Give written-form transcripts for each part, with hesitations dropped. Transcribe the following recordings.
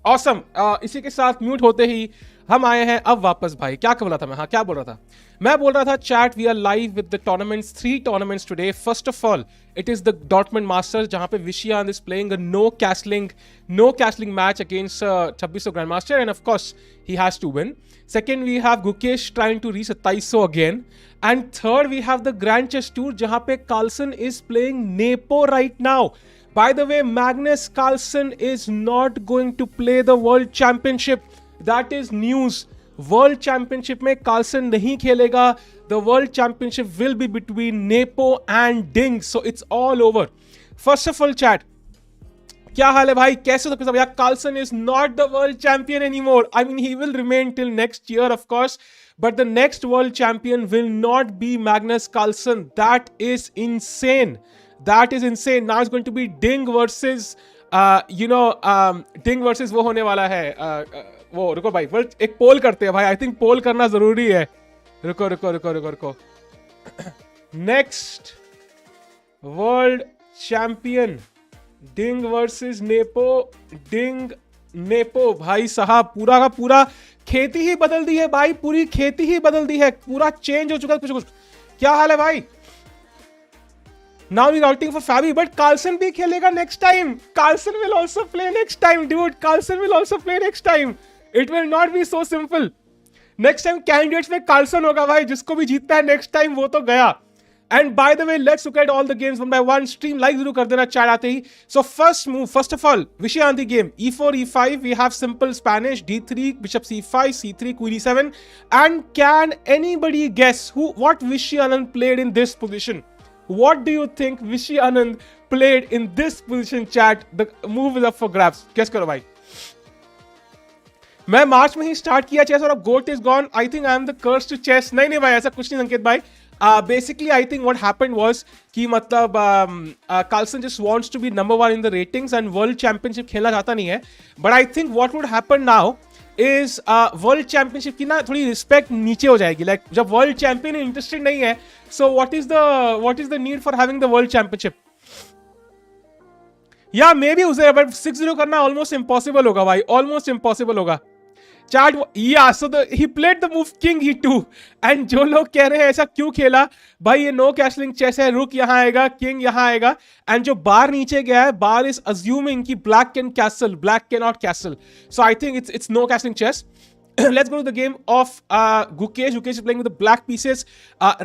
Awesome. इसी के साथ म्यूट होते ही हम आए हैं अब वापस भाई। क्या बोला था मैं? हाँ, क्या बोल रहा था मैं? बोल रहा था chat, we are live with the tournaments, 3 tournaments today. First of all it is the Dortmund Masters, जहां पे Vishy is playing a no castling match against 2600 grand master, and of course he has to win. Second, we have Gukesh trying to reach 2700 again. And third, we have the Grand Chess Tour, jahan pe Carlsen is playing Nepo right now. By the way, Magnus Carlsen is not going to play the World Championship. That is news. World Championship में Carlsen नहीं खेलेगा. The World Championship will be between Nepo and Ding. So it's all over. First of all, chat, क्या हाल है भाई? कैसे हो सब? यार, Carlsen is not the world champion anymore. I mean, he will remain till next year, of course, but the next world champion will not be Magnus Carlsen. That is insane. That is insane. Now it's going to be Ding versus Ding versus वो होने वाला है वो, रुको भाई, एक पोल करते हैं भाई। आई थिंक पोल करना जरूरी है। रुको नेक्स्ट वर्ल्ड चैंपियन डिंग वर्सेस नेपो। डिंग नेपो भाई साहब, पूरा का पूरा खेती ही बदल दी है भाई, पूरी खेती ही बदल दी है, पूरा चेंज हो चुका है कुछ। क्या हाल है भाई? Now we're outing for Fabi, but Carlsen भी खेलेगा next time. Carlsen will also play next time, dude. Carlsen will also play next time. It will not be so simple. Next time candidates में Carlsen होगा भाई, जिसको भी जीतता है next time वो तो गया। And by the way, let's look at all the games one by one. Stream like जरूर कर देना chat आते ही। So first of all, Vishy on the game. E4, E5, we have simple Spanish, D3, Bishop C5, C3, Queen E7. And can anybody guess what Vishy Anand played in this position? What do you think Vishy Anand played in this position, chat? The move is up for grabs. Guess करो भाई। मैं मार्च में ही start किया chess और अब goat is gone. I think I am the curse to chess. नहीं भाई, ऐसा कुछ नहीं संकेत भाई। Basically, I think what happened was कि मतलब Carlsen just wants to be number 1 in the ratings and World Championship खेलना चाहता नहीं है। But I think what would happen now is World Championship की ना थोड़ी रिस्पेक्ट नीचे हो जाएगी। Like जब World Champion इंटरेस्टेड नहीं है, so what is the need for having the World Championship? Yeah, maybe उसे but 6-0 करना almost impossible होगा भाई, almost impossible होगा। Chat, yeah, so he played the move king e2, and जो लोग कह रहे हैं ऐसा क्यों खेला भाई, ये नो कैसलिंग चेस है, रुक यहाँ आएगा, किंग यहाँ आएगा, एंड जो बार नीचे गया है, बार इज अज्यूमिंग कि black can castle, black can not castle, so I think it's no castling chess. Let's go to the game of Gukesh. Gukesh is playing with the black pieces.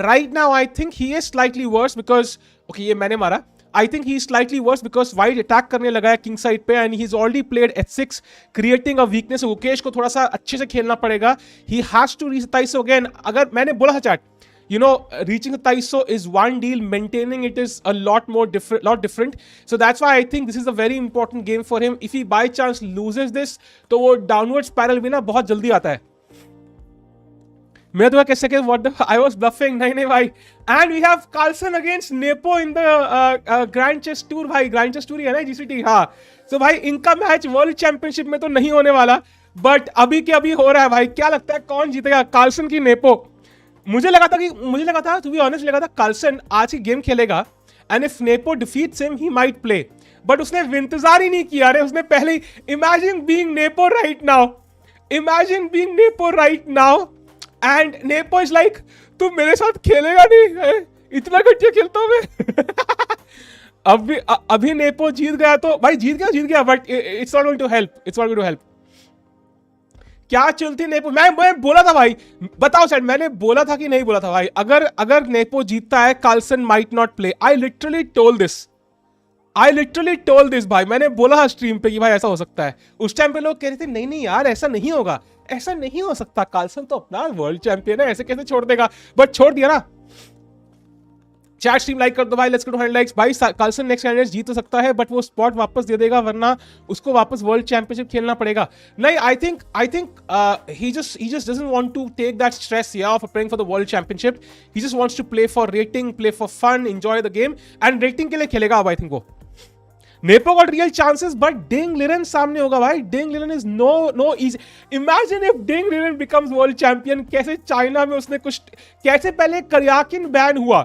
Right now, I think he is slightly worse because, okay, ये मैंने मारा. I think he is slightly worse because white attack करने लगा है king side पे, and he's already played h6, creating a weakness. Gukesh को थोड़ा सा अच्छे से खेलना पड़ेगा. He has to reach 2700 again. अगर मैंने बोला था chat, you know, reaching 2700 is one deal, maintaining it is a lot different. So that's why I think this is a very important game for him. If he by chance loses this, तो वो downward spiral भी ना बहुत जल्दी आता है। मैं तो कैसे के what the I was bluffing, नहीं भाई। And we have Carlsen against Nepo in the Grand Chess Tour भाई, Grand Chess Tour ही है ना GCT, हाँ। So भाई इनका मैच वर्ल्ड चैंपियनशिप में तो नहीं होने वाला, बट अभी के अभी हो रहा है भाई। क्या लगता है कौन जीतेगा, Carlsen की Nepo? मुझे लगा था to be honest, लगा था Carlsen आज की गेम खेलेगा, and if Nepo defeats him he might play, but उसने इंतजार ही नहीं किया रे, उसने पहले ही imagine being Nepo right now and Nepo is like, तू मेरे साथ खेलेगा नहीं, इतना घटिया खेलता हूं मैं। अभी Nepo जीत गया तो भाई जीत गया, but it's not going to help. क्या चलती Nepo? मैं बोला था भाई, बताओ सर, मैंने बोला था कि नहीं बोला था भाई? अगर Nepo जीतता है, Carlsen might not play. I literally told this भाई, मैंने बोला था स्ट्रीम पे कि भाई ऐसा हो सकता है। उस टाइम पे लोग कह रहे थे नहीं यार ऐसा नहीं होगा, ऐसा नहीं हो सकता, Carlsen तो अपना वर्ल्ड चैंपियन है, ऐसे कैसे छोड़ देगा, बट छोड़ दिया ना। चैट स्ट्रीम लाइक कर दो भाई, लेट्स गो टू 100 लाइक्स भाई। Carlsen नेक्स्ट कैंडिडेट जीत तो सकता है, बट वो स्पॉट वापस दे देगा, वरना उसको वापस वर्ल्ड चैंपियनशिप खेलना पड़ेगा। नहीं, I think he just doesn't want to take that stress of playing for the world championship. He just wants to play for rating, play for fun, enjoy the game, and rating के लिए खेलेगा अब। I think वो Nepo got real chances, but Ding Liren सामने होगा भाई। Ding Liren is no easy. Imagine if Ding Liren becomes world champion. कैसे China में उसने कुछ, कैसे पहले करियाकिन बैन हुआ,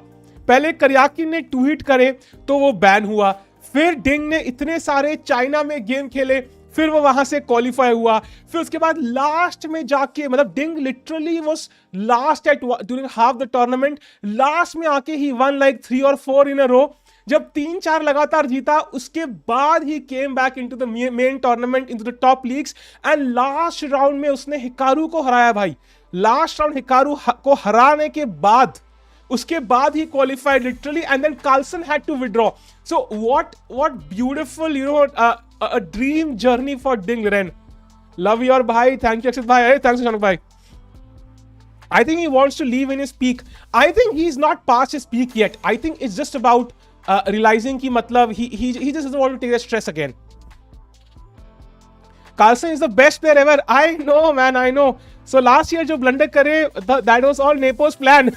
पहले करियाकिन ने 2 हिट करे तो वो बैन हुआ, फिर डिंग ने इतने सारे चाइना में गेम खेले, फिर वो वहां से क्वालिफाई हुआ, फिर उसके बाद लास्ट में जाके मतलब Ding literally was last at during half the tournament, last में आके ही वन लाइक 3 और 4 इन अ रो, जब 3-4 लगातार जीता उसके बाद ही came back into the main tournament, into the top leagues, and last round में उसने हिकारू को हराया भाई। लास्ट राउंड हिकारू को हराने के बाद उसके बाद ही qualified literally, and then Carlsen had to withdraw. So what beautiful you know a dream journey for Ding Liren. Love your bhai. Thank you Akshit bhai. Hey, thanks Shanak bhai. I think he wants to leave in his peak. I think he's not past his peak yet. I think it's just about realizing ki matlab he just doesn't want to take the stress again. Carlsen is the best player ever. I know man, I know. So last year jo blunder kare, that was all Nepo's plan.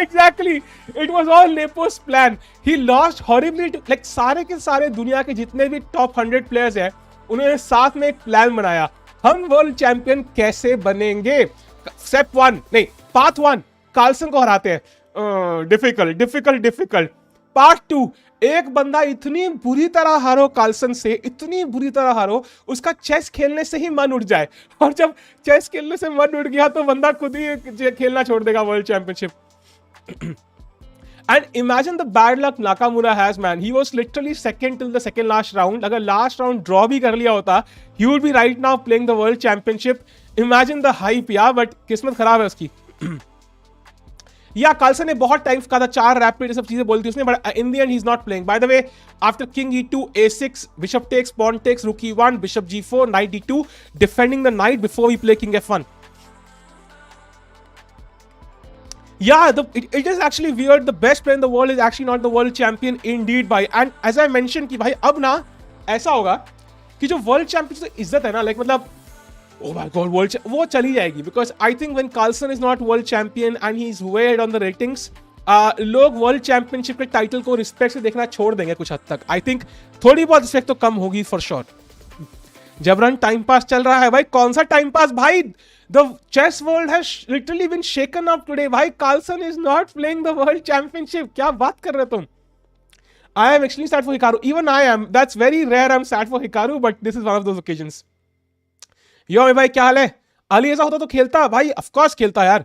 Exactly. It was all Nepo's plan. He lost horribly to, like सारे के सारे दुनिया के जितने भी top 100 players हैं उन्होंने साथ में एक प्लान बनाया, हम वर्ल्ड चैंपियन कैसे बनेंगे। स्टेप 1 नहीं, पार्ट 1 कार्लसन को हराते हैं, डिफिकल्ट। पार्ट 2 एक बंदा इतनी बुरी तरह हारो कार्लसन से, इतनी बुरी तरह हारो उसका चेस खेलने से ही मन उठ जाए, और जब चेस खेलने से मन उठ गया तो बंदा खुद ही खेलना छोड़ देगा world championship. And imagine the bad luck Nakamura has, man. He was literally second till the second last round. अगर last round draw भी कर लिया होता, he would be right now playing the world championship. Imagine the hype, यार, but किस्मत खराब है उसकी। या कार्लसन ने बहुत टाइम कहा था, 4 रैपिड सब चीजें बोलती उसने, but in the end he's not playing. By the way, after king e2, a6, bishop takes, pawn takes, rook e1, bishop g4, knight d2, defending the knight before we play king f1. Yeah, it is actually weird. The best player in the world is actually not the world champion indeed, भाई. And as I mentioned कि भाई अब ना ऐसा होगा कि जो world champion की इज्जत है ना, लाइक मतलब oh my god, वर्ल्ड वो चली जाएगी, because I think when Carlsen is not world champion and he's way ahead on the ratings, लोग वर्ल्ड चैंपियनशिप के टाइटल को रिस्पेक्ट से देखना छोड़ देंगे कुछ हद तक. आई थिंक थोड़ी बहुत रिस्पेक्ट तो कम होगी फॉर श्योर. जबरन टाइम पास चल रहा है भाई. कौन सा टाइम पास भाई? The chess world has literally been shaken up today. भाई Carlsen is not playing the world championship. क्या बात कर रहे हो तुम? I am extremely sad for Hikaru. Even I am. That's very rare. I'm sad for Hikaru, but this is one of those occasions. यो भाई क्या हाल है? अली ऐसा होता तो खेलता भाई. Of course खेलता यार.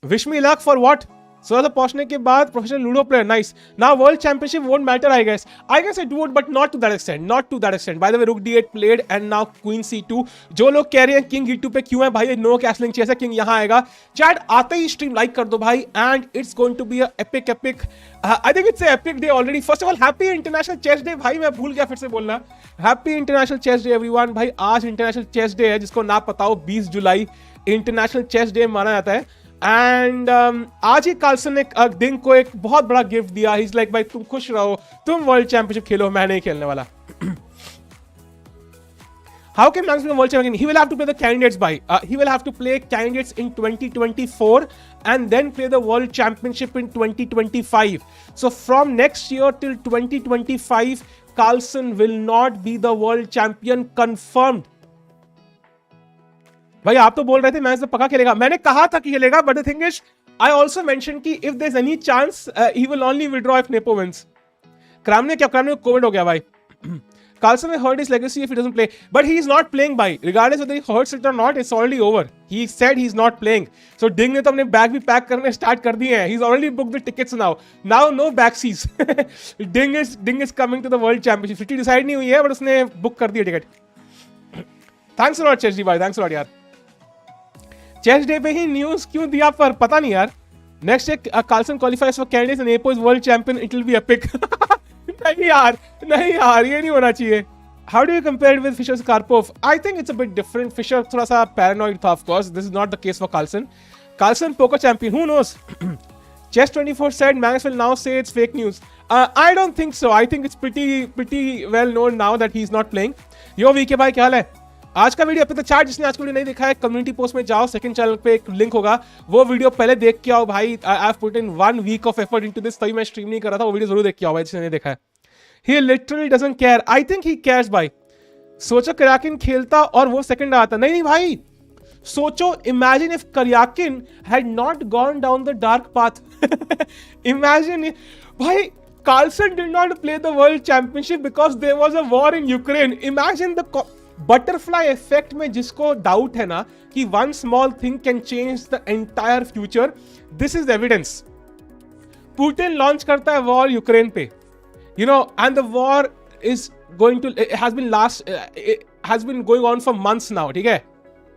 Wish me luck for what? So पहुंचने के बाद professional ludo player. Nice. Now world championship won't matter I guess. I guess it would, but not to that extent. Not to that extent. By the way, rook d8 played and now queen c2. जो लोग कह रहे हैं king e2 पे क्यों है भाई, no castling chess है, किंग यहाँ आएगा. चैट आते ही स्ट्रीम लाइक कर दो भाई. And it's going to be a epic I think it's a epic day already. First of all happy international chess day भाई. मैं भूल गया फिर से बोलना. Happy international chess day everyone. भाई आज इंटरनेशनल चेस डे है, जिसको ना पता हो 20 जुलाई इंटरनेशनल चेस डे माना जाता है. एंड आज ही कार्लसन ने डिंग को एक बहुत बड़ा गिफ्ट दिया. ही इज लाइक भाई तुम खुश रहो, तुम वर्ल्ड चैंपियनशिप खेलो, मैं नहीं खेलने वाला. How can Magnus become world champion? He will have to play the candidates by. He will have to play candidates in 2024 and then play the world championship in 2025. So from next year till 2025, Carlsen will not be the world champion confirmed. भाई आप तो बोल रहे थे match तो पक्का खेलेगा. मैंने कहा था कि खेलेगा, but the thing is I also mention कि if there is any chance he will only withdraw if Nepo wins. क्राम ने कोविड हो गया भाई. Carlsen may hurt his legacy if he doesn't play, but he is not playing by. Regardless whether he hurts it or not, it's already over. He said he's not playing. So Ding ने तो अपने bag भी pack करने start कर दिए हैं. He's already booked the tickets now. Now no backsies. Ding is coming to the World Championship. City decide नहीं हुई है, बट उसने बुक कर दिया ticket. Thanks a lot chess ji भाई, थैंक्स अ लॉट यार. चेस डे पे ही न्यूज क्यों दिया पर पता नहीं यार. Next day Carlsen qualifies for candidates and Nepo is world champion. It will be epic. नहीं यार ये नहीं होना चाहिए. How do you compare with Fischer Karpov? I think it's a bit different. Fisher थोड़ा सा पैरानॉइड था, of course. This is not the case for Carlsen. Carlsen poker champion, who knows? Chess24 said Magnus will now say it's fake news. I don't think so. I think it's pretty well known now that he's not playing. Yo VK भाई क्या हाल है? आज का video अब तक chart जिसने आज का वीडियो नहीं देखा है, कम्युनिटी पोस्ट में जाओ, सेकंड चैनल पे एक लिंक होगा, वो वीडियो पहले देख के आओ भाई. I have put in 1 week of effort into this, तभी मैं स्ट्रीम नहीं कर रहा था. वो वीडियो जरूर देख के आओ भाई जिसने नहीं देखा है. He literally doesn't care. I think he cares भाई. सोचो करयाकिन खेलता और वो सेकंड आता. नहीं भाई, सोचो, imagine if Karjakin had not gone down the dark path. Imagine भाई, Carlsen did not play the world championship because there was a war in Ukraine. Imagine butterfly effect में जिसको डाउट है ना कि one small thing can change the entire future, this is evidence. Putin launch करता है war Ukraine पे, you know, and the war is going to has been going on for months now, ठीक है.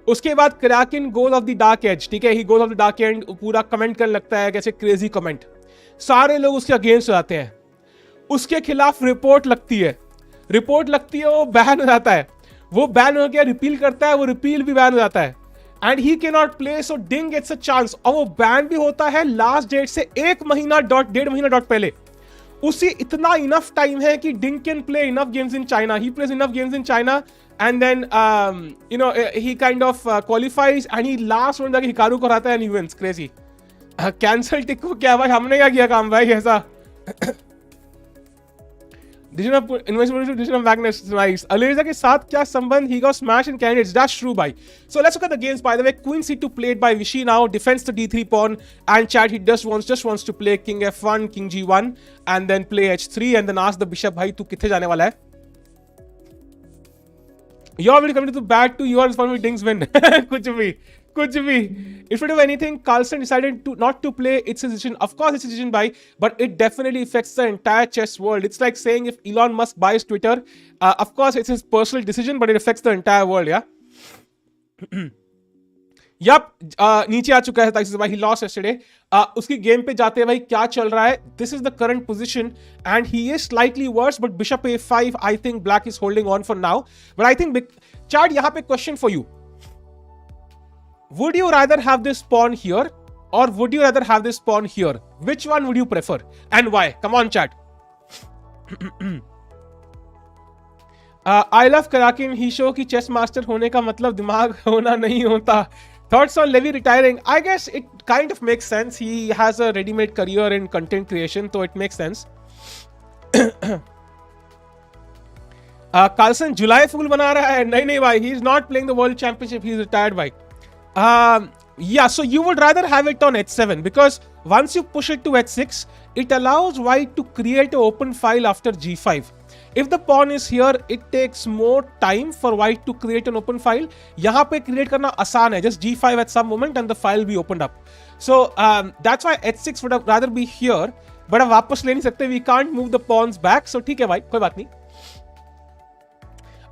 उसके बाद Karjakin goes off the dark age, ठीक है, he goes off the dark end, पूरा कमेंट करने लगता है कैसे क्रेजी कमेंट, सारे लोग उसके अगेंस्ट हो जाते हैं, उसके खिलाफ रिपोर्ट लगती है, वो बैन हो जाता है, वो बैन हो गया, रिपील करता है, वो रिपील भी बैन हो जाता है, and he can not play, so Ding gets a chance, और वो बैन भी होता है लास्ट डेट से 1.5 महीना पहले. उसी इतना इनफ टाइम है कि Ding can play enough games in China, he plays enough games in China, and then he kind of qualifies and he last round जाके हिकारू को हराता है and he wins. Crazy. Cancel टिक को क्या भाई, हमने क्या किया काम भाई ऐसा. Decision of Magnus, nice. Alireza के साथ क्या संबंध? He got smashed in candidates. That's true, bhai. So let's look at the games. By the way, Queen C2 played by Vishy now. Defends the D3 pawn, and Chad he just wants to play King F1, King G1, and then play H3, and then ask the bishop, भाई तू किथे जाने वाला है? You already coming to bat to your responsibility Dings win. कुछ भी. Instead of anything, Carlsen decided to not to play. It's his decision. Of course, it's his decision, but it definitely affects the entire chess world. It's like saying if Elon Musk buys Twitter, of course it's his personal decision, but it affects the entire world. Yeah. Yup, नीचे आ चुका है भाई, he lost yesterday. उसकी game पे जाते हैं भाई, क्या चल रहा है. This is the current position and he is slightly worse, but bishop A5, I think black is holding on for now. But I think chat, यहां पे question for you, would you rather have this pawn here और would you rather have this pawn here? Which one would you prefer and why? Come on chat. I love Karjakin, ही शो की chess master होने का मतलब दिमाग होना नहीं होता. Thoughts on Levy retiring? I guess it kind of makes sense. He has a ready-made career in content creation, so it makes sense. Carlsen July Fool बना रहा है? नहीं भाई, he is not playing the World Championship. He is retired भाई. Yeah, so you would rather have it on H7 because once you push it to H6, it allows white to create an open file after G5. If the pawn is here, it takes more time for white to create an open file. यहाँ पे create करना आसान है, just G5 at some moment and the file be opened up. So that's why H6 would have rather be here, but अब वापस ले नहीं सकते, we can't move the pawns back. So ठीक है भाई, कोई बात नहीं.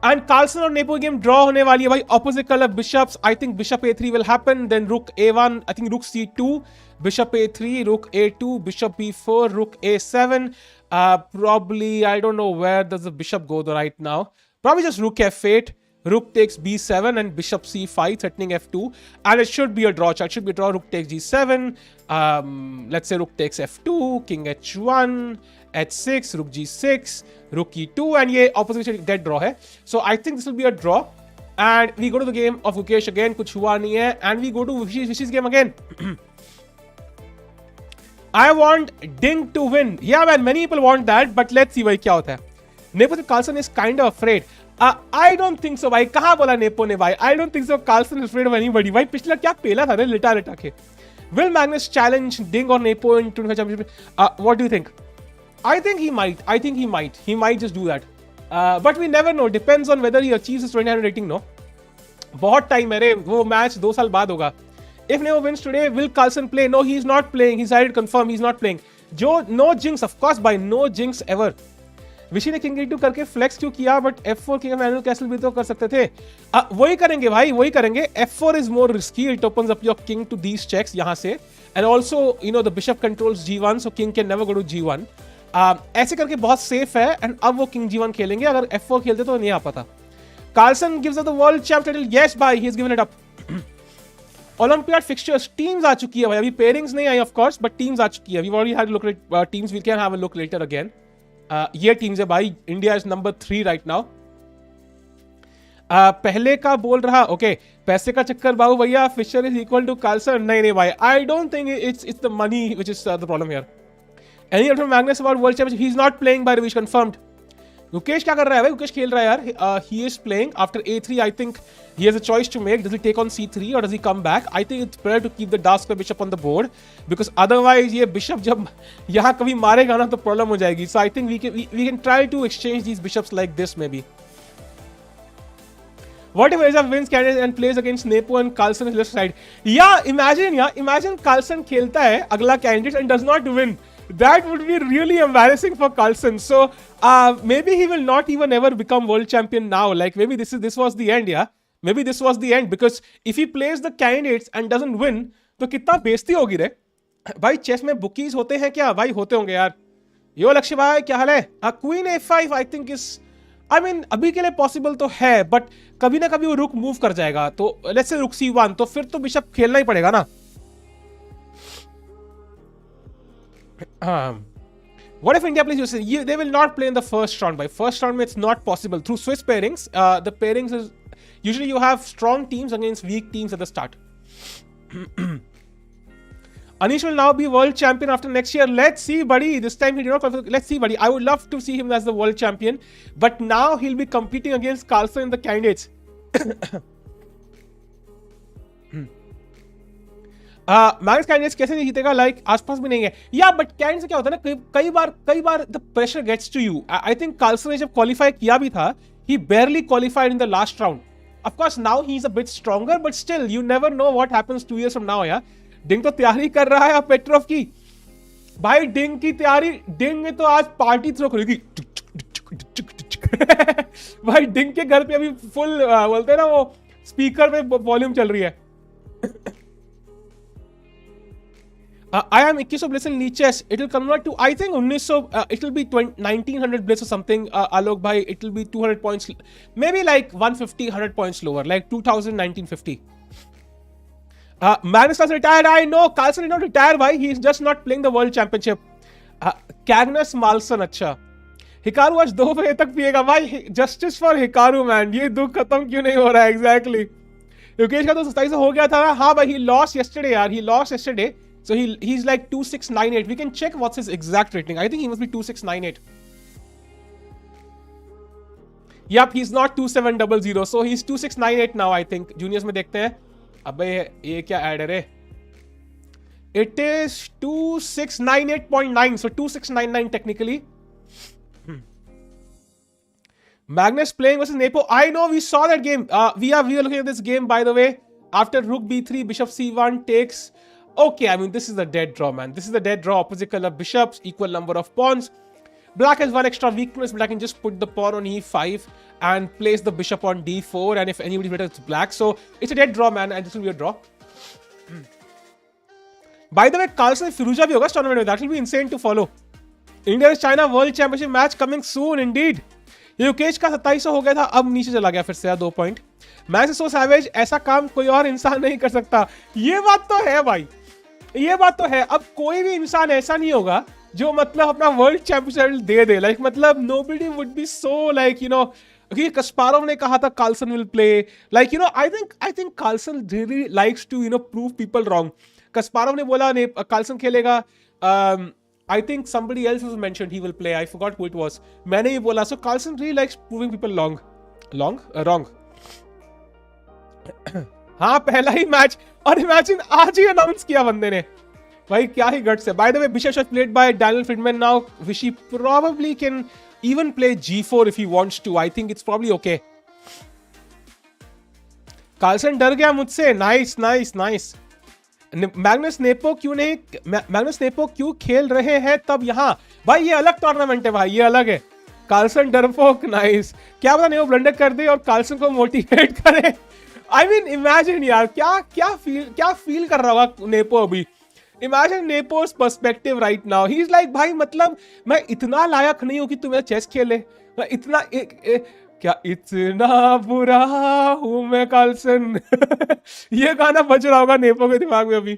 And Carlsen और Nepo game draw होने वाली है भाई. Opposite color bishops. I think bishop A3 will happen. Then rook A1. I think rook C2. Bishop A3. Rook A2. Bishop B4. Rook A7. Probably I don't know where does the bishop go right now. Probably just rook F8. Rook takes B7 and bishop C5 threatening F2. And it should be a draw. It should be a draw. Rook takes G7. Let's say rook takes F2. King H1. H6, rook G6, rook E2, and ये opposition dead draw है. So I think this will be a draw. And we go to the game of Gukesh again. कुछ हुआ नहीं है. And we go to Vishy's game again. I want Ding to win. Yeah man, many people want that, but let's see भाई क्या होता है. Nepo Carlsen is kind of afraid. I don't think so भाई. कहाँ बोला Nepo ने भाई? I don't think so. Carlsen is afraid of anybody. भाई पिछला क्या पेला था ना लिटा के. Will Magnus challenge Ding or Nepo in 25 championship? What do you think? I think he might. He might just do that. But we never know. Depends on whether he achieves his 2000 rating, no? बहुत time है रे, वो match 2 साल बाद होगा. If Nepo wins today, will Carlsen play? No, he's not playing. He's decided to confirm he's not playing. No jinx, of course, by no jinx ever. विशी ने king E2 करके फ्लेक्स क्यों किया? But F4 king manual castle भी तो कर सकते थे. वही करेंगे भाई, वही करेंगे. F4 is more risky. It opens up your king to these checks यहाँ से. And also, you know, the bishop controls G1, so king can never go to G1. ऐसे करके बहुत सेफ है. एंड अब वो किंग G1 खेलेंगे. अगर F4 खेलते तो नहीं आ पाता. Carlsen gives up the world champ title. Yes, bye. He has given it up. Olympiad fixtures teams आ चुकी है भाई. अभी पेयरिंग्स नहीं आई ऑफ कोर्स, बट टीम्स आ चुकी है. We already had look at teams. We can have a look later again. ये टीम्स है भाई. India is number 3 right now. पहले का बोल रहा ओके पैसे का चक्कर बाबू भैया. Fischer is equal to Carlsen. नहीं भाई, I don't think it's the money which is the problem here. Any from Magnus about world championship? He is not playing by रिविश कंफर्म्ड. गुकेश क्या कर रहा है भाई? गुकेश खेल रहा है यार. ही is playing after A3. I think he has a choice to make. Does he take on C3 or does he come back? I think it's better to keep the dark square bishop on the board because otherwise ये bishop जब यहाँ कभी मारेगा ना तो problem हो जाएगी. So I think we can try to exchange these bishops like this maybe. What if Eza wins Canada and plays against Nepo and Carlsen is left side? Yeah, imagine Carlsen खेलता है अगला candidate and does not win. That would be really embarrassing for Carlsen. So maybe he will not even ever become world champion now. Like maybe this was the end, yeah. Maybe this was the end because if he plays the candidates and doesn't win, तो कितना बेइज्जती होगी रे. भाई chess में bookies होते हैं क्या? भाई होते होंगे यार. यो लक्ष्य भाई क्या हाल है? Queen A5 I think is अभी के लिए पॉसिबल तो है बट कभी ना कभी वो रुक मूव कर जाएगा. तो लेट्स से रुक C1 तो फिर तो बिशप खेलना ही पड़ेगा ना. What if India plays? They will not play in the first round. By first round, it's not possible. Through Swiss pairings, the pairings is usually you have strong teams against weak teams at the start. Anish will now be world champion after next year. Let's see, buddy. This time he did not qualify. Let's see, buddy. I would love to see him as the world champion, but now he'll be competing against Carlsen in the candidates. Magnus candidates कैसे नहीं जीतेगा? Like आसपास भी नहीं है या but candidate से क्या होता है ना, कई बार the pressure gets to you. I think Carlsen ने जब क्वालिफाई किया भी था, ही barely qualified in the last round. Of course now he's a bit stronger but still you never know what happens 2 years from now. यार डिंग तो तैयारी कर रहा है पेट्रोव की. भाई डिंग की तैयारी, डिंग ने तो आज पार्टी थ्रो करेगी. भाई डिंग के घर पे अभी फुल बोलते हैं ना वो स्पीकर पे वॉल्यूम चल रही है. I am 2100 bliss in chess. It will convert to I think 1900. It will be 1900 bliss or something. Alok bhai, it will be 200 points, maybe like 150, 100 points lower, like 2000, 1950. Magnus has retired. I know. Carlsen did not retire. Bhai, he is just not playing the world championship. Magnus Malson, अच्छा. Hikaru आज 2 बजे तक पिएगा भाई. Justice for Hikaru man. ये दुख खत्म क्यों नहीं हो रहा है? Exactly. युकेश का तो 27 हो गया था. हाँ भाई, he lost yesterday यार. He lost yesterday. So he's like 2698. We can check what's his exact rating. I think he must be 2698. Yep, he's not 2700. So he's 2698 now, I think. Juniors में देखते हैं. अबे ये क्या ऐड है रे? It is 2698.9. So 2699 technically. Magnus playing versus Nepo. I know, we saw that game. We are looking at this game, by the way. After Rook B3, Bishop C1 takes. Okay, I mean, this is a dead draw, man. This is a dead draw. Opposite color bishops, equal number of pawns. Black has one extra weakness, but I can just put the pawn on E5 and place the bishop on D4. And if anybody's better, it's black. So it's a dead draw, man. And this will be a draw. By the way, Carlsen Firuza bhi hoga इस tournament में. That will be insane to follow. India vs China World Championship match coming soon, indeed. ये युकेश का 2700 हो गया था, अब नीचे चला गया फिर से 2 पॉइंट. मैच सो सैवेज, ऐसा काम कोई और इंसान नहीं कर सकता. ये बात तो है भाई, ये बात तो है. अब कोई भी इंसान ऐसा नहीं होगा जो मतलब अपना वर्ल्ड चैंपियनशिप दे दे. लाइक मतलब nobody would be so like you know, क्योंकि कस्पारोव ने कहा था Carlsen will play. Like you know, I think Carlsen really likes to you know prove people wrong. Kasparov ने बोला कार्लसन खेलेगा. I think somebody else has mentioned he will play. I forgot who it was. मैंने ही बोला. So Carlsen really likes proving people wrong. हाँ, पहला ही match, और imagine आज ही announce किया बंदे ने. भाई क्या ही गट्स है. By the way, Vishy is played by Daniel Fridman now. Vishy probably can even play G4 if he wants to. I think it's probably okay. Carlsen डर गया मुझसे. Nice. मैग्नस नेपो क्यों खेल रहे हैं तब यहाँ? भाई ये अलग टूर्नामेंट है भाई, ये अलग है. कार्लसन डरपोक. नाइस. क्या पता नेपो ब्लंडर कर दे और कार्लसन को मोटिवेट करे. आई मीन इमेजिन यार, क्या फील कर रहा होगा नेपो अभी. Imagine Nepo's perspective right now. He is like भाई मतलब मैं इतना लायक नहीं हूं कि तू मेरा चेस खेले. मैं इतना क्या इतना बुरा हूं मैं कार्लसन. ये गाना बज रहा होगा नेपो के दिमाग में अभी.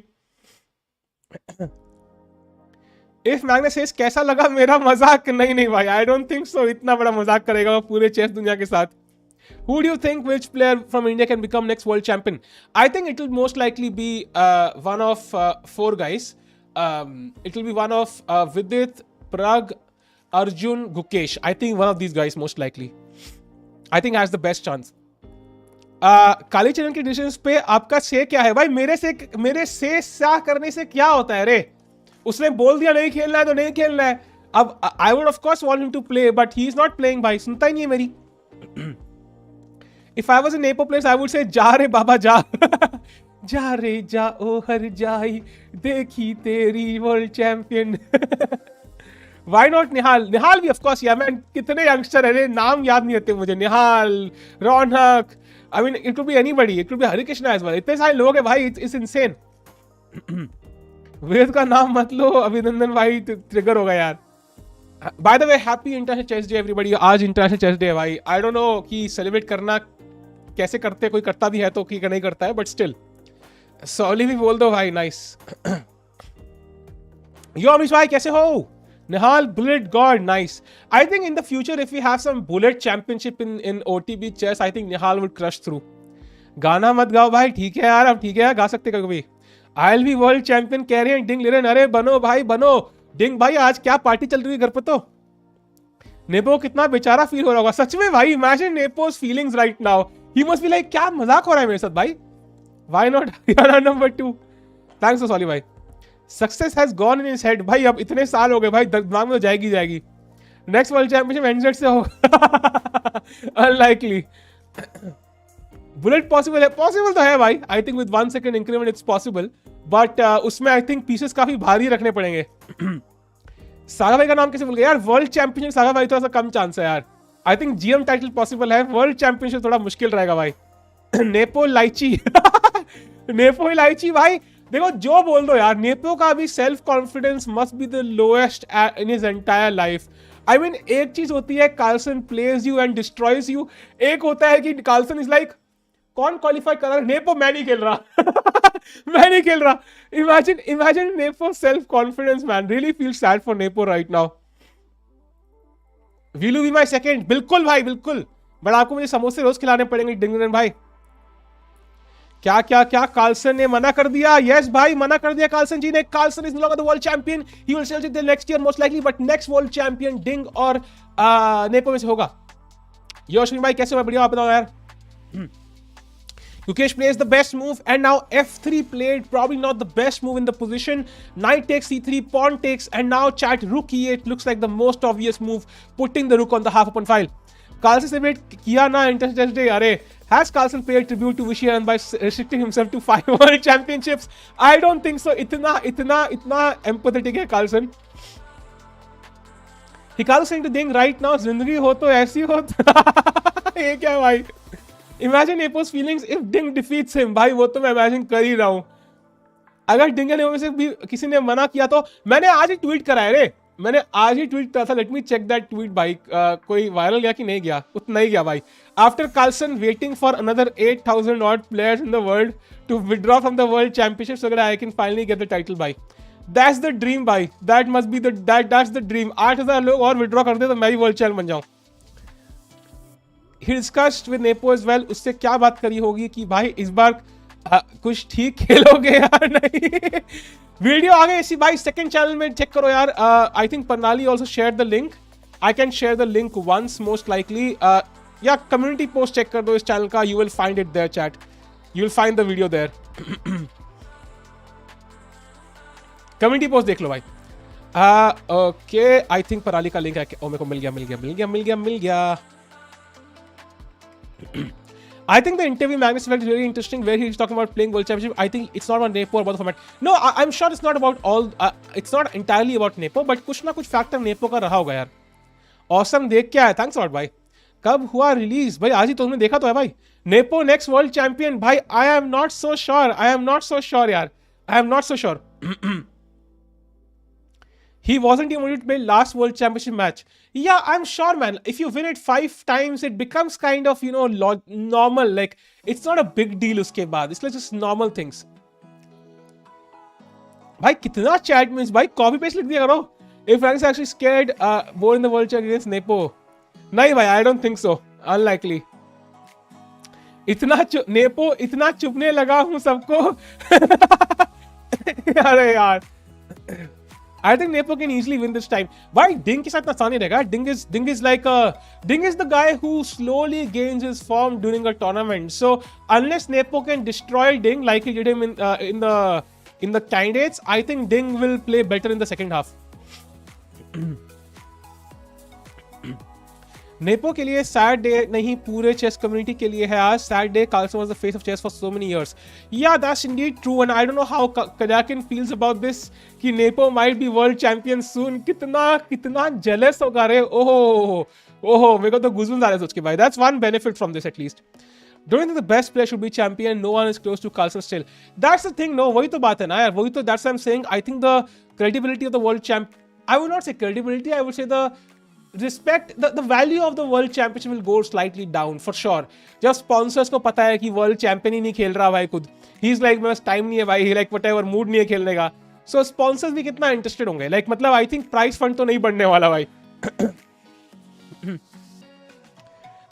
इफ मैग्नस सेज कैसा लगा मेरा मजाक? नहीं भाई, आई डोंट थिंक सो. इतना बड़ा मजाक करेगा वो पूरे चेस दुनिया के साथ. Who do you think which player from India can become next world champion? I think it will most likely be one of 4 guys. It will be one of Vidit, Prag, Arjun, Gukesh. I think one of these guys most likely. I think has the best chance. काली चरण के decisions पे आपका से क्या है? भाई मेरे से क्या करने से क्या होता है रे? उसने बोल दिया नहीं खेलना है तो नहीं खेलना है. अब I would of course want him to play but he is not playing. भाई सुनता ही नहीं है मेरी. If I was a Nepo player, I would say जा रे बाबा जा जा रे जा ओ हर जाई देखी तेरी वर्ल्ड चैंपियन. Why not निहाल? निहाल भी of course yeah man. कितने यंगस्टर है, नाम याद नहीं होते मुझे. निहाल, रौनक, I mean it could be anybody. It could be Hari Krishna as well. इतने सारे लोग हैं भाई. It's insane. वेद का नाम मत लो अभिनंदन भाई, ट्रिगर होगा यार. By the way, happy International Chess Day everybody. आज International Chess Day है भाई. I don't know कि सेलिब्रेट करना कैसे करते हैं, कोई करता भी है तो कि नहीं करता है, बट स्टिल सॉली भी बोल दो भाई. नाइस. यो अमिश भाई कैसे हो? Nihal, Bullet God, nice. I think in the future, if we have some Bullet Championship in OTB chess, I think Nihal would crush through. गाना मत गाओ भाई, ठीक है यार, अब ठीक है, गा सकते कभी. I'll be world champion कह रहे हैं, डिंग ले रहे हैं. अरे बनो भाई बनो. डिंग भाई आज क्या पार्टी चल रही है घर पे तो. नेपो कितना बेचारा फील हो रहा होगा सच में भाई. Imagine Nepo's feelings right now. He must be like क्या मजाक हो रहा है मेरे साथ भाई. Why not? Number 2. Thanks for Solly भाई. Success has gone in his head. भाई अब इतने साल हो गए भाई, दिमाग में तो जाएगी. नेक्स्ट वर्ल्ड चैंपियनशिप एनजेड से होगा. अनलाइकली. बुलेट पॉसिबल है? पॉसिबल तो है भाई. I think with 1 second increment it's possible, but उसमें आई थिंक पीसेस काफी भारी रखने पड़ेंगे. सागा भाई का नाम कैसे भूल गया यार? वर्ल्ड चैंपियनशिप सागा भाई थोड़ा सा कम चांस है यार. I think GM title possible है, वर्ल्ड चैंपियनशिप थोड़ा मुश्किल रहेगा भाई. Nepo lychee. नेपो लाइची भाई देखो जो बोल दो यार, नेपो का अभी self confidence must be the lowest in his entire life. I mean एक चीज होती है Carlsen plays you and destroys you, एक होता है कि कार्लसन इज लाइक कौन क्वालिफाई कर रहा है, नेपो मैं नहीं खेल रहा. मैं नहीं खेल रहा. Imagine nepo self confidence man. Really feel sad for nepo right now. Will you be my second? बिल्कुल भाई बिल्कुल, बट आपको मुझे समोसे रोज खिलाने पड़ेंगे डिंगन भाई. क्या क्या क्या कार्लसन ने मना कर दिया? यस भाई मना कर दिया कार्लसन जी ने. Carlsen is no longer the world champion. He will sell it next year most likely, but next world champion Ding और नेपो में से होगा. योशमी भाई कैसे हो? बढ़िया, आप बताओ यार. Gukesh plays the best move and now f3 played, probably not the best move in the position. Knight takes c3, pawn takes, and now chat rook e8 looks like the most obvious move, putting the rook on the half open file. Carlsen celebrate kiya na International Day. Arey, has Carlsen paid tribute to Vishy by restricting himself to 5 world championships? I don't think so. Itna empathetic hai Carlsen. He Carlsen saying to Ding right now, zindagi ho to aisi ho. ये क्या भाई? Imagine Nepo's feelings if Ding defeats him. भाई वो तो मैं imagine कर ही रहा हूँ. अगर डिंग ने से भी किसी ने मना किया तो मैंने आज ही ट्वीट करा है रे. मैंने आज ही ट्वीट करा था. Let me check that tweet भाई. कोई वायरल गया कि नहीं गया? उतना ही गया भाई. After Carlsen waiting for another 8,000 odd players in the world to withdraw from the world championships so that I can finally get the title भाई. That's the dream भाई. That must be that's the dream. 8,000 लोग और withdraw कर दे तो मैं भी world champion बन जाऊं. He discussed with Nepo as well. उससे क्या बात करी होगी कि भाई इस बार कुछ ठीक खेलोगे यार नहीं. वीडियो आ गए इसी भाई सेकंड चैनल में चेक करो यार. I think Parnali also share the link. I can share the link once most likely. या कम्युनिटी पोस्ट चेक कर दो इस चैनल का. You will find it there chat. You will find the video there. Community post देख लो भाई. Okay I think परनाली का लिंक है. ओ मेरे को मिल गया. I think the interview Magnus felt really interesting where he's talking about playing world championship. I think it's not about Nepo or about the format. No, I'm sure it's not about all. It's not entirely about Nepo, but कुछ ना कुछ factor Nepo का रहा होगा यार. Awesome देख क्या है? Thanks a lot भाई. कब हुआ रिलीज भाई? आज ही तो तुमने देखा तो है भाई. Nepo next world champion भाई. I am not so sure यार. I am not so sure. He wasn't even able to play last world championship match. Yeah, I'm sure, man. If you win it 5 times, it becomes kind of, normal. Like, it's not a big deal uske baad. It's like just normal things. भाई कितना chat means भाई copy paste लिख दिया करो. If Frank is actually scared more in the world champ against Nepo. नहीं भाई, I don't think so. Unlikely. Nepo इतना चुपने लगा हूँ सबको. अरे यार. I think Nepo can easily win this time. Why Ding के साथ आसानी रहेगा? Ding is the guy who slowly gains his form during a tournament. So unless Nepo can destroy Ding like he did him in the candidates, I think Ding will play better in the second half. Nepo के लिए sad day नहीं, पूरे chess community के लिए है आज sad day. Carlsen was the face of chess for so many years. Yeah that's indeed true and I don't know how Karjakin feels about this कि Nepo might be world champion soon. कितना jealous होगा रे. ओहो मेरे को तो goosebumps आ रहे हैं सोच के भाई. That's one benefit from this at least. Don't you think the best player should be champion? No one is close to Carlsen still. That's the thing, no. वही तो बात है ना यार. वही तो, that's what I'm saying. I think the credibility of the world champ. I would not say credibility. I would say the respect, the value of the world championship will go slightly down for sure. जब sponsors को पता है कि world champion ही नहीं खेल रहा भाई खुद. He's like मेरे पास time नहीं है भाई. He like whatever mood नहीं है खेलने का. So sponsors भी कितना interested होंगे. Like मतलब I think prize fund तो नहीं बढ़ने वाला भाई.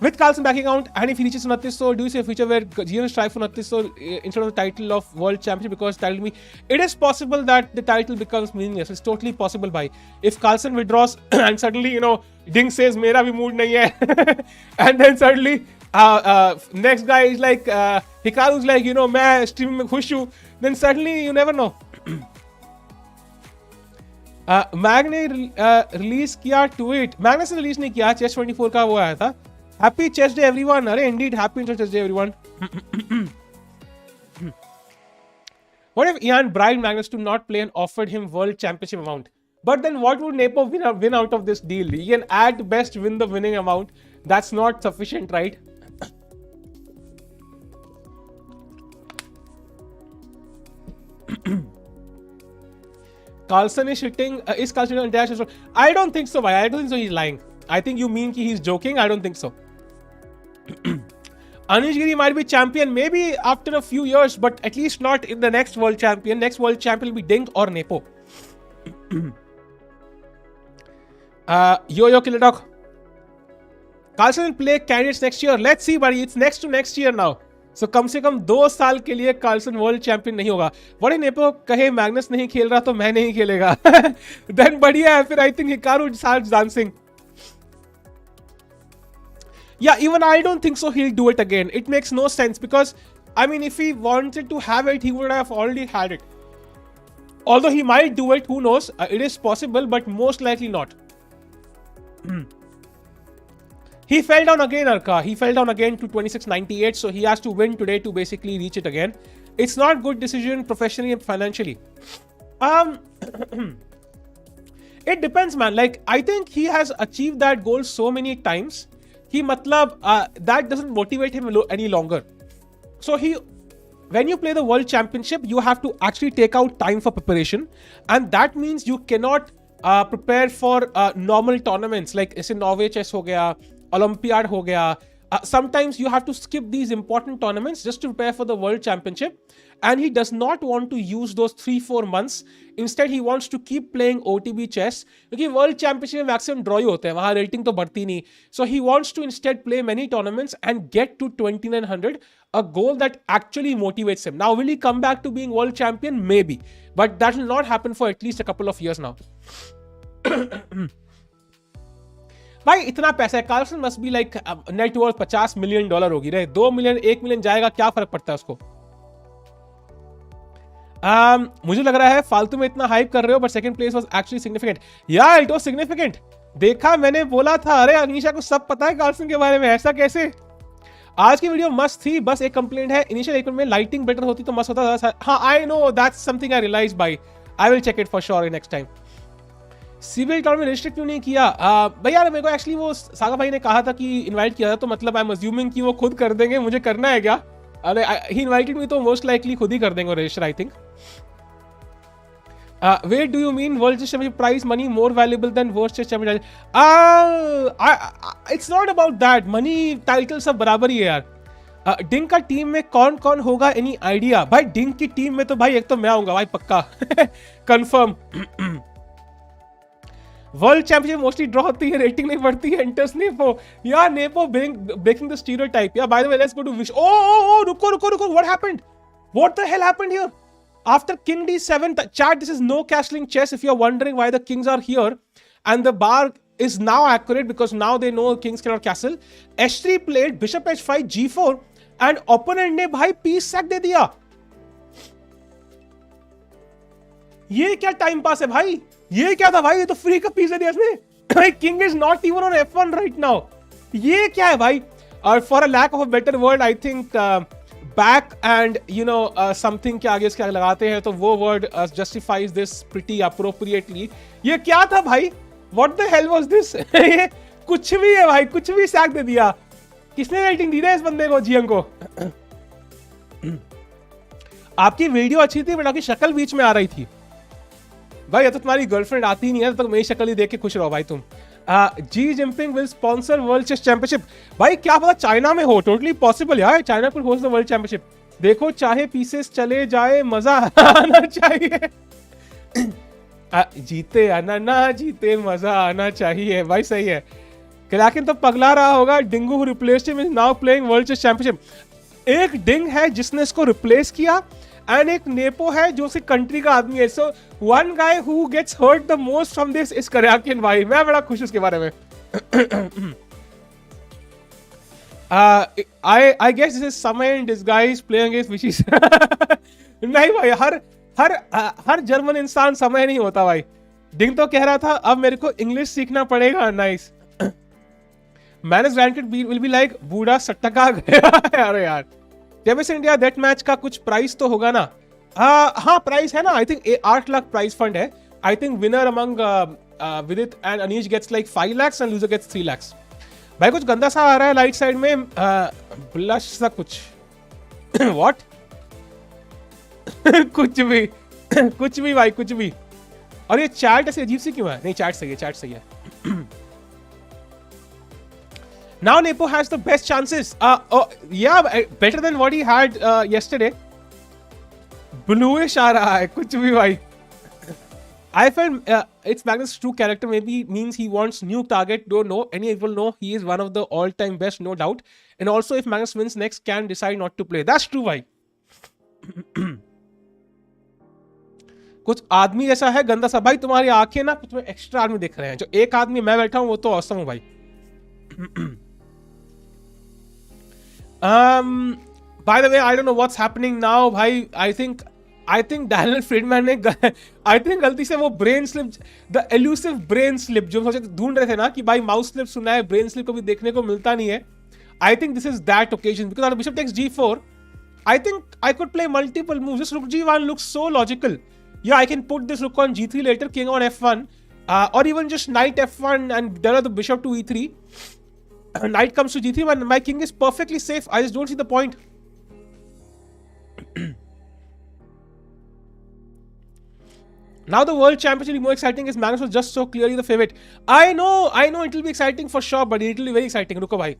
With Carlsen backing out, and if he reaches 29, do you see a future where GM strive for 29 instead of the title of world championship? Because title me, it is possible that the title becomes meaningless. It's totally possible, bhai. If Carlsen withdraws and suddenly, you know, Ding says, "Mera bhi mood nahi hai," and then suddenly, next guy is like, Hikaru's like, you know, main stream mein khush hu. Then suddenly, you never know. Magnus release किया tweet. Magnus ने release नहीं किया. Chess 24 का वो आया था. Happy Chess Day everyone. अरे indeed happy Chess Day everyone. What if Ian bribed Magnus to not play and offered him world championship amount? But then what would Nepo win out of this deal? He can at best win the winning amount. That's not sufficient, right? Carlsen is shitting. Is Carlsen on dash? I don't think so. I don't think so. He's lying. I think you mean he's joking. I don't think so. Anish Giri might be champion maybe after a few years, but at least not in the next world champion. Next world champion will be Ding or Nepo. Yo Killer Dog. Carlsen will play candidates next year. Let's see, buddy. It's next to next year now. So कम से कम 2 साल के लिए Carlsen world champion नहीं होगा. बड़े nepo कहे Magnus नहीं खेल रहा तो मैं नहीं खेलेगा. Then बढ़िया है फिर. I think Hikaru starts dancing. Yeah, even I don't think so he'll do it again. It makes no sense because, I mean, if he wanted to have it, he would have already had it. Although he might do it, who knows? It is possible, but most likely not. He fell down again, Arka. He fell down again to 26.98, so he has to win today to basically reach it again. It's not good decision professionally and financially. It depends, man. Like, I think he has achieved that goal so many times. He matlab, that doesn't motivate him any longer. So when you play the world championship, you have to actually take out time for preparation. And that means you cannot prepare for normal tournaments. Like, जैसे Norway chess हो गया, Olympiad हो गया. Sometimes you have to skip these important tournaments just to prepare for the world championship. And he does not want to use those 3-4 months. Instead, he wants to keep playing OTB chess. क्योंकि world championship में maximum draw ही होते हैं. वहाँ rating तो बढ़ती नहीं. So he wants to instead play many tournaments and get to 2900. A goal that actually motivates him. Now, will he come back to being world champion? Maybe. But that will not happen for at least a couple of years now. भाई इतना पैसा है. Carlsen must be like net worth $50 million होगी रे. 2 million 1 million जाएगा, क्या फर्क पड़ता है उसको. मुझे लग रहा है फालतू में इतना हाइप कर रहे हो, but second place was actually significant. या इट वाज सिग्निफिकेंट. देखा, मैंने बोला था. अरे अनीशा को सब पता है कार्लसन के बारे में. ऐसा कैसे. आज की वीडियो मस्त थी. बस एक कंप्लेंट है, इनिशियल एक में लाइटिंग बेटर होती तो मस्त होता था. हाँ, I know, that's something I realise bye. I will check it for sure next time. CBL tournament में रजिस्टर क्यों नहीं किया भैया. मेरे को एक्चुअली वो सागा भाई ने कहा था कि इनवाइट किया था, तो मतलब आई एम अज्यूमिंग कि वो खुद कर देंगे. मुझे करना है क्या. अरे ही इनवाइटेड मी, तो मोस्ट लाइकली खुद ही कर देंगे register, I think. Where do you mean world chess championship prize money more valuable than world chess championship? It's not about that. Money title सब बराबर ही है यार. डिंग का टीम में कौन कौन होगा, एनी आइडिया. भाई डिंग की टीम में तो भाई एक तो मैं आऊंगा भाई, पक्का. Confirm. World championship mostly draw होती है, रेटिंग नहीं बढ़ती है. Interest nepo. यार nepo breaking the stereotype. Yeah, by the way, let's go to Vish. Oh, रुको. What happened? What the hell happened here? After King D7, chat, this is no castling chess. If you're wondering why the kings are here, and the bar is now accurate because now they know kings cannot castle. H3 played bishop H5, G4, and opponent ने भाई piece sack दे दिया. ये क्या time pass है भाई. ये क्या था भाई. ये तो फ्री का पीस दे दिया इसने. King is not even on F1 right now. ये क्या है भाई? और for a lack of a better word I think back and you know something के आगे इसके लगाते हैं तो वो word justifies this pretty appropriately. ये क्या था भाई? What the hell was this? ये कुछ भी है भाई, कुछ भी सैक दे दिया। किसने रेटिंग दी है इस बंदे को, जीएम को? आपकी वीडियो अच्छी थी बट आपकी शक्ल बीच में आ रही थी भाई। तो तुम्हारी गर्लफ्रेंड आती नहीं है तो मेरी शक्ल ही देख के खुश रहो भाई तुम। Xi Jinping will sponsor world chess championship. भाई क्या पता चाइना में हो, टोटली पॉसिबल यार, China could host the world championship. देखो चाहे पीसेस चले जाए मजा आना चाहिए। जीते आना ना जीते मजा आना चाहिए भाई, सही है। लेकिन तो पगला रहा होगा। डिंगू replaced him is now playing world chess championship. एक डिंग है जिसने इसको रिप्लेस किया एंड एक नेपो है जो उसी कंट्री का आदमी है। So one guy who gets hurt the most from this is Karjakin भाई। मैं बड़ा खुश उसके बारे में। I guess this is समय in disguise playing against Vishy। नहीं भाई, हर जर्मन इंसान समय नहीं होता भाई। डिंग तो कह रहा था अब मेरे को इंग्लिश सीखना पड़ेगा। Nice. Manage granted will be like बूढ़ा सट्टका गया। अरे यार जेबस इंडिया दैट मैच का कुछ प्राइस तो होगा ना? हाँ प्राइस है ना, I think 8 lakh price fund है। I think winner among Vidit and Anish gets like 5 lakhs and loser gets 3 lakhs। भाई कुछ गंदा सा आ रहा है लाइट साइड में, ब्लश सा कुछ। व्हाट? कुछ भी कुछ भी भाई, कुछ भी। और ये चैट ऐसे अजीब सी क्यों है? नहीं चैट सही है, चैट सही है। Now Nepo has the best chances. Yeah, better than what he had yesterday. Bluish आ रहा है कुछ भी भाई। I felt it's Magnus' true character. Maybe means he wants new target. Don't know. Any will know he is one of the all-time best, no doubt. And also, if Magnus wins next, can decide not to play. That's true भाई। कुछ आदमी ऐसा है गंदा सा भाई, तुम्हारी आंखें ना कुछ में एक्स्ट्रा आदमी दिख रहे हैं। जो एक आदमी मैं बैठा हूं वो तो औसम हूं भाई। By the way, I don't know what's happening now भाई। I think Daniel Fridman ने I think गलती से वो brain slip, the elusive brain slip जो सोचे ढूंढ रहे थे ना कि भाई mouse slip सुना है, brain slip कभी देखने को मिलता नहीं है। I think this is that occasion because our bishop takes g4. I think I could play multiple moves. This rook g1 looks so logical. Yeah, I can put this rook on g3 later, king on f1, or even just knight f1 and deliver the bishop to e3. Knight comes to g3 and my king is perfectly safe. I just don't see the point. Now the world championship is more exciting as Magnus was just so clearly the favorite. I know it will be exciting for sure, but it will be very exciting. Ruko bhai.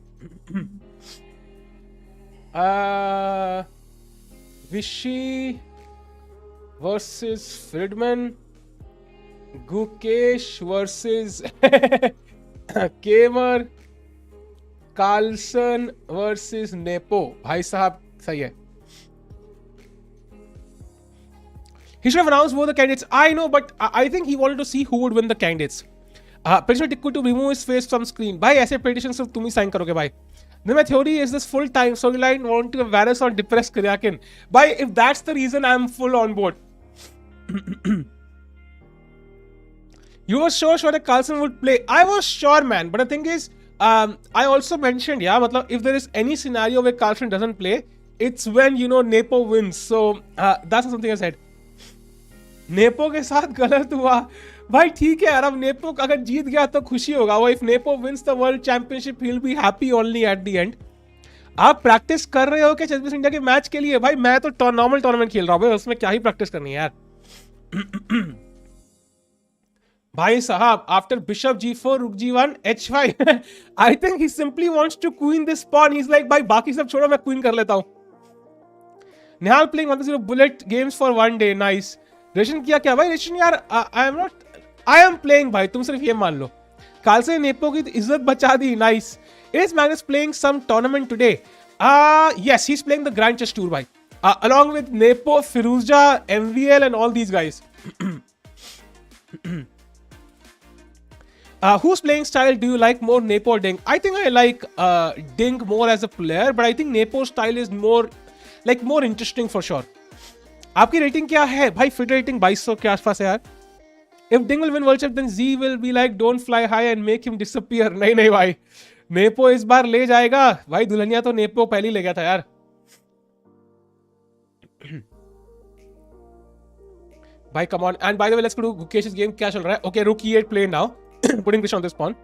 Vishy versus Fridman. Gukesh versus Keymer. Carlsen versus Nepo. भाई साहब सही है। He should have announced both the candidates. I know, but I think he wanted to see who would win the candidates. Petition Tikku to remove his face from screen. भाई ऐसे petition सिर्फ तुम ही sign करोगे भाई। Then my theory is this full time storyline want to embarrass or depress Karyakin. Bhai, if that's the reason, I'm full on board. You were sure that Carlsen would play. I was sure, man. But the thing is, I also mentioned, yeah, matlab, if there is any scenario where Carlsen doesn't play, it's when, you know, Nepo wins. So, that's something I said. Nepo के साथ गलत हुआ भाई, ठीक है यार। अब nepo अगर जीत गया तो खुशी होगा वो। If Nepo wins the world championship he will be happy only at the end. आप प्रैक्टिस कर रहे हो क्या चेस इंडिया के मैच के लिए? भाई मैं तो नॉर्मल टूर्नामेंट खेल रहा हूँ भाई, उसमें क्या ही प्रैक्टिस करनी है यार। भाई साहब after bishop g4 rook g1 h5 I think he simply wants to queen this pawn. He is like भाई बाकी सब छोड़ो, मैं क्वीन कर लेता हूँ। Nihal playing 1-0 bullet games for one day. Nice. रेशन किया क्या भाई? रेशन यार आई एम प्लेइंग भाई, तुम सिर्फ ये मान लो। कार्लसेन नेपो की इज्जत बचा दी। Nice. Is Magnus playing some tournament today? Yes, he is playing the grand chess tour भाई, along with Nepo, Firuza, MVL and all these guys. Whose playing style do you like more, Nepo or Ding? I think I like Ding more as a player, but I think Nepo's style is more interesting for sure. आपकी rating क्या है भाई? Fit rating 2200 के आसपास है यार। If Ding will win World Cup, then Z will be like, don't fly high and make him disappear. नहीं नहीं भाई, नेपो इस बार ले जाएगा भाई. दुल्हनिया तो नेपो पहले ही ले गया था यार. भाई come on. And by the way, let's go to Gukesh's game. क्या चल रहा है? Okay, rook e8 play now. Putting pressure on this pawn.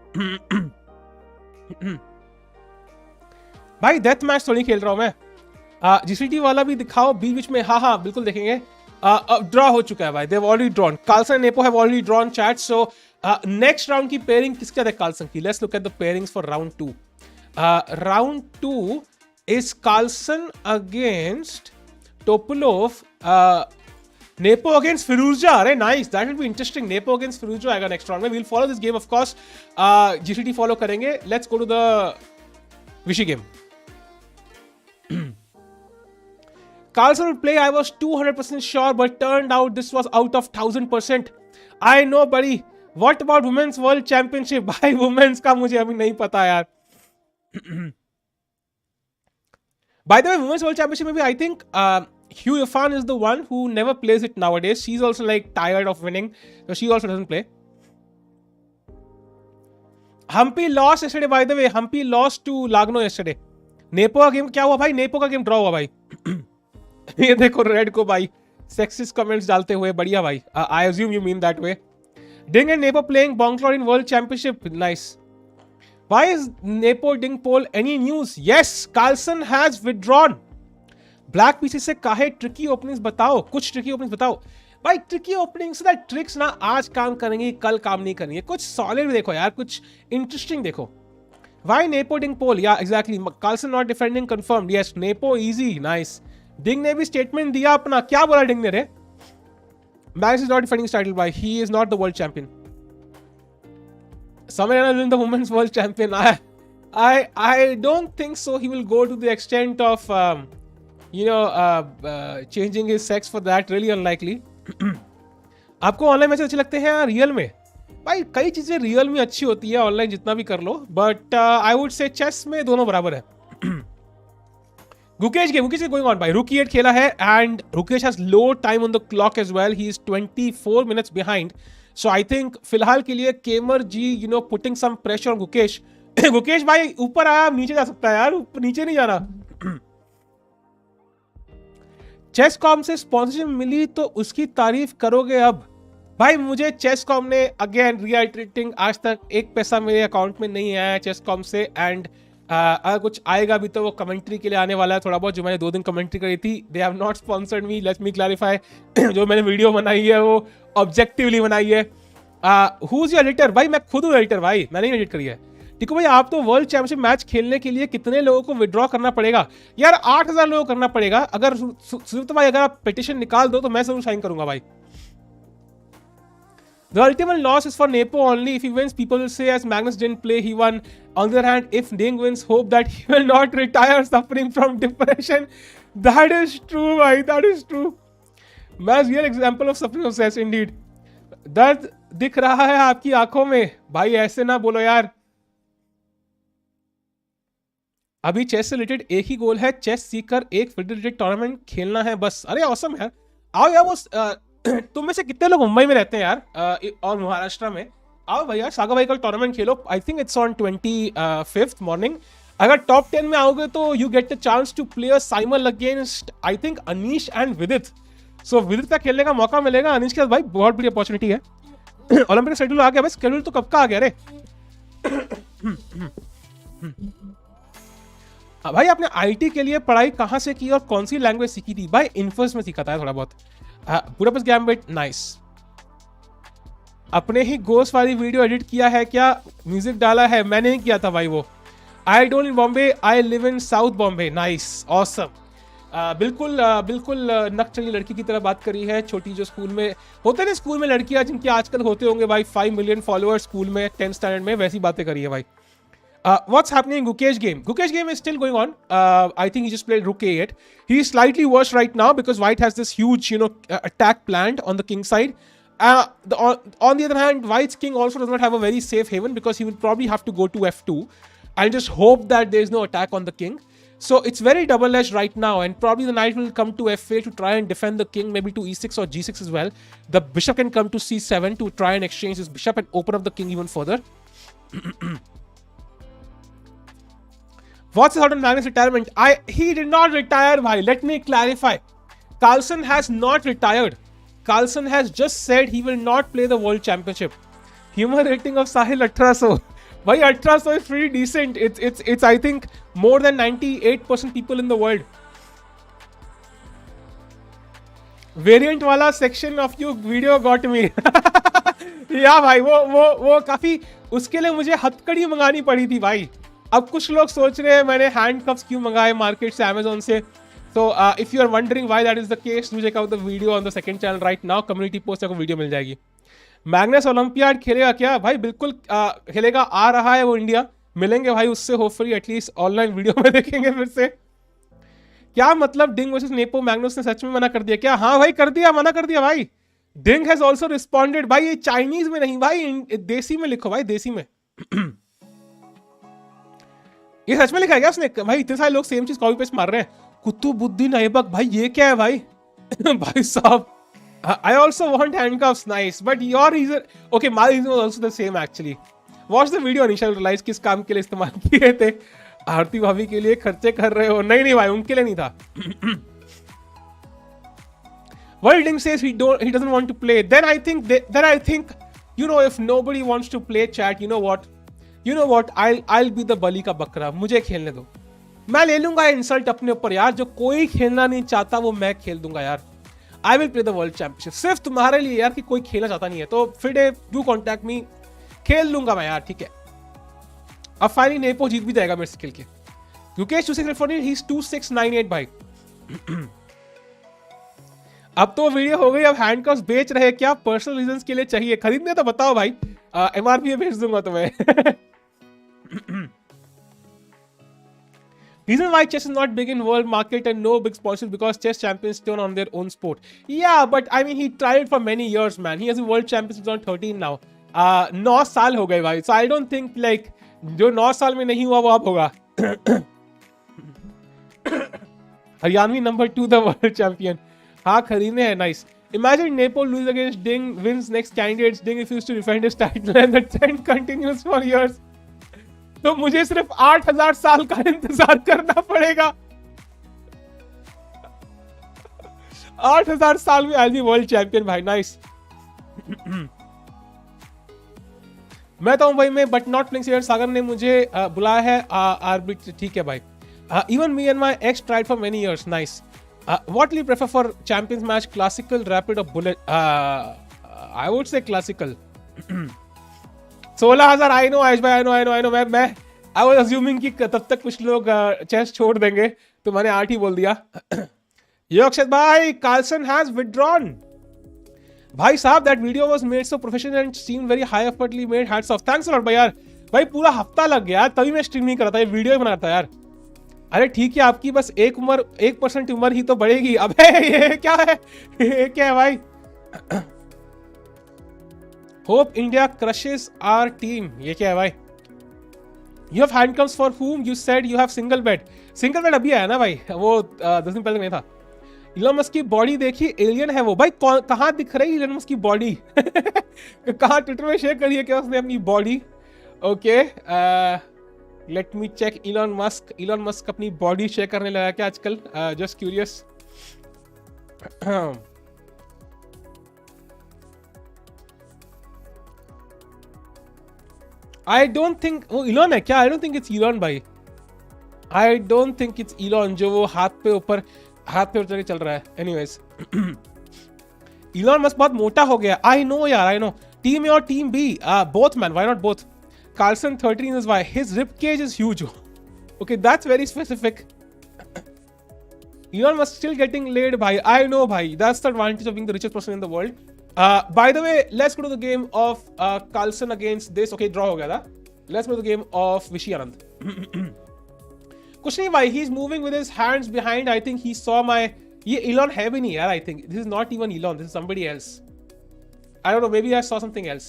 भाई डेथ मैच थोड़ी खेल रहा हूं मैं. जीसीटी वाला भी दिखाओ बीच बीच में. हाँ बिल्कुल देखेंगे. ड्रॉ हो चुका है भाई. They've already drawn. Carlsen and Nepo have already drawn chat. So next round की pairing किसके साथ है Carlsen की? Let's look at the pairings for round 2. Round 2 is Carlsen against Topolov. Nepo against Firouzja. Arey nice. That will be interesting. Nepo against Firouzja आएगा next round में. We'll follow this game of course. GCT follow करेंगे. Let's go to the Vishy game. Carlsen would play. I was 200% sure, but turned out this was out of 1000%. I know, buddy. What about Women's World Championship? भाई Women's का मुझे अभी नहीं पता यार. By the way, Women's World Championship में भी I think Hugh Yafan is the one who never plays it nowadays. She's also like tired of winning, so she also doesn't play. Humpy lost yesterday. By the way, Humpy lost to Lagno yesterday. Nepo का game क्या हुआ भाई? Nepo का game draw हुआ भाई. ये देखो red को भाई सेक्सिस्ट कमेंट्स डालते हुए. बढ़िया भाई. I assume you mean that way. Ding and Nepo playing बॉन्क्लॉर in world championship. Nice. Why is Nepo Ding poll? Any news? Yes, Carlsen has withdrawn. Black piece से काहे ट्रिकी ओपनिंग्स बताओ. कुछ tricky openings बताओ भाई. Tricky openings ना tricks ना आज काम करेंगे, कल काम नहीं करेंगे. कुछ सॉलिड देखो यार, कुछ इंटरेस्टिंग देखो. Why Nepo ding poll? Yeah, exactly. Carlsen not defending confirmed. Yes, Nepo easy. Nice. Ding ने भी statement दिया अपना. क्या बोला Ding ने रे? Magnus is not defending his title by. He is not the world champion. Somewhere will win the women's world champion. I don't think so. He will go to the extent of changing his sex for that. Really unlikely. आपको online match अच्छे लगते हैं real में? भाई कई चीजें real में अच्छी होती है, ऑनलाइन जितना भी कर लो, but I would say chess में दोनों बराबर है. गुकेश गोइंग ऑन भाई. रुक e8 खेला है and Gukesh has low time on the clock as well. He is 24 minutes behind. So I think फिलहाल के लिए Keymer ji putting some pressure on Gukesh. Gukesh भाई ऊपर आया, नीचे जा सकता है यार, ऊपर नीचे नहीं जाना. चेस कॉम से स्पॉन्सरशिप मिली तो उसकी तारीफ करोगे अब? भाई मुझे चेस कॉम ने अगेन रिएटरेटिंग आज तक एक पैसा मेरे अकाउंट में नहीं आया चेस कॉम से. एंड अगर कुछ आएगा भी तो वो कमेंट्री के लिए आने वाला है थोड़ा बहुत. जो मैंने 2 दिन कमेंट्री करी थी, they have not sponsored me. Let me clarify. जो मैंने वीडियो बनाई है वो ऑब्जेक्टिवली बनाई है. Who is your editor? भाई मैं खुद हूँ एडिटर भाई, मैंने ही एडिट करी है. ठीक है भाई. आप तो वर्ल्ड चैंपियनशिप मैच खेलने के लिए कितने लोगों को विड्रॉ करना पड़ेगा यार? 8000 लोगों को करना पड़ेगा. अगर सिर्फ भाई अगर आप पिटिशन निकाल दो तो मैं जरूर साइन करूंगा भाई. The ultimate loss is for Nepo only. If he wins, people will say as Magnus didn't play, he won. On the other hand, if Ding wins, hope that he will not retire suffering from depression. That is true, bhai. That is true. Mas real example of suffering of stress indeed. दर्द दिख रहा है आपकी आंखों में. भाई ऐसे ना बोलो यार. अभी चेस से रिलेटेड एक ही गोल है, चेस सीखकर एक फेडरेटेड टूर्नामेंट खेलना है बस. अरे ऑसम यार. आओ यार. वो तुम में से कितने लोग मुंबई में रहते हैं यार और महाराष्ट्र में? आओ भैया सागा भाई का टूर्नामेंट खेलो. I think it's on 25th morning. अगर टॉप 10 में आओगे तो you get the chance to play a simul against I think Anish and Vidit. So विदित का खेलने का मौका मिलेगा. अनीश के साथ भाई बहुत बड़ी अपॉर्चुनिटी है. ओलंपिक शेड्यूल आ गया भाई. शेड्यूल तो कब का आ गया रे? भाई आपने आईटी के लिए पढ़ाई कहाँ से की और कौन सी लैंग्वेज सीखी थी? भाई इन्फोसिस में सीखा था थोड़ा बहुत. Budapest gambit. नाइस. अपने ही गोस्ट वाली वीडियो एडिट किया है क्या? म्यूजिक डाला है? मैंने ही किया था भाई वो. I don't in Bombay, I live in south Bombay. Nice, awesome. बिल्कुल नक चली लड़की की तरह बात करी है. छोटी जो स्कूल में होते ना, स्कूल में लड़कियां जिनके आजकल होते होंगे भाई 5 मिलियन फॉलोअर्स स्कूल में 10th स्टैंडर्ड में, वैसी बातें करी है भाई. What's happening in Gukesh game? Gukesh game is still going on. I think he just played rook a8. He's slightly worse right now because white has this huge, attack planned on the king side. On the other hand, white's king also does not have a very safe haven because he will probably have to go to f2 and just hope that there is no attack on the king. So it's very double-edged right now, and probably the knight will come to f8 to try and defend the king, maybe to e6 or g6 as well. The bishop can come to c7 to try and exchange his bishop and open up the king even further. What's his thought on Magnus' retirement? He did not retire, bhai. Let me clarify. Carlsen has not retired. Carlsen has just said he will not play the World Championship. Humor rating of Sahil 1800. Bhai, 1800 is pretty decent. It's I think more than 98% people in the world. Variant वाला section of your video got me. या भाई वो काफी उसके लिए मुझे हथकड़ी मंगानी पड़ी थी भाई. अब कुछ लोग सोच रहे हैं मैंने हैंड कप्स क्यों मंगाए मार्केट से Amazon से. So if you are wondering why that is the case, do check out the video on the second channel right now. Community post आपको वीडियो मिल जाएगी. मैग्नस ओलंपियाड खेलेगा क्या भाई? बिल्कुल खेलेगा. आ रहा है वो इंडिया. मिलेंगे भाई उससे होपफुली एटलीस्ट ऑनलाइन वीडियो में देखेंगे फिर से. क्या मतलब डिंग वर्सेस नेपो? मैग्नस ने सच में मना कर दिया क्या? हाँ भाई कर दिया, मना कर दिया भाई. डिंग हैज आल्सो रिस्पॉन्डेड. भाई ये चाइनीज में नहीं भाई, देसी में लिखो भाई, देसी में. ये सच में लिखा है क्या उसने? भाई इतने सारे लोग सेम चीज कॉपी पेस्ट मार रहे हैं. कुतुबुद्दीन ऐबक भाई ये क्या है भाई? भाई साहब I also want handcuffs, nice, but your reason, okay, my reason was also the same actually. Watch the video and you shall realize किस काम के लिए इस्तेमाल किए थे. आरती भाभी के लिए खर्चे कर रहे हो? नहीं भाई, उनके लिए नहीं था. Worlding says he doesn't want to play. Then I think you know, if nobody wants to play chat, you know what, I'll be the बलि का बकरा. मुझे खेलने दो. मैं ले लूंगा इंसल्ट अपने ऊपर यार. जो कोई खेलना नहीं चाहता वो मैं खेल दूंगा यार. I will play the world championship सिर्फ तुम्हारे लिए यार, कि कोई खेलना चाहता नहीं है तो फिर डू कॉन्टैक्ट मी. खेल लूंगा मैं यार, ठीक है. अब फाइनली नेपो जीत भी जाएगा मेरे से खेल के. गुकेश 2648, ही इज 2698 भाई. अब तो वीडियो हो गई. अब हैंडकफ्स बेच रहे हैं क्या? पर्सनल रीजंस के लिए चाहिए. खरीदने तो बताओ भाई, MRP भेज दूंगा तुम्हें. Reason why chess is not big in world market and no big sponsors because chess champions turn on their own sport. Yeah, but I mean he tried for many years, man. He has a world championship on 13 now. 9 साल हो गए भाई. So I don't think like जो 9 साल में नहीं हुआ वो अब होगा. Haryanvi number 2 the world champion. हाँ खरीदने हैं, nice. Imagine Nepo lose against Ding, wins next candidates. Ding refuses to defend his title and the trend continues for years. तो मुझे सिर्फ 8000 साल का इंतजार करना पड़ेगा. 8000 साल में आज भी वर्ल्ड चैंपियन भाई, नाइस. मैं तो हूं भाई मैं बट नॉट प्लेइंग. सागर ने मुझे बुलाया है आर्बिट. ठीक है भाई. Even me and my ex tried for many years. Nice. What will you prefer for champions match? Classical, rapid और bullet? I would say classical. 16,000. I know Ayush भाई, आई नो. मैं आई वाज अज्यूमिंग कि तब तक कुछ लोग chess छोड़ देंगे तो मैंने 8 ही बोल दिया. यो अक्षत भाई, कार्लसन हैज विथड्रॉन. भाई साहब that video was made so professional and seem very high effortly made. Hats off. Thanks a lot भाई यार. भाई पूरा हफ्ता लग गया तभी मैं स्ट्रीम नहीं कर रहा था, ये वीडियो ही बना रहा था यार. अरे ठीक है, आपकी बस 1% उम्र ही तो बढ़ेगी. अबे ये क्या है, ये क्या है भाई? Hope India crushes our team. ये क्या है भाई? You have handcuffs for whom? You said you have single bed. Single bed अभी आया ना भाई, वो 10 दिन पहले नहीं था. इलॉन मस्क की बॉडी देखी, एलियन है वो भाई. कहाँ दिख रही है इलॉन मस्क की बॉडी? कहाँ ट्विटर में शेयर करी है क्या उसने अपनी body? Okay, let me check. Elon Musk अपनी बॉडी शेयर करने लगा क्या आजकल? Just curious. I don't think वो इलॉन है क्या? I don't think it's Elon भाई. I don't think it's Elon जो वो हाथ पे ऊपर चढ़ के चल रहा है. Anyways, इलॉन मस्क बहुत मोटा हो गया. I know यार, I know. Team A और Team B, both man. Why not both? Carlsen 13 is why his rib cage is huge. Okay, that's very specific. Elon Musk still getting laid bhai. I know bhai. That's the advantage of being the richest person in the world. By the way, let's go to the game of Carlsen against this. Okay, draw हो गया था. Let's go to the game of Vishy Anand. कुछ नहीं भाई. He's moving with his hands behind. I think he saw my. ये Elon है भी नहीं यार. I think this is not even Elon. This is somebody else. I don't know. Maybe I saw something else.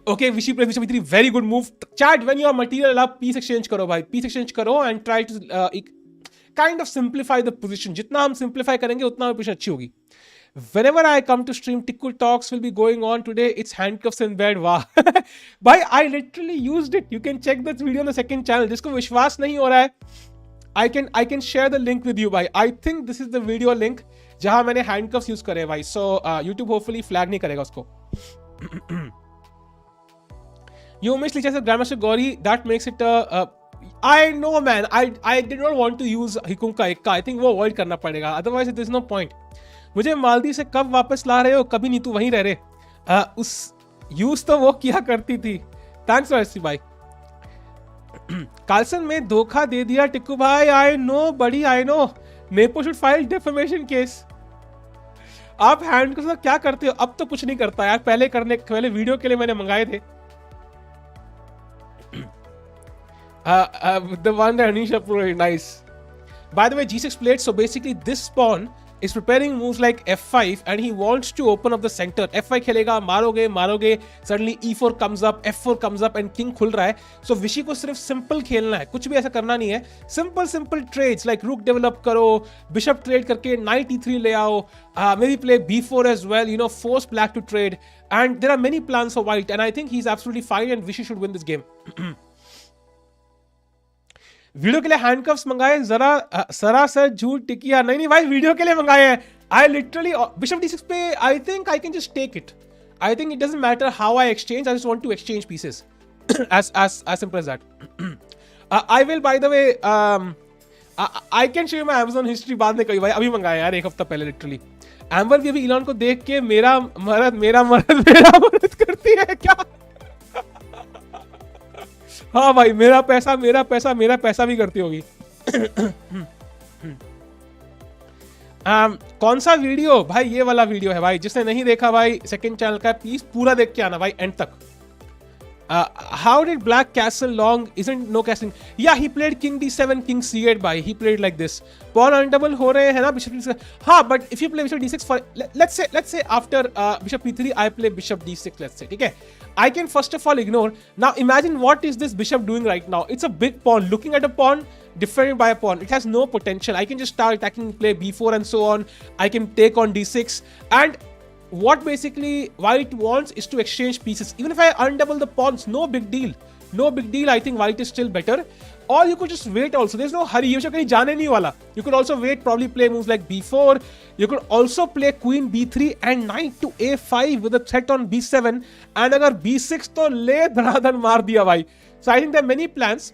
Okay, Vishy Plays Fridman, very good move. Chat, when you are material up, piece exchange करो भाई, piece exchange करो and try to kind of simplify the position. जितना हम simplify करेंगे उतना हमारी position अच्छी होगी. Whenever I come to stream, Tikku Talks will be going on today. It's handcuffs in bed. Wow. Bhai, I literally used it. You can check this video on the second channel. जिसको विश्वास नहीं हो रहा है, I can share the link with you, bhai. I think this is the video link जहाँ मैंने handcuffs use करे भाई. So YouTube hopefully flag नहीं करेगा उसको. You missed Licha said Grandmaster Gauri. That makes it I know, man. I did not want to use Hikum का एक का. I think वो avoid करना पड़ेगा. Otherwise, there is no point. मुझे मालदीव से कब वापस ला रहे हो? कभी नहीं, तू वहीं रह रहे. उस यूज तो वो किया करती थी. थैंक्स फॉर भाई. कार्लसन में धोखा दे दिया टिक्कू भाई. आई नो बड़ी, I know. Nepo should file defamation case. आप हैंड के साथ क्या करते हो? अब तो कुछ नहीं करता यार. पहले वीडियो के लिए मैंने मंगाए थे. The one that Anisha Pro, nice. By the way, G6 played, so basically this pawn is preparing moves like F5 and he wants to open up the center. F5 खेलेगा, मारोगे, suddenly E4 comes up, F4 comes up and king खुल रहा है. So Vishy को सिर्फ simple खेलना है, कुछ भी ऐसा करना नहीं है. Simple trades like rook develop करो, bishop trade करके knight E3 ले आओ, maybe play B4 as well, you know, force black to trade. And there are many plans for white and I think he's absolutely fine and Vishy should win this game. Video के लिए handcuffs मंगाए, जरा सरासर झूठ टिकिया. नहीं भाई, video के लिए मंगाए हैं. आई लिटरली बिशप d6 पे I think I can just take it. I think it doesn't matter how I exchange, I just want to exchange pieces. as simple as that. I will, by the way, I can show you my Amazon history बाद में. कभी भाई अभी मंगाया यार, एक हफ्ता पहले लिटरली. एम्बर भी अभी इलॉन को देख के मेरा मदद करती है क्या? हाँ भाई, मेरा पैसा भी करती होगी. कौन सा वीडियो भाई? ये वाला वीडियो है भाई. जिसने नहीं देखा भाई सेकंड चैनल का, प्लीज पूरा देख के आना भाई एंड तक. How did black castle long? Isn't no castling? Yeah, he played king d7, king c8 by. He played like this. Pawn undouble हो रहे हैं ना bishop d6. हाँ, but if you play bishop d6 for let's say after bishop e3 I play bishop d6. Let's say, ठीक है? I can first of all ignore. Now imagine what is this bishop doing right now? It's a big pawn. Looking at a pawn defended by a pawn. It has no potential. I can just start attacking, play b4 and so on. I can take on d6 and what basically white wants is to exchange pieces. Even if I undouble the pawns, no big deal. No big deal. I think white is still better. Or you could just wait also. There's no hurry. You kahin jaane nahi wala. You could also wait, probably play moves like b4. You could also play queen b3 and knight to a5 with a threat on b7. And agar b6 to le dhanadan maar diya bhai. So I think there are many plans.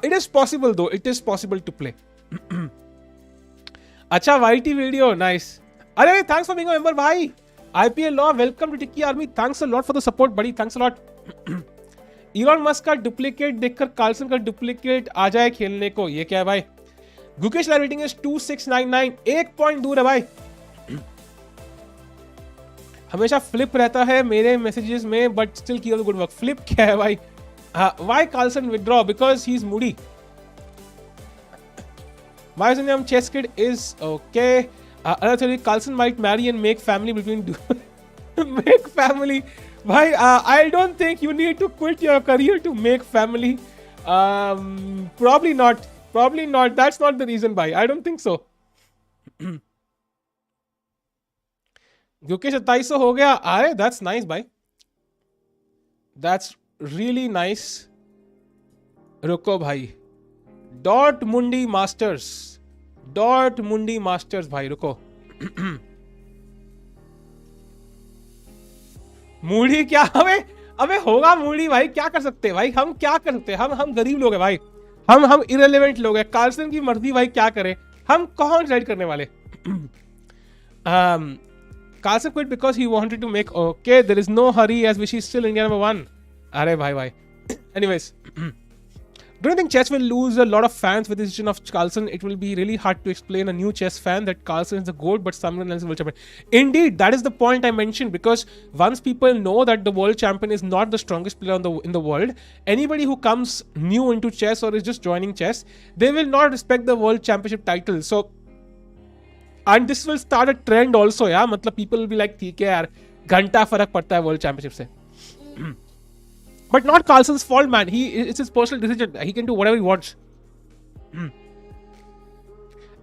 It is possible though. It is possible to play. Acha, whitey video. Nice. Arey, thanks for being a member, bhai. IPL Law, welcome to Tiki Army. Thanks a lot for the support, buddy. Thanks a lot. Elon Musk का duplicate देखकर Carlsen का duplicate आ जाए खेलने को. ये क्या है भाई? Gukesh live rating is 2699. 1 point दूर है भाई. हमेशा फ्लिप रहता है मेरे मैसेजेस में but still keep the good work. Flip क्या है भाई? Why Carlsen withdraw? Because he's moody. My name Chess Kid is okay. Another theory, Carlsen might marry and make family between make family. Bhai, I don't think you need to quit your career to make family. Probably not. Probably not. That's not the reason, bhai. I don't think so. Gukesh 2700 हो गया. अरे, that's nice, bhai. That's really nice. रुको भाई. Dortmundi Masters भाई रुको. Moody क्या? अबे होगा मूडी भाई. क्या कर सकते हैं भाई? हम क्या कर सकते हैं? हम गरीब लोग हैं भाई. हम इरेलेवेंट लोग हैं. कार्लसन की मर्जी भाई, क्या करे? हम कौन डिसाइड करने वाले? Carlsen quit because he wanted to make. Okay, there is no hurry as Vishy is still India #1. अरे भाई. Anyways. Don't you think chess will lose a lot of fans with the decision of Carlsen? It will be really hard to explain a new chess fan that Carlsen is the GOAT, but someone else is world champion. Indeed, that is the point I mentioned, because once people know that the world champion is not the strongest player in the world, anybody who comes new into chess or is just joining chess, they will not respect the world championship title. So, and this will start a trend also, yeah. मतलब people will be like, ठीक है यार, घंटा फर्क पड़ता है world championship से. But not Carlsen's fault, man. It's his personal decision. He can do whatever he wants.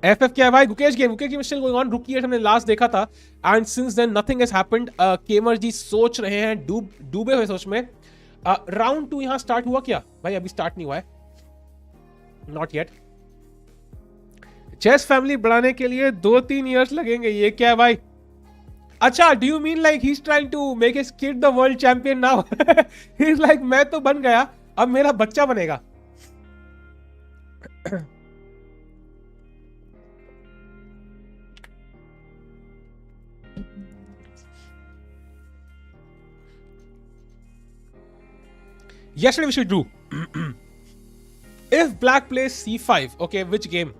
FF क्या है भाई? Gukesh game is still going on. Rookie years हमने last देखा था, and since then nothing has happened. Keymer जी सोच रहे हैं, डूबे हुए सोच में. Round 2 यहाँ start हुआ क्या? भाई अभी start नहीं हुआ है. Not yet. Chess family बढ़ाने के लिए 2-3 years लगेंगे. ये क्या है भाई? अच्छा, do you mean like he's trying to make his kid the world champion now? He's like, मैं तो बन गया, अब मेरा बच्चा बनेगा. Yesterday we should do. If black plays c5, okay, which game?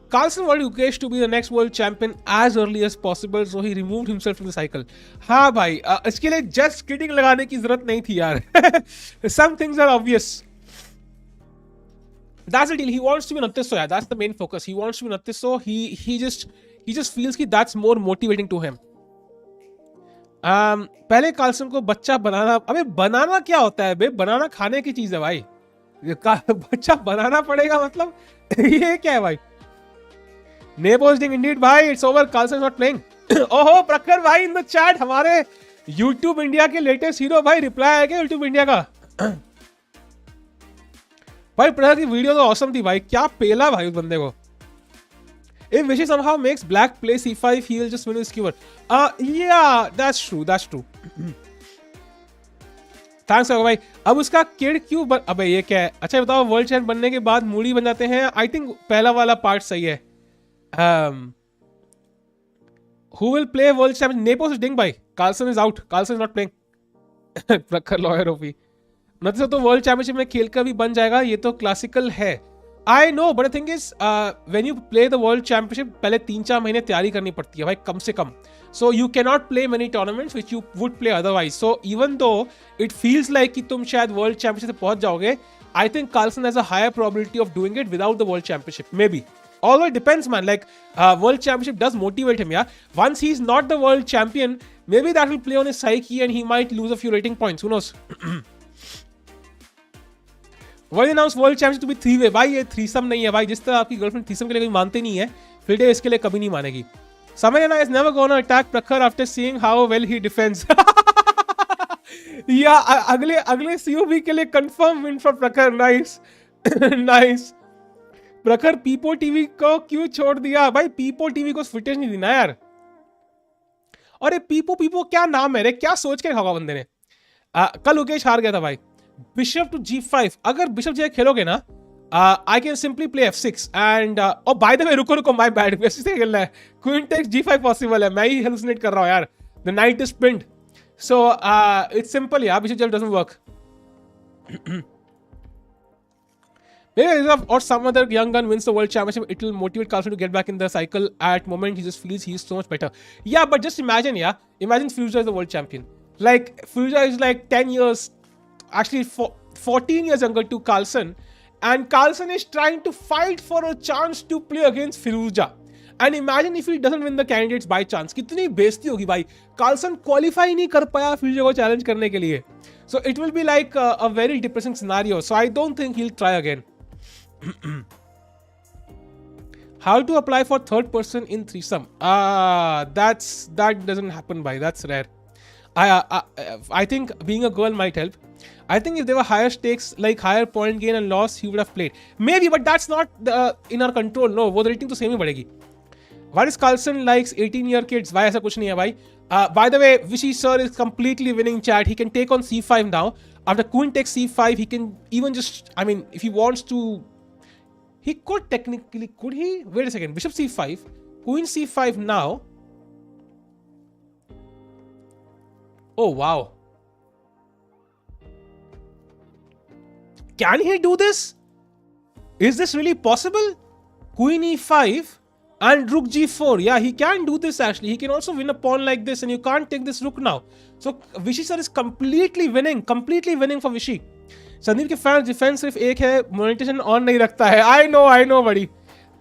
Carlsen wanted Gukesh to be the next world champion as early as possible, so he removed himself from the cycle. हाँ भाई, इसके लिए just kidding लगाने की जरूरत नहीं थी यार. Some things are obvious. That's the deal. He wants to be Nattiso, yeah. That's the main focus. He wants to be Nattiso. He just feels कि that's more motivating to him. पहले Carlsen को बच्चा बनाना, अबे बनाना क्या होता है बे? बनाना खाने की चीज है भाई. बच्चा बनाना पड़ेगा मतलब ये क्या है भाई? Nepo is doing indeed भाई. It's over. Carlsen is not playing. ओहो प्रखर भाई in the chat, हमारे YouTube इंडिया के लेटेस्ट हीरो भाई. रिप्लाई आया क्या YouTube इंडिया का? भाई प्रखर की वीडियो तो awesome थी भाई. क्या पेला भाई उस बंदे को. If Vishy somehow makes black play c5, he will just win his skewer. Yeah, that's true. That's true. Thanks भाई. अब उसका किड क्यों अबे ये क्या है? अच्छा बताओ, वर्ल्ड चैंपियन बनने के बाद मूडी बन जाते हैं? आई थिंक पहला वाला पार्ट सही है. Who will play world champion? Nepo is ding भाई. Carlsen is out. Carlsen is not playing. प्रखर लॉयर ओपी. मतलब तो वर्ल्ड चैंपियनशिप में खेल कर भी बन जाएगा. ये तो क्लासिकल है. I know, but the thing is, when you play the world championship, पहले 3-4 महीने तैयारी करनी पड़ती है भाई, कम से कम. So you cannot play many tournaments which you would play otherwise. So even though it feels like कि तुम शायद world championship से पहुंच जाओगे, I think Carlsen has a higher probability of doing it without the world championship. Maybe. Although it depends, man. Like world championship does motivate him, yeah. Once he's not the world champion, maybe that will play on his psyche and he might lose a few rating points. Who knows? Why announce world championship to be 3-way? भाई ये threesome नहीं है भाई. जिस तरह आपकी girlfriend threesome के लिए कभी मानते नहीं है, फिल्डे इसके लिए कभी नहीं मानेगी. Samaya is never gonna attack Prakhar after seeing how well he defends. Yeah, अगले COB के लिए confirm win for Prakhar. Nice. Nice. प्रखर पीपो टीवी को क्यों छोड़ दिया भाई? पीपो टीवी को फुटेज नहीं देना यार. और ये पीपो क्या नाम है रे? क्या सोच के रखा बंदे ने. कल गुकेश हार गया था भाई. Bishop to g5. अगर बिशप जी खेलोगे ना, I can simply play f6 and और बाय द वे रुको माय बैड, f6 से खेलना है. क्वीन टेक्स g5 पॉसिबल है. मैं ही हेलुसिनेट कर रहा हूं यार. The night is pinned. So it's simple यार. बिशप जब doesn't work. Or some other young gun wins the world championship, it will motivate Carlsen to get back in the cycle. At moment, he just feels he's so much better. Yeah, but just imagine, imagine Fuja is the world champion. Like Fuja is like 10 years, actually 14 years younger to Carlsen, and Carlsen is trying to fight for a chance to play against Firuza. And imagine if he doesn't win the candidates by chance. कितनी बेइज्जती होगी भाई. Carlsen qualify नहीं कर पाया Fuja को challenge करने के लिए. So it will be like a very depressing scenario. So I don't think he'll try again. How to apply for third person in threesome? That doesn't happen by. That's rare. I think being a girl might help. I think if there were higher stakes, like higher point gain and loss, he would have played. Maybe, but that's not in our control. No, वो rating तो same ही बढ़ेगी. Why is Carlsen likes 18-year kids? Why ऐसा कुछ नहीं है भाई. By the way, Vishy sir is completely winning chat. He can take on c5 now. After queen takes c5, he can even just, I mean, if he wants to, he could technically, could he? Wait a second. Bishop c5, queen c5 now. Oh, wow. Can he do this? Is this really possible? Queen e5 and rook g4. Yeah, he can do this actually. He can also win a pawn like this and you can't take this rook now. So Vishy sir is completely winning for Vishy. Sandeep के fans defence सिर्फ एक है, monetization on नहीं रखता है. I know बड़ी.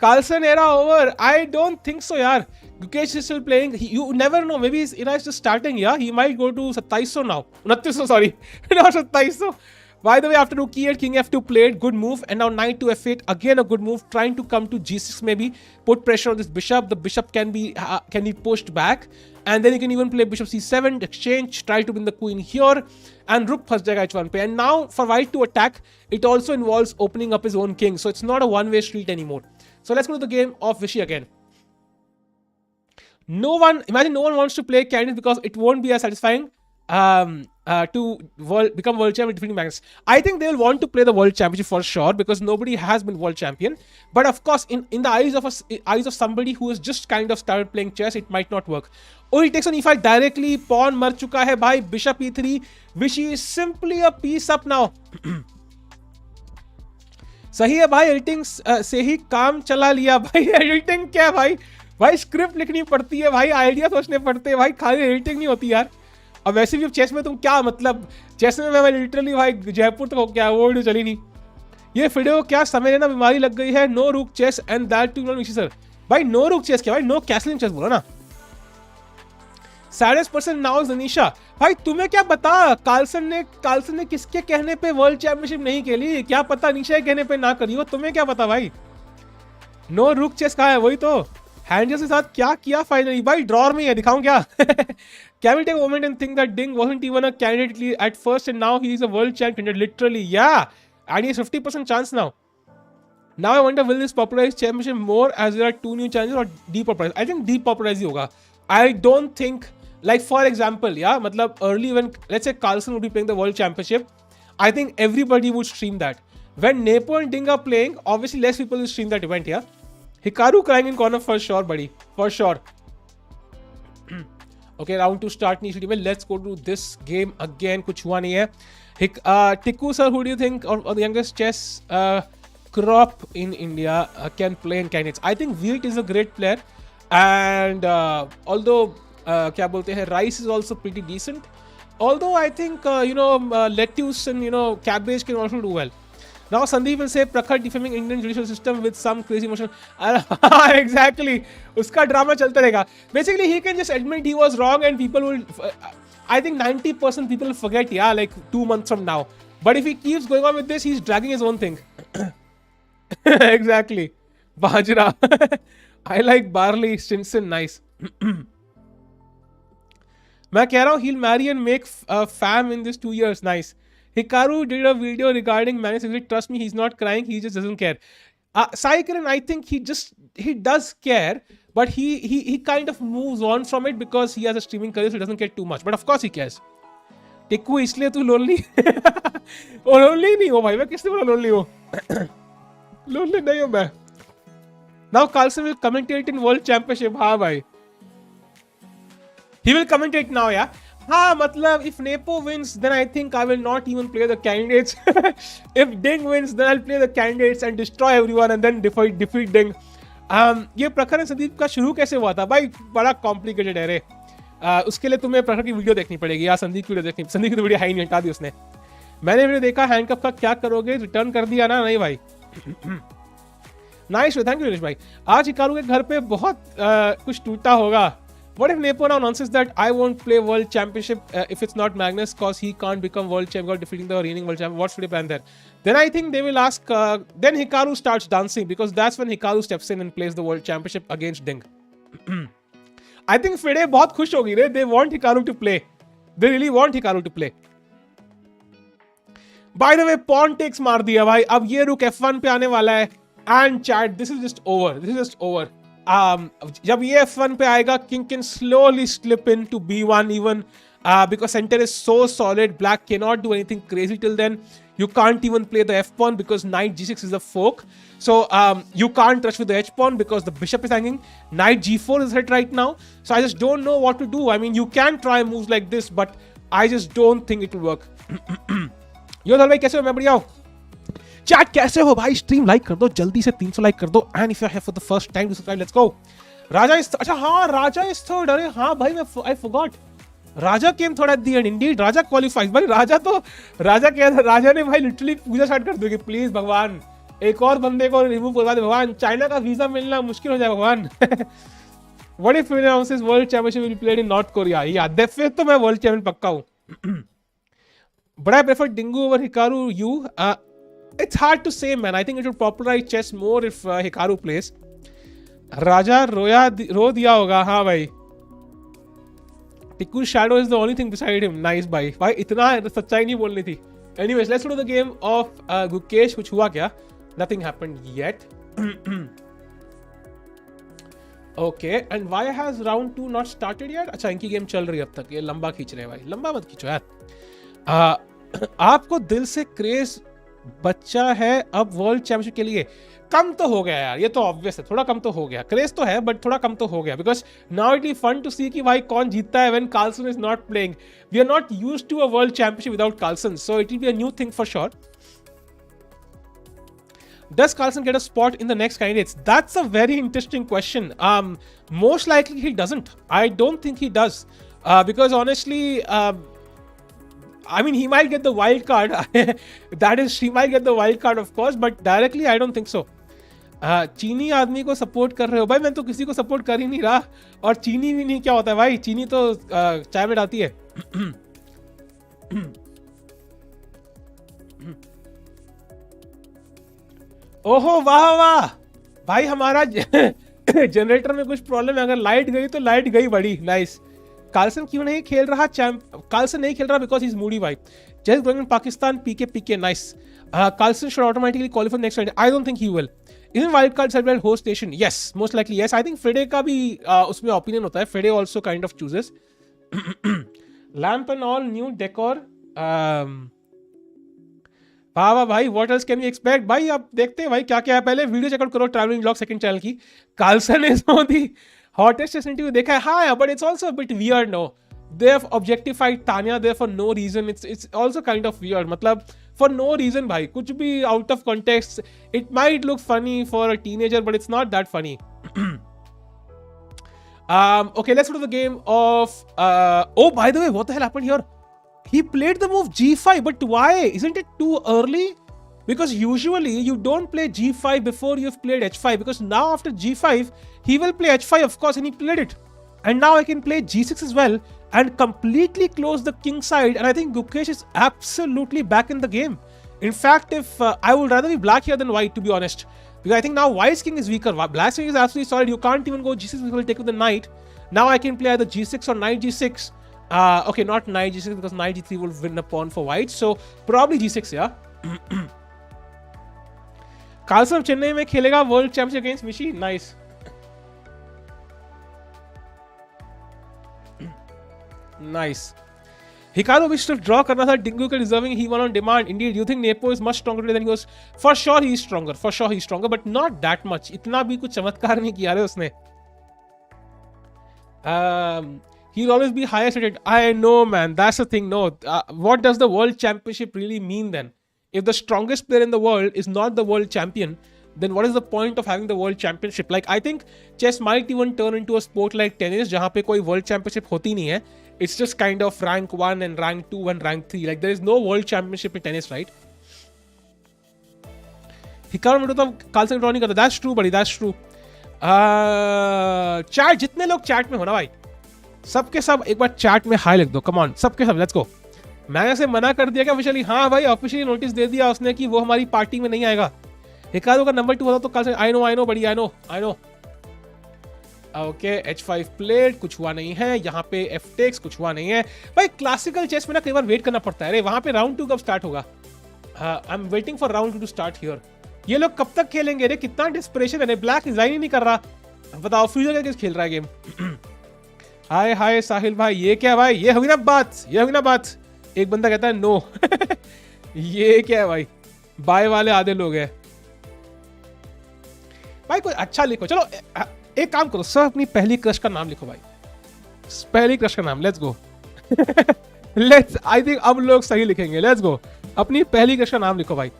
Carlsen era over. I don't think so यार. Gukesh is still playing. You never know. Maybe his era is just starting. Yeah, he might go to 2700 now. 2900, sorry. Not 2700. By the way, after rook e8, king f2 played, good move, and now knight to f8, again a good move, trying to come to g6 maybe, put pressure on this bishop. The bishop can be pushed back, and then you can even play bishop c7, exchange, try to win the queen here, and rook phas jayega h1 pe. And now for white to attack, it also involves opening up his own king, so it's not a one-way street anymore. So let's go to the game of Vishy again. Imagine no one wants to play Candidates because it won't be as satisfying to become world champion defeating Magnus. I think they will want to play the world championship for sure because nobody has been world champion. But of course, in the eyes of somebody who has just kind of started playing chess, it might not work. Oh, he takes on e5 directly. Pawn mar chuka hai bhai. Bishop e3. Vishy is simply a piece up now. सही है भाई, editing से ही काम चला लिया भाई. Editing क्या है भाई? भाई स्क्रिप्ट लिखनी पड़ती है भाई, आइडिया सोचने पड़ते हैं भाई, खाली एडिटिंग नहीं होती यार. अब वैसे भी चेस में तुम क्या मतलब, चेस में मैं लिटरली भाई जयपुर तक हो क्या वो वीडियो चली नहीं. ये वीडियो क्या समय लेना बीमारी लग गई है. नो रुक चेस एंड दैट टू विशी सर. भाई नो रुक चेस क्या भाई, नो कैसलिंग चेस बोलो ना. Saddest person now is Anisha. भाई तुम्हें क्या पता कार्लसन ने किसके कहने पे वर्ल्ड चैंपियनशिप नहीं खेली, क्या पता अनीशा के कहने पे ना करी हो, तुम्हें क्या पता भाई. नो रुक चेस कहा है, वही तो हैंडल्स के साथ क्या किया फाइनली. भाई ड्रॉर में है, दिखाऊं क्या. Can we take a moment and think that Ding wasn't even a candidate at first and now he is a world champion? Literally, yeah. And he has 50% chance now. Now I wonder, will this popularize championship more as there are two new challenges or depopularize? I think depopularize ही होगा. I don't think, like for example, yeah, मतलब early when, let's say Carlsen would be playing the world championship, I think everybody would stream that. When Nepo and Ding are playing, obviously less people will stream that event, yeah. Hikaru crying in corner for sure, buddy. For sure. Okay, round 2 start नहीं. Let's go to this game again. कुछ हुआ नहीं है. Tikku sir, who do you think or the youngest chess crop in India can play in candidates? I think Wheat is a great player, and although क्या बोलते हैं, Rice is also pretty decent. Although I think lettuce and cabbage can also do well. Now Sandeep will say Prakhar defaming Indian judicial system with some crazy emotion. Exactly. Uska drama chalta rahega. Basically, he can just admit he was wrong and people will... I think 90% people will forget, yeah, like 2 months from now. But if he keeps going on with this, he's dragging his own thing. Exactly. Bajra. I like barley. Stinson, nice. मैं कह रहा हूँ he'll marry and make fam in this 2 years. Nice. Hikaru did a video regarding Magnus. Trust me, he's not crying. He just doesn't care. Sai Kiran, I think he does care, but he kind of moves on from it because he has a streaming career, so he doesn't care too much. But of course he cares. Tikku, इसलिए तू lonely? ओ lonely नहीं हो भाई, मैं किसने बोला lonely हो? Lonely नहीं हो मैं. Now Carlsen will commentate in World Championship. हाँ भाई. He will commentate now, yeah. हाँ मतलब if Nepo wins, then I think I will not even play the candidates. If Ding wins, then I'll play the candidates and destroy everyone and then defeat Ding. ये प्रखर and Sandeep का शुरू कैसे हुआ था भाई, बड़ा कॉम्प्लिकेटेड है रे. उसके लिए तुम्हें प्रखर की वीडियो देखनी पड़ेगी या संदीप की वीडियो देखनी. संदीप की तो वीडियो है ही नहीं, हटा दी उसने. मैंने वीडियो देखा हैंडकप का, क्या करोगे, रिटर्न कर दिया ना. नहीं भाई. नाइस, थैंक यू भाई. आज हिकारू के घर पे बहुत कुछ टूटा होगा. What if Nepo now announces that I won't play World Championship if it's not Magnus because he can't become World Champion without defeating the reigning World Champion? What's the plan there? Then I think they will ask, then Hikaru starts dancing because that's when Hikaru steps in and plays the World Championship against Ding. I think Fide बहुत खुश होगी रे. They want Hikaru to play. They really want Hikaru to play. By the way, pawn takes मार दिया भाई. अब ये रुक F1 पे आने वाला है. And chat, this is just over. This is just over. जब ये F1 पे आएगा, king can slowly slip into B1 even because center is so solid. Black cannot do anything crazy till then. You can't even play the F pawn because knight G6 is a fork. So you can't rush with the H pawn because the bishop is hanging. Knight G4 is hit right now. So I just don't know what to do. I mean, you can try moves like this, but I just don't think it will work. यो दल भाई कैसे हो? मैं बढ़िया हूँ. Chat कैसे हो भाई? स्ट्रीम लाइक कर दो जल्दी से, 300 लाइक कर दो. And if you are here for the first time to subscribe. Let's go. Raja is, अच्छा हाँ राजा इज थर्ड. अरे हाँ भाई, मैं I forgot. Raja came third at the end. Indeed Raja qualifies. भाई राजा क्या था, राजा ने भाई लिटरली पूजा स्टार्ट कर दी कि प्लीज भगवान एक और बंदे को रिमूव करवा दे भगवान. चाइना का वीजा मिलना मुश्किल हो जाए भगवान. What if winner announces world championship will be played in north Korea? या फिर तो मैं वर्ल्ड चैंपियन पक्का हूँ. but I prefer Dingo over Hikaru. It's hard to say, man. I think it would popularize chess more if Hikaru plays. राजा रो दिया होगा. हाँ भाई. Tiku's shadow is the only thing beside him. Nice भाई. भाई इतना सच्चाई नहीं बोलनी थी. Anyways, let's go to the game of Gukesh. कुछ हुआ क्या? Nothing happened yet. Okay, and why has round 2 not started yet? अच्छा, इनकी गेम चल रही है अब तक. ये लंबा खींच रहे हैं भाई. लंबा मत खींचो यार. आपको दिल से क्रेज बच्चा है अब वर्ल्ड चैंपियनशिप के लिए. कम तो हो गया यार, ये तो ऑब्वियस है. थोड़ा कम तो हो गया. क्रेज तो है बट थोड़ा कम तो हो गया. Because now it be fun to see कि भाई कौन जीतता है when Carlsen is not playing. We are not used to a world championship without Carlsen, so it will be a new thing for sure. Does Carlsen get a spot in the next candidates? That's a very interesting question. Most likely he doesn't. I don't think he does. Because honestly, I mean, he might get the wild card. That is, he might get the wild card, of course, but directly, I don't think so. चीनी आदमी को support कर रहे हो भाई. मैं तो किसी को सपोर्ट कर ही नहीं रहा. और चीनी भी नहीं क्या होता है भाई. चीनी तो चाय में डालती है. ओहो वाह वाह भाई. हमारा जनरेटर में कुछ प्रॉब्लम है. अगर लाइट गई तो लाइट गई बड़ी. नाइस. कार्लसन क्यों नहीं खेल रहा? कार्लसन नहीं खेल रहा बिकॉज इज मूडी भाई. Just going in Pakistan. PK nice. Carlsen should automatically qualify next round. I don't think he will. Even wild card set by host station. Yes, most likely yes. I think फ्रेडे का भी उसमें opinion होता है. फ्रेडे also kind of chooses. Lamp and all new decor. वाह भाई, what else can we expect भाई. अब देखते हैं भाई क्या क्या है. पहले वीडियो चेकआउट करो ट्रैवलिंग व्लॉग सेकंड चैनल की. Carlsen is one the hottest interview देखा है. हाँ, but it's also a bit weird. No, they have objectified Tania there for no reason. It's also kind of weird. मतलब for no reason भाई. कुछ भी out of context. It might look funny for a teenager but it's not that funny. Okay, let's go to the game of oh, by the way, what the hell happened here? He played the move G5, but why? Isn't it too early? Because usually you don't play G5 before you've played H5, because now after G5 he will play H5 of course, and he played it. And now I can play G6 as well and completely close the king side, and I think Gukesh is absolutely back in the game. In fact, if I would rather be black here than white, to be honest, because I think now white's king is weaker. Black's king is absolutely solid. You can't even go G6 because it will take with the knight. Now I can play either G6 or knight G6. Okay, not knight G6 because knight G3 will win a pawn for white. So probably G6, yeah. Carlsen Chennai में खेलेगा world championship against विशी. Nice. Nice. Hikaru wished to draw करना था. Dingo के deserving, he won on demand. Indeed, you think Nepo is much stronger today than he was? For sure he is stronger. For sure he is stronger, but not that much. इतना भी कुछ चमत्कार नहीं किया रे उसने. He'll always be higher rated. I know, man. That's the thing. No. What does the world championship really mean then? If the strongest player in the world is not the world champion, then what is the point of having the world championship? Like, I think chess might even turn into a sport like tennis, जहाँ पे कोई world championship होती नहीं है. It's just kind of rank 1 and rank 2 and rank 3. Like, there is no world championship in tennis, right? Hikaru में तो Carlsen draw नहीं करता. That's true, buddy. That's true. Chat, जितने लोग चैट में हो ना भाई, सबके सब एक बार चैट में हाई लिख दो. कम ऑन, सबके सब. Let's go. मैंने से मना कर दिया क्या ऑफिशियली? हाँ भाई, ऑफिशियली नोटिस दे दिया उसने कि वो हमारी पार्टी में नहीं आएगा. हिकारू का नंबर 2 होता तो कल. आई नो बड़ी. I know. Okay, H5 played. कुछ हुआ नहीं है. यहाँ पे F टेक्स. कुछ हुआ नहीं है भाई. क्लासिकल चेस में ना कई बार वेट करना पड़ता है. अरे वहां पे राउंड 2 कब स्टार्ट होगा? I am waiting for round 2 to start here. ये लोग कब तक खेलेंगे रे? कितना डिस्परेशन है. ब्लैक डिजाइन ही नहीं कर रहा. बताओ फ्यूजर का किस खेल रहा है गेम. हाय साहिल भाई, ये क्या भाई? ये हुई ना बात. एक बंदा कहता है नो. ये क्या है भाई? बाय वाले आधे लोग हैं भाई. कोई अच्छा लिखो. चलो एक काम करो सर, अपनी पहली क्रश का नाम लिखो भाई. पहली क्रश का नाम. Let's go. आई थिंक अब लोग सही लिखेंगे. Let's go. अपनी पहली क्रश का नाम लिखो भाई.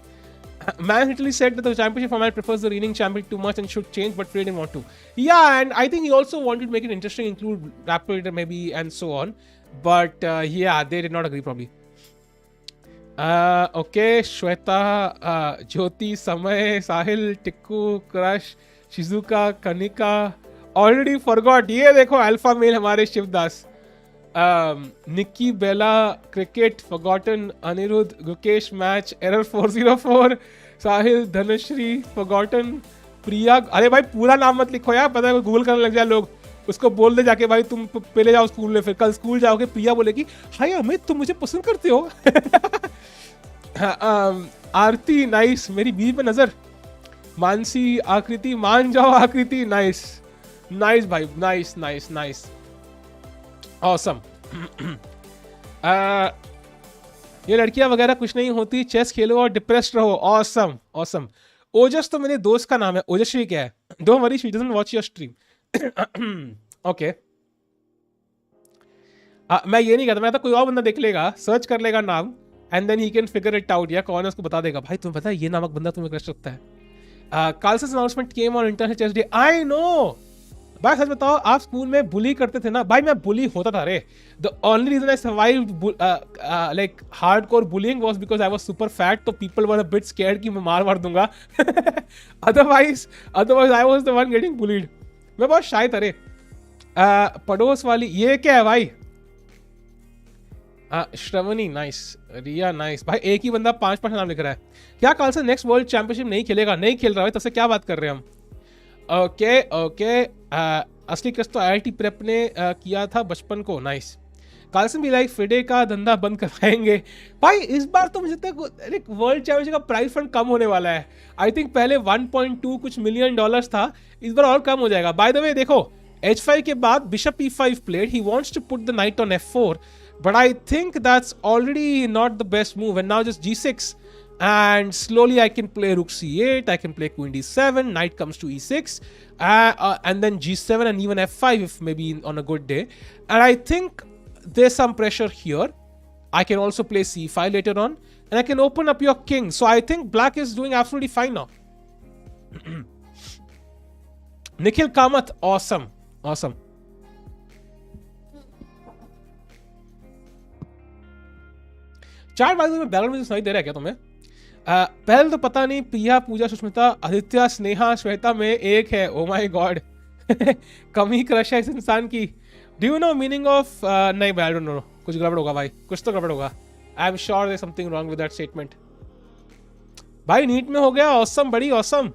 Man literally said that the championship format prefers the reigning champion too much and should change, but Fred didn't want to. Yeah, and I think he also wanted to make it interesting, include Rapid maybe and so on. But yeah, they did not agree probably. Okay, Shweta, Jyoti, Samay, Sahil, Tikku, Crush, Shizuka, Kanika. Already forgot. ये देखो alpha male हमारे Shivdas. Nikki Bella cricket forgotten, Anirudh Gukesh match error 404, Sahil Dhanashri forgotten, प्रिया। अरे भाई पूरा नाम मत लिखो यार, पता है गूगल करने लग जाए लोग। उसको बोल दे जाके भाई तुम पहले जाओ स्कूल में, फिर कल स्कूल जाओगे प्रिया बोलेगी हाय अमित तुम मुझे पसंद करते हो। आरती नाइस, मेरी बीवी पे नजर। मानसी आकृति, मान जाओ आकृति, नाइस नाइस भाई, नाइस नाइस नाइस, ऑसम। ये लड़कियां वगैरह कुछ नहीं होती, चेस खेलो और डिप्रेस्ड रहो, ऑसम ऑसम। ओजस तो मेरे दोस्त का नाम है, ओजस्वी क्या है, don't worry she doesn't watch your stream. Okay, मैं ये नहीं कहता, मैं तो कोई और बंदा देख लेगा, सर्च कर लेगा नाम and then he can figure it out, या कौन है उसको बता देगा भाई तुम्हें पता है ये नामक बंदा तुम्हें क्रश रखता है। Carlsen announcement came on international chess day, I know. भाई सच बताओ आप स्कूल में बुली करते थे ना? भाई मैं बुली होता था रे। The only reason I survived like hardcore bullying was because I was super fat, तो people were a bit scared कि मैं मार दूंगा। Otherwise I was the one getting bullied. मैं बहुत शाय था रे। पड़ोस वाली ये क्या है भाई? श्रवणी नाइस, रिया नाइस। भाई एक ही बंदा 5 नाम लिख रहा है। क्या कल से नेक्स्ट वर्ल्ड चैंपियनशिप नहीं खेलेगा? नहीं खेल रहा है, तब से क्या बात कर रहे हैं हम? ओके ओके, असली क्रश तो आईआईटी प्रेप ने किया था बचपन को, नाइस। कार्लसन भी लाइक फ्रिडे का धंधा बंद करवाएंगे। भाई इस बार तो मुझे तक वर्ल्ड चैंपियनशिप का प्राइस फंड कम होने वाला है। आई थिंक पहले 1.2 कुछ मिलियन डॉलर्स था, इस बार और कम हो जाएगा। बाय द वे देखो h5 के बाद bishop e5 played, he wants to put the knight on f4, but I think that's already not the best move, and now just g6 and slowly I can play rook c8, I can play queen d7, knight comes to e6, and then g7 and even f5 if maybe on a good day, and I think there's some pressure here. I can also play c5 later on and I can open up your king, so I think black is doing absolutely fine now. Nikhil Kamath, awesome awesome. चार बाजू में background में सुनाई दे रहा है क्या तुम्हें? पहले तो पता नहीं, प्रिया, पूजा, सुष्मिता, आदित्य, स्नेहा, श्वेता में एक है। ओ माय गॉड, कमी क्रश है इस इंसान की। Do you know meaning of? नहीं भाई, आई डोंट नो, कुछ गड़बड़ होगा भाई, कुछ तो गड़बड़ होगा। I am sure there something wrong with that statement. भाई नीट में हो गया, ऑसम, बड़ी awesome.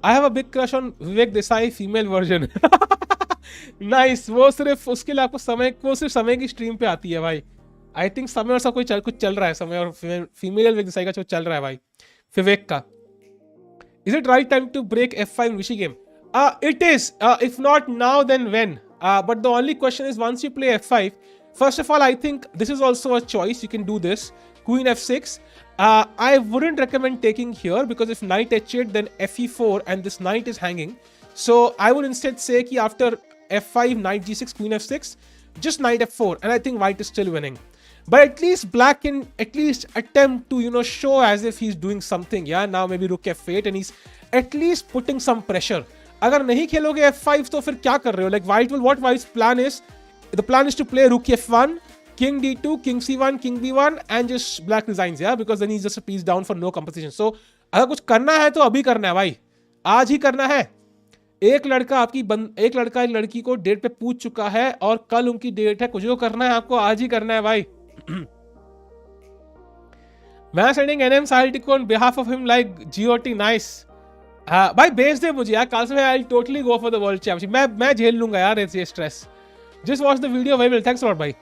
I have a big crush on Vivek Desai female version. Nice, वो सिर्फ उसके लिए आपको समय, वो सिर्फ समय की स्ट्रीम पे आती है भाई। आई थिंक समय और सब कुछ चल रहा है, समय और फीमेल विवेक का चल रहा है भाई, विवेक का। Is it right time to break f5 Vishy game? It is, if not now then when, but the only question is once you play f5, first of all I think this is also a choice, you can do this, queen f6. I wouldn't recommend taking here because if knight h8 then fe4 and this knight is hanging, so I would instead say कि after f5 knight g6 queen f6 just knight f4 and I think white is still winning. But at least black can at least attempt to, you know, show as if he's doing something. Yeah, now maybe rook f8 and he's at least putting some pressure. अगर नहीं खेलोगे f5 तो फिर क्या कर रहे हो? Like white will, what white's plan is? The plan is to play rook f1, king d2, king c1, king b1 and just black resigns, yeah, because then he's just a piece down for no compensation. So अगर कुछ करना है तो अभी करना है भाई, आज ही करना है। एक लड़का एक लड़की को डेट पे पूछ चुका है और कल उनकी डेट है, कुछ जो करना है आपको आज ही करना है भाई। मैं सेंडिंग एनएम साइटिको on behalf of him like GOT, nice. भाई भेज दे मुझे यार, कल से I totally go for the world championship. मैं झेल लूंगा यार ये stress. Just watch the video very well, thanks lot भाई।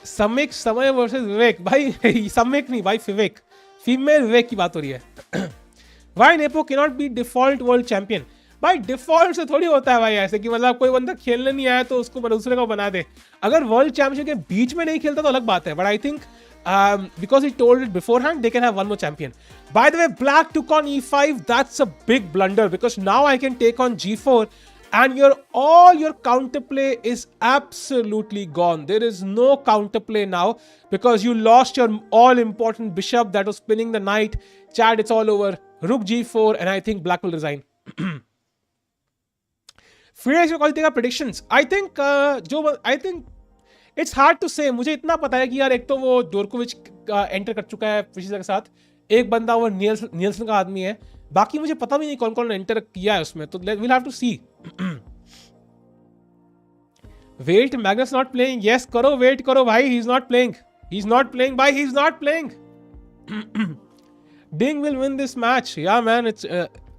समिक, समय वर्सेस विवेक, भाई समिक नहीं भाई, विवेक, फीमेल विवेक की बात हो रही है। Why nepo can not be default world champion? भाई डिफॉल्ट से थोड़ी होता है भाई ऐसे कि मतलब कोई बंदा खेलने नहीं आया तो उसको दूसरे को बना दे। अगर वर्ल्ड चैंपियनशिप के बीच में नहीं खेलता तो अलग बात है, but I think because he told it beforehand, they can have one more champion. By the way, black took on e5. That's a big blunder because now I can take on g4 and all your counterplay is absolutely gone. There is no counterplay now because you lost your all important bishop that was spinning the knight. Chad, it's all over. Rook g4 and I think black will resign. Free quality का predictions. I think it's hard to say. मुझे इतना पता है कि यार एक तो वो डोरकोविच एंटर कर चुका है विशिजा के साथ, एक बंदा वो नियल्सन का आदमी है, बाकी मुझे पता भी नहीं कौन कौन एंटर किया है उसमें, तो will have to see. Wait, Magnus not playing. Yes करो, वेट करो भाई. He is not playing. He is not playing भाई. He is not playing. Ding will win this match. Yeah, man. It's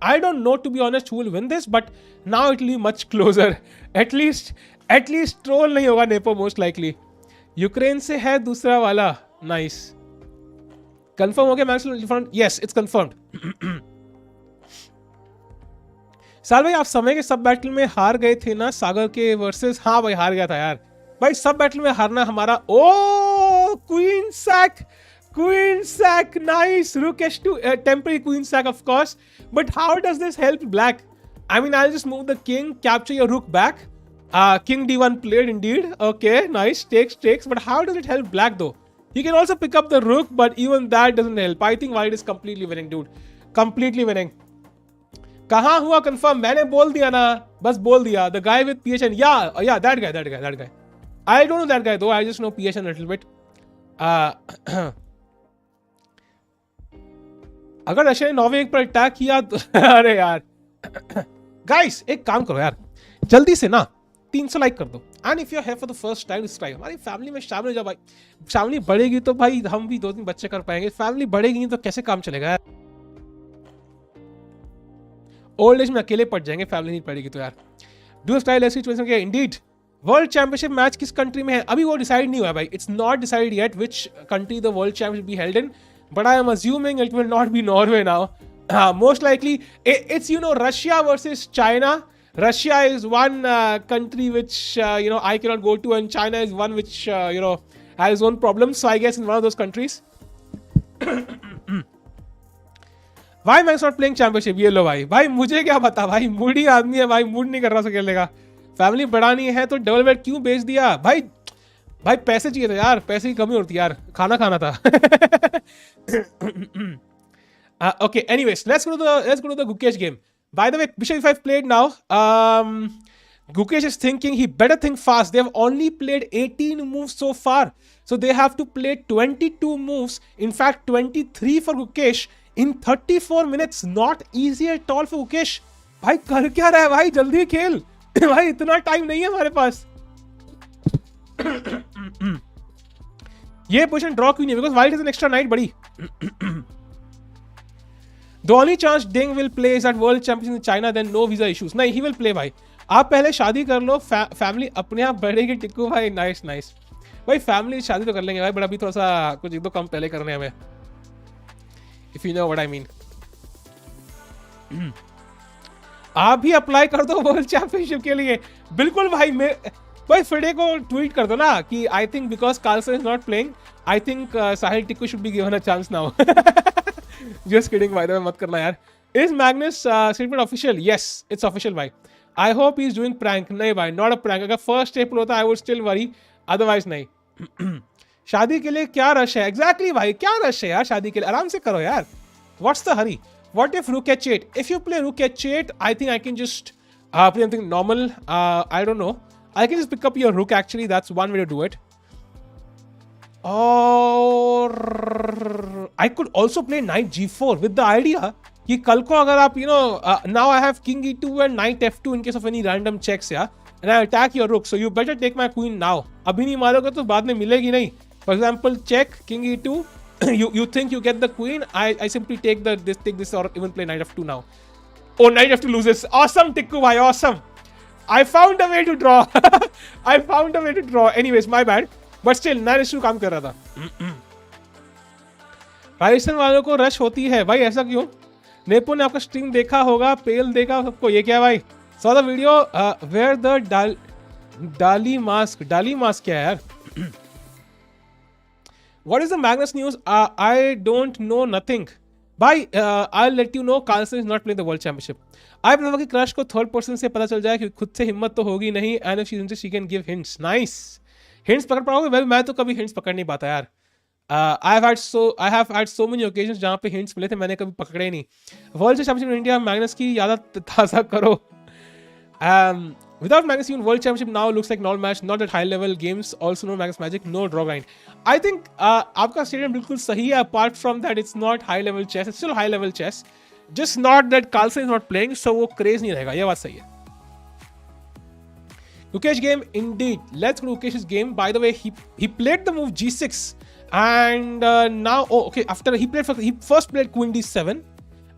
I don't know, to be honest, who will win this, but now it will be much closer. At least troll नहीं होगा nepo most likely. Ukraine से है दूसरा वाला. Nice. Confirm हो गया match? Yes, it's confirmed. साल भाई, आप समय के सब बैटल में हार गए थे ना सागर के वर्सेस? हाँ भाई, हार गया था यार. भाई सब बैटल में हारना हमारा. Oh queen sack. Queen sack, nice. Gukesh to temporary queen sack, of course. But how does this help black? I mean, I'll just move the king, capture your rook back. King d1 played indeed. Okay, nice. Takes. But how does it help black though? He can also pick up the rook, but even that doesn't help. I think white is completely winning, dude. Completely winning. कहाँ हुआ confirm? मैंने बोल दिया ना, बस बोल दिया. The guy with PHN. Yeah, that guy. I don't know that guy though. I just know PHN a little bit. अगर रशिया ने नॉर्वे पर अटैक किया तो अरे यार गाइस, एक काम करो यार, जल्दी से ना 300 लाइक कर दो. And if you are here for the first time, subscribe. हमारी फैमिली में शामिल हो जाओ भाई. फैमिली बढ़ेगी तो भाई हम भी 2-3 बच्चे कर पाएंगे. फैमिली बढ़ेगी नहीं तो कैसे काम चलेगा यार. ओल्ड एज में अकेले पड़ जाएंगे, फैमिली नहीं पड़ेगी तो यार. डू स्टाइल ऐसी सिचुएशन के इंडीड. वर्ल्ड चैंपियनशिप मैच किस कंट्री में है? अभी वो डिसाइड नहीं हुआ भाई. It's not decided yet which country the world championship be held in. But I am assuming it will not be Norway now. Most likely, it's Russia versus China. Russia is one country which I cannot go to, and China is one which has its own problems. So I guess in one of those countries. Why Magnus not playing championship? ये लो भाई मुझे क्या पता भाई. Moody आदमी है भाई, mood नहीं कर रहा खेलने का. फैमिली बढ़ानी है तो डबल बेड क्यों बेच दिया भाई? पैसे चाहिए थे यार, पैसे की कमी होती है यार, खाना था. Okay, anyways, let's go to the Gukesh game. By the way, Bishop e5 played now. Gukesh is thinking he better think fast. They have only played 18 moves so far, so they have to play 22 moves. In fact, 23 for Gukesh in 34 minutes. Not easy at all for Gukesh. भाई कर क्या रहा है भाई? जल्दी खेल भाई, इतना टाइम नहीं है हमारे पास. ये पोजीशन ड्रॉ क्यों नहीं? Because white is an extra knight बड़ी. The only chance Ding will play is at world championship in China, then no visa issues. नहीं, ही विल प्ले भाई. आप पहले शादी कर लो, फैमिली अपने आप बढ़ेगी. टिक्कू भाई नाइस भाई. फैमिली शादी तो कर लेंगे भाई, बट अभी थोड़ा सा कुछ एक दो कम पहले करने हमें. If you know what I mean. आप भी अप्लाई कर दो वर्ल्ड चैंपियनशिप के लिए. बिल्कुल भाई फ्रिडे को ट्वीट कर दो ना कि I think because Carlsen is not playing, I think Sahil Tikku should be given a chance now. Just kidding भाई, मत करना यार. Is Magnus statement official? Yes, it's official भाई. I hope he is doing prank. नहीं भाई, नॉट अ प्रैंक. अगर first April होता I would still worry, otherwise नहीं. शादी के लिए क्या रश है? एग्जैक्टली भाई, क्या रश है यार शादी के लिए? आराम से करो यार. What's the Hari? What if rook h8? If you play rook h8, I think I can just play something normal. I don't know. I can just pick up your rook actually. That's one way to do it. Or I could also play knight g4 with the idea कि कल को अगर आप now I have king e2 and knight f2 in case of any random checks, yeah, and I attack your rook. So you better take my queen now. अभी नहीं मारोगे तो बाद में मिलेगी नहीं. For example, check king e2. you think you get the queen, I simply take this or even play knight f2 now. Oh, knight f2 loses. Awesome Tikku bhai, awesome. I found a way to draw. Anyways, my bad, but still knight f2 काम कर रहा था. राजस्थान वालों को rush होती है भाई, ऐसा क्यों? नेपो ने आपका स्ट्रीम देखा होगा, पेल देखा सबको. ये क्या भाई? Saw the video where the डाली मास्क क्या है यार? What is the Magnus news? I don't know nothing. Bye. I'll let you know. Carlsen is not playing the World Championship. I prefer कि क्रश को थर्ड पर्सन से पता चल जाए कि खुद से हिम्मत तो होगी नहीं. And if she's interested, she can give hints. Nice. Hints पकड़ पाओगे? मैं तो कभी hints पकड़ नहीं पाता यार. I have had so many occasions जहाँ पे hints मिले थे, मैंने कभी पकड़े ही नहीं. World Championship in India, Magnus की याद ताज़ा करो. Without Magnus, even World Championship now looks like normal match, not at high level games. Also no Magnus magic, no draw grind. I think आपका statement बिल्कुल सही है. Apart from that, it's not high level chess. It's still high level chess. Just not that Carlsen is not playing, so वो craze नहीं रहेगा. ये बात सही है. Gukesh game indeed. Let's go to Gukesh's game. By the way, he played the move g6 and now after he first played queen d7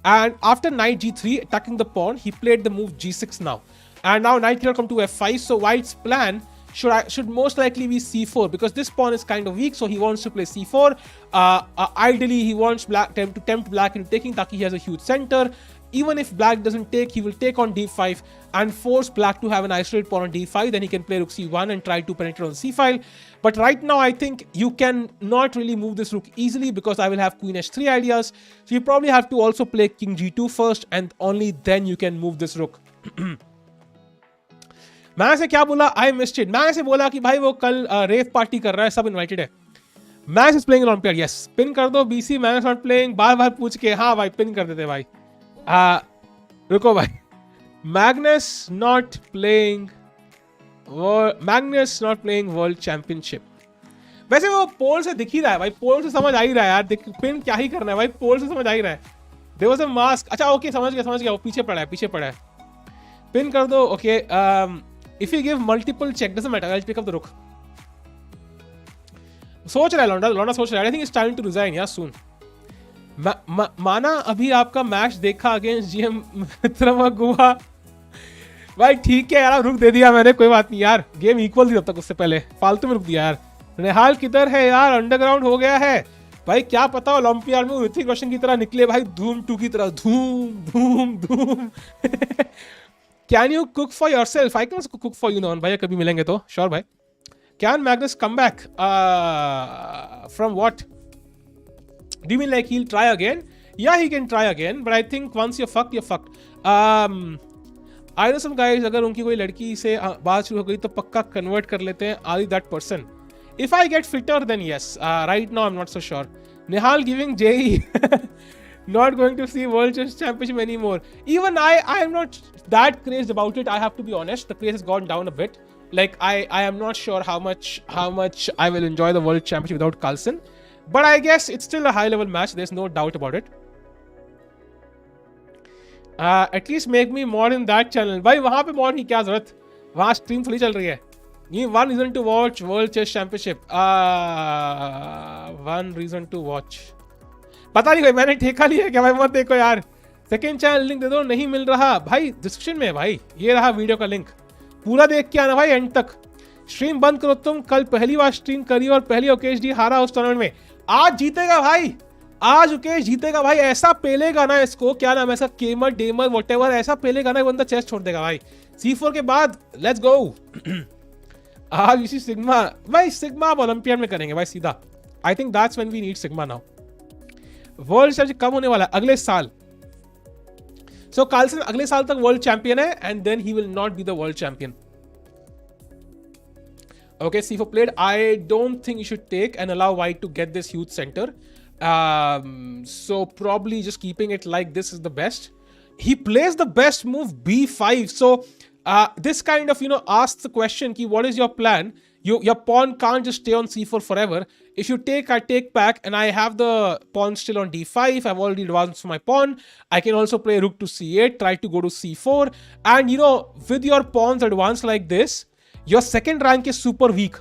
and after knight g3 attacking the pawn, he played the move g6 now. And now knight cannot come to f5, so White's plan should most likely be c4 because this pawn is kind of weak, so he wants to play c4. Ideally, he wants black to tempt black into taking, taki he has a huge center. Even if black doesn't take, he will take on d5 and force black to have an isolated pawn on d5. Then he can play rook c1 and try to penetrate on c file. But right now, I think you can not really move this rook easily because I will have queen h3 ideas. So you probably have to also play king g2 first and only then you can move this rook. मैं से क्या बोला? I missed it. मैं से बोला कि भाई वो कल रेव पार्टी कर रहा है, सब इनवाइटेड है. Match is playing Olympiad. Yes, pin कर दो. BC match not playing. बार बार पूछ के हाँ भाई पिन कर देते भाई. रुको भाई. Magnus not playing world championship. वैसे वो पोल से दिख ही रहा है भाई, पोल से समझ आ ही रहा है यार. पिन क्या ही करना है भाई, पोल से समझ आ ही रहा है. There was a mask. अच्छा ओके, समझ गया. वो पीछे पड़ा है. पिन कर दो. Okay, if you give multiple check doesn't matter, I'll pick up the rook. सोच रहा है लौंडा सोच रहा है. I think it's time to resign यार soon. माना अभी आपका मैच देखा अगेंस्ट जीएम गुआ. भाई ठीक है यार, रुक दे दिया मैंने, कोई बात नहीं यार. गेम इक्वल थी तब तक, उससे पहले फालतू में रुक दिया यार. निहाल किधर है यार? अंडरग्राउंड हो गया है भाई. क्या पता ओलंपियाड में ऋतिक रोशन की तरह निकले भाई, धूम 2 की तरह. धूम. Can you cook for yourself? I can also cook for you, Noan. भाई कभी मिलेंगे तो sure भाई. Can Magnus come back? From what? Do you mean like he'll try again? Yeah, he can try again, but I think once you're fucked, you're fucked. I know some guys, अगर उनकी कोई लड़की से बात शुरू हो गई तो पक्का convert कर लेते हैं. Are you that person? If I get fitter, then yes. Right now, I'm not so sure. Nihal giving JE. Not going to see World Chess Championship anymore. Even I am not that crazed about it. I have to be honest. The craze has gone down a bit. Like I am not sure how much I will enjoy the World Championship without Carlsen. But I guess it's still a high level match. There's no doubt about it. At least make me mod in that channel. भाई वहाँ पे mod की क्या जरूरत? वहाँ stream थोड़ी चल रही है. ये one reason to watch World Chess Championship. One reason to watch. पता नहीं भाई, मैंने ठेका लिया है क्या भाई? मत देखो यार. सेकंड चैनल लिंक दे दो. नहीं मिल रहा भाई, डिस्क्रिप्शन में है भाई. ये रहा वीडियो का लिंक, पूरा देख के आना भाई एंड तक. स्ट्रीम बंद करो तुम. कल पहली बार स्ट्रीम करी और पहली उकेश डी हारा उस टूर्नामेंट में. आज जीतेगा भाई, आज उकेश जीतेगा भाई. ऐसा पेलेगा ना इसको, क्या नाम है ऐसा, केमर डेमर व्हाटएवर, ऐसा पेलेगा ना बंदा चेस्ट छोड़ देगा भाई. C4 के बाद लेट्स गो. आज इसी सिग्मा भाई, सिग्मा ओलंपियाड में करेंगे भाई सीधा. I think that's when we need sigma now. World championship कब होने वाला है? अगले साल. सो कार्लसन अगले साल तक वर्ल्ड चैंपियन है and then he will not be the world champion. Okay, C4 played. I don't think you should take and allow White to get this huge center. So probably just keeping it like this is the best. He plays the best move B5. So this kind of asks the question ki what is your plan? Your pawn can't just stay on C4 forever. If you take, I take back and I have the pawn still on D5. I've already advanced my pawn. I can also play rook to C8, try to go to C4. And with your pawns advanced like this, your second rank is super weak.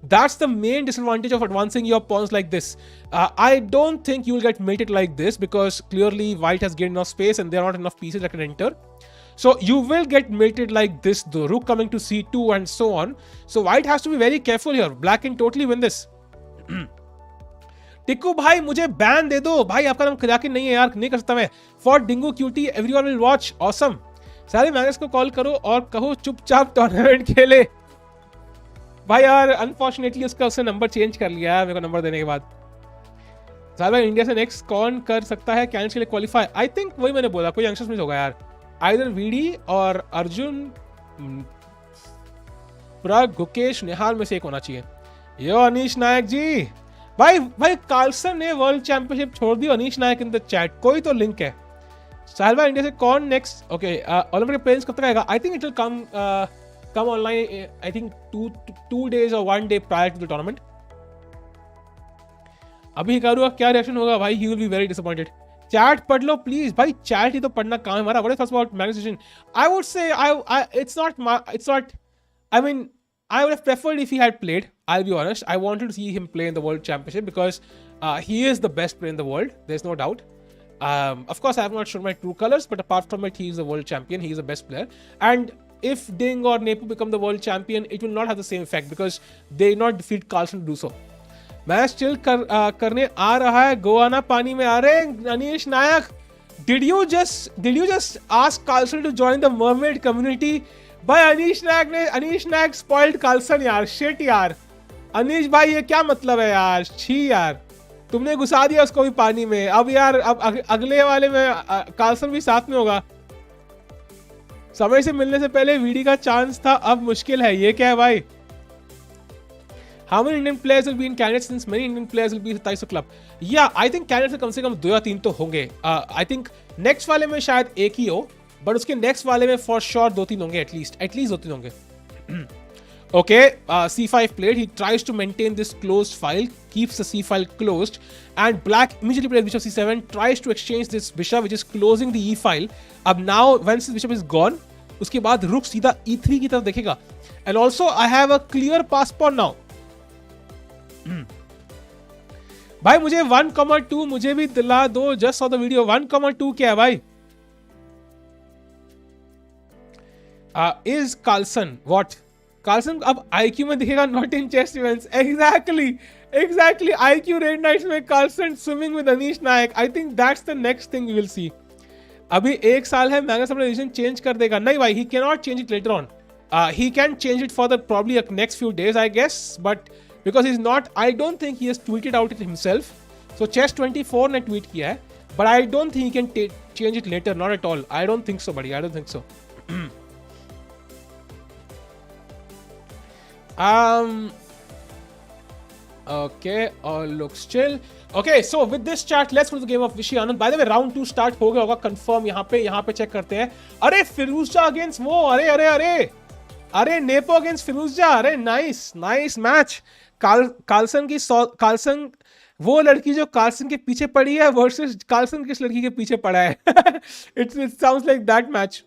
That's the main disadvantage of advancing your pawns like this. I don't think you will get mated like this because clearly White has gained enough space and there are not enough pieces that can enter. So you will get mated like this, the rook coming to C2 and so on. So White has to be very careful here. Black can totally win this. Tikku भाई मुझे ban दे दो भाई, आपका नाम खजाकिन नहीं है यार, नहीं कर सकता मैं. फॉर डिंगू cutie everyone will watch. Awesome. सारे मैनेजर्स को कॉल करो और कहो चुपचाप टूर्नामेंट खेले भाई. यार अनफॉर्चुनेटली उसने नंबर चेंज कर लिया है मेरे को नंबर देने के बाद. साल इंडिया से नेक्स्ट कौन कर सकता है कैंस के लिए क्वालिफाई? आई थिंक वही मैंने बोला, कोई यंगस्टर्स मिस होगा यार. आइदर वीडी और अर्जुन, प्रग, गुकेश, निहाल में से एक होना चाहिए. यो अनीश नायक जी भाई कार्लसन ने वर्ल्ड चैंपियनशिप छोड़ दी. अनीश नायक इन द चैट. कोई तो लिंक है. साहिल इंडिया से कौन नेक्स्ट? ओके, ओलंपिक प्लेयर्स कब तक आएगा? आई think it will come online, I think two days or 1 day prior to the tournament. अभी हिकारू का क्या रिएक्शन होगा भाई? He will be very disappointed. Chat पढ़ लो प्लीज भाई, चैट ही तो पढ़ना काम है हमारा. What is thoughts about Magnus decision? I would say it's not I mean, I would have preferred if he had played. I'll be honest. I wanted to see him play in the World Championship because he is the best player in the world. There's no doubt. Of course, I have not shown my true colors, but apart from it, he is the world champion. He is the best player. And if Ding or Nepo become the world champion, it will not have the same effect because they did not defeat Carlsen to do so. Match chill करने आ रहा है, गोवाना पानी में आ रहे हैं. अनीश नायक, did you just ask Carlsen to join the mermaid community? भाई अनीश नायक spoiled Carlsen यार. shit यार. अनीश भाई ये क्या मतलब है यार? छी यार, तुमने घुसा दिया उसको भी पानी में. अब यार अब अगले वाले में कार्लसन भी साथ में होगा. समय से मिलने से पहले वीडी का चांस था, अब मुश्किल है. ये क्या है भाई? How many Indian players will be in Canada since many Indian players will be in Taiso club? Yeah, I think Canada से कम 2 या 3 तो होंगे. I think next वाले में शायद एक ही हो, but उसके next वाले में for sure 2-3 होंगे at least 2-3 होंगे. Okay, C5 played. He tries to maintain this closed file, keeps the C file closed, and Black immediately plays bishop C7, tries to exchange this bishop, which is closing the E file. अब now once this bishop is gone, उसके बाद रुक सीधा E3 की तरफ देखेगा. And also I have a clear passport now. भाई मुझे 1,2 मुझे भी दिला दो. Just saw the video. 1,2 क्या है भाई? Is Carlsen what? Carlsen अब IQ में दिखेगा, not in chess events. Exactly. IQ Raid Nights में Carlsen swimming with Anish Nayak. I think that's the next thing we will see. अभी 1 साल है, मैग्नस अपना डिसीजन चेंज कर देगा. नहीं भाई, he cannot change it later on. He can change it for the probably next few days, I guess, but because he's not, I don't think he has tweeted out it himself. So Chess24 ने tweet किया है, but I don't think he can change it later, not at all. I don't think so, buddy. I don't think so. Okay, all looks chill. Okay, so with this chat, let's go to the game of Vishy Anand. By the way, round 2 start हो गया होगा confirm. यहाँ पे check करते हैं. अरे फिरोजा against वो, अरे Nepo against फिरोजा. अरे nice match. कार्लसन वो लड़की जो कार्लसन के पीछे पड़ी है वर्सेस कार्लसन किस लड़की के पीछे पड़ा है. It sounds like that match.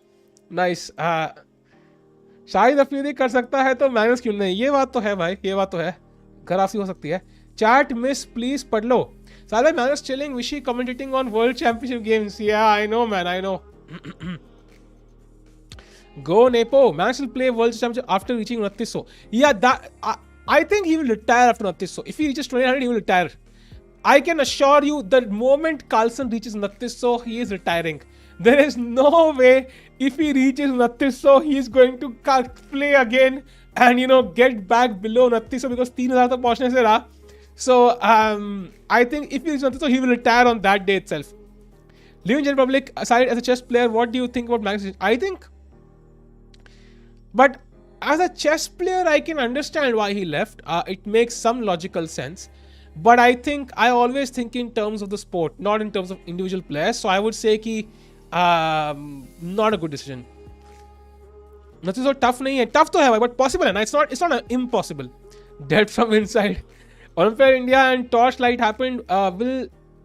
Nice. शायद अफरीदी कर सकता है तो मैग्नस क्यों नहीं? ये बात तो है भाई, ये बात तो है. खराबी हो सकती है. चैट मिस प्लीज पढ़ लो. साले मैग्नस चिलिंग, विशी commentating on world championship games. या I know man, I know. Go Nepo. Magnus will play World Championship after reaching 2900. Yeah, I think he will retire after 2900. If he reaches 2900, he will retire. I can assure you, the moment Carlsen reaches 2900, he is retiring. There is no way if he reaches 2900, he is going to play again and get back below 2900 because 3000 तक पहुंचने से रहा. So I think if he reaches 2900, he will retire on that day itself. Leaving general public aside, as a chess player, what do you think about Magnus? I think. But as a chess player, I can understand why he left. It makes some logical sense. But I think I always think in terms of the sport, not in terms of individual players. So I would say कि not a good decision. Nothing so tough नहीं है. Tough तो है, but possible है ना. It's not impossible. Dead from inside. Olympiad India and Torchlight happened.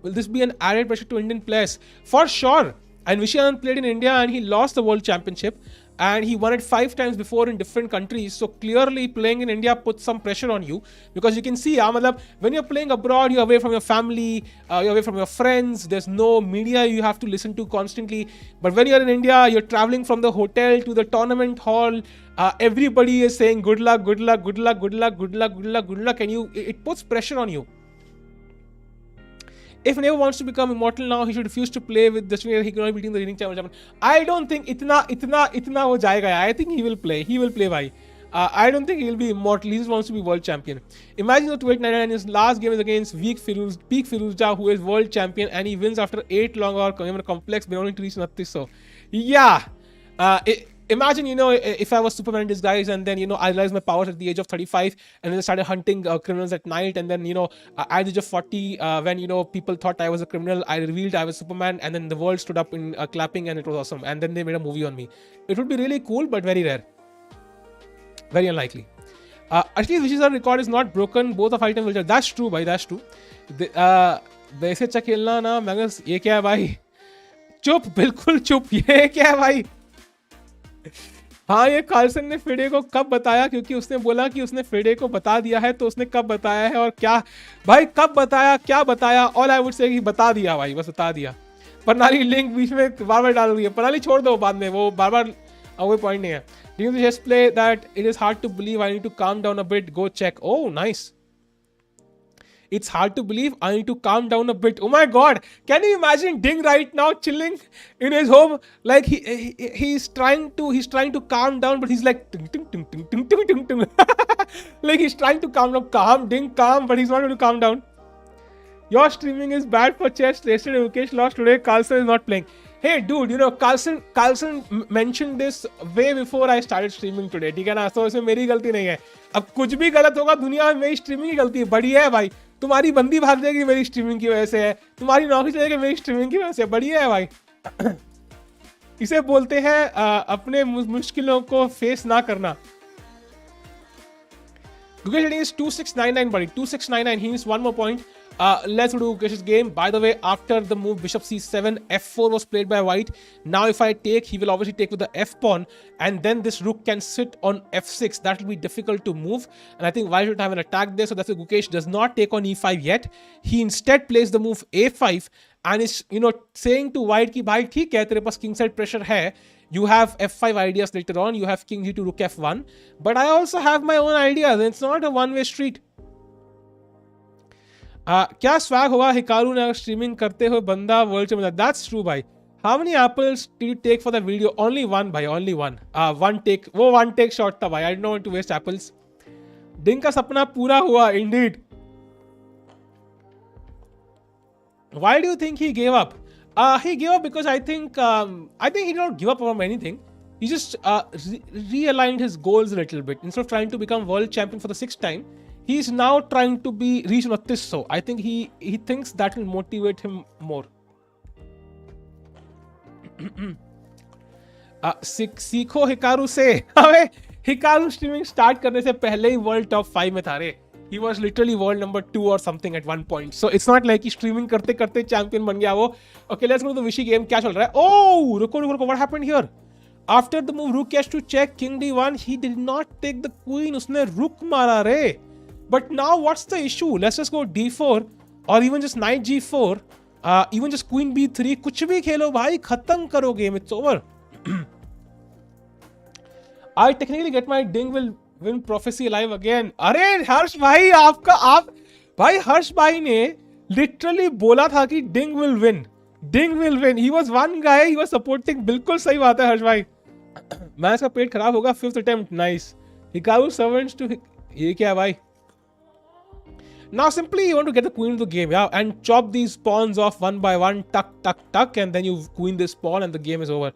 Will this be an added pressure to Indian players? For sure. And Vishy Anand played in India and he lost the World Championship. And he won it 5 times before in different countries. So clearly playing in India puts some pressure on you. Because you can see, when you're playing abroad, you're away from your family, you're away from your friends, there's no media you have to listen to constantly. But when you're in India, you're traveling from the hotel to the tournament hall. Everybody is saying good luck, good luck, good luck, good luck, good luck, good luck, good luck. And it puts pressure on you. If Nepo wants to become immortal now, he should refuse to play with the he cannot be beating the reigning champion. I don't think itna ho jayega. I think he will play. He will play, bhai. I don't think he will be immortal. He just wants to be world champion. Imagine the 2899, his last game is against peak Firouzja, who is world champion, and he wins after 8 long hour Keymer complex, but only to reach 2900. Yeah. Imagine, if I was Superman in disguise and then, I realized my powers at the age of 35 and then I started hunting criminals at night and then, at the age of 40, when, people thought I was a criminal, I revealed I was Superman and then the world stood up in clapping and it was awesome. And then they made a movie on me. It would be really cool, but very rare. Very unlikely. At least Vishy's record is not broken. Both are fighting will. That's true, bhai. That's true. वैसे अच्छा खेलना ना Magnus. ये क्या है भाई? चुप, बिल्कुल चुप. ये क्या है भाई? हाँ, ये कार्लसन ने फ्रिडे को कब बताया, क्योंकि उसने बोला कि उसने फ्रिडे को बता दिया है, तो उसने कब बताया है और क्या भाई, कब बताया, क्या बताया, ऑल आई वुड से कि बता दिया भाई, बस बता दिया। प्रणाली लिंक बीच में बार बार डाल रही है, प्रणाली छोड़ दो बाद में, वो बार बार कोई पॉइंट नहीं है। During the chess play that it is hard to believe, I need to calm down a bit, go check. Oh, nice. It's hard to believe, I need to calm down a bit. Oh my god, can you imagine Ding right now chilling in his home, like he's trying to calm down, but he's like ting, ting, ting, ting, ting, ting, ting, ting. Like he's trying to calm down, calm Ding, calm, but he's not going to calm down. Your streaming is bad for chess. Yesterday Gukesh lost, today Carlsen is not playing. Hey dude, you know Carlsen mentioned this way before I started streaming today, ठीक है ना? तो इसमें मेरी गलती नहीं है। अब कुछ भी गलत होगा दुनिया में मेरी स्ट्रीमिंग की गलती है। बढ़िया है भाई, तुम्हारी बंदी भाग जाएगी मेरी स्ट्रीमिंग की वजह से है, तुम्हारी नौकरी चलेगी मेरी स्ट्रीमिंग की वजह से। बढ़िया है भाई। इसे बोलते हैं अपने मुश्किलों को फेस ना करना। Gukesh is 2699, buddy. 2699. He needs one more point. Let's go to Gukesh's game. By the way, after the move bishop c7, f4 was played by white. Now if I take, he will obviously take with the f pawn, and then this rook can sit on f6. That will be difficult to move, and I think white should have an attack there. So that's why Gukesh does not take on e5 yet. He instead plays the move a5 and is, you know, saying to white कि भाई ठीक है, तेरे पास king side pressure है. You have f5 ideas later on. You have king g2 rook f1, but I also have my own ideas. It's not a one-way street. क्या swag होगा Hikaru ने streaming करते हुए बंदा वर्ल्ड चैंपियन? दैट्स ट्रू भाई। How many apples did you take for the video? Only one भाई, only one. One take, वो one take shot था भाई। I don't want to waste apples. Ding का सपना पूरा हुआ indeed. Why do you think he gave up? He gave up because I think he did not give up on anything. He just realigned his goals a little bit. Instead of trying to become world champion for the 6th time, he is now trying to be reach 29. So I think he thinks that will motivate him more. सीखो Hikaru से। अबे Hikaru streaming start करने से पहले ही world top 5 में था रे। He was literally world number 2 or something at one point. So it's not like कि streaming करते करते champion बन गया वो। Okay, let's go to the Vishy game. क्या चल रहा है? Oh, रुको, what happened here? After the move rook h to check king d1, he did not take the queen. उसने रुक मारा रे। But now what's the issue? Let's just go d4 or even just knight g4, even just queen b3. कुछ भी खेलो भाई, खत्म करो game. It's over. I technically get my ding will win prophecy alive again. अरे हर्ष भाई, भाई हर्ष भाई ने लिटरली बोला था कि Ding will win. He was one guy, he was supporting. बिल्कुल सही बात है हर्ष भाई। मैच का पेट खराब होगा। 5th attempt, nice. Hikaru servants too, ये क्या है भाई? Now simply you want to get the queen into the game, yeah, and chop these pawns off one by one, tuck, and then you queen this pawn and the game is over.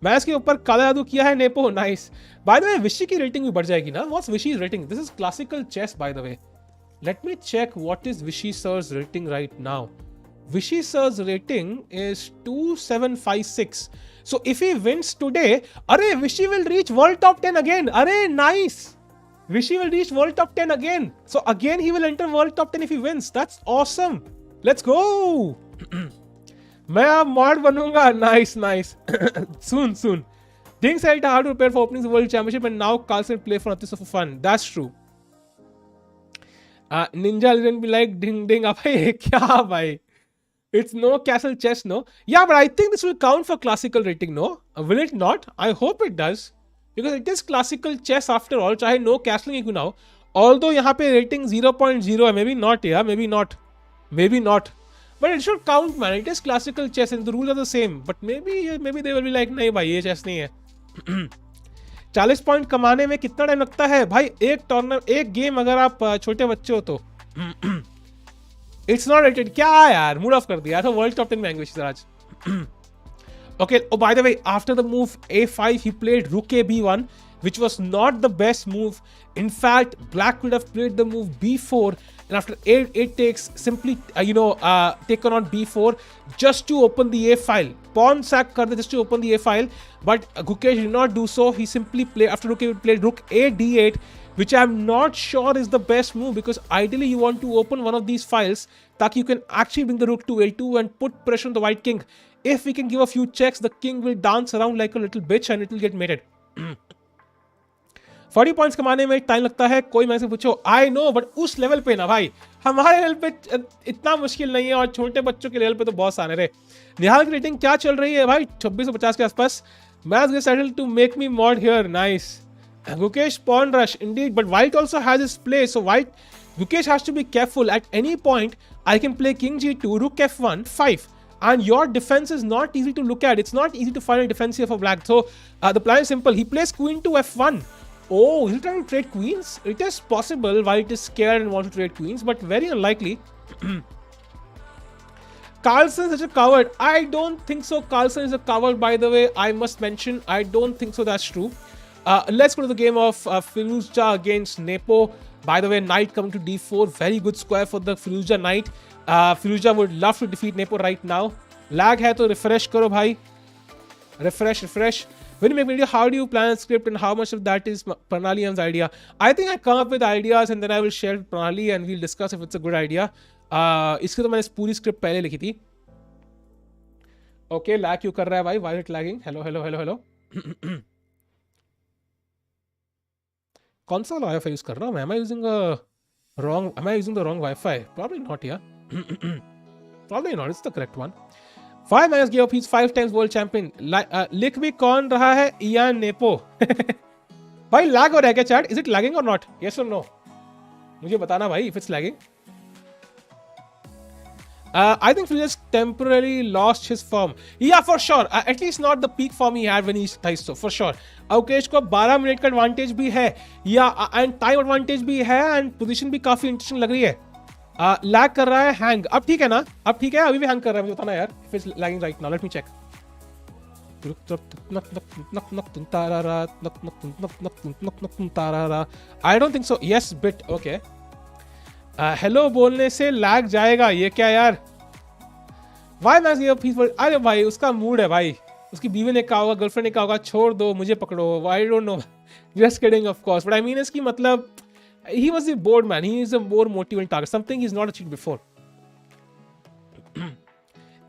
Match के ऊपर काला जादू किया है nepo, nice. Bye the वे विशी की rating भी बढ़ जाएगी ना? What's Vishy's rating? This is classical chess, by the way. Let me check what is Vishy sir's rating right now. Vishy sir's rating is 2756. So if he wins today, अरे Vishy will reach world top 10 again. अरे nice. Vishy will reach world top 10 again. So again he will enter world top 10 if he wins. That's awesome. Let's go. मैं अब mod बनूंगा। Nice soon. Ding said how to prepare for opening the world championship and now Carlsen play for nothing, so for fun. That's true. Ninja didn't be like ding. अबे क्या भाई? It's no castle chess, no? Yeah, but I think this will count for classical rating, no? Will it not? I hope it does. Because it is classical chess after all, चाहे no castling ही क्यों ना हो। Although यहाँ पे rating 0.0 है, maybe not, yeah, maybe not. But it should count, man. It is classical chess and the rules are the same. But maybe they will be like, नहीं भाई ये chess नहीं है। 40 पॉइंट कमाने में कितना टाइम लगता है भाई? एक गेम अगर आप छोटे बच्चे हो तो। It's not rated. क्या यार, मूड ऑफ कर दिया था। वर्ल्ड टॉप 10 में आएंगे आज। Okay, oh by the way, after the move a5 he played rook a b1, which was not the best move. In fact, black could have played the move b4 and after a8 takes simply taken on b4 just to open the a file. Pawn sack kar de just to open the a file, but Gukesh did not do so. He simply played, after rook a played rook a d8, which I'm not sure is the best move because ideally you want to open one of these files ताकि you can actually bring the rook to a2 and put pressure on the white king. If we can give a few checks, the king will dance around like a little bitch and it will get mated. 40 points कमाने में time लगता है, कोई मेरे से पूछो, आई know, but उस level पे ना भाई, हमारे लेवल पे इतना मुश्किल नहीं है, और छोटे बच्चों के लेवल पे तो बहुत सारे रहे। निहाल की रेटिंग क्या चल रही है भाई? 2650 के आसपास। Match get settle to make me mod here, nice. Gukesh pawn rush indeed, but white also has his play, so Gukesh has to be careful. At any point, I can play king g2, rook f1, 5, and your defense is not easy to look at. It's not easy to find a defense here for black. So the plan is simple. He plays queen to f1. Oh, he's trying to trade queens. It is possible white is scared and wants to trade queens, but very unlikely. Carlsen is such a coward. I don't think so. Carlsen is a coward, by the way. I must mention, I don't think so. That's true. Let's go to the game of Firouzja against Nepo. By the way, knight coming to d4. Very good square for the Firouzja knight. Firouzja would love to defeat Nepo right now. Lag hai to refresh karo bhai. Refresh. When you make video, how do you plan a script and how much of that is Pranali's idea? I think I come up with ideas and then I will share with Pranali and we'll discuss if it's a good idea. इसके तो मैंने पूरी script पहले लिखी थी. Okay, lag क्यों कर रहा है भाई? Why is it lagging? Hello. कौन सा वाला वाईफाई यूज कर रहा हूँ मैं? Am I using the wrong Wi-Fi? Probably not, yeah. Probably not. It's the correct one. 5 Magnus gave up. He's 5 times world champion. लिख भी कौन रहा है? Ian Nepo. भाई लैग हो रहा है क्या chat? Is it lagging or not? Yes or no? मुझे बताना भाई if it's lagging. I think Fridman temporarily lost his form. Yeah, for sure. At least not the peak form he had when he started, so for sure. Gukesh को 12 minute का advantage भी है, या and time advantage भी है, and position भी काफी interesting लग रही है. लैग कर रहा है, हैंग. अब ठीक है ना? अब ठीक है? अभी भी हैंग कर रहा है, मुझे बताना यार. If it's lagging right now, let me check. I don't think so. Yes, bit. Okay. Hello बोलने से लैग जाएगा, ये क्या यार? Why match give up piece? अरे भाई उसका मूड है भाई, उसकी बीवी ने कहा होगा, गर्लफ्रेंड ने कहा होगा, छोड़ दो मुझे पकड़ो. आई don't no, just kidding of course, but I mean इसकी मतलब he was a bored man. He is a more motivating target, something he's not achieved before.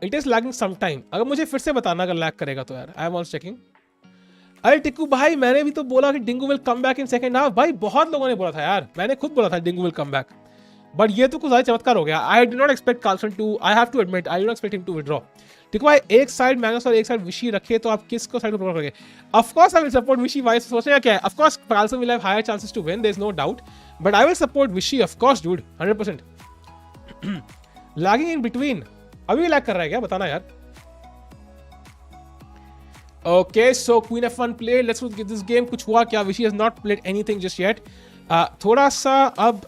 It is lagging sometime. अगर मुझे फिर से बताना अगर लैग करेगा तो यार. I am also checking. अरे टिक्कू भाई, मैंने भी तो बोला कि डिंगू will come back in second half. भाई बहुत लोगों ने बोला था यार, मैंने खुद बोला था Dingu will come back, but ये तो कुछ ज्यादा चमत्कार हो गया. I do not expect Carlsen to, I have to admit, I do not expect him to withdraw. ठीक है, एक साइड मैग्नस और एक साइड विशी रखे तो आप किसको साइड पर सपोर्ट करोगे? Of course I will support Vishy. भाई सोचने क्या है? Of course Carlsen will have higher chances to win, there is no doubt, but I will support Vishy of course dude, 100%. Lagging in between, अभी भी लैग कर रहा है क्या? बताना यार. Okay, so Queen F1 played. Let's look at this game. कुछ हुआ क्या? Vishy has not played anything just yet. थोड़ा सा अब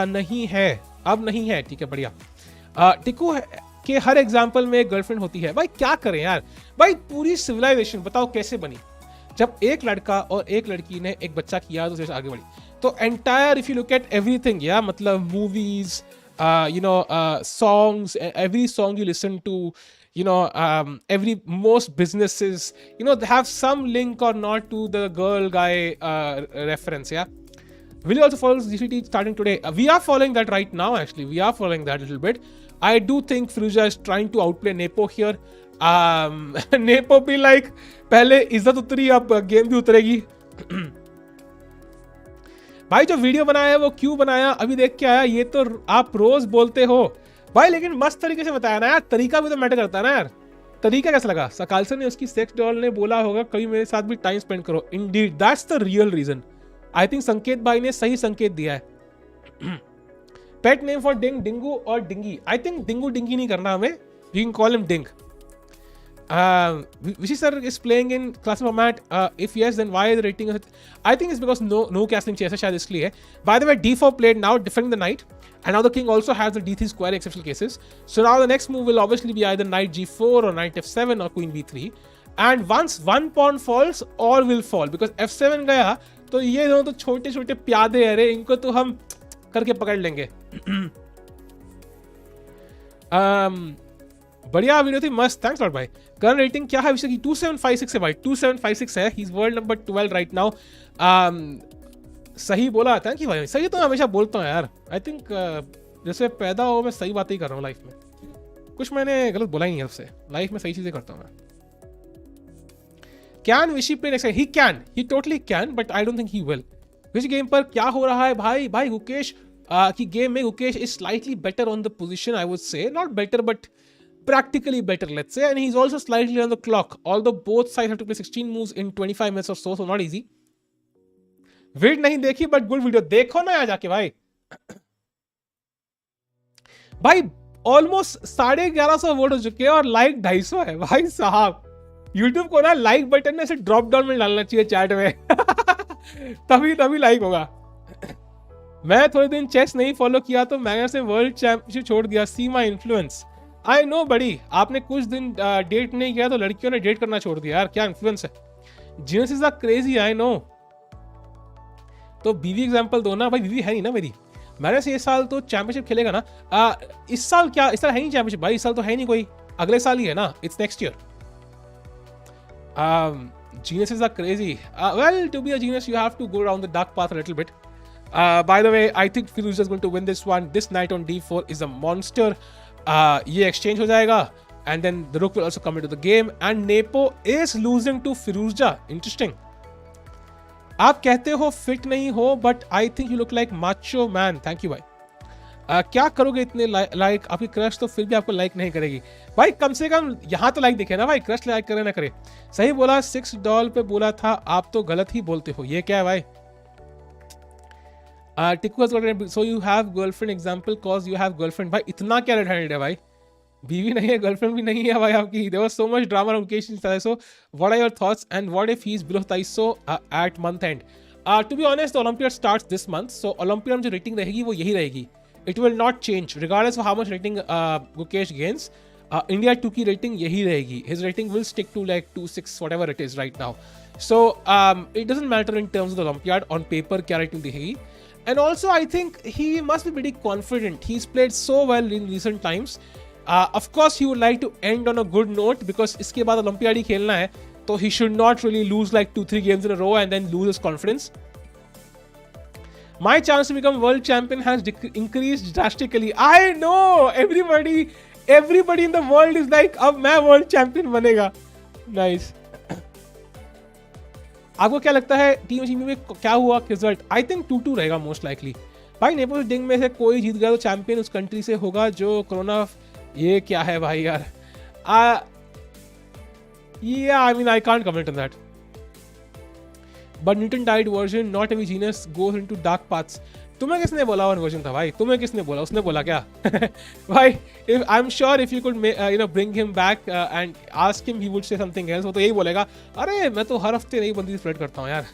नहीं है. ठीक है, बढ़िया. टिक्कू के हर एग्जाम्पल में गर्लफ्रेंड होती है. भाई क्या करें यार? भाई पूरी सिविलाइजेशन बताओ कैसे बनी? जब एक लड़का और एक लड़की ने एक बच्चा किया तो उससे आगे बढ़ी. तो entire if you look at everything, या मतलब movies, songs, every song you listen to, most businesses, they have some link or not to the girl guy reference. Yeah, will you also follow GCT starting today? We are following that right now. Actually, we are following that a little bit. I do think Firouzja is trying to outplay Nepo here. Nepo be like, पहले इज्जत उतरी, अब game भी उतरेगी. भाई जो video बनाया है वो क्यों बनाया, अभी देख के आया. ये तो आप रोज बोलते हो भाई, लेकिन मस्त तरीके से बताया ना यार. तरीका भी तो मैटर करता है ना यार. तरीका कैसा लगा? कार्लसन ने उसकी सेक्स डॉल ने बोला होगा कभी मेरे साथ भी टाइम स्पेंड करो. Indeed that's the real reason. I think Sanket भाई ने सही संकेत दिया है. पेट नेम फॉर डिंग, डिंगू और डिंगी. आई थिंक डिंगू डिंगी नहीं करना हमें, you can call him ding. Vishy sir is playing in classic format. If yes, then why the rating? I think it's because no castling chess शायद इसलिए. By the way, d4 played now, defending the knight, and now the king also has the d3 square exceptional cases. So now the next move will obviously be either knight g4 or knight f7 or queen b3. And once one pawn falls, all will fall because f7 गया तो ये दोनों तो छोटे छोटे प्यादे हैं रे, इनको तो हम करके पकड़ लेंगे. बढ़िया वीडियो थी, मस्त. थैंक्स लॉट भाई. करंट रेटिंग क्या है विषय की? 2756 है भाई, 2756 है. He is world number 12 right now. सही बोला, थैंक यू भाई. सही तो मैं हमेशा बोलता हूँ यार. आई थिंक जैसे पैदा हो मैं सही बातें ही कर रहा हूँ लाइफ में. कुछ मैंने गलत बोला ही नहीं है. सबसे लाइफ में सही चीजें करता हूँ मैं. कैन विशी play next? He can, he totally can, but I don't think he will. Wish game पर क्या हो रहा है भाई गुकेश की गेम में Gukesh is slightly better on the position, I would से not better but practically better, let's say, and he's also slightly on the clock, although both sides have to play 16 moves in 25 minutes or so, so not easy. Weed नहीं देखी but good video, देखो ना यहाँ जाके भाई। भाई almost 1150 vote हो चुके हैं और लाइक 250 है भाई साहब। यूट्यूब को ना लाइक बटन ऐसे ड्रॉप डाउन में डालना चाहिए चैट में तभी लाइक होगा। मैं थोड़े दिन चेस नहीं फॉलो किया तो मैग्नस ने वर्ल्ड चैंपियनशिप छोड़ दिया, सी माई इन्फ्लुएंस। आई नो बड़ी, आपने कुछ दिन डेट नहीं किया तो लड़कियों ने डेट करना छोड़ दिया यार, क्या इन्फ्लुएंस है। Genus is crazy, I know. तो बीवी एग्जांपल दो ना भाई, बीवी है नहीं ना मेरी। मैंने से इस साल तो चैंपियनशिप खेलेगा ना। इस साल क्या, इस साल है नहीं चैंपियनशिप भाई, इस साल तो है नहीं कोई, अगले साल ही है ना, it's next year. Genius is crazy, well to be a genius you have to go around the dark path a little bit. By the way, I think Firouzja is going to win this one. This knight on d4 is a monster. ये exchange हो जाएगा and then the rook will also come into the game and Nepo is losing to Firouzja. Interesting. आप कहते हो fit नहीं हो but I think you look like macho man. Thank you भाई। क्या करोगे इतने लाइक, आपकी क्रश तो फिर भी आपको लाइक नहीं करेगी भाई, कम से कम यहाँ तो लाइक दिखे ना भाई, क्रश लाइक करे ना करे। सही बोला, $6 पे बोला था, आप तो गलत ही बोलते हो, ये क्या है भाई। टिकू has got it. So you have girlfriend example cause you have girlfriend. भाई इतना क्या रेड हैंडेड है भाई, बीवी नहीं है गर्लफ्रेंड भी नहीं है भाई आपकी। There was so much drama on Gukesh Tries To Reach. So what are your thoughts and what if he's below 250 at month end? To be honest, the Olympiad starts this month, so Olympiad में जो rating रहेगी वो यही रहेगी। It will not change regardless of how much rating Gukesh gains. India 2 की rating यही रहेगी। His rating will stick to like 2.6 whatever it is right now. So it doesn't matter in terms of the Olympiad, on paper क्या rating दिखेगी। And also, I think he must be pretty confident. He's played so well in recent times. Of course, he would like to end on a good note because इसके बाद Olympiad ही खेलना है, तो he should not really lose like 2-3 games in a row and then lose his confidence. My chance to become world champion has increased drastically. I know everybody in the world is like, अब मैं world champion बनेगा. Nice. आपको क्या लगता है team में क्या हुआ रिजल्ट? आई थिंक 2-2 रहेगा मोस्ट लाइकली भाई। नेपो डिंग में से कोई जीत गया तो चैंपियन उस कंट्री से होगा जो कोरोना। ये क्या है भाई यार, I mean I can't comment on that. But Newton died version, not every genius goes into dark paths. तुम्हें किसने बोला वन वर्जन था भाई, तुम्हें किसने बोला, उसने बोला क्या भाई? आई am sure if you could bring him back and ask him, he would say something else. वो तो यही बोलेगा, अरे मैं तो हर हफ्ते नई बंदी स्प्रेड करता हूँ यार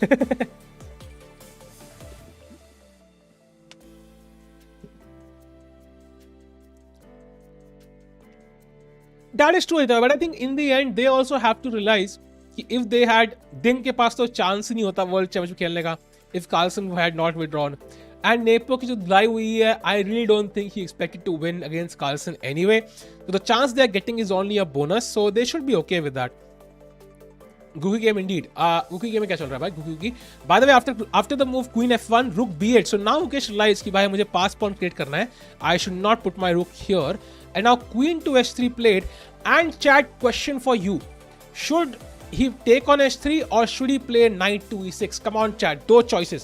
That is true, but I think in the end they also have to realize कि if they had, दिन के पास तो चांस ही नहीं होता वर्ल्ड चैंपियनशिप खेलने का if Carlsen had not withdrawn. And Nepo की जो धुलाई हुई है, I really don't think he expected to win against Carlsen anyway. So the chance they are getting is only a bonus, so they should be okay with that. Guki game indeed. Guki game में क्या चल रहा है भाई? Guki. By the way, after the move Queen F1, Rook B8. So now Gukesh realized कि भाई मुझे pass pawn create करना है. I should not put my Rook here. And now Queen to H3 played. And chat, question for you: should he take on H3 or should he play Knight to E6? Come on chat, दो choices.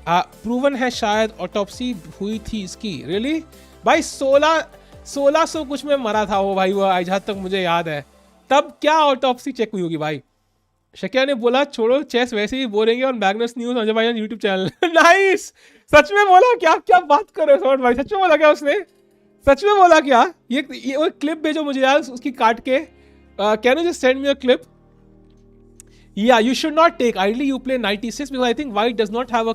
Proven है शायद autopsy हुई थी इसकी। Really भाई 1600 कुछ में मरा था वो भाई, वो आज जहाँ तक मुझे याद है। तब क्या ऑटोप्सी चेक हुई होगी भाई? शकिया ने बोला छोड़ो चेस वैसे ही बोलेंगे और मैग्नस न्यूज अजय भाई यूट्यूब चैनल नाइस। सच में बोला क्या? क्या बात कर रहे हो भाई, सच में बोला क्या उसने? सच में बोला क्या? ये वो क्लिप भेजो मुझे यार उसकी काट के। Can you just send me a clip? Yeah, you should not take. Ideally, you play 96 because I think white does not have a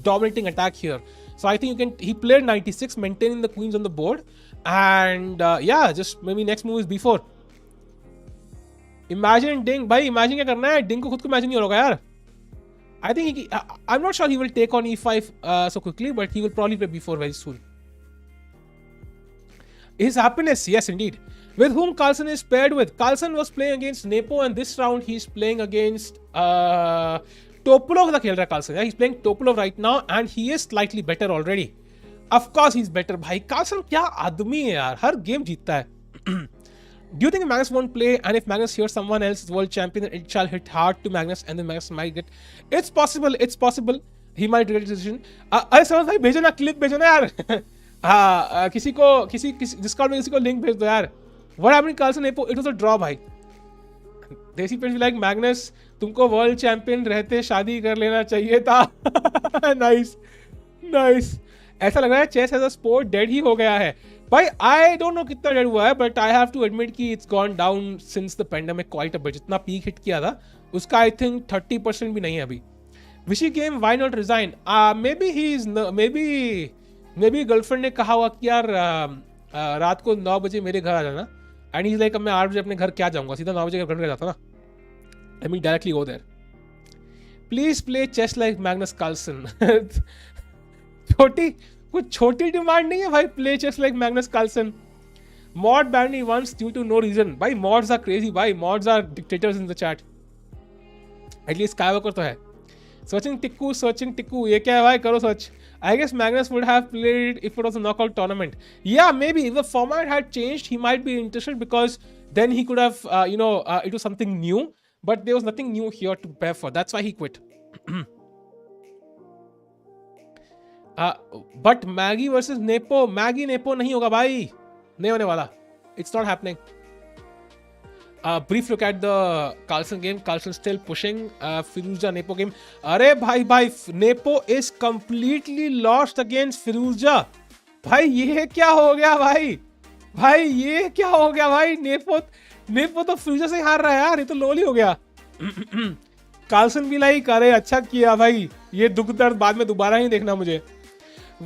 dominating attack here. So I think he played 96, maintaining the queens on the board. And yeah, just maybe next move is b4. Imagine Ding. भाई imagine क्या करना है? Ding को खुद को imagine नहीं हो रहा यार. I think I'm not sure he will take on e5 so quickly, but he will probably play b4 very soon. His happiness, yes indeed. With whom Carlsen is paired with? Carlsen was playing against Nepo and this round he's playing against Topolov का खेल रहा है Carlsen. Yeah, he's playing Topolov right now and he is slightly better already. Of course he's better भाई. Carlsen क्या आदमी है यार, हर game जीतता है. Do you think Magnus won't play? And if Magnus hears someone else is world champion, then it shall hit hard to Magnus, and then Magnus might get. It's possible. It's possible. He might regret his decision. अरे समझ भाई भेजो ना clip भेजो ना यार. किसी Discord में किसी को लिंक भेज दो यार. What happened in Carlsen Nepo? It was a draw भाई. देसी पेंट्स लाइक मैग्नस तुमको वर्ल्ड चैंपियन रहते शादी कर लेना चाहिए था. Nice nice. ऐसा लग रहा है chess as a sport dead ही हो गया है भाई. आई डोंट नो कितना डेड हुआ है, but I have to admit कि it's gone down since the pandemic quite a bit. जितना पीक हिट किया था उसका आई थिंक 30% भी नहीं है अभी. विशी game why not resign? May be he is may be girlfriend ने कहा हुआ कि यार रात को 9 बजे मेरे घर आ जाना. एंड ही लाइक अब मैं 8 बजे अपने घर क्या जाऊंगा, सीधा 9 बजे घर घर जाता ना. I mean directly go there. Please play chess like Magnus Carlsen. कुछ छोटी डिमांड नहीं है भाई. Play chess like Magnus Carlsen. Mod ban he once due to no reason. भाई मॉड्स आर क्रेजी भाई. Mods are dictators in the chat. At least Skywalker तो है. Searching Tikku ये क्या है भाई? करो search. I guess Magnus would have played if it was a knockout tournament. Yeah, maybe if the format had changed, he might be interested because then he could have, it was something new. But there was nothing new here to prepare for. That's why he quit. But Maggie versus Nepo. Maggie Nepo नहीं होगा भाई. नहीं होने वाला. It's not happening. Brief look at the Carlsen game. Carlsen still pushing. Firouzja Nepo game. अरे भाई Nepo is completely lost against Firouzja. भाई ये क्या हो गया भाई? ये क्या हो गया भाई? नेपो तो Firouzja से हार रहा है यार. ये तो लोली हो गया. Carlsen भी लाइक अरे अच्छा किया भाई. ये दुख दर्द बाद में दोबारा ही देखना मुझे.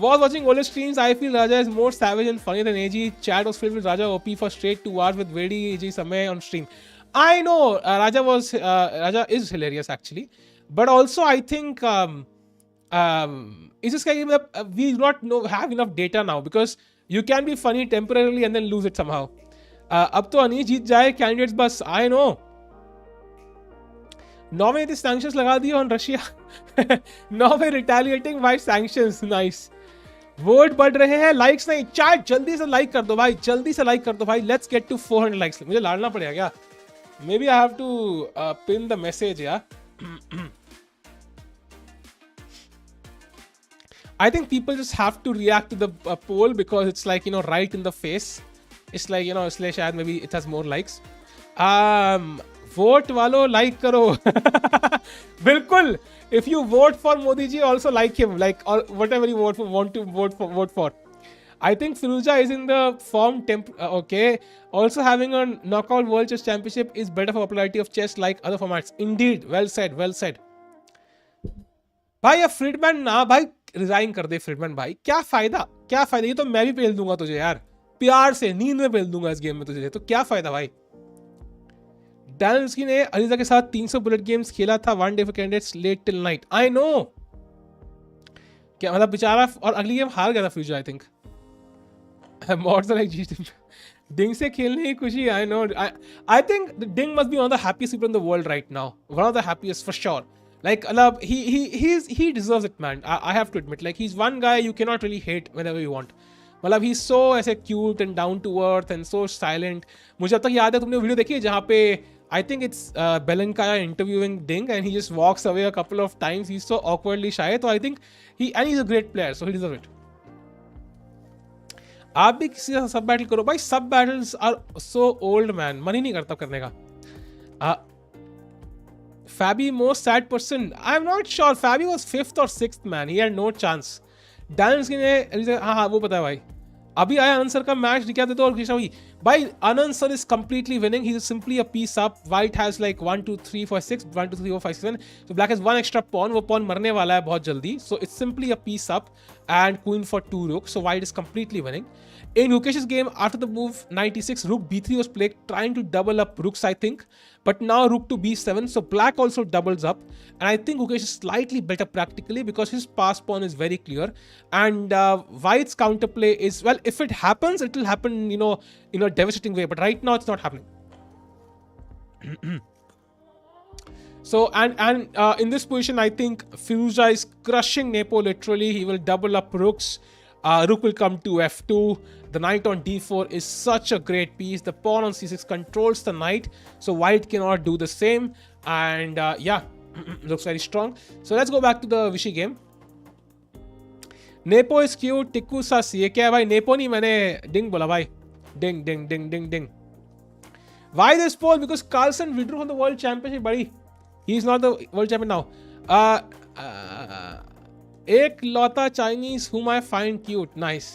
Was watching older streams, I feel Raja is more savage and funny than AG. Chat was filled with Raja OP for straight 2 hours with Vedi AG Samay on stream. I know Raja is hilarious actually, but also I think it's just kind of we do not have enough data now because you can be funny temporarily and then lose it somehow. अब तो अनी जीत जाए candidates बस. I know. Norway ने sanctions लगा दिए on Russia. Norway retaliating by sanctions. Nice. Vote बढ़ रहे हैं, लाइक्स नहीं. चैट जल्दी से लाइक कर दो भाई. Let's get to 400 likes. मुझे लाना पड़ेगा क्या? Maybe I have to pin the message या. I think people just have to react to the poll because it's like right in the face. It's like इसलिए शायद maybe it has more likes. Vote वालों like करो. बिल्कुल. If you vote for Modi ji, also like him, like or whatever you want to vote for. I think Firouzja is in the form okay. Also having a knockout world chess championship is better for popularity of chess like other formats. Indeed, well said. भाई ये Friedman ना भाई resign कर दे. Friedman भाई क्या फायदा. ये तो मैं भी पेल दूंगा तुझे यार. प्यार से नींद में पेल दूंगा इस गेम में तुझे. तो क्या फायदा भाई. डैनियल ने अलीजा के साथ 300 बुलेट गेम्स खेला था. 1 day for candidates late till night. I know. क्या मतलब बेचारा. और अगली गेम हार गया था future. I think mods like जीत डिंग से खेलने की खुशी. I know. I think Ding must be one of the happiest people in the world right now. One of the happiest for sure. Like he deserves it man. I have to admit like he's one guy you cannot really hate whenever you want. मतलब he's so ऐसे cute and down to earth and so silent. मुझे अब तक याद है तुमने video देखी है जहाँ पे I think it's Belenkaya interviewing Ding and he just walks away a couple of times. He's so awkwardly shy. So I think he's a great player so he deserves it. आप भी किसी से सब battle करो भाई. सब battles are so old man. मन ही नहीं करता करने का. Fabi most sad person. I'm not sure. Fabi was 5th or 6th man. He had no chance. Daniel ने हाँ वो पता है भाई. अभी आया आनंद सर का मैच दिखा देते और कृष्णा भाई. आनंद sir is completely winning. He's simply a piece up. White has like 1 2 3 4 6 1 2 3 4 5 7. So black has one extra pawn. वो pawn मरने वाला है बहुत जल्दी. So it's simply a piece up and queen for 2 rooks. So white is completely winning. In Gukesh's game, after the move 96, rook b3 was played, trying to double up rooks, I think. But now rook to b7, so black also doubles up. And I think Gukesh is slightly better practically because his pass pawn is very clear. And white's counterplay is, well, if it happens, it will happen, in a devastating way. But right now, it's not happening. So, and in this position, I think Firouzja is crushing Nepo literally. He will double up rooks. Rook will come to f2. The knight on d4 is such a great piece. The pawn on c6 controls the knight, so white cannot do the same. And looks very strong. So let's go back to the Vishy game. Nepo is cute. Tikku सा सी है क्या भाई? Nepo नहीं, मैंने ding बोला भाई. Ding ding ding ding ding. Why this poll? Because Carlsen withdrew from the World Championship, buddy. He's not the World Champion now. एक लौता Chinese whom I find cute. Nice.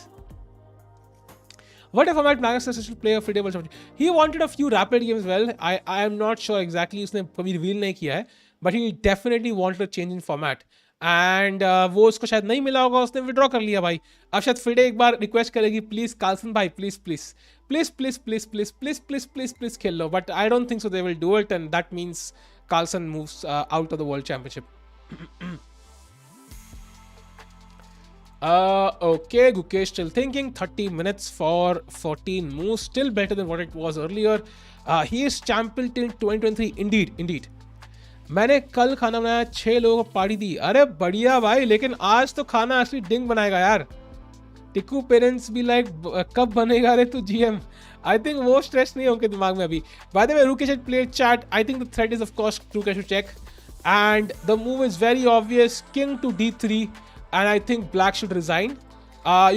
What if Magnus should play a Friday World Championship? He wanted a few rapid games. Well, I am not sure exactly. उसने कभी reveal नहीं किया है, but he definitely wanted a change in format. And वो उसको शायद नहीं मिला होगा, उसने विड्रॉ कर लिया भाई. अब शायद फ्रिडे एक बार रिक्वेस्ट करेगी, प्लीज कार्लसन भाई, please please please please please please please please please please खेल लो. But I don't think so they will do it, and that means Carlsen moves out of the World Championship. Okay, Gukesh still thinking. 30 minutes for 14 moves. Still better than what it was earlier. He is champion till 2023. Indeed. मैंने कल खाना बनाया, 6 लोगों को party दी. अरे बढ़िया भाई, लेकिन आज तो खाना असली डिंग बनाएगा यार. टिक्कू पेरेंट्स भी लाइक कब बनेगा रे तू GM. आई थिंक वो स्ट्रेस नहीं है उनके दिमाग में अभी. Bye the way, Gukesh had played chat. I think the threat is of course Gukesh to check, and the move is very obvious. King to D3, and I think black should resign.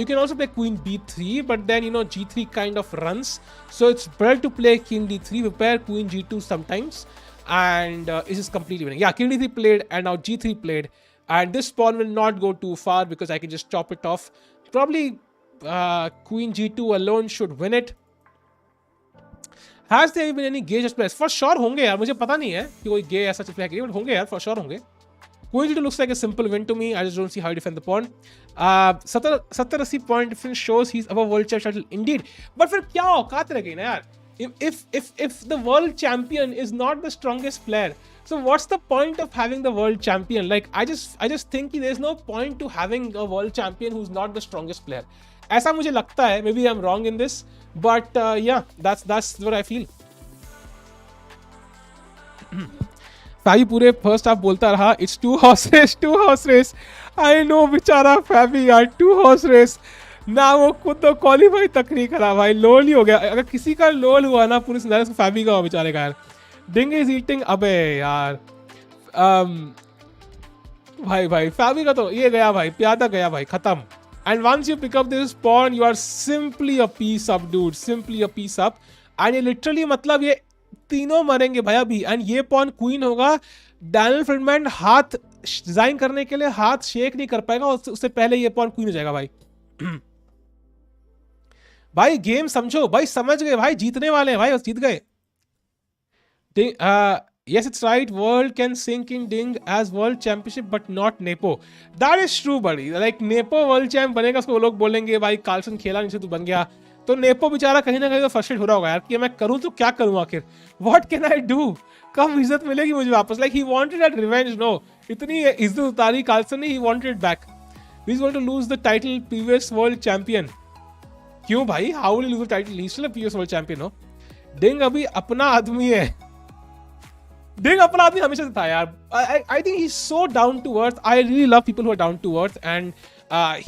You can also play Queen B3, but then G3 kind of runs, so it's better to play King D3, prepare Queen G2 sometimes, and it is completely winning. Yeah, King D3 played, and now G3 played, and this pawn will not go too far because I can just chop it off. Probably Queen G2 alone should win it. Has there been any gay chess players? For sure होंगे यार, मुझे पता नहीं है कि कोई gay ऐसा chess player है, बट होंगे यार, for sure होंगे. Queen G2 looks like a simple win to me. I just don't see how you defend the pawn. 70-80 point difference shows he's above world champ title. Indeed. But फिर क्या औकात रह गई ना यार? If the world champion is not the strongest player, so what's the point of having the world champion? Like I just think there's no point to having a world champion who's not the strongest player. ऐसा मुझे लगता है. Maybe I'm wrong in this, but yeah, that's what I feel. फैबी पूरे first half बोलता रहा, it's 2 horse race. I know बेचारा फैबी यार, 2 horse race ना, वो खुद तो क्वालीफाई तक नहीं करा भाई. लोल ही हो गया. अगर किसी का लोल हुआ ना पूरी सिनारियो, फैबी का बेचारे का यार. डिंग इज ईटिंग. अबे यार भाई फैबी का तो ये गया भाई, प्यादा गया भाई, खत्म. And once you pick up this pawn, you are simply a piece up, dude. Simply a piece up. And ये literally मतलब ये तीनों मरेंगे भाई अभी. And ये pawn queen होगा. Daniel Fridman हाथ डिजाइन करने के लिए हाथ शेक नहीं कर पाएगा, उससे पहले ये pawn queen हो जाएगा भाई. भाई गेम समझो भाई, समझ गए भाई, जीतने वाले हैं भाई, बस जीत गए. Yes, it's right. World can sink in Ding as World Championship, but not Nepo. That is true, buddy. Like Nepo World Champ बनेगा, उसको वो लोग बोलेंगे भाई Carlsen खेला नहीं से तू बन गया. तो Nepo बेचारा कहीं ना कहीं तो फ्रस्ट्रेट हो रहा होगा यार कि मैं करूँ तो क्या करूँ आखिर. What can I do? कब इज्जत मिलेगी मुझे वापस? Like he wanted that revenge. No, इतनी इज्जत उतारी Carlsen ने, he wanted it back. He's going to lose the title, previous World Champion. क्यों भाई? How will he lose the title? He's still a previous World Champion, no? Ding अभी अपना आदमी है. Ding अपना आदमी हमेशा से था यार. I think he's so down to earth. I really love people who are down to earth, and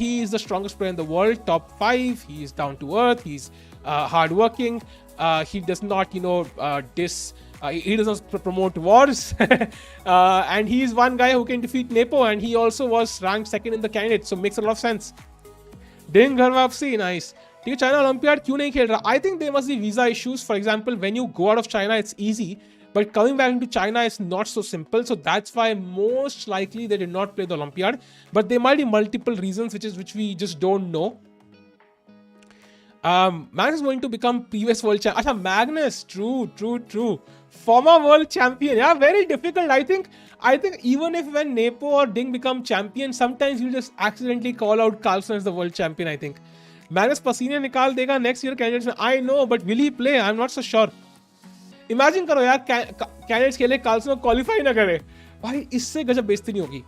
he is the strongest player in the world, top 5. He is down to earth. He's hardworking. He does not, he does not promote wars. And he is one guy who can defeat Nepo, and he also was ranked second in the candidate, so makes a lot of sense. Ding घर वापसी, nice. ठीक है, China olympiad क्यों नहीं खेल रहा? I think there must be visa issues. For example, when you go out of China, it's easy. But coming back into China is not so simple, so that's why most likely they did not play the Olympiad. But there might be multiple reasons, which we just don't know. Magnus is going to become previous world champ. Acha, Magnus, true. Former world champion. Yeah, very difficult. I think even if when Nepo or Ding become champion, sometimes you just accidentally call out Carlsen as the world champion. I think Magnus पसीने निकाल देगा next year candidates. I know, but will he play? I'm not so sure. Imagine करो यार, candidates के लिए Carlsen को qualify ना करे भाई, इससे गजब बेइज्जती नहीं होगी.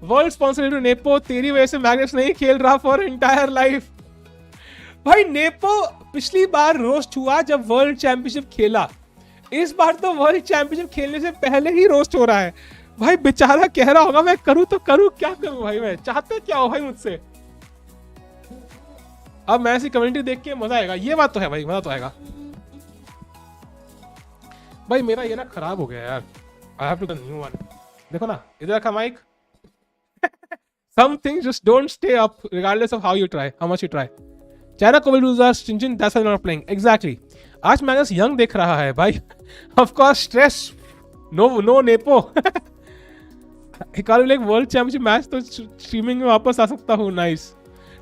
वर्ल्ड स्पॉन्सर टू नेपो, तेरी वजह से मैग्नस नहीं खेल रहा फॉर एंटायर लाइफ. भाई नेपो पिछली बार रोस्ट हुआ जब वर्ल्ड चैंपियनशिप खेला, इस बार तो वर्ल्ड चैंपियनशिप खेलने से पहले ही रोस्ट हो रहा है. भाई बेचारा कह रहा होगा मैं करूं तो करूं, क्या करूं भाई, मैं चाहते क्या हो भाई मुझसे। अब मैं ऐसी कम्युनिटी देख के मजा आएगा, ये बात तो है भाई, मजा तो आएगा। भाई मेरा ये ना खराब हो गया यार, I have to the new one. देखो ना इधर का mic. Some things just don't stay up regardless of how you try, how much you try. China Kovalus are stringent, that's why they're not playing. Exactly. आज Magnus young देख रहा है भाई। Of course stress. No Nepo. एक world championship match तो streaming में वापस आ सकता हूँ। Nice.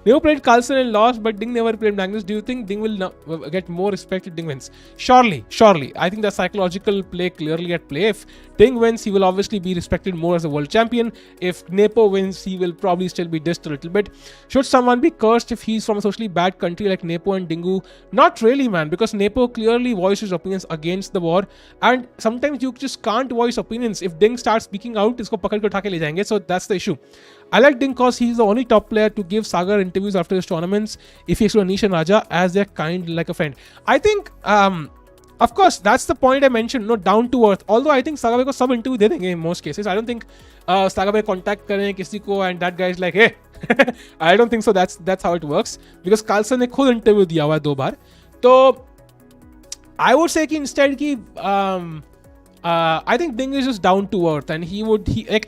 Nepo played Carlsen and lost, but Ding never played Magnus. Do you think Ding will get more respect if Ding wins? Surely. I think the psychological play clearly at play. If Ding wins, he will obviously be respected more as a world champion. If Nepo wins, he will probably still be dissed a little bit. Should someone be cursed if he's from a socially bad country like Nepo and Dingu? Not really, man, because Nepo clearly voiced his opinions against the war, and sometimes you just can't voice opinions. If Ding starts speaking out, isko pakad ke utha ke le jayenge. So that's the issue. I like Ding because he's the only top player to give Sagar interviews after his tournaments. If he's to Anish and Raja as they're kind like a friend. I think, of course, that's the point I mentioned. No, down to earth. Although I think Sagar को सब interview दे देंगे in most cases. I don't think Sagar contact करें किसी को and that guy is like, hey. I don't think so. That's how it works. Because Carlsen ने खुद interview दिया हुआ है 2 बार. तो I would say कि instead कि I think Ding is just down to earth and he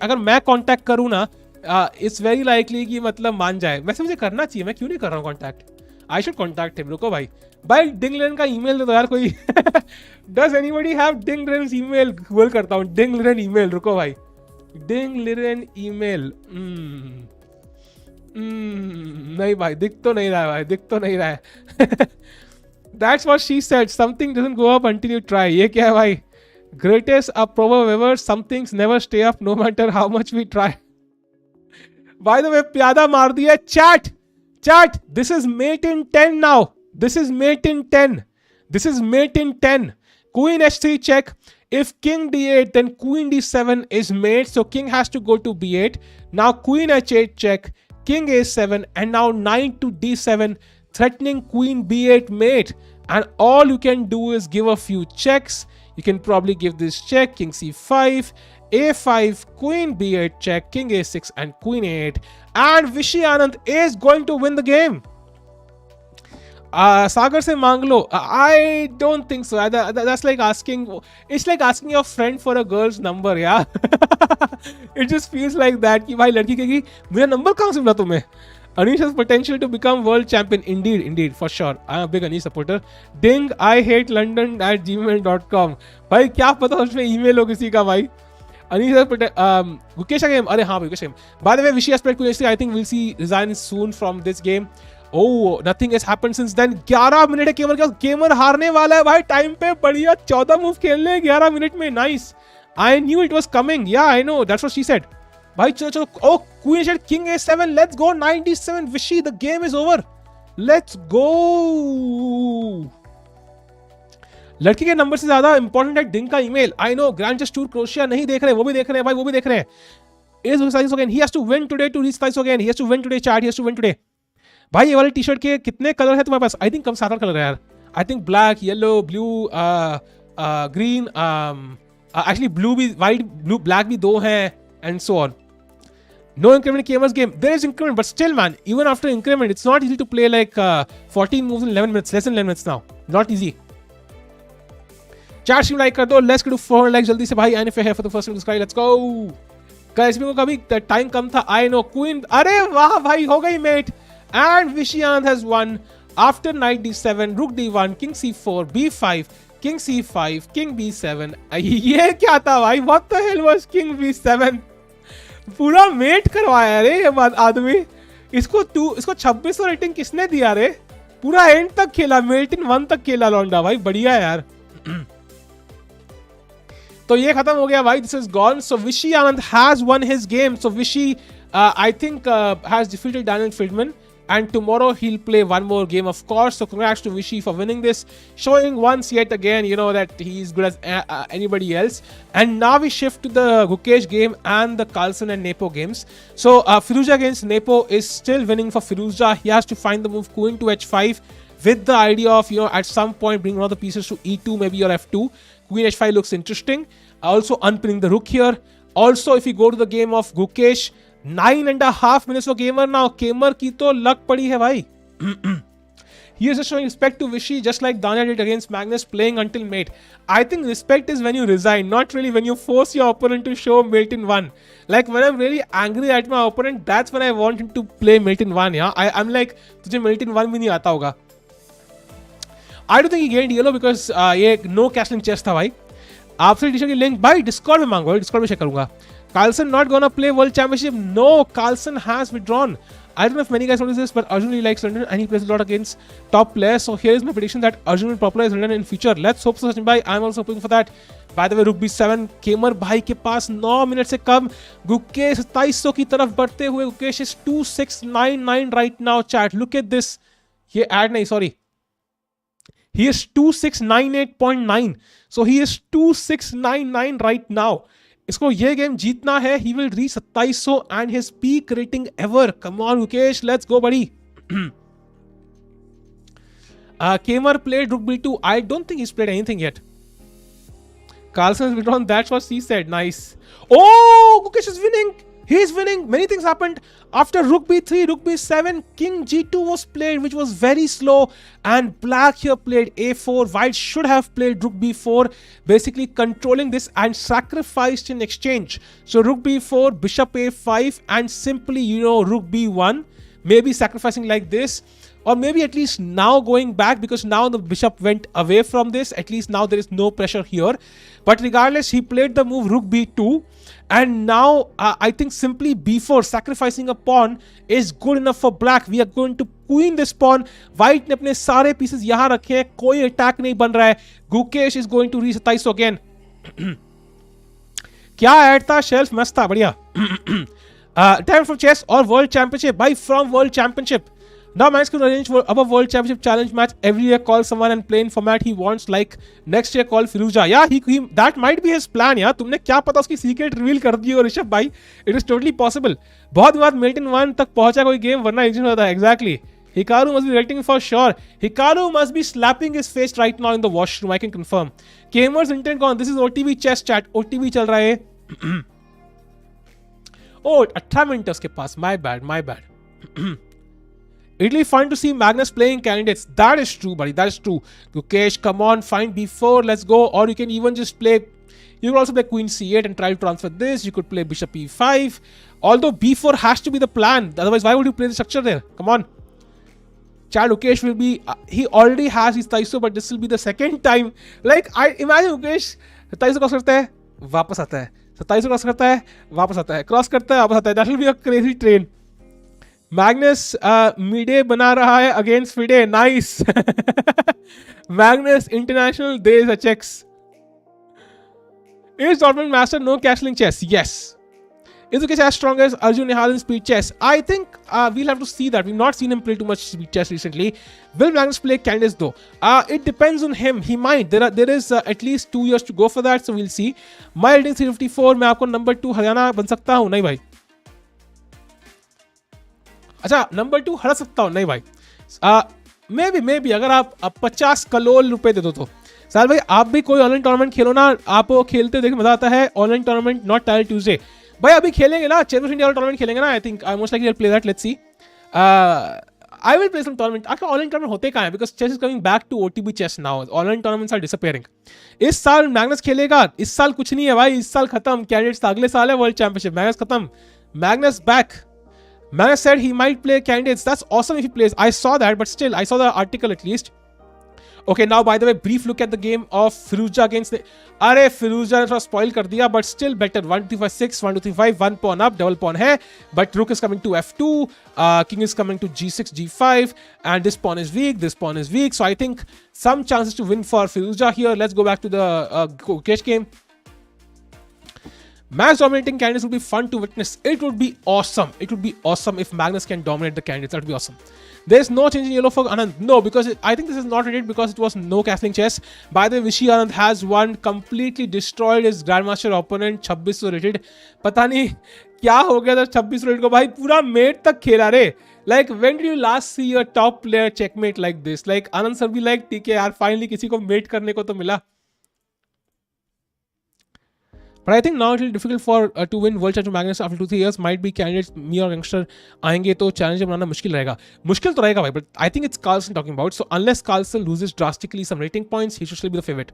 अगर मैं contact करूँ ना, इट्स वेरी लाइकली कि मतलब मान जाए। वैसे मुझे करना चाहिए, मैं क्यों नहीं कर रहा हूँ contact. I should contact him. रुको भाई डिंग लिरन का ईमेल दे दो यार कोई। Does anybody have Ding Liren email? Google करता हूँ डिंग लिरन ईमेल। रुको भाई डिंग लिरन ईमेल। नहीं भाई दिख तो नहीं रहा है। That's what she said, something doesn't go up until you try. ये क्या है भाई? Greatest a proverb ever, some things never stay up no matter how much we try. By the way, प्यादा मार दिया chat. This is mate in 10 now. This is mate in 10. Queen h3 check. If king d8, then queen d7 is mate. So king has to go to b8. Now queen h8 check. King a7 and now knight to d7, threatening queen b8 mate. And all you can do is give a few checks. You can probably give this check, king c5, a5, queen b8 check, king a6 and queen a8. And Vishy Anand is going to win the game. Sagar se मांग लो. I don't think so. That's like asking. It's like asking your friend for a girl's number, yeah. It just feels like that. कि भाई लड़की कहेगी मेरा number कहाँ से मिला तुम्हें? Anish has potential to become world champion. Indeed, for sure. I'm a big Anish supporter. Ding, I hate London @gmail.com. भाई क्या पता उसमें email हो किसी का भाई. Anish has potential. Gukesh game. अरे हाँ Gukesh game. By the way, Vishy has played Gukesh. I think we'll see resign soon from this game. Oh, nothing has happened since then. 11 minute है केमर के. केमर हारने वाला है भाई. टाइम पे बढ़िया 14 मूव खेलने 11 मिनट में. Nice. I knew it was coming. Yeah, I know. That's what she said. भाई चलो. Oh, Queen said King A7. Let's go. 97. Vishy, the game is over. Let's go. लड़की के नंबर से ज्यादा इंपॉर्टेंट है Ding का email. I know. Grand chess tour Croatia नहीं देख रहे, वो भी देख रहे हैं भाई, वो भी देख रहे हैं. Is Saisok again? He has to win today to reach Saisok again. He has to win today, chat. He has to win today. भाई ये वाले टी शर्ट के कितने कलर है तुम्हारे पास? आई थिंक कम 7 कलर है यार. I think black, yellow, blue, green, actually blue भी, व्हाइट, ब्लू, ब्लैक भी 2 हैं, and so on. No increment in Keymer's game. There is increment, but still, man, even after increment, it's not easy to play like 14 moves in 11 minutes, less than 11 minutes now. Not easy. Chat stream like कर दो. Let's get to 400 likes जल्दी से भाई. And if you're here for the first time, subscribe. Let's go. Guys, Esipenko का भी time कम था. I know. Queen. अरे वाह भाई, हो गई mate. And Vishy Anand has won after knight d7, rook d1, king c4, b5, king c5, king b7. ये क्या था भाई? What the hell was king b7? पूरा मेट करवाया रे ये आदमी. इसको 2600 रेटिंग किसने दिया रे? पूरा एंड तक खेला, मेट इन 1 तक खेला लौंडा भाई. बढ़िया यार. तो ये खत्म हो गया भाई. This is gone. So Vishy Anand has won his game. So Vishy, I think, has defeated Daniel Fridman. And tomorrow he'll play one more game, of course. So congrats to Vishy for winning this, showing once yet again, you know, that he's good as anybody else. And now we shift to the Gukesh game and the Carlsen and Nepo games. So Firouzja against Nepo is still winning for Firouzja. He has to find the move queen to h5 with the idea of, you know, at some point bringing all the pieces to e2 maybe or f2. Queen h5 looks interesting. Also unpinning the rook here. Also, if you go to the game of Gukesh, 9.5 minutes for Keymer now. Keymer की तो luck पड़ी है भाई. He is just showing respect to Vishy, just like Daniel did against Magnus, playing until mate. I think respect is when you resign, not really when you force your opponent to show mate in one. Like when I'm really angry at my opponent, that's when I want him to play mate in one. Yeah, I'm like, तुझे mate in one भी नहीं आता होगा. I don't think he gained yellow because ये no castling chess था भाई. आपसे T-shirt की लिंक भाई डिस्कॉर्ड में मांगो, डिस्कॉर्ड में शेयर करूंगा. Carlsen not gonna play World Championship. No, Carlsen has withdrawn. I don't know if many guys notice this, but Arjun really likes London and he plays a lot against top players. So here is my prediction that Arjun will popularize London in future. Let's hope so, Sachin bhai. I'm also hoping for that. By the way, Rook B7, Keymer भाई के पास 9 minute से कम. गुकेश 2700 की तरफ बढ़ते हुए. Gukesh is 2699 right now. Chat, look at this. ये ad नहीं, sorry. He is 2698.9. So he is 2699 right now. इसको ये गेम जीतना है. He will reach 2700 and his peak rating ever. Come on, Gukesh, let's go, buddy. Keymer played Rook B2. I don't think he's played anything yet. Carlsen has withdrawn. That's what she said. Nice. Oh, Gukesh is winning. He's winning. Many things happened after Rook B3, Rook B7. King G2 was played, which was very slow. And Black here played A4. White should have played Rook B4, basically controlling this and sacrificed in exchange. So Rook B4, Bishop A5, and simply, Rook B1. Maybe sacrificing like this. Or maybe at least now going back, because now the bishop went away from this. At least now there is no pressure here. But regardless, he played the move Rook B2. And now I think simply B4, sacrificing a pawn, is good enough for Black. We are going to queen this pawn. White ने अपने सारे pieces यहाँ रखे हैं. कोई attack नहीं बन रहा है. Gukesh is going to reach 2700 again. क्या ऐड था? शेल्फ मस्त था, बढ़िया. Time from chess or world championship. By from world championship. Now Magnus can arrange for above world championship challenge match every year. Call someone and play in format he wants. Like next year, call Firuza. Yeah, he that might be his plan. Yeah, तुमने क्या पता उसकी secret reveal कर दी हो ऋषभ भाई. It is totally possible. बहुत बार Milton 1 तक पहुंचा कोई game वरना engine होता है. Exactly. Hikaru must be waiting for sure. Hikaru must be slapping his face right now in the washroom. I can confirm. Keymer's intent gone. This is OTB chess chat. OTB चल रहा है. Oh, 18 minute उसके पास. My bad. It'll be fun to see Magnus playing candidates. That is true, buddy. That is true. Gukesh, come on, find B4. Let's go. Or you can even just play. You can also play Queen C8 and try to transfer this. You could play Bishop E5. Although B4 has to be the plan. Otherwise, why would you play the structure there? Come on. Chad Gukesh will be. He already has his Taiso, but this will be the second time. Like, I imagine Gukesh Taiso cross करता है, वापस आता है. Taiso cross करता है, वापस आता है. Cross करता है, वापस आता है. That will be a crazy train. Magnus Mide बना रहा है against Fide. Nice. Magnus International days a checks. Is Dortmund master no castling chess? Yes. Is Gukesh as strong as Arjun Nihal in speed chess? I think we'll have to see that. We've not seen him play too much speed chess recently. Will Magnus play candidates though? It depends on him. He might. There is at least 2 years to go for that, so we'll see. My rating 354. मैं आपको number 2 Haryana बन सकता हूँ? नहीं भाई. अच्छा, number 2 हरा सकता हूँ? नहीं भाई. मे बी अगर आप 50 करोड़ रुपए दे दो तो. साल भाई आप भी कोई ऑनलाइन टूर्नामेंट खेलो ना. आप खेलते देख मजा आता है. Online tournament not till Tuesday. भाई अभी खेलेंगे ना, चेस इंडिया टूर्नामेंट खेलेंगे ना. I think I most likely will play that. Let's see. I will play some tournament. आखिर ऑनलाइन टूर्नामेंट होते कहाँ हैं? Because chess is coming back to OTB chess now. Online tournaments are disappearing. इस साल Magnus खेलेगा. इस साल कुछ नहीं है भाई. इस साल खत्म. कैंडिडेट्स अगले साल है वर्ल्ड चैंपियनशिप. मैग्नस खत्म. Magnus back. Magnus said he might play candidates. That's awesome if he plays. I saw that, but still, I saw the article at least. Okay, now by the way, brief look at the game of Firuza against the. अरे Firuza ने थोड़ा spoil कर दिया, but still better. 1 2 5 6, 1 2 3 5, 1 pawn up, double pawn है. But Rook is coming to F2, King is coming to G6, G5, and this pawn is weak. This pawn is weak. So I think some chances to win for Firuza here. Let's go back to the Gukesh game. Match dominating candidates would be fun to witness. It would be awesome. It would be awesome if Magnus can dominate the candidates. That would be awesome. There's no change in yellow for Anand. No, because I think this is not rated because it was no castling chess. By the way, Vishy Anand has won, completely destroyed his grandmaster opponent. 2600 rated. पता नहीं क्या हो गया था 2600 rated को भाई. पूरा mate तक खेला रे. Like when did you last see a top player checkmate like this? Like Anand sir भी like ठीक है यार, finally किसी को mate करने को तो मिला. But I think now it will be difficult for to win world championship Magnus after 2-3 years. Might be candidates me और youngster आएंगे तो challenge बनाना मुश्किल रहेगा. मुश्किल तो रहेगा भाई, but I think it's Carlsen talking about. So unless Carlsen loses drastically some rating points, he should still be the favorite.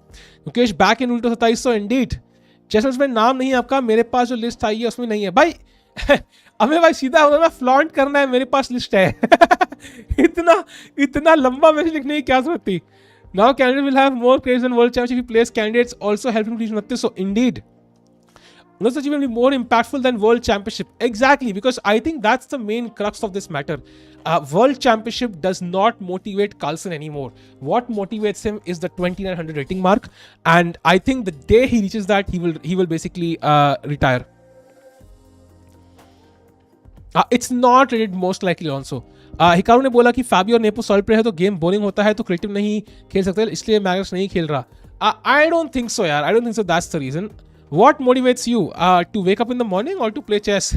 Gukesh back in उल्टो 2700 indeed. चैनल्स में नाम नहीं है आपका, मेरे पास जो लिस्ट आई है उसमें नहीं है भाई. हमें भाई सीधा होगा ना, फ्लॉन्ट करना है, मेरे पास लिस्ट है. इतना लंबा मैसेज लिखने की क्या जरूरत थी. Now candidate will have more credits than world championship if he plays candidates also help him to reach 29. So indeed, Magnus achievement will be more impactful than world championship. Exactly, because I think that's the main crux of this matter. World championship does not motivate Carlsen anymore. What motivates him is the 2900 rating mark, and I think the day he reaches that, he will basically retire. It's not rated most likely also. Hikaru ने बोला कि फैबी और nepo solve play है तो game boring होता है तो creative नहीं खेल सकते, इसलिए मैग्नस नहीं खेल रहा. I don't think so यार. I don't think so. That's the reason. What motivates you to wake up in the morning or to play chess?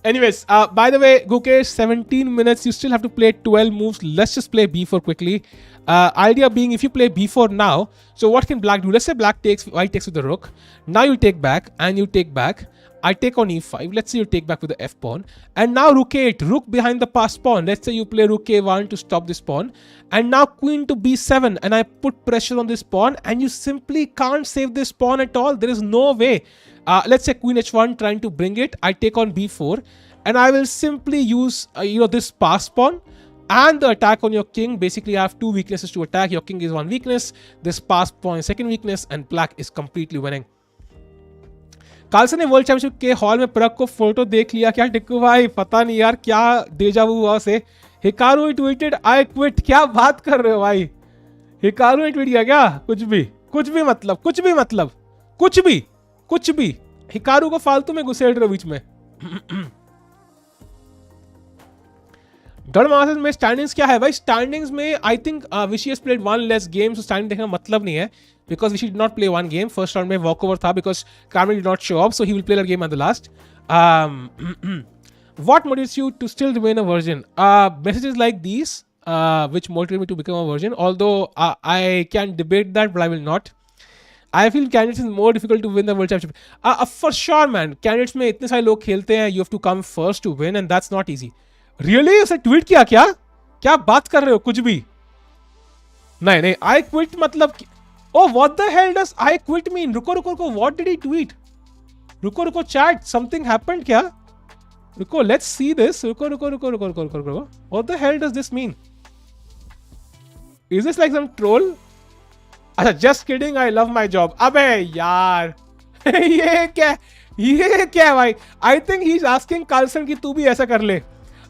Anyways, by the way, Gukesh, 17 minutes. You still have to play 12 moves. Let's just play b4 quickly. Idea being, if you play b4 now, so what can black do? Let's say white takes with the rook. Now you take back and you take back. I take on e5. Let's say you take back with the f pawn. And now rook 8, rook behind the passed pawn. Let's say you play rook a1 to stop this pawn. And now queen to b7. And I put pressure on this pawn. And you simply can't save this pawn at all. There is no way. Let's say queen h1 trying to bring it. I take on b4. And I will simply use this passed pawn and the attack on your king. Basically, I have two weaknesses to attack. Your king is one weakness. This passed pawn is second weakness. And black is completely winning. Carlsen ने world championship के hall में प्रग को photo देख लिया क्या टिक्कू भाई? पता नहीं यार क्या डेजावू हुआ उसे. Hikaru tweeted I quit. क्या बात कर रहे हो भाई? हिकारू ने ट्वीट किया क्या? कुछ भी. हिकारू को फालतू में घुसेड़ रहे बीच में. डर मास्टर्स में स्टैंडिंग्स क्या है भाई? स्टैंडिंग्स में आई थिंक विशी has played one less game, so standing देखने का मतलब नहीं है. Because Vishy did not play one game. First round में walkover था because Carmen did not show up, so he will play that game at the last. What motivates you to still remain a virgin? Messages like these, which motivate me to become a virgin. Although I can debate that, but I will not. I feel candidates is more difficult to win the world championship. For sure, man. Candidates में इतने सारे लोग खेलते हैं. You have to come first to win, and that's not easy. Really? उसे tweet किया क्या? क्या बात कर रहे हो? कुछ भी नहीं. I quit मतलब Oh, what the hell does I quit mean? रुको. What did he tweet? रुको chat. Something happened क्या? रुको, let's see this. रुको. What the hell does this mean? Is this like some troll? अच्छा, just kidding. I love my job. अबे यार. ये क्या है भाई? I think he's asking Carlsen कि तू भी ऐसा कर ले.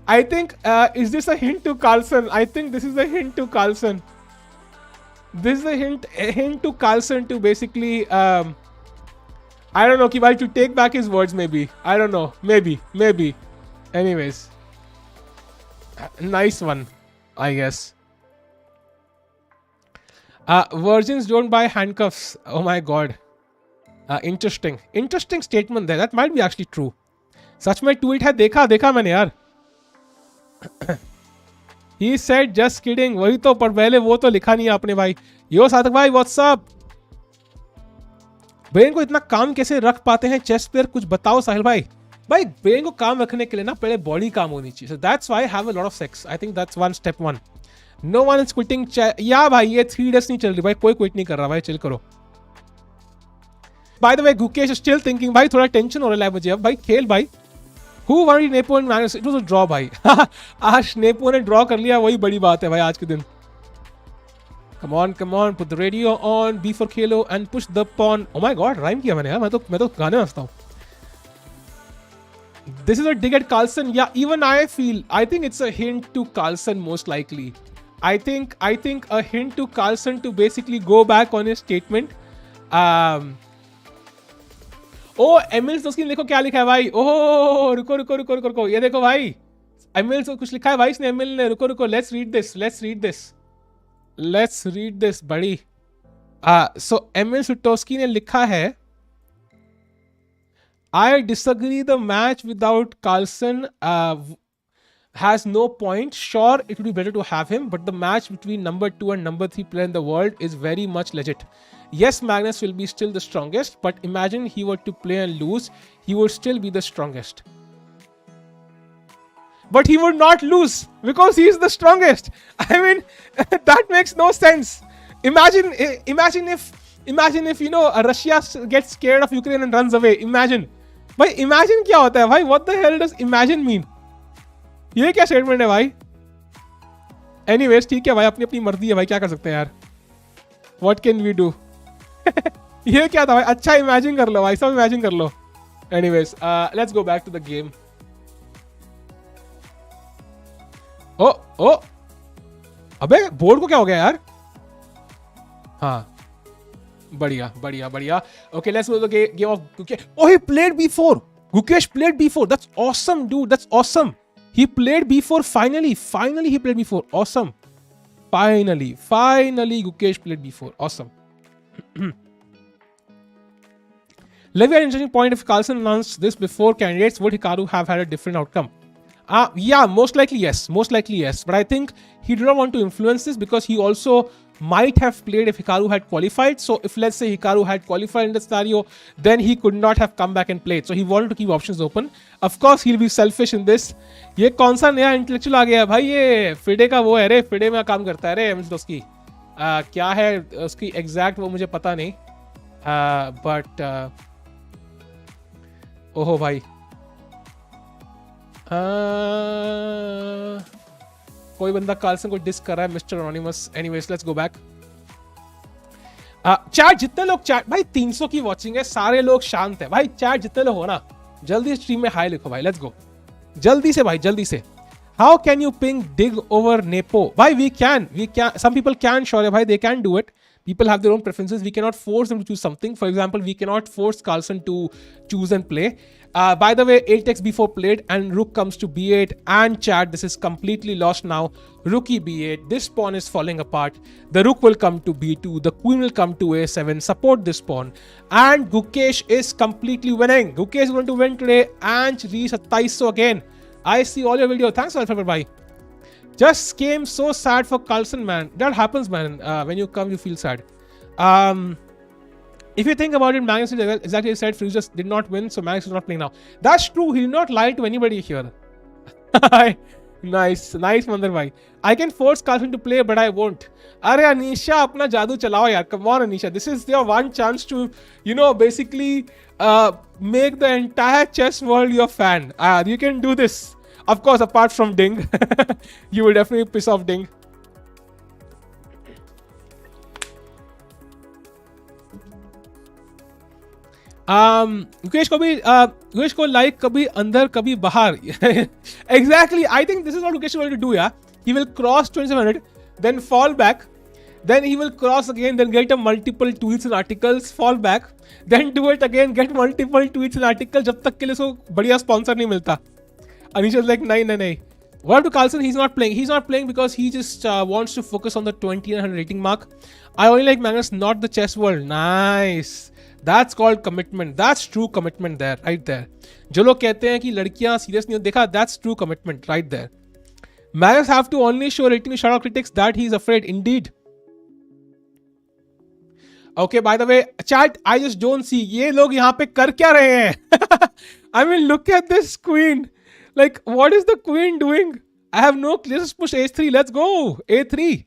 I think is this a hint to Carlsen? I think this is a hint to Carlsen. This is a hint to Carlsen to basically I don't know, Kibai, to take back his words maybe. I don't know. Maybe. Anyways. Nice one, I guess. Virgins don't buy handcuffs. Oh my god. Interesting statement there. That might be actually true. सच में tweet है, देखा मैंने यार. He said just kidding. वही तो, पर पहले वो तो लिखा नहीं आपने भाई. यो साधक भाई, व्हाट्स अप? ब्रेन को इतना काम कैसे रख पाते हैं चेस प्लेयर? कुछ बताओ साहिल भाई. भाई ब्रेन को काम रखने के लिए ना पहले बॉडी काम होनी चाहिए. So that's why I have a lot of sex. I think that's step one. No one is quitting. या भाई ये 3 days नहीं चल रही भाई. कोई क्विट नहीं कर रहा भाई. चिल करो. By the way, Gukesh is still thinking. भाई थोड़ा टेंशन हो रहा है मुझे अब. भाई खेल भाई. Who won Nepo and Magnus? It was a draw भाई. आज नेपो ने ड्रॉ कर लिया, वही बड़ी बात है भाई आज के दिन. Come on, put the radio on, B4 Khelo and push the pawn. Oh my god, rhyme किया मैंने यार. मैं तो गाने हंसता हूँ. This is a dig at Carlsen. Yeah, even I think it's a hint to Carlsen most likely. I think a hint to Carlsen to basically go back on his statement. एमिल्स दोस्त देखो क्या लिखा है भाई. ओह रुको. ये देखो भाई, एमिल्स कुछ लिखा है भाई इसने. एमिल ने रुको. लेट्स रीड दिस बड़ी. सो एमिल सुटोस्की ने लिखा है, I disagree the match without Carlsen has no point. Sure, it would be better to have him, but the match between number 2 and number 3 player in the world is very much legit. Yes, Magnus will be still the strongest, but imagine he were to play and lose, he would still be the strongest. But he would not lose because he is the strongest. I mean, that makes no sense. Imagine if you know Russia gets scared of Ukraine and runs away. Imagine. भाई imagine क्या होता है भाई? What the hell does imagine mean? ये क्या statement है भाई? Anyways, ठीक है भाई, अपनी अपनी मर्जी है भाई, क्या कर सकते हैं यार? What can we do? ये क्या था भाई? अच्छा imagine कर लो भाई, सब imagine कर लो. Anyways, let's go back to the game. ओ अबे बोर्ड को क्या हो गया यार? हाँ, बढ़िया बढ़िया बढ़िया. Okay, let's go to the game of Gukesh. Oh, he played B4. Gukesh played B4. That's awesome, dude. That's awesome. He played B4 finally. Finally, he played B4. Awesome. Finally, Gukesh played B4. Awesome. Levy had an interesting point. If Carlsen announced this before candidates, would Hikaru have had a different outcome? Yeah, most likely yes. But I think he did not want to influence this because he also might have played if Hikaru had qualified. So if let's say Hikaru had qualified in the scenario, then he could not have come back and played. So he wanted to keep options open. Of course, he'll be selfish in this. ये कौन सा नया intellectual आ गया भाई? ये FIDE का वो है रे, फिडे में काम करता है रे, मतलब उसकी क्या है उसकी एग्जैक्ट वो मुझे पता नहीं, बट ओहो भाई, कोई बंदा कार्लसन को डिस कर रहा है, mister anonymous. Anyways, let's go back. Chat जितने लोग, चैट भाई 300 की वॉचिंग है, सारे लोग शांत है भाई. चैट जितने लोग हो ना, जल्दी स्ट्रीम में हाई लिखो भाई. लेट्स गो, जल्दी से भाई, जल्दी से. How can you ping Ding over Nepo? भाई we can, some people can, sure है भाई, they can do it. People have their own preferences. We cannot force them to choose something. For example, we cannot force Carlsen to choose and play. By the way, 8 takes B4 played and rook comes to B8 and chat. This is completely lost now. Rookie B8. This pawn is falling apart. The rook will come to B2. The queen will come to A7. Support this pawn. And Gukesh is completely winning. Gukesh is going to win today and reach 2700 again. I see all your video. Thanks, Alfred. Bye. Just came so sad for Carlsen, man. That happens, man. When you come, you feel sad. If you think about it, Magnus exactly said Fridman just did not win, so Magnus is not playing now. That's true. He did not lie to anybody here. Nice, Mandar bhai. I can force Carlsen to play, but I won't. Arey Anisha, apna jadoo chalao yaar. Come on, Anisha. This is your one chance to, basically make the entire chess world your fan. You can do this. Of course, apart from Ding. You will definitely piss off Ding. Gukesh को like कभी अंदर कभी बाहर. Exactly. I think this is what Gukesh is going to do, yeah. He will cross 2700, then fall back. Then he will cross again, then get a multiple tweets and articles, fall back, then do it again, get multiple tweets and articles, जब तक के लिए उसको बढ़िया sponsor नहीं मिलता. Anisha is like, nahi. What to Carlsen? He's not playing. He's not playing because he just wants to focus on the 2900 rating mark. I only like Magnus, not the chess world. Nice. That's called commitment. That's true commitment there, right there. जो लोग कहते हैं कि लड़कियां serious नहीं हो, देखा, that's true commitment right there. Magnus have to only show rating to shut out critics that he's afraid. Indeed. Okay, by the way, chat, I just don't see ये लोग यहाँ पे कर क्या रहे हैं? I mean, look at this queen. Like, what is the queen doing? I have no clue. Let's push A3. Let's go. A3.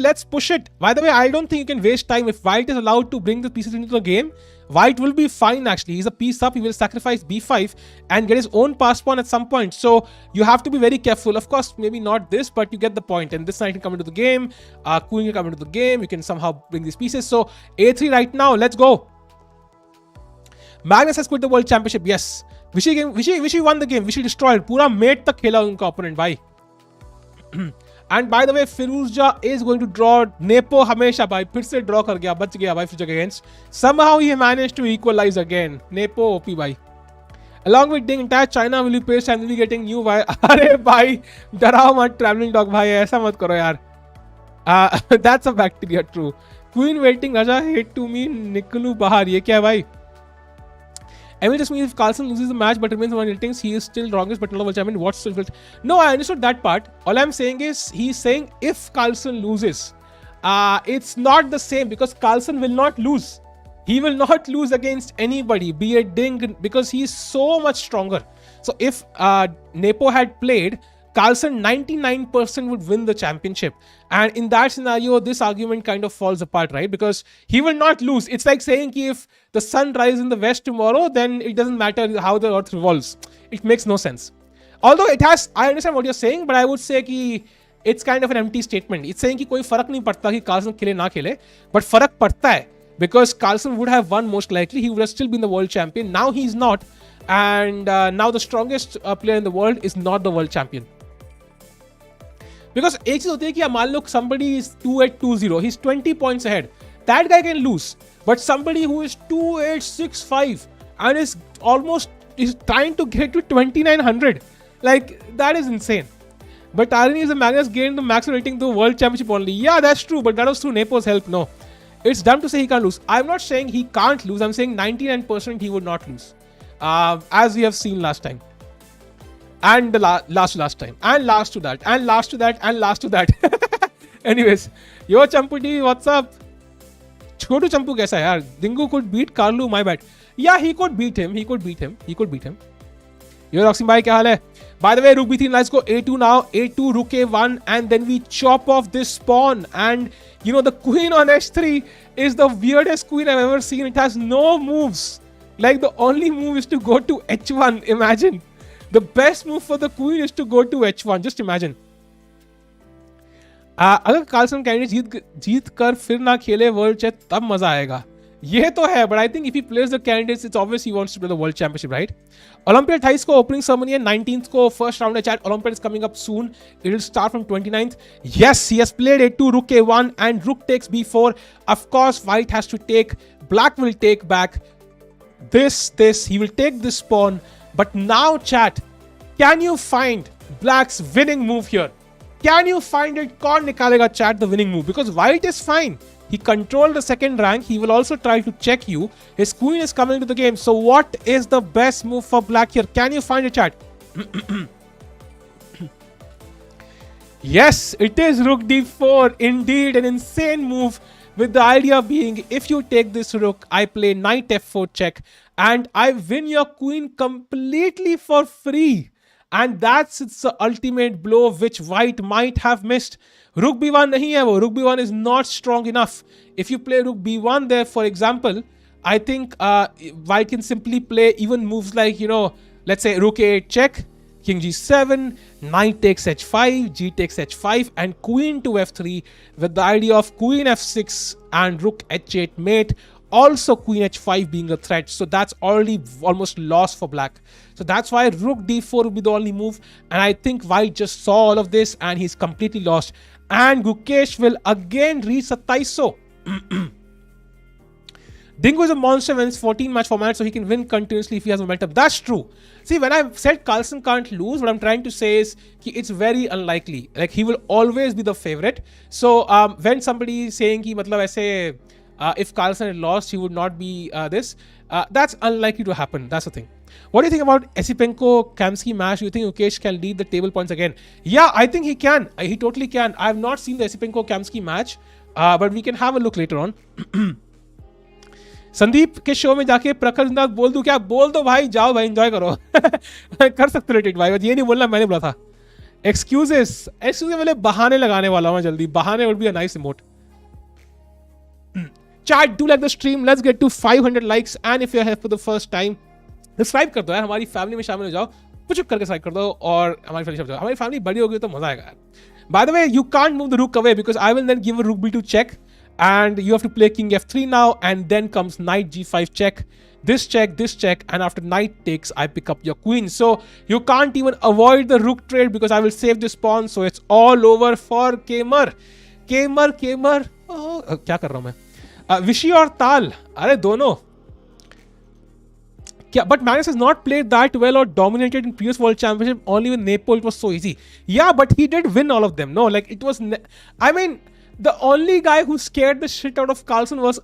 Let's push it. By the way, I don't think you can waste time. If White is allowed to bring the pieces into the game, White will be fine actually. He's a piece up. He will sacrifice B5 and get his own pass pawn at some point. So you have to be very careful. Of course, maybe not this, but you get the point. And this knight can come into the game. Queen can come into the game. You can somehow bring these pieces. So A3 right now. Let's go. Magnus has quit the World Championship. Yes. Vishy won the game. Vishy destroyed. पूरा mate तक खेला उनका opponent भाई. And by the way, Firouzja is going to draw. Nepo हमेशा भाई फिर से draw कर गया, बच गया भाई Firouzja against. Somehow he managed to equalize again. Nepo OP भाई. Along with Ding, entire China will be paced and will be getting new भाई. अरे भाई डराओ मत traveling dog भाई, ऐसा मत करो यार. That's a bacteria, true. Queen waiting, Raja hate to me, निकलू बाहर. ये क्या है भाई? Emil just means if Carlsen loses the match but remains one ratings, he is still strongest but not the world champion. What's still felt? No, I understood that part. All I'm saying is he's saying if Carlsen loses, it's not the same because Carlsen will not lose. He will not lose against anybody, be it Ding, because he is so much stronger. So if Nepo had played, Carlsen 99% would win the championship. And in that scenario, this argument kind of falls apart, right? Because he will not lose. It's like saying if the sun rises in the west tomorrow, then it doesn't matter how the earth revolves. It makes no sense. Although it has, I understand what you're saying, but I would say कि it's kind of an empty statement. It's saying कि कोई फर्क नहीं पड़ता कि Carlsen खेले ना खेले, but फर्क पड़ता है because Carlsen would have won most likely. He would have still been the world champion. Now he's not. And now the strongest player in the world is not the world champion. Because एक चीज होती है कि मान लो somebody is 2-8-2-0, he's 20 points ahead. That guy can lose. But somebody who is 2-8-6-5 and is trying to get to 2900, like that is insane. But irony is the Magnus gained the max rating to world championship only. Yeah, that's true, but that was through Nepo's help. No, it's dumb to say he can't lose. I'm not saying he can't lose. I'm saying 99% he would not lose, as we have seen last time. And the last time, and last to that, and last to that, and last to that. Anyways, yo Champu D, what's up? Chotu Champu kaisa hai yaar? Dingu could beat Carlu, my bad. Yeah, he could beat him. Yo Roxy bhai, kya haal hai? By the way, Rook B3, let's go A2 now. A2, Rook A1, and then we chop off this pawn. And you know, the queen on H3 is the weirdest queen I've ever seen. It has no moves. Like the only move is to go to H1. Imagine. The best move for the queen is to go to H1. Just imagine. अगर Carlsen candidate जीत कर फिर ना खेले world chat तब मजा आएगा. ये तो है, but I think if he plays the candidates, it's obvious he wants to play the world championship, right? Olympiad 28 को opening ceremony है, 19th को first round है chat. Olympiad is coming up soon. It will start from 29th. Yes, he has played A2, Rook A1, and Rook takes B4. Of course, White has to take. Black will take back. This. He will take this pawn. But now, chat, can you find Black's winning move here? Can you find it? कौन निकालेगा chat the winning move? Because White is fine. He controlled the second rank. He will also try to check you. His queen is coming to the game. So what is the best move for Black here? Can you find it, chat? Yes, it is Rook D4. Indeed, an insane move. With the idea being, if you take this rook, I play knight F4 check. And I win your queen completely for free. And that's its ultimate blow which White might have missed. Rook B1 nahi hai wo. Rook B1 is not strong enough. If you play Rook B1 there, for example, I think White can simply play even moves like, you know, let's say Rook A8 check, King G7, Knight takes H5, G takes H5, and Queen to F3 with the idea of Queen F6 and Rook H8 mate. Also Queen H5 being a threat. So that's already almost lost for Black. So that's why Rook D4 will be the only move. And I think White just saw all of this and he's completely lost. And Gukesh will again reach 2700. Dingo is a monster when it's 14 match format, so he can win continuously if he has momentum. That's true. See, when I said Carlsen can't lose, what I'm trying to say is it's very unlikely. Like, he will always be the favorite. So when somebody is saying ki matlab aise, if Carlsen had lost, he would not be this. That's unlikely to happen. That's the thing. What do you think about Esipenko Kamsky match? Do you think Gukesh can lead the table points again? Yeah, I think he can. He totally can. I have not seen the Esipenko Kamsky match, but we can have a look later on. Sandeep के show में जाके प्रखर जिंदाबाद बोल दूं क्या? बोल दो भाई, जाओ भाई, एंजॉय करो. कर सकते हो भाई, ये नहीं बोलना, मैंने बोला था. एक्सक्यूजेस वाले बहाने लगाने वाला हूं जल्दी. बहाने would be a nice emote. Chat, do like the stream. Let's get to 500 likes. And if you're here for the first time, subscribe कर दो यार, हमारी फैमिली में शामिल हो जाओ. पुश करके सब्सक्राइब कर दो और हमारी फैमिली में जाओ. हमारी फैमिली बड़ी होगी तो मजा आएगा यार. By the way, you can't move the rook away because I will then give a rook b2 check. And you have to play king f3 now, and then comes knight g5 check, this check, and after knight takes, I pick up your queen. So you can't even avoid the rook trade because I will save this pawn. So it's all over for Keymer. Oh, क्या कर रहा हूँ मैं? Vishy और ताल, अरे दोनों. But Magnus has not played that well or dominated in previous world championship. Only with Nepo it was so easy. Yeah, but he did win all of them. No, like it was. I mean, The only guy who scared the shit out of Carlsen was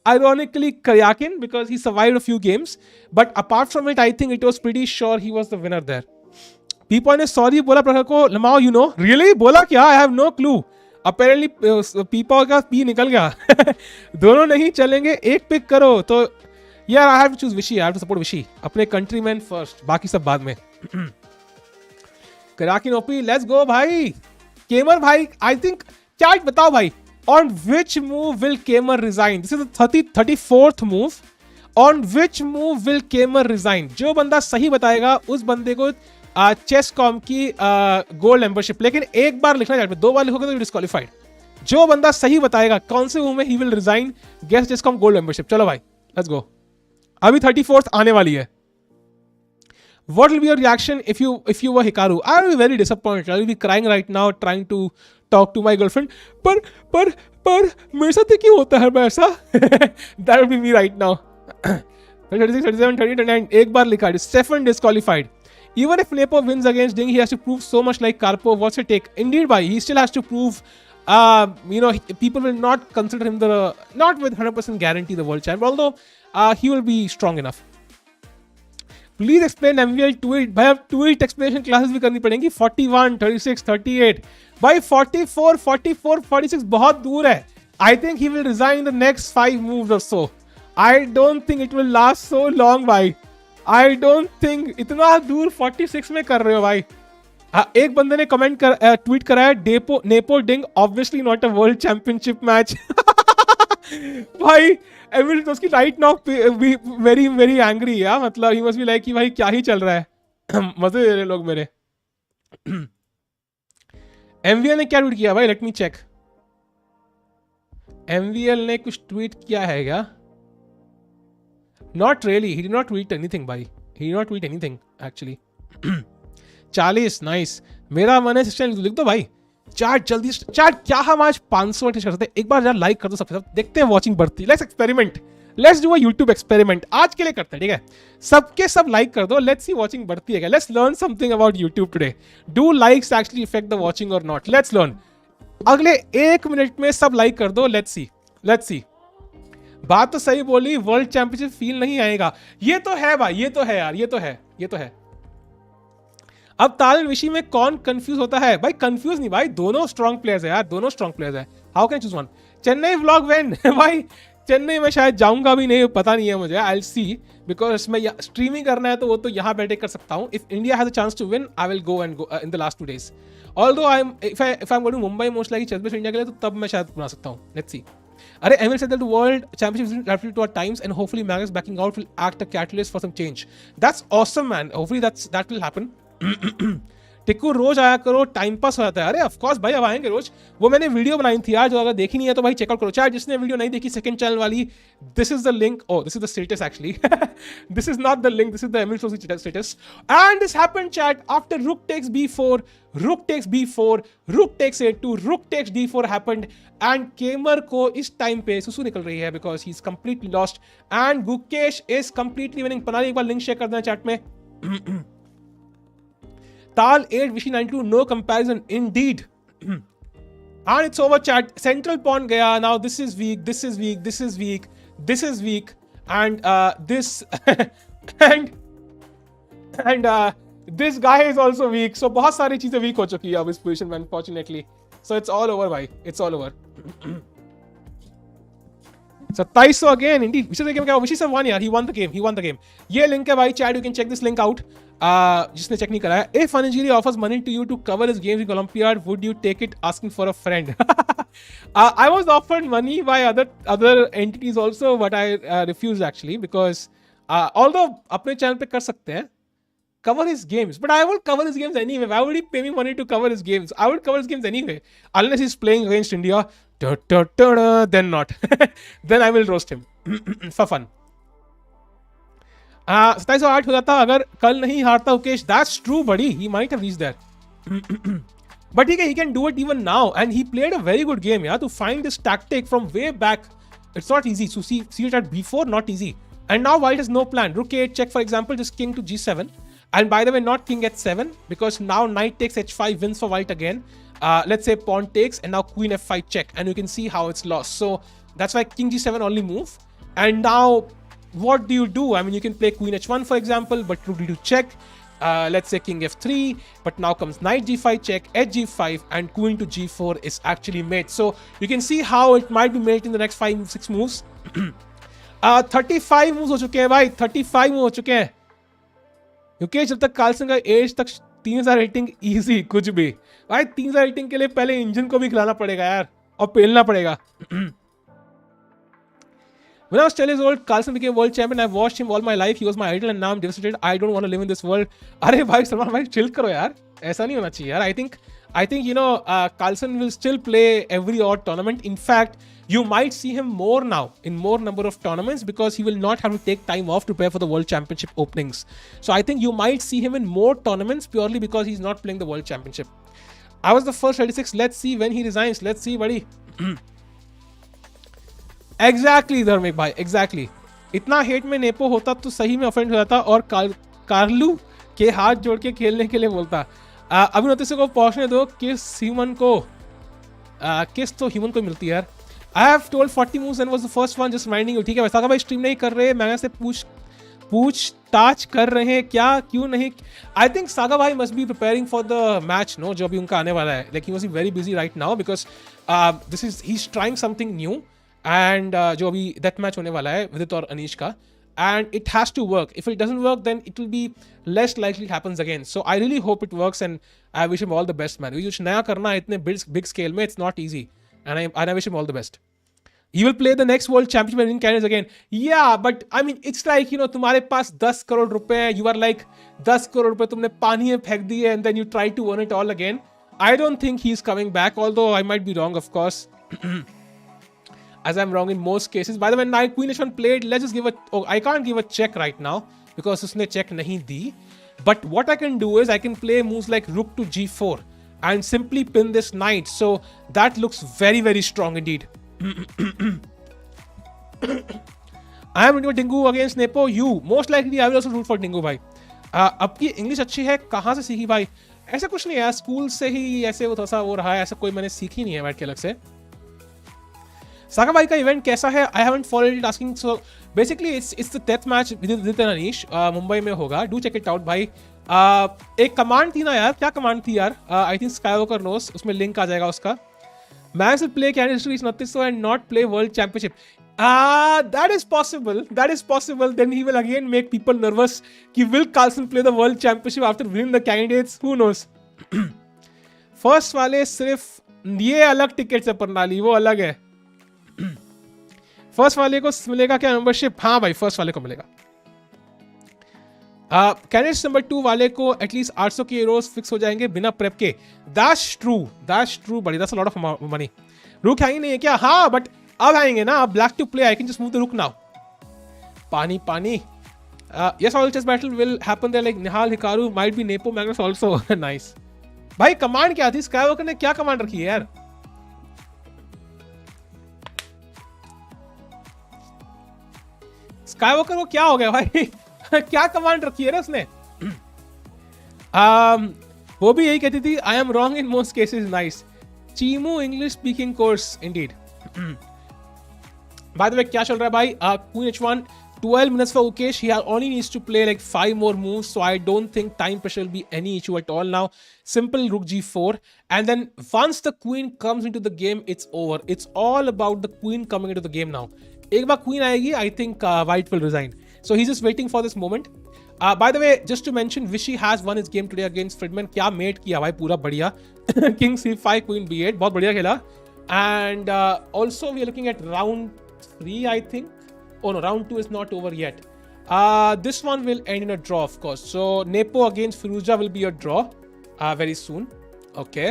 ironically Karyakin, because he survived a few games. But apart from it, I think it was pretty sure he was the winner there. Pippa ने sorry बोला प्रखर को, Lamau, you know, really बोला क्या? I have no clue. Apparently Pippa का P निकल गया. दोनों नहीं चलेंगे, एक पिक करो. तो यार I have to choose Vishy. I have to support Vishy. अपने countrymen first, बाकी सब बाद में. Karyakin OP, let's go भाई. Keymer भाई, I think chat बताओ भाई, on which move will Keymer resign? This is the 34th move. On which move will Keymer resign? जो बंदा सही बताएगा उस बंदे को चेस कॉम की गोल्ड मेंबरशिप. लेकिन एक बार लिखना चाहिए, 2 बार लिखोगे तो डिस्क्वालीफाइड. जो बंदा सही बताएगा कौन से मूव में he will resign gets chess com gold membership. चलो भाई लेट्स गो. अभी 34th आने वाली है. What will be your reaction if you were Hikaru? I will be very disappointed. I will be crying right now, trying to talk to my girlfriend. पर मेरे साथ क्यों होता है ऐसा? That will be me right now. 36, 37, 30, 39. एक बार लिखा. Stefan disqualified. Even if Nepo wins against Ding, he has to prove so much like Karpov. What's it take? Indeed, bhai, he still has to prove. People will not consider him not with 100% guarantee the world champ. Although he will be strong enough. Please explain MVL tweet. भाई अब tweet explanation classes भी करनी पड़ेंगी. 41, 36, 38. भाई 44, 44, 46 बहुत दूर है. I think he will resign in the next 5 moves or so. I don't think it will last so long भाई. I don't think इतना दूर 46 में कर रहे हो भाई. एक बंदे ने कमेंट ट्वीट करा है, nepo ding obviously not a world championship match. भाई एविल तो उसकी right now very very angry. या मतलब ही मस्ट बी लाइक कि भाई क्या ही चल रहा है. मजे दे रहे लोग मेरे. एमवीएल ने क्या ट्वीट किया भाई? Late me check. एमवीएल ने कुछ ट्वीट किया है क्या? Not really. He did not tweet anything, bhai. He did not tweet anything, actually. 40, nice. मेरा मन है सिस्टम लिख दो भाई. चैट जल्दी चैट. क्या हम आज 500 कर सकते हैं? एक बार यार लाइक कर दो सबके सब. देखते हैं वॉचिंग बढ़ती. Let's experiment. Let's do a YouTube experiment. आज के लिए करते हैं, ठीक है? सबके सब लाइक कर दो. लेट्स सी वॉचिंग बढ़ती है क्या. Let's learn something about YouTube today. Do likes actually effect the watching और नॉट? Let's learn. अगले 1 मिनट में सब लाइक कर दो. Let's see. बात तो सही बोली. वर्ल्ड चैंपियनशिप फील नहीं आएगा. ये तो है भाई, ये तो है यार, ये तो है. अब ताल विशी में कौन कंफ्यूज होता है भाई? कंफ्यूज नहीं भाई, दोनों स्ट्रॉन्ग प्लेयर्स है यार, दोनों स्ट्रॉन्ग प्लेयर्स है. How can choose one? Chennai vlog when? भाई चेन्नई में शायद जाऊंगा भी नहीं, पता नहीं है मुझे. आई विल सी, बिकॉज इसमें स्ट्रीमिंग करना है तो वो तो यहाँ बैठे कर सकता हूँ. If India has a chance to win, I will go in the last 2 days. Although if I am going Mumbai most like chess India के लिए, तो तब मैं शायद बना सकता हूँ. Let's see. Arey, Emil said that the world championship is rapidly to our times, and hopefully Magnus backing out will act a catalyst for some change. That's awesome, man. Hopefully that will happen. Tikku रोज आया करो, time pass हो जाता है. अरे of course भाई, अब आएंगे रोज. वो मैंने वीडियो बनाई थी यार, जो अगर देखी नहीं है तो भाई चेकआउट करो. चाहे जिसने वीडियो नहीं देखी सेकंड चैनल वाली, this is the link. Oh, this is the status actually. This is not the link, this is the Emil status. And this happened chat after rook takes b4, rook takes b4, rook takes a2, rook takes d4 happened. And केमर को इस time पे सुसु निकल रही है because he is completely lost. And Gukesh is completely winning. Pranali एक बार link share कर देना चैट में. Tal 8, Vishy 92, no comparison indeed. And it's over chat. Central pawn gaya. Now this is weak, this is weak, this is weak, this is weak, and this and this guy is also weak. So बहुत सारी चीजें weak हो चुकी है अब इस position में, unfortunately. So it's all over, भाई. It's all over. 2700 again, indeed. Vishy sir won यार. He won the game. ये link है भाई chat. You can check this link out. जिसने चेक नहीं कराया. If Anjali offers money to you to cover his games in Olympiad, would you take it asking for a friend? I was offered money by other entities also, but I refused actually because although अपने channel पे कर सकते हैं cover his games, but I will cover his games anyway. Why would he pay me money to cover his games? I would cover his games anyway, unless he's playing against India. Then not. Then I will roast him for fun. 2708 हो जाता अगर कल नहीं हारता Gukesh. That's true, buddy. He might have reached there. But ठीक है, he can do it even now, and he played a very good game. Yeah, to find this tactic from way back, it's not easy. So see it at b4, not easy. And now white has no plan. Rook a8 check, for example, just king to g7. And by the way, not king h7, because now knight takes h5 wins for white again. let's say pawn takes and now queen f5 check, and you can see how it's lost. So that's why king g7 only move. And now what do you do? I mean, you can play queen h1 for example, but rook d2 check. Let's say king f3, but now comes knight g5 check, h g5, and queen to g4 is actually made. So you can see how it might be made in the next 5-6 moves. 35 moves हो चुके हैं भाई, 35 move हो चुके हैं. क्योंकि जब तक कार्लसन का एज तक 3000 रेटिंग इजी कुछ भी भाई. 3000 रेटिंग के लिए पहले इंजन को भी खिलाना पड़ेगा यार, और पेलना पड़ेगा. When I was 10 years old, Carlsen became world champion. I've watched him all my life. He was my idol, and now I'm devastated. I don't want to live in this world. अरे भाई सलमान भाई chill करो यार, ऐसा नहीं होना चाहिए यार. I think you know Carlsen will still play every odd tournament. In fact, you might see him more now in more number of tournaments because he will not have to take time off to prepare for the World Championship openings. So I think you might see him in more tournaments purely because he's not playing the World Championship. I was the first 36. Let's see when he resigns. Let's see, buddy. Exactly, धर्मिक भाई, exactly. इतना hate में nepo होता तो सही में offend हो जाता और कार्लू के हाथ जोड़ के खेलने के लिए बोलता. अभी नोटिस को पहुंचने दो. किस तो ह्यूमन को मिलती है यार. I have told 40 moves and was the first one, just reminding you. ठीक है वैसा भाई, स्ट्रीम नहीं कर रहे, मैग्नस से पूछताछ कर रहे हैं क्या, क्यों नहीं. आई थिंक सागा भाई must be preparing for the match no, जो अभी उनका आने वाला है. Like he must be very busy right now because this is he is trying something new. And जो अभी डेथ मैच होने वाला है विदित और अनीश का, and it has to work. If it doesn't work, then it will be less likely it happens again. So I really hope it works, and I wish him all the best, man. कुछ नया करना है इतने big scale में, it's not easy, and I wish him all the best. He will play the next World Championship and win candidates again. Yeah, but I mean, it's like, you know, तुम्हारे पास 10 करोड़ रुपए हैं, you are like 10 crore रुपए तुमने पानी में फेंक दिए, and then you try to earn it all again. I don't think he's coming back, although I might be wrong, of course. As I'm wrong in most cases. By the way, Knight Queen H1 played. Let's just give a. Oh, I can't give a check right now because उसने check नहीं दी. But what I can do is I can play moves like Rook to G4 and simply pin this knight. So that looks very, very strong indeed. I am rooting for Dingu against Nepo. You most likely I will also root for Dingu भाई. आपकी English अच्छी है, कहाँ से सीखी भाई? ऐसा कुछ नहीं है, स्कूल से ही ऐसे वो थोड़ा सा वो रहा है, ऐसा कोई मैंने सीखी नहीं है बैठ के अलग से. सागा भाई का इवेंट कैसा है? I haven't followed it asking. So basically it's the death match with Anish, Mumbai में होगा. डू चेक इट आउट भाई. एक कमांड थी ना यार, क्या कमांड थी यार? आई थिंक स्काईवॉकर नोस, उसमें लिंक आ जाएगा उसका. Match will play candidate 29 and not play world championship. That is possible. Then he will again make people nervous. कि will Carlsen play the world championship after winning the candidates? Who knows? First वाले सिर्फ ये अलग ticket से प्रणाली, वो अलग है. फर्स्ट वाले को मिलेगा क्या मेंबरशिप? हाँ भाई, फर्स्ट वाले को मिलेगा. कैंडिडेट्स नंबर 2 वाले को एटलीस्ट 800 के यूरोस फिक्स हो जाएंगे बिना प्रेप के. दैट्स ट्रू बड़ी, that's a lot of money. रुक है ही नहीं है क्या? हाँ बट अब आएंगे ना. अब black to play, I can just move the rook now. पानी. Yes, all chess battle will happen there like Nihal, Hikaru, might be Nepo, Magnus also. Nice. भाई कमांड क्या थी? स्काईवॉकर ने क्या कमांड रखी है यार? स्काईवॉकर को क्या हो गया भाई? क्या कमांड रखी है ना उसने? वो भी यही कहती थी, I am wrong in most cases. Nice. चीमू English speaking course indeed. By the way क्या चल रहा है भाई? Queen H1, 12 minutes for Gukesh. He only needs to play like 5 more moves, so I don't think time pressure will be any issue at all now. Simple Rook G4, and then once the queen comes into the game, it's over. It's all about the queen coming into the game now. एक बार queen आएगी, I think White will resign. So he's just waiting for this moment. By the way, just to mention, Vishy has won his game today against Fridman. क्या mate किया भाई, पूरा बढ़िया. King C5, Queen B8, बहुत बढ़िया खेला. And also we are looking at round 3, I think. Oh no, round 2 is not over yet. This one will end in a draw, of course. So Nepo against Firuza will be a draw very soon. Okay.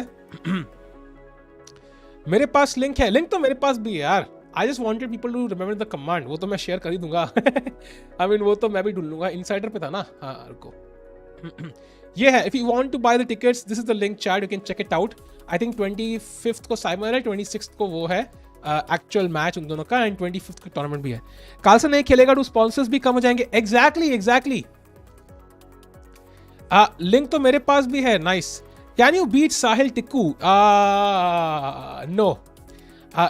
मेरे पास link है. Link तो मेरे पास भी है यार. I just wanted people to remember the command. वो तो मैं शेयर कर ही दूंगा. I mean वो तो मैं भी ढूंढ लूंगा. Insider पे था ना. हाँ रुको. ये है. If you want to buy the tickets, this is the link chat. You can check it out. I think 25th को साइमर है, 26th को वो है एक्चुअल मैच उन दोनों का, एंड 25th का टूर्नामेंट भी है. कार्लसन नहीं खेलेगा तो स्पॉन्सर्स भी कम हो जाएंगे. एग्जैक्टली. लिंक तो मेरे पास भी है. Nice. Can you beat Sahil Tikku? No.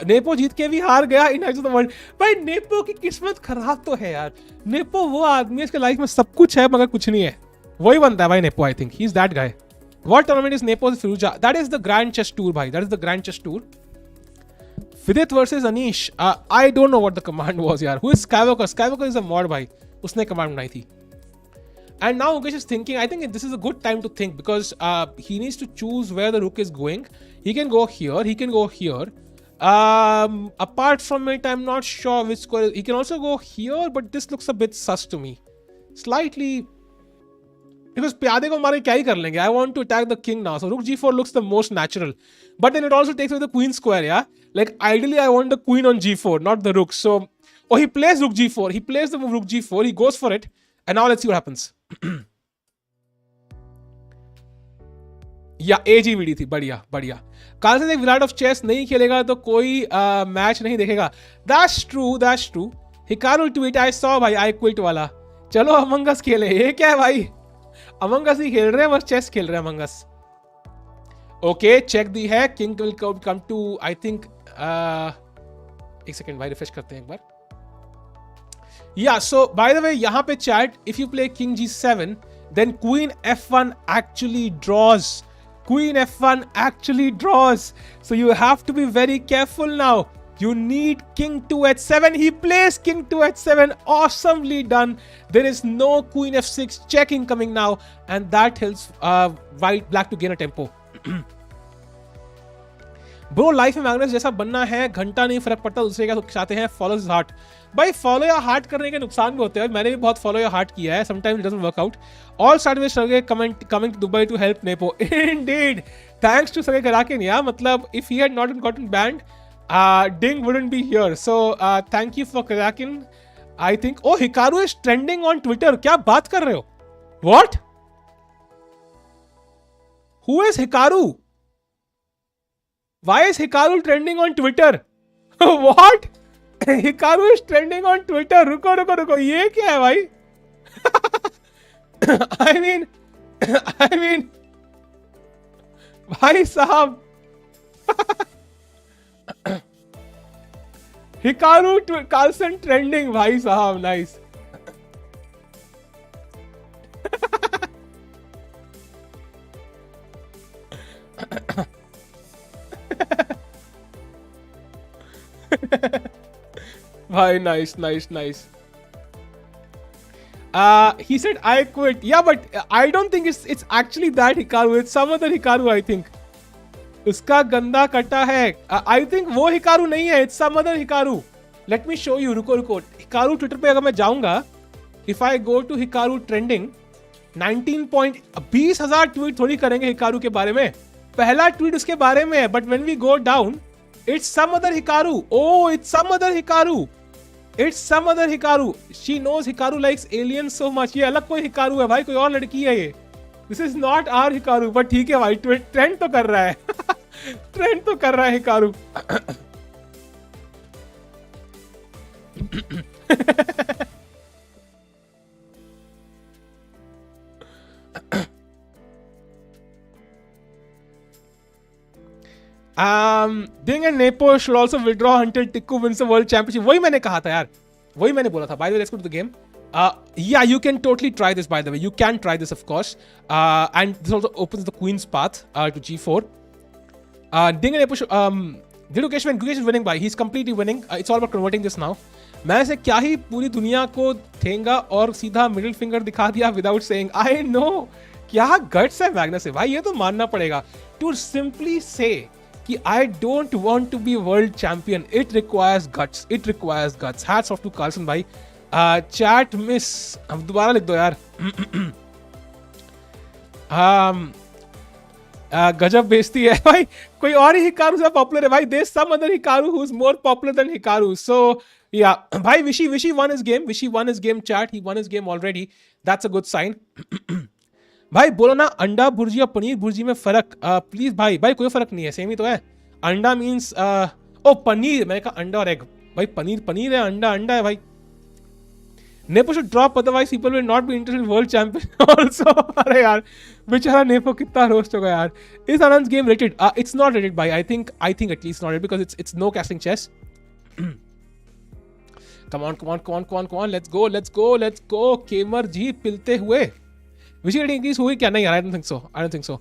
Nepo जीत के भी हार गया इन द वर्ल्ड। भाई नेपो की किस्मत खराब तो है यार। नेपो वो आदमी है, इसके लाइफ में सब कुछ है मगर कुछ नहीं है। वही बनता है भाई nepo. I think he is that guy. What tournament is Nepo's Firuja? That is the Grand Chess Tour, bhai. That is the Grand Chess Tour. Vidit versus Anish. I don't know what the command was, yaar. Who is Skywalker? Skywalker is a mod, bhai. उसने command बनाई थी. And now Gukesh is thinking. I think this is a good time to think because he needs to choose where the rook is going. He can go here. He can go here. Apart from it, I'm not sure which square. He can also go here, but this looks a bit sus to me. Slightly. Because प्यादे को मारे क्या ही कर लेंगे? I want to attack the king now. So rook g4 looks the most natural. But then it also takes away the queen square, yeah? Like ideally I want the queen on g4, not the rook. So, oh, he plays rook g4. He plays the move rook g4. He goes for it. And now let's see what happens. या AGVD थी. बढ़िया बढ़िया. Carlsen एक Virat of chess नहीं खेलेगा तो कोई match नहीं देखेगा. That's true. That's true. Hikaru tweet I saw भाई I quit वाला. चलो अमंग अस खेले. ये क्या है भाई? अमंग अस ही खेल रहे हैं, बस चेस खेल रहे हैं अमंग अस. ओके चेक दी है. King will come to I think एक सेकंड भाई रिफ्रेश करते हैं एक बार. या सो बाय द वे यहां पे chat if you play king g7 then queen f1 actually draws. Queen f1 actually draws. So you have to be very careful now. You need king 2 h7. He plays king 2 h7. Awesomely done. There is no queen f6 check incoming now. And that helps black to gain a tempo. Bro, life में Magnus जैसा बनना है. घंटा नहीं फर्क पड़ता दूसरे क्या चाहते हैं. Follow heart. भाई फॉलो या हार्ट करने के नुकसान भी होते हैं. मैंने भी बहुत फॉलो या हार्ट किया है. Sometimes it doesn't work out. All start with Sergey coming to Dubai to help Nepo. Indeed thanks to Sergey Karjakin. या मतलब if he had not gotten banned Ding wouldn't be here. So thank you for Karakin. I think Hikaru is trending on Twitter. क्या बात कर रहे हो? What? Who is Hikaru? Why is Hikaru trending on Twitter? What? Hikaru is trending on Twitter. रुको ये क्या है भाई? I mean भाई साहब Hikaru Carlsen trending भाई साहब. नाइस. भाई nice. He said I quit. Yeah, but I don't think it's actually that Hikaru. It's some other Hikaru, I think. उसका गंदा कटा है. आई थिंक वो हिकारू नहीं है. It's some other Hikaru. Let me show you. रुको. Hikaru Twitter पे अगर मैं जाऊंगा, if I go to Hikaru trending 20,000 tweet थोड़ी करेंगे हिकारू के बारे में. पहला ट्वीट उसके बारे में है. But when we go down it's some other Hikaru. Oh it's some other Hikaru. She knows Hikaru likes aliens so much. ये अलग कोई हिकारू है भाई. कोई और लड़की है ये. This is not our Hikaru. But ठीक है भाई. ट्रेंड तो कर रहा है. ट्रेंड तो कर रहा है Hikaru. Ding and Nepo should also withdraw until Tikku wins the world championship. वही मैंने कहा था यार. वही मैंने बोला था. By the way, let's go to the game. Yeah, you can totally try this, by the way. You can try this, of course. And this also opens the queen's path to g4. Ding and Nepo did Gukesh win? Gukesh is winning by. He's completely winning. It's all about converting this now. मैं ऐसे क्या ही पूरी दुनिया को ठेंगा और सीधा middle finger दिखा दिया विदाउट सेइंग. I know. क्या गट्स है मैग्नस से भाई. ये तो मानना पड़ेगा. टू सिंपली से कि I don't want to be world champion. It requires guts. Hats off to Carlsen भाई. Chat miss. अब दोबारा लिख दो यार. गजब बेइज्जती है भाई. कोई और ही हिकारू से पॉपुलर है भाई. There some other Hikaru who is more popular than Hikaru. So या भाई विशी won his game. Vishy won his game. Chat, he won his game already. That's a good sign. भाई बोलो ना अंडा भुर्जी और पनीर भुर्जी में फर्क. प्लीज भाई कोई फर्क नहीं है. सेम ही तो है. अंडा मीन्स पनीर. मैंने कहा अंडा और एग. भाई पनीर है. अंडा है भाई. Nepo should drop, otherwise people will not be interested in world champion also. अरे यार बेचारा Nepo कितना रोस्ट होगा यार. Is Anand's game rated? It's not rated by. I think at least not rated because it's no casting chess. Come on. Let's go. Keymer जी पिलते हुए. Vishy rating increase हुई क्या? नहीं यार, I don't think so.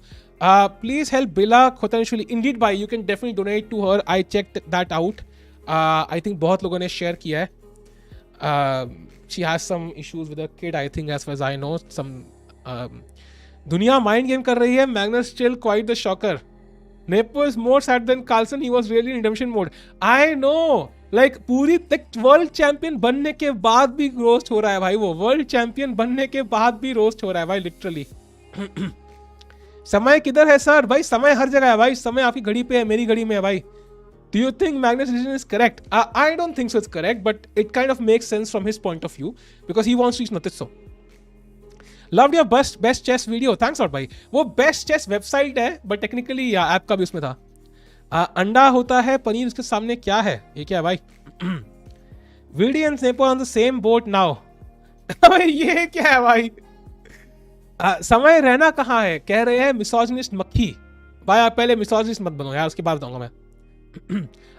Please help Bila Khotanishvili. Indeed by, you can definitely donate to her. I checked that out. I think बहुत लोगों ने share किया है. She has some issues with her kid, I think, as far as I know. दुनिया mind game कर रही है. Magnus still quite the shocker. Nepo is more sad than Carlsen. He was really in redemption mode. I know. Like पूरी तक world champion बनने के बाद भी रोस्ट हो रहा है भाई. वो वर्ल्ड चैंपियन बनने के बाद भी रोस्ट हो रहा है भाई, लिटरली. समय किधर है सर? भाई समय हर जगह है भाई. समय आपकी घड़ी पे है, मेरी घड़ी में है भाई. Do you think Magnus' decision is correct? I don't think so it's correct, but it kind of makes sense from his point of view because he wants to reach nothing so. Loved your best chess video. Thanks a lot भाई. वो best chess website है, but technically app का भी उसमें था. अंडा होता है, पनीर उसके सामने क्या है? ये क्या है भाई? VD and Nepo on the same boat now. ये क्या है भाई? समय रहना कहाँ है? कह रहे हैं मिसोजिनिस्ट मक्खी. भाई आप पहले मिसोजिनिस्ट मत बनो यार, उसके बाद बताऊंगा मैं.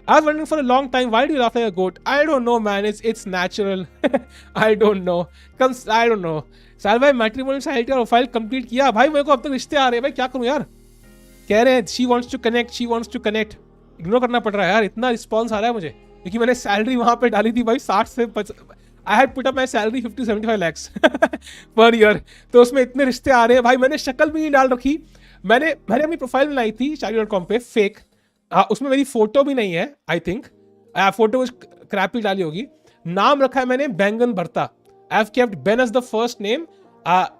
I was wondering for a long time, why do you laugh like a goat? I don't know man, it's natural. I don't know. साल भाई मैट्रिमोनियल साइट का प्रोफाइल कंप्लीट किया भाई. मेरे को अब तक रिश्ते आ रहे हैं भाई, क्या करूं यार? कह रहे हैं she wants to connect. Ignore करना पड़ रहा है यार, इतना रिस्पॉन्स आ रहा है मुझे क्योंकि मैंने सैलरी वहां पे डाली थी भाई 60 से I had put up my salary 50-75 lakhs per year. तो उसमें इतने रिश्ते आ रहे हैं भाई. मैंने शक्ल भी नहीं डाल रखी. मैंने अपनी प्रोफाइल बनाई थी charlie.com पे फेक. उसमें मेरी फोटो भी नहीं है. आई थिंक फोटो क्रैपी डाली होगी. नाम रखा है मैंने baingan bharta. I have kept Ben as the first name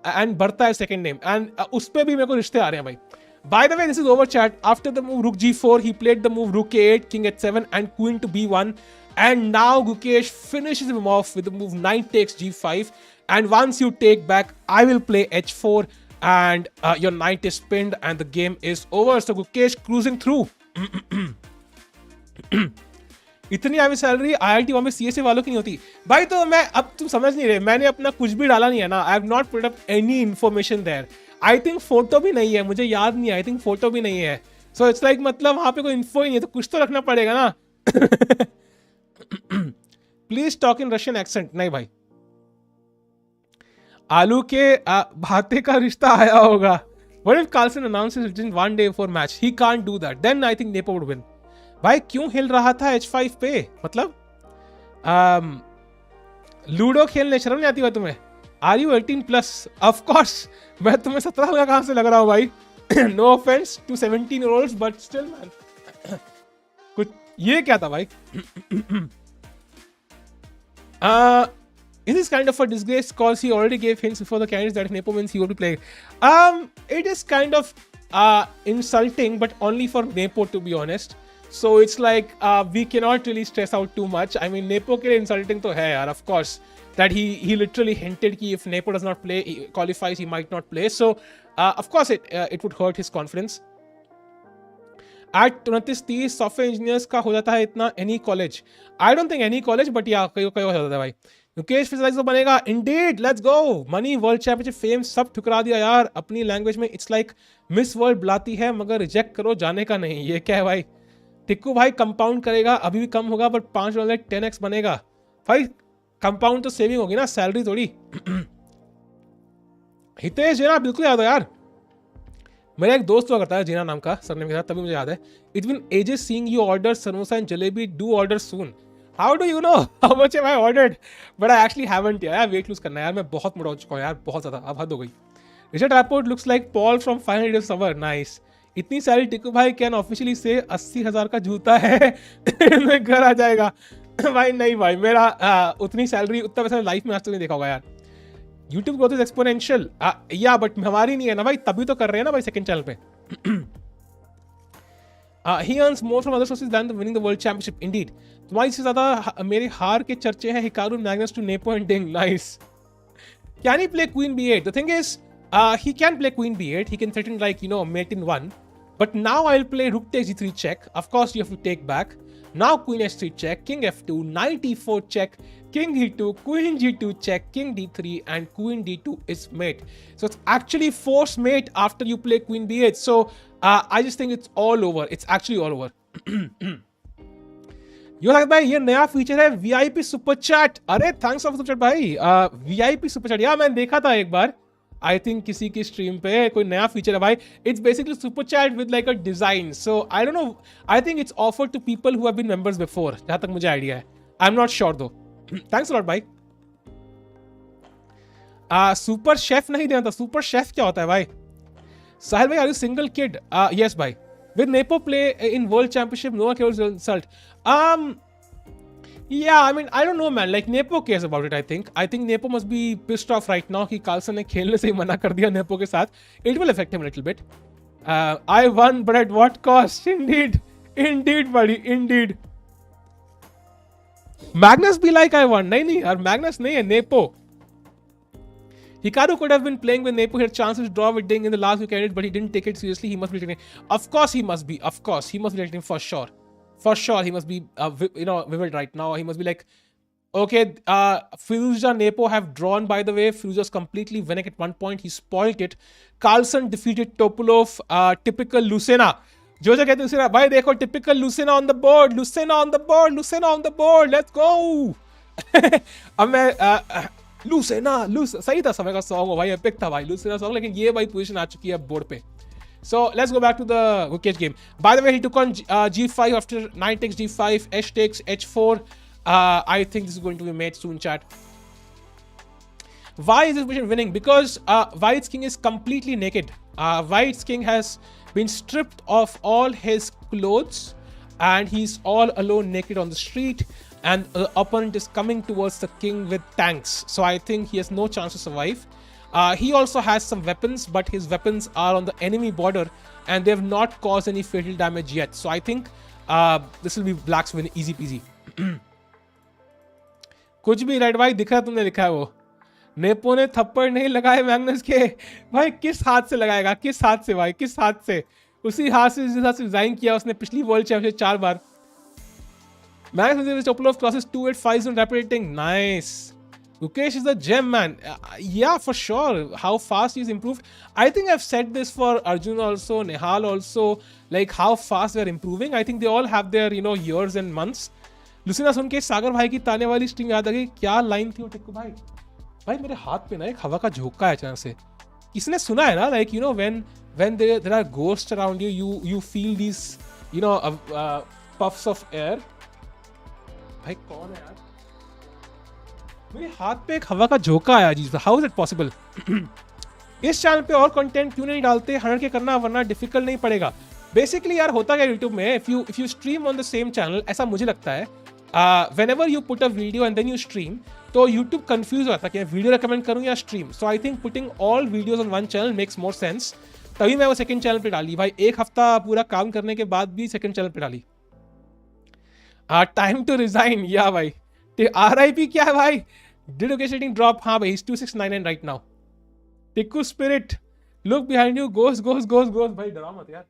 and bharta as second name. And उस पे भी मेरे को रिश्ते आ रहे हैं भाई. Bye the way, this is over chat. After the move rook g4, he played the move rook a8, king h7 and queen to b1. And now Gukesh finishes him off with the move knight takes g5. And once you take back, I will play h4 and your knight is pinned and the game is over. So Gukesh cruising through. इतनी आवी salary IIT Bombay CSA वालों की नहीं होती भाई. तो मैं अब तुम समझ नहीं रहे, मैंने अपना कुछ भी डाला नहीं है ना. I have not put up any information there. I think photo भी नहीं है, मुझे याद नहीं है. आई थिंक फोटो भी नहीं है. सो इट्स लाइक मतलब वहां पे कोई इन्फो ही नहीं है, तो कुछ तो रखना पड़ेगा ना. Please talk in Russian accent. नहीं भाई, आलू के भाते का रिश्ता आया होगा. What if Carlsen announces it in one day before match? He can't do that. Then I think Nepo would win. भाई क्यों हिल रहा था h5 पे? मतलब लूडो खेलने शर्म नहीं आती भाई तुम्हें? Are you 18+? Of course. मैं तुम्हें 17 साल का कहाँ से लग रहा हूँ भाई? No offense to 17-year-olds, but still man. कुछ ये क्या था भाई? It is kind of a disgrace because he already gave hints before the candidates that if Nepo wins, he will be playing. It is kind of insulting, but only for Nepo, to be honest. So it's like we cannot really stress out too much. I mean, Nepo के लिए insulting तो है यार, of course. That he literally hinted कि if Nepo does not play, he qualifies, he might not play. So of course it would hurt his confidence. At 29-30 software engineers का हो जाता है इतना any college. I don't think any college, but yeah, कई हो जाता है भाई. गुकेश फिजलाइज तो बनेगा. Indeed, let's go. Money, world championship, fame सब ठुकरा दिया यार अपनी लैंग्वेज में. इट्स लाइक मिस वर्ल्ड बुलाती है मगर रिजेक्ट करो, जाने का नहीं. ये क्या है भाई? टिक्कू भाई कंपाउंड करेगा, अभी भी कम होगा बट 5 डॉलर 10x बनेगा. भाई कंपाउंड तो सेविंग होगी ना, सैलरी थोड़ी. हितेश जीना बिल्कुल याद है यार. मेरा एक दोस्त हुआ करता है जीना नाम का, सरनेम के साथ, तभी मुझे याद है. It's been ages seeing you order samosa and jalebi. Do order soon. How do you know how much have I ordered? But I actually haven't यार. वेट लूज करना है यार. मैं बहुत मोटा हो चुका हूँ यार, बहुत ज़्यादा. अब हद हो गई. Richard rapport looks like Paul from 500 Days of Summer. Nice. इतनी सारी टिक्कू भाई कैन ऑफिशियली से 80,000 का जूता है. मैं घर आ जाएगा. भाई नहीं भाई, मेरा उतनी सैलरी उतना पैसा लाइफ में आज तक नहीं देखा होगा यार. YouTube growth is exponential. या बट हमारी नहीं है ना भाई, तभी तो कर रहे हैं ना भाई सेकंड चैनल पे. He earns more from other sources than winning the world championship. Indeed. तुम्हारी से ज्यादा मेरे हार के चर्चे हैं. Hikaru, Magnus to Nepo and Ding. Nice. Can he play Queen B8? The thing is, he can play Queen B8. He can threaten like mate in 1. But now I'll play Rook takes G3 check. Of course, you have to take back. Now queen h3 check, king f2, knight e4 check, king e2, queen g2 check, king d3, and queen d2 is mate. So it's actually forced mate after you play queen b8. So I just think it's all over. It's actually all over. यो लगता है ये नया feature है VIP super chat. अरे thanks for super chat भाई. VIP super chat यार मैंने देखा था एक बार, आई थिंक किसी की स्ट्रीम पे कोई नया फीचर है भाई. It's basically super chat with like a design. So I don't know, I think it's offered to people who have been members before, जहां तक मुझे आइडिया है. I am not sure though. Thanks a lot भाई. Super chef नहीं देना था. Super chef क्या होता है भाई? साहिल भाई, are you single kid? Yes भाई. With Nepo play in World Championship, no one cares insult. Yeah, I mean, I don't know, man. Like Nepo cares about it. I think Nepo must be pissed off right now कि Carlsen ने खेलने से ही मना कर दिया Nepo के साथ. It will affect him a little bit. I won, but at what cost? Indeed, buddy, indeed. Magnus be like I won. नहीं यार, Magnus नहीं है, Nepo. Hikaru could have been playing with Nepo. He had chances to draw with Ding in the last weekend, but he didn't take it seriously. He must be taking it. Of course he must be. Of course he must be taking it for sure. For sure he must be, vivid right now. He must be like, okay, Firuza Nepo have drawn, by the way. Firuza's completely winning at one point. He spoiled it. Carlsen defeated Topolov. Typical Lucena. जो कहते हैं Lucena. भाई देखो, typical Lucena on the board. Lucena on the board. Lucena on the board. Let's go. अब मैं लूसेना सही था, समय का सॉन्ग भाई, एपिक था भाई लूसेना सॉन्ग. लेकिन ये भाई पोजीशन आ चुकी है बोर्ड पे. So let's go back to the Gukesh game. By the way, he took on g5 after knight takes g5, h takes h4. I think this is going to be made soon, chat. Why is this position winning? Because White's king is completely naked. White's king has been stripped of all his clothes and he's all alone naked on the street. And the opponent is coming towards the king with tanks. So I think he has no chance to survive. He also has some weapons, but his weapons are on the enemy border and they have not caused any fatal damage yet. So I think this will be black's win easy peasy. कुछ भी right भाई दिख रहा है, तुमने लिखा है वो नेपो ने थप्पड़ नहीं लगाए मैग्नस के. भाई किस हाथ से लगाएगा? किस हाथ से भाई? किस हाथ से? उसी हाथ से जिस हाथ से डिजाइन किया उसने पिछली world championship 4 bar. Magnus Topolov crosses 2-8 5 on rapid hitting. Nice. Gukesh is a gem, man. Yeah, for sure. How fast he's improved. I think I've said this for Arjun also, Nehal also. Like how fast they're improving. I think they all have their years and months. Lucena सुन के सागर भाई की ताने वाली string याद आ गई. क्या line थी वो टिक्कू भाई? भाई मेरे हाथ पे ना एक हवा का झोंका है अचानक से. किसने सुना है ना? Like when there are ghosts around you, you feel these puffs of air. भाई कौन है यार? मेरे हाथ पे एक हवा का झोंका आया जी. How is it possible? इस चैनल पे और कंटेंट क्यों नहीं डालते? 100 के करना, वरना डिफिकल्ट नहीं पड़ेगा. बेसिकली यार होता क्या यूट्यूब में, if you stream on the same channel, ऐसा मुझे लगता है whenever you put a video and then you stream, तो YouTube कंफ्यूज हो जाता है कि मैं वीडियो रिकमेंड करूँ या stream. So I think putting all videos on one channel makes more sense. तभी मैं वो सेकंड चैनल पे डाली भाई. एक हफ्ता पूरा काम करने के बाद भी सेकंड चैनल पे डाली. Time to resign. या भाई RIP क्या है भाई? Did Gukesh rating drop? हाँ भाई, he's 2699 right now. Tikku spirit, look behind you, ghost. भाई डरा मत यार.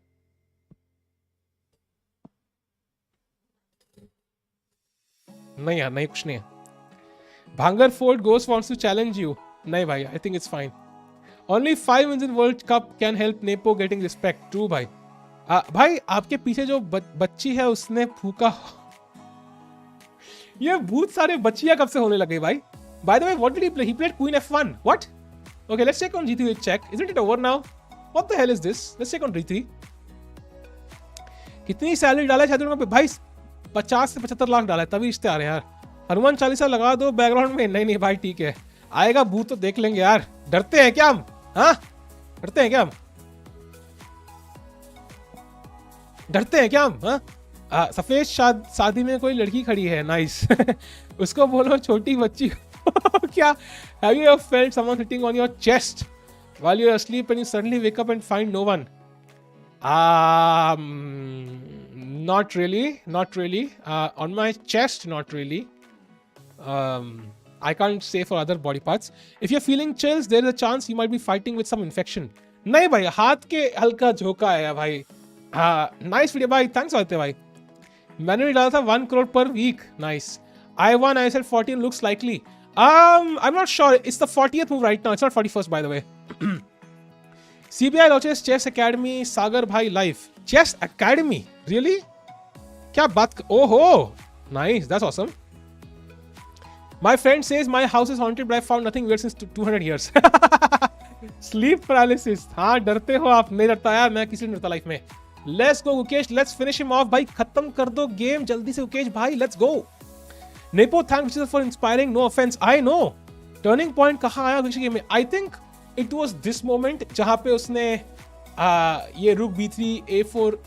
नहीं यार, नहीं कुछ नहीं है. भांगर fort Ghost wants to challenge you. नहीं भाई, I think it's fine. Only 5 wins in World Cup can help Nepo getting respect. True भाई. भाई आपके पीछे जो बच्ची है उसने फूका. ये बहुत सारे बच्चियां कब से होने लगे भाई. By the way, what did he play? He played Queen F1. What? Okay, let's check on G3. Check. Isn't it over now? What the hell is this? Let's check on G3. कितनी salary डाला है छात्रों पे भाई? 50 से 75 लाख डाला है, तभी रिश्ते आ रहे हैं यार. हनुमान चालीसा लगा दो बैकग्राउंड में. नहीं भाई ठीक है, आएगा भूत तो देख लेंगे यार. डरते हैं क्या हम? हाँ, डरते हैं क्या हम? डरते हैं क्या हम? हाँ, सफेद शादी में कोई लड़की खड़ी है. नाइस. उसको बोलो छोटी बच्ची. क्या? Have you ever felt someone sitting on your chest while you're asleep and you suddenly wake up and find no one? Not really. On my chest, not really. I can't say for other body parts. If you're feeling chills, there is a chance you might be fighting with some infection. नहीं भाई, हाथ के हल्का झोंका है भाई. Nice video भाई, thanks आते भाई. मैंने भी डाला था 1 crore per week. Nice. I won. I said 14 looks likely. I'm not sure. It's the 40th move right now. It's not 41st, by the way. CBI launches Chess Academy. Sagar Bhai live. Chess Academy? Really? क्या बात? Oh ho! Nice. That's awesome. My friend says my house is haunted, but I found nothing weird since 200 years. Sleep paralysis. हाँ डरते हो आप? नहीं डरता यार, मैं किसी डरता लाइफ में. Let's go Gukesh. Let's finish him off. भाई खत्म कर दो गेम जल्दी से Gukesh भाई. Let's go. Nepo thanks for inspiring. No offense. I know. Turning point कहाँ आया Gukesh गेम में? I think it was this moment जहाँ पे उसने ये रुक B3 A4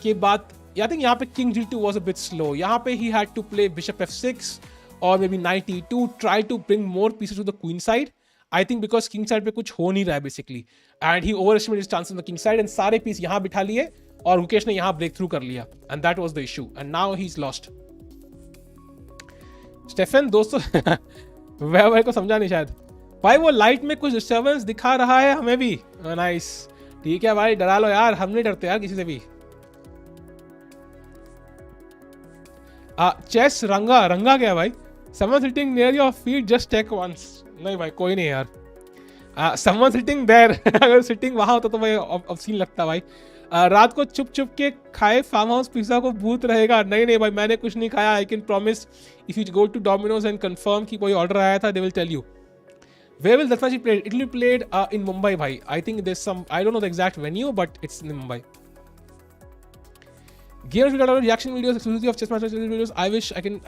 के बाद I think यहाँ पे King G2 was a bit slow. यहाँ पे he had to play Bishop F6 or maybe Knight E2, try to bring more pieces to the queen side. I think because king side पे कुछ हो नहीं रहा है basically, and he overestimated his chances on the king side and सारे piece यहाँ बिठा लिए और गुकेश ने यहाँ ब्रेक थ्रू कर लिया, and that was the issue, and now he's lost. Stefan दोस्तों वह को समझा नहीं शायद भाई, वो लाइट में कुछ डिस्टर्बेंस दिखा रहा है हमें भी. नाइस, ठीक है भाई, डरा लो यार, हम नहीं डरते यार किसी से भी. चेस रंगा गया भाई. Someone sitting near your feet, just check once. नहीं भाई कोई नहीं यार. Someone sitting there. अगर सिटिंग वहां होता तो भाई ऑब्सीन लगता भाई. रात को चुप के खाए फार्म हाउस पिज्जा को भूत रहेगा. नहीं भाई मैंने कुछ नहीं खाया. I can promise if you go to Domino's and confirm कि कोई ऑर्डर आया था, they will tell you. Where will Datmaji play? It will be played in Mumbai भाई. I think there's some, I don't know the exact venue, but it's in Mumbai. Gamers will get out reaction videos exclusively of chess matches videos. I wish I can.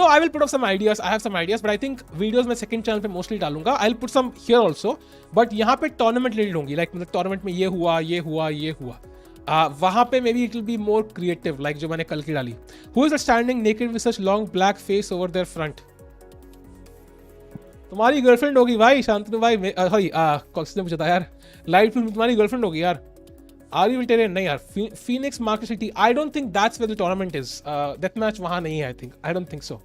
No, I will put up some ideas. I have some ideas, but I think videos मैं second channel पे mostly डालूंगा. I'll put some here also, but यहाँ पे tournament related होंगी. Like मतलब tournament में ये हुआ. वहाँ पे maybe it will be more creative, like जो मैंने कल की डाली. Who is standing naked with such long black face over their front? तुम्हारी गर्लफ्रेंड होगी भाई शांतनु भाई. सॉरी किसने पूछा था यार. लाइट फिल्म तुम्हारी गर्लफ्रेंड होगी यार. Are you vegetarian? नहीं यार. Phoenix Market City. I don't think that's where the tournament is. Death match वहाँ नहीं है. I don't think so.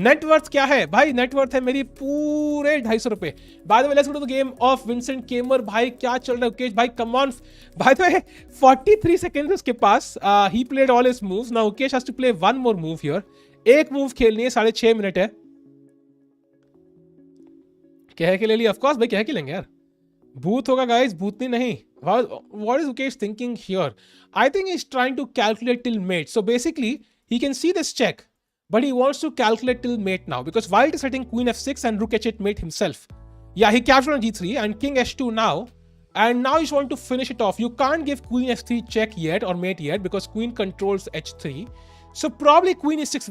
Networth क्या है भाई? Networth है मेरी पूरे 250 रुपए. By the way, let's go to the game of Vincent Keymer. भाई क्या चल रहा है Gukesh भाई? Come on. By the way, 43 seconds उसके पास. He played all his moves. Now Gukesh has to play one more move here. एक move खेलनी है, 6.5 मिनट है. कह के ले लिया. Of course भाई कह के लेंगे यार. भूत होगा गाइस, भूतनी नहीं. What is Gukesh thinking here? I think he's trying to calculate till mate. So basically, he can see this check, but he wants to calculate till mate now because while he's setting queen f6 and rook h8 mate himself. Yeah, he captured on g3 and king h2 now, and now he's want to finish it off. You can't give queen f3 check yet or mate yet because queen controls h3. So probably queen e6,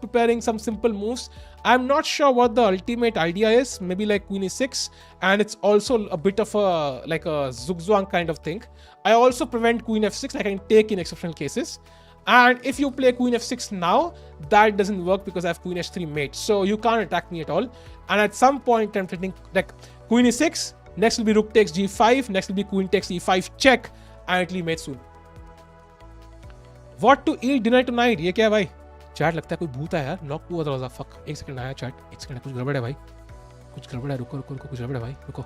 preparing some simple moves. I'm not sure what the ultimate idea is. Maybe like queen e6, and it's also a bit of a like a zugzwang kind of thing. I also prevent queen f6. I can take in exceptional cases. And if you play queen f6 now, that doesn't work because I have queen h3 mate. So you can't attack me at all. And at some point, I'm thinking like queen e6. Next will be rook takes g5. Next will be queen takes e5 check, and it will be mate soon. What to eat dinner tonight? ये क्या है भाई? Chat लगता है कोई भूत है यार. नॉक हुआ दरवाजा. फक. एक सेकंड आया चैट. एक सेकंड. कुछ गड़बड़ है भाई. कुछ गड़बड़ है. रुको. कुछ गड़बड़ है भाई. रुको.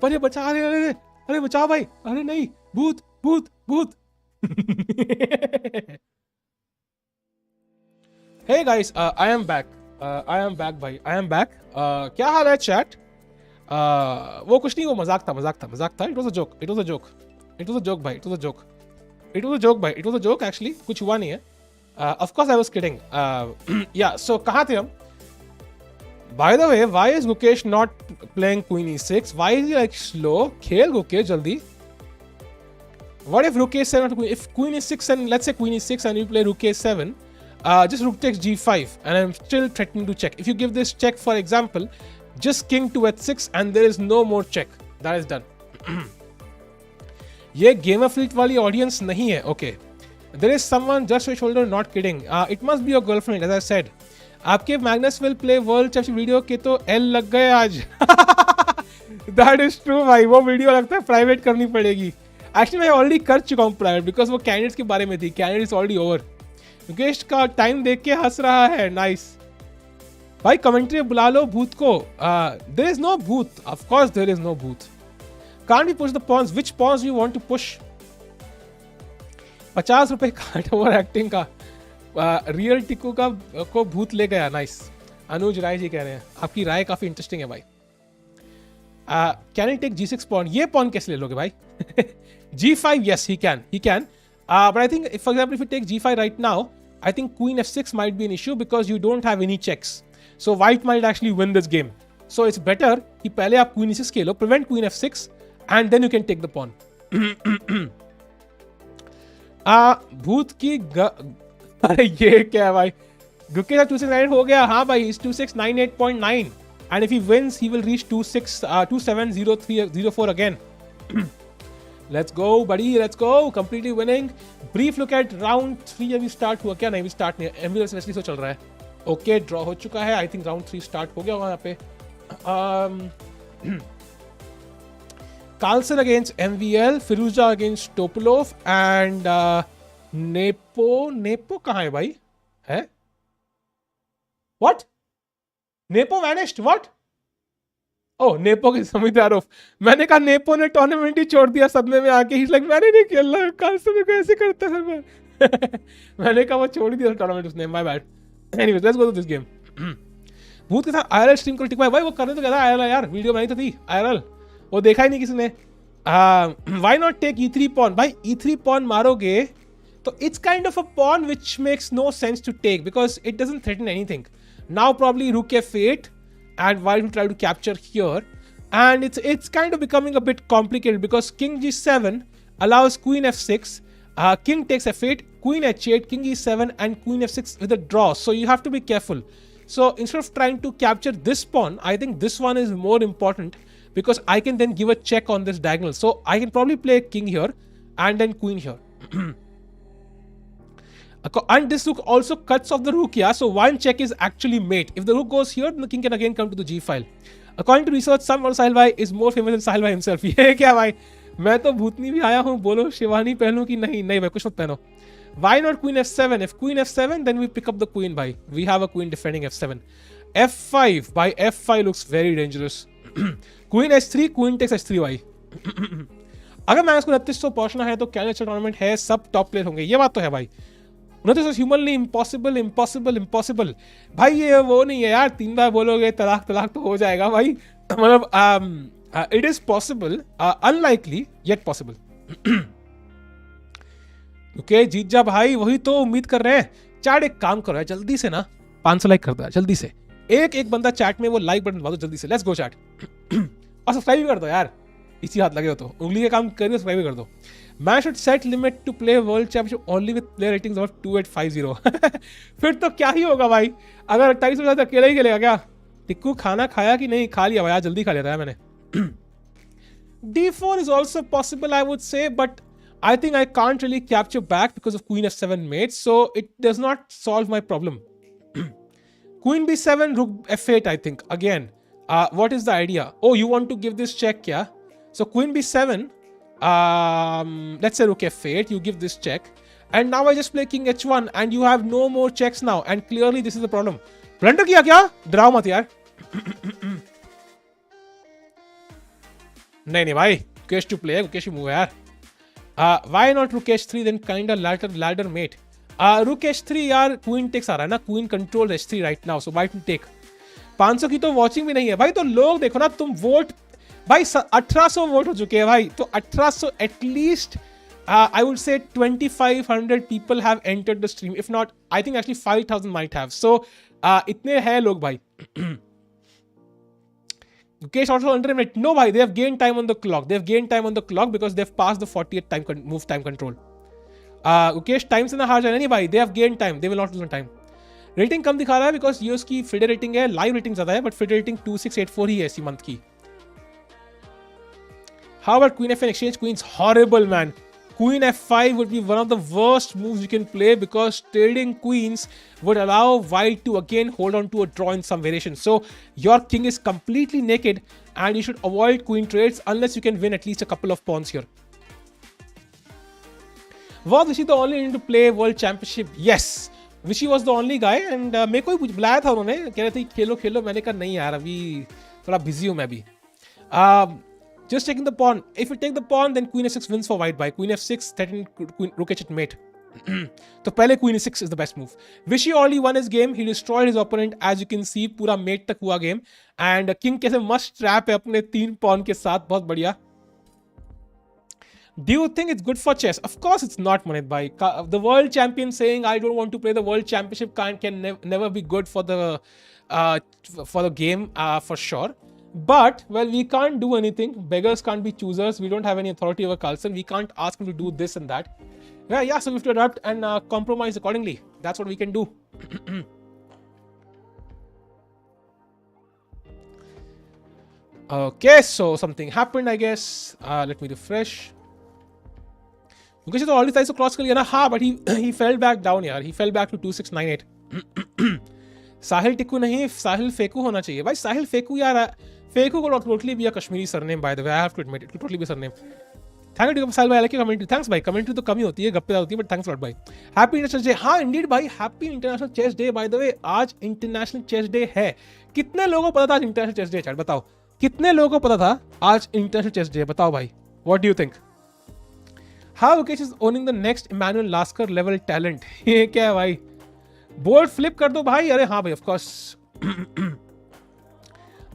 अरे बचा. अरे बचा भाई. अरे नहीं. भूत. Hey guys, I am back भाई. I am back. क्या हाल है चैट? वो कुछ नहीं, वो मजाक था. It was a joke भाई. It was a joke actually. कुछ हुआ नहीं है. Of course I was kidding. Yeah, so कहाँ थे हम? By the way, why is Gukesh not playing queen e6? Why is he like slow? खेल Gukesh जल्दी. What if rook a7 if queen e6 and let's say queen e6 and you play rook a7, just rook takes g5 and I'm still threatening to check. If you give this check for example, just king to h6 and there is no more check. That is done. ये Gamer Fleet वाली audience नहीं है. Okay. There is someone just your shoulder, not kidding. It must be your girlfriend, as I said. आपके Magnus will play world championship video के तो L लग गए आज। दैट इज ट्रू भाई, वो वीडियो लगता है प्राइवेट करनी पड़ेगी। एक्चुअली मैं ऑलरेडी कर चुका हूँ प्राइवेट, बिकॉज वो कैंडिडेट्स के बारे में थी। Candidate is already over. Gukesh का टाइम देख के हंस रहा है, नाइस भाई। कमेंट्री बुला लो भूत को। देयर इज नो भूत, of course there is no भूत। Can't we push the pawns, which pawns you want to push? 50 रुपए काट ओवर एक्टिंग का। रियल टिकू का को भूत ले गया, नाइस। अनुज राय जी कह रहे हैं आपकी राय काफी इंटरेस्टिंग है भाई। Can he take G6 pawn? ये पॉन कैसे ले लोगे भाई? G5, yes he can, but I think for example if you take G5 right now, I think Queen F6 might be an issue because you don't have any checks, so white might actually win this game. So it's better कि पहले आप Queen E6 Khelo, prevent Queen F6 and then you can take the pawn. भूत की अरे ये क्या है भाई? गुकेश 269 हो गया। हाँ भाई, इस 2698.9 and if he wins he will reach 270304 again. Let's go buddy, let's go, completely winning. Brief look at round 3 अभी स्टार्ट हुआ क्या? नहीं अभी स्टार्ट नहीं, एमवीएल वैसे तो चल रहा है। ओके ड्रॉ हो चुका है, आई थिंक राउंड 3 स्टार्ट हो गया होगा यहाँ पे। Carlsen against MVL, Firouzja against Topalov and Nepo कहाँ है भाई? है what? Nepo vanished, what? Oh Nepo के समीदारोफ। मैंने कहा नेपो ने टूर्नामेंट ही छोड़ दिया सदमे में आके। He's like मैंने नहीं खेला, कार्लसन मेरे को ऐसे करता है मैं। मैंने कहा वो छोड़ दिया टूर्नामेंट उसने, my bad. Anyways let's go to this game. भूत के साथ आईआरएल स्ट्रीम को टिक भाई वो करने तो क्या था आईआरएल यार, वीडियो बनाई तो थी आईआरएल, वो देखा ही नहीं किसी ने। Why not take E3 pawn? भाई E3 पॉन मारोगे तो it's kind of a pawn which makes no sense to take because it doesn't threaten anything. Now probably rook f8 and white will try to capture here, and it's kind of becoming a bit complicated because king g7 allows queen f6, king takes f8, queen h8, king e7 and queen f6 with a draw, so you have to be careful. So instead of trying to capture this pawn, I think this one is more important because I can then give a check on this diagonal, so I can probably play king here and then queen here. And this rook also cuts off the rook, yeah, so one check is actually mate. If the rook goes here, then the king can again come to the g file. According to research, some or Sahil bhai is more famous than Sahil bhai himself. ये क्या भाई? मैं तो भूतनी भी आया हूँ, बोलो शिवानी पहनूं कि नहीं? नहीं भाई कुछ मत पहनो। Why not queen f7? If queen f7, then we pick up the queen भाई. We have a queen defending f7. f5 by f5 looks very dangerous. Queen h3, queen takes h3 भाई। अगर मैं इसको 2900 पहुंचना है तो कैनेडा टूर्नामेंट है, सब टॉप प्लेयर होंगे, ये बात तो है भाई। ह्यूमनली इम्पॉसिबल इम्पॉसिबल इम्पॉसिबल भाई, ये वो नहीं है यार 3 बार बोलोगे तलाक तलाक तो हो जाएगा भाई। मतलब it is possible, unlikely yet possible. Okay जीत जा भाई, वही तो उम्मीद कर रहे हैं। चैट एक काम करो यार, जल्दी से ना 500 लाइक कर दो जल्दी से। एक बंदा चैट में वो लाइक बटन दबा दो जल्दी से। Let's go chat. और सब्सक्राइब भी कर दो यार, इसी हाथ लगे हो तो उंगली के काम करिए, सब्सक्राइब भी कर दो। मैं should set limit to play world championship only with player ratings of 2850। फिर तो क्या ही होगा भाई, अगर 28 से अकेला ही खेलेगा क्या? टिक्कू खाना खाया कि नहीं? खा लिया भाई, जल्दी खा लिया था मैंने। D4 is also possible I would say, but I think I can't really capture back because of queen f7 mate, so it does not solve my problem. Queen b7, rook f8 I think. Again, what is the idea? Oh, you want to give this check, yeah? So queen b7, let's say rook f8, you give this check, and now I just play king h1 and you have no more checks now, and clearly this is the problem. Blunder किया क्या? डराओ मत यार। नहीं भाई, Gukesh to play, Gukesh to move यार। Why not rook h3 then kind of ladder mate? Rook h3 यार, queen takes आ रहा है ना, queen controls h3 right now, so white will take। 500 की तो वॉचिंग भी नहीं है भाई, तो लोग देखो ना, तुम वोट भाई 1800 वोट हो चुके हैं भाई, तो 1800 at least I would say 2500 people have entered the stream, if not I think actually 5000 might have, so इतने हैं लोग भाई। Gukesh also under minute. No bhai, they have gained time on the clock. They have gained time on the clock because they've passed the 48 time move time control. Gukesh time से ना हार जाए नहीं भाई, they have gained time. They will not lose on time. Rating कम दिखा रहा है because ये उसकी FIDE rating है, live rating ज़्यादा है, but FIDE rating 2684 ही है इसी month की। How about Queen F and exchange queens? Horrible man. Queen f5 would be one of the worst moves you can play because trading queens would allow white to again hold on to a draw in some variation. So your king is completely naked and you should avoid queen trades unless you can win at least a couple of pawns here. Was Vishy the only Indian to play World Championship? Yes. Vishy was the only guy and मेरे को ही बुलाया था उन्होंने, कह रहे थे खेलो खेलो, मैंने कहा नहीं यार अभी थोड़ा बिजी हूँ मैं भी. Just taking the pawn. If you take the pawn, then queen f6 wins for white by queen f6, threatening queen rook h8 mate. तो पहले queen e6 is the best move. Vishy already won his game. He destroyed his opponent. As you can see, पूरा mate तक हुआ game. And king कैसे must trap है अपने 3 pawn के साथ, बहुत बढ़िया. Do you think it's good for chess? Of course it's not, Manit bhai. The world champion saying I don't want to play the world championship can never be good for the game for sure. But, well, we can't do anything. Beggars can't be choosers. We don't have any authority over Carlsen. We can't ask him to do this and that. Yeah, so we have to adapt and compromise accordingly. That's what we can do. Okay, so something happened, I guess. Let me refresh. Gukesh तो already tries to cross कर लिया ना, हाँ, but he fell back down यार. He fell back to 2698. साहिल टिक्कू नहीं, साहिल फेकू होना चाहिए भाई. साहिल फेकू यार, फेकू को टोटली भी Kashmiri surname by the way. I have to admit it, totally भी सरनेम. थैंक यू साहिल भाई, लाइक कमेंट्री. थैंक्स भाई. कमेंट्री तो कम ही होती है, गप्पे होती है, बट थैंक्स लॉट भाई. Happy international day. हाँ इंडीड भाई, happy international chess day by the way. आज इंटरनेशनल चेस डे है. कितने लोगों को पता था आज इंटरनेशनल चेस डे? चैट बताओ कितने लोगों को पता था आज इंटरनेशनल चेस डे? बताओ भाई, what do you think? How Gukesh is owning the next Emmanuel Lasker level talent? ये क्या है भाई? बोर्ड फ्लिप कर दो भाई. अरे हाँ भाई, ऑफ कोर्स.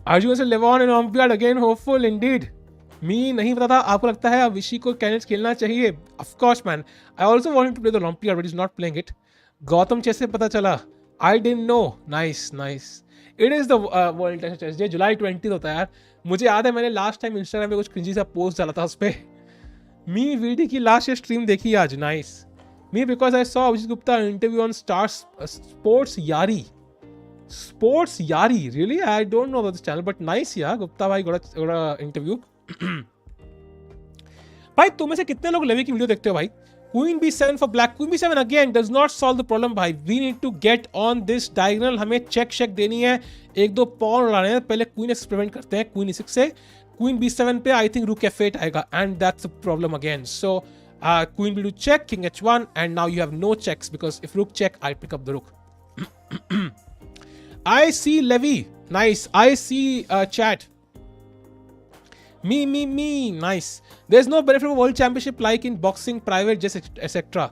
अर्जुन से Levon in Olympiad again, hopeful indeed. मी नहीं पता था, आपको लगता है अब विशी को कैंडिडेट खेलना चाहिए? Of course man, I also wanted to play the Olympiad but is not playing it. Gautam chess से पता चला. I didn't know. Nice. It is the world test chess day. जुलाई 20 होता है यार. मुझे याद है मैंने लास्ट टाइम इंस्टाग्राम पे कुछ क्रिंजी सा पोस्ट डाला था उस पर. मी वीडी की लास्ट स्ट्रीम देखी आज. Nice. Me because I saw Abhijeet Gupta interview on Star Sports Yaari. Sports Yaari, really? I don't know about this channel, but nice यार. गुप्ता भाई गोड़ा इंटरव्यू. भाई तुम में से कितने लोग लेवी की वीडियो देखते हो भाई? Queen b7 for black. Queen b7 again does not solve the problem भाई. We need to get on this diagonal. हमें चेक देनी है, 1-2 पॉन उड़ाने हैं. पहले क्वीन f6 प्रिवेंट करते हैं क्वीन e6 से. Queen b7 पे आई थिंक rook f8 आएगा, and that's the problem again. So queen b2 check, king h1, and now you have no checks because if rook check, I pick up the rook. I see Levy. Nice. I see chat. Me. Nice. There's no benefit of a world championship like in boxing, private jets, etc.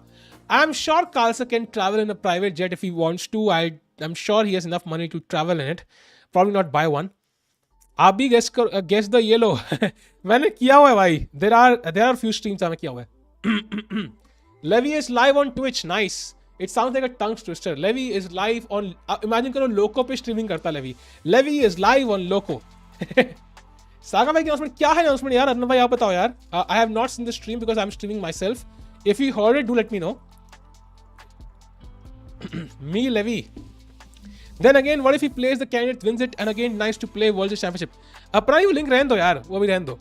I'm sure Carlsen can travel in a private jet if he wants to. I'm sure he has enough money to travel in it. Probably not buy one. आप भी guess the yellow. मैंने किया हुआ है भाई. There are few streams मैंने किया हुआ है. Levy is live on Twitch. Nice. It sounds like a tongue twister. Levy is live on, imagine करो लोको पे स्ट्रीमिंग करता Levy. Levy is live on Loco. Saga भाई की अनाउंसमेंट क्या है? अनाउंसमेंट यार अरुण भाई आप बताओ यार. I have not seen the stream because I am streaming myself. If you heard it do let me know. Me Levy. Then again, what if he plays the candidate, wins it, and again, nice to play World Championship. अपना ही link रहने दो यार, वो भी रहने दो.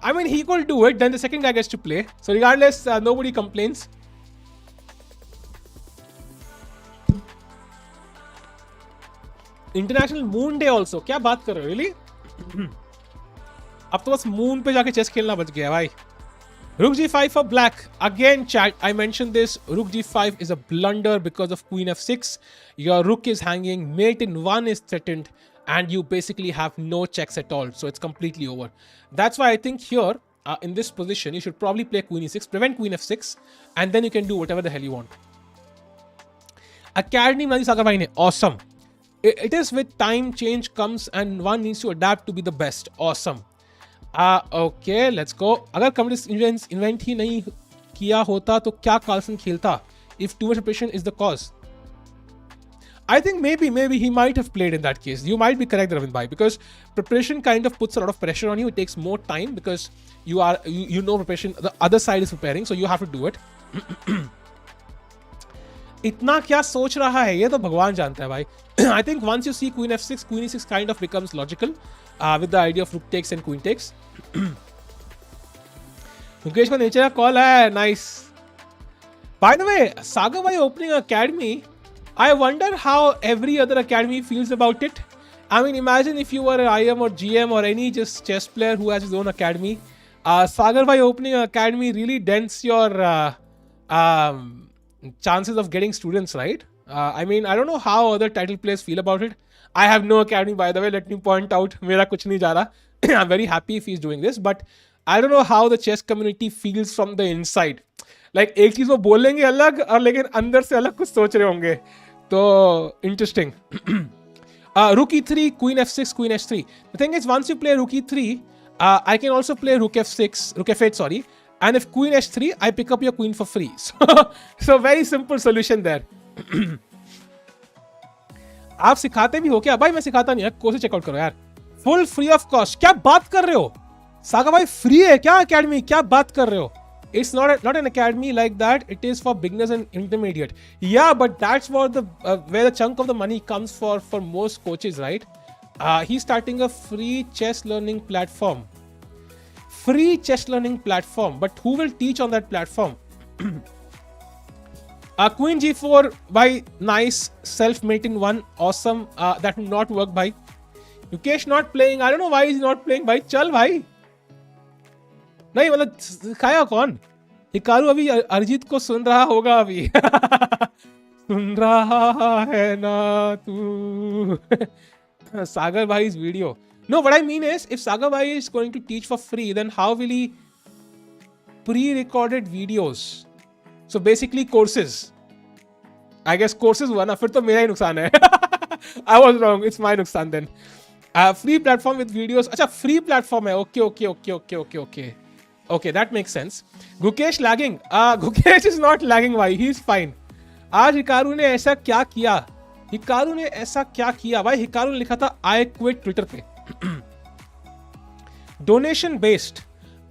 I mean, he could do it. Then the second guy gets to play. So regardless, nobody complains. International Moon Day also. क्या बात कर रहे हो? Really? अब तो बस moon पे जाके chess खेलना बच गया भाई. Rook g5 for black. Again, chat, I mentioned this. Rook g5 is a blunder because of queen f6. Your rook is hanging, mate in 1 is threatened, and you basically have no checks at all. So it's completely over. That's why I think here, in this position, you should probably play queen e6, prevent queen f6, and then you can do whatever the hell you want. Academy Mani Sagar bhai ne. Awesome. It is with time, change comes, and one needs to adapt to be the best. Awesome. Okay, let's go. अगर communist event ही नहीं किया होता तो क्या Carlsen खेलता? If too much preparation is the cause. I think maybe he might have played in that case. You might be correct, Ravind bhai, because preparation kind of puts a lot of pressure on you. It takes more time because you know preparation. The other side is preparing, so you have to do it. इतना क्या सोच रहा है ये तो भगवान जानता है भाई. I think once you see queen f6, queen e6 kind of becomes logical with the idea of rook takes and queen takes. Mukesh का नीचे का कॉल है. Nice. By the way, Sagar Bhai opening an academy. I wonder how every other academy feels about it. I mean, imagine if you were an IM or GM or any just chess player who has his own academy. Sagar Bhai opening an academy really dents your chances of getting students, right? I mean, I don't know how other title players feel about it. I have no academy, by the way. Let me point out, मेरा कुछ नहीं जा रहा. I'm very happy if he's doing this, but I don't know how the chess community feels from the inside. Like एक चीज वो बोलेंगे अलग और लेकिन अंदर से अलग कुछ सोच रहे होंगे. तो interesting. Rook e3, queen f6, queen h3. The thing is, once you play rook e3, I can also play rook f6, rook f8, sorry. And if queen h3, I pick up your queen for free. So very simple solution there. आप सिखाते भी हो क्या? भाई मैं सिखाता नहीं है, कोर्स चेकआउट करो यार. Full free of cost. क्या बात कर रहे हो? सागा भाई फ्री है क्या अकेडमी? क्या बात कर रहे हो? It's not an academy like that. It is for beginners and intermediate. Yeah, but that's what the where the chunk of the money comes for most coaches, right? He's starting a free chess learning platform. Free chess learning platform, but who will teach on that platform? Queen g4 by nice self-mating one, awesome. That will not work by Gukesh not playing. I don't know why he's not playing. By chal bhai. नहीं मतलब सिखाया कौन? Hikaru अभी अरिजीत को सुन रहा होगा अभी. सुन रहा है ना तू. Sagar Bhai's video. No, what I mean is, if Sagar Bhai is going to teach for free, then how will he pre-recorded videos? So basically courses. I guess courses हुआ ना, फिर तो मेरा ही नुकसान है. I was wrong. It's my नुकसान then. Free platform with videos. अच्छा free platform है. Okay. Okay, that makes sense. Gukesh lagging. Gukesh is not lagging. Why? He's fine. आज हिकारू ने ऐसा क्या किया? भाई हिकारू ने लिखा था I quit Twitter पे. Donation based.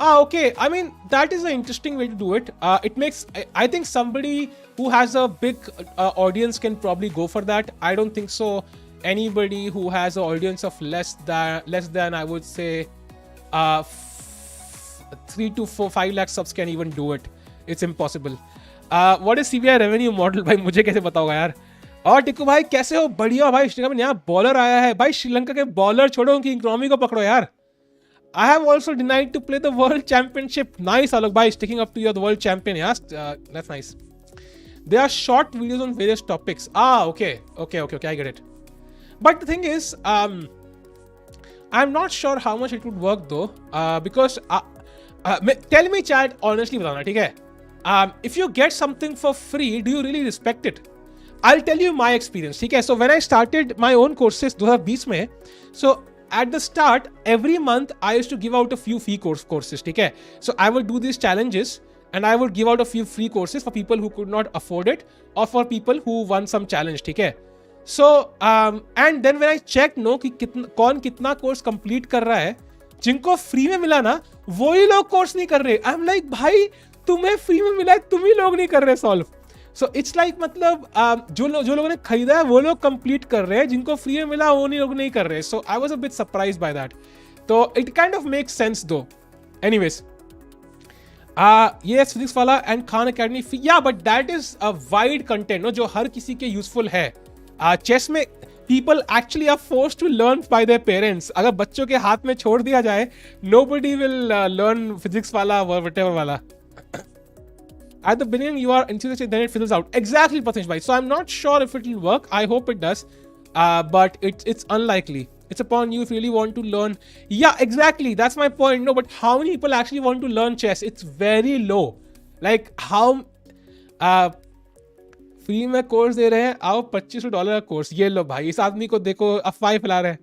Okay. I mean, that is an interesting way to do it. It makes, I think somebody who has a big audience can probably go for that. I don't think so. Anybody who has an audience of less than I would say 3 to 5 lakh subs can even do it. It's impossible. What is CBI revenue model? भाई मुझे कैसे बताओगा यार? और टिकू भाई कैसे हो? बढ़िया भाई. श्रीलंका में नया बॉलर आया है भाई. श्रीलंका के बॉलर छोड़ो, उनकी इकोनॉमी को पकड़ो यार. I have also denied to play the world championship. Nice Alok bhai, sticking up to you, the world champion. Yes, that's nice. There are short videos on various topics. Okay, I get it. But the thing is, I'm not sure how much it would work though, because tell me chat honestly बताना, ठीक है? If you get something for free, do you really respect it? I'll tell you my experience, ठीक है? So when I started my own courses 2020 में, so at the start, every month I used to give out a few free courses, ठीक है? So I would do these challenges and I would give out a few free courses for people who could not afford it or for people who won some challenge, ठीक है? So and then when I checked कि कौन कितना course complete कर रहा है, जिनको free में मिला ना, वही लोग कोर्स नहीं कर रहे. आई एम लाइक भाई तुम्हें फ्री में मिला है, तुम ही लोग नहीं कर रहे सॉल्व. सो इट्स लाइक मतलब जो लोगों ने खरीदा है वो लोग कंप्लीट कर रहे हैं, जिनको फ्री में मिला वो लोग नहीं कर रहे. So I was a bit surprised by that. तो it kind of makes sense though. Anyways ये फिजिक्स वाला and Khan Academy, yeah but that is a wide content no, जो हर किसी के यूजफुल है. चेस में people actually are forced to learn by their parents. अगर बच्चों के हाथ में छोड़ दिया जाए, nobody will learn physics वाला or whatever वाला. At the beginning you are enthusiastic, then it fizzles out. Exactly, Prathamesh bhai. So I'm not sure if it will work. I hope it does, but it's unlikely. It's upon you if you really want to learn. Yeah, exactly. That's my point. No, but how many people actually want to learn chess? It's very low. Like how free में course दे रहे हैं, आओ $2500 का course, ये लो भाई. इस आदमी को देखो अफवाह फैला रहे हैं.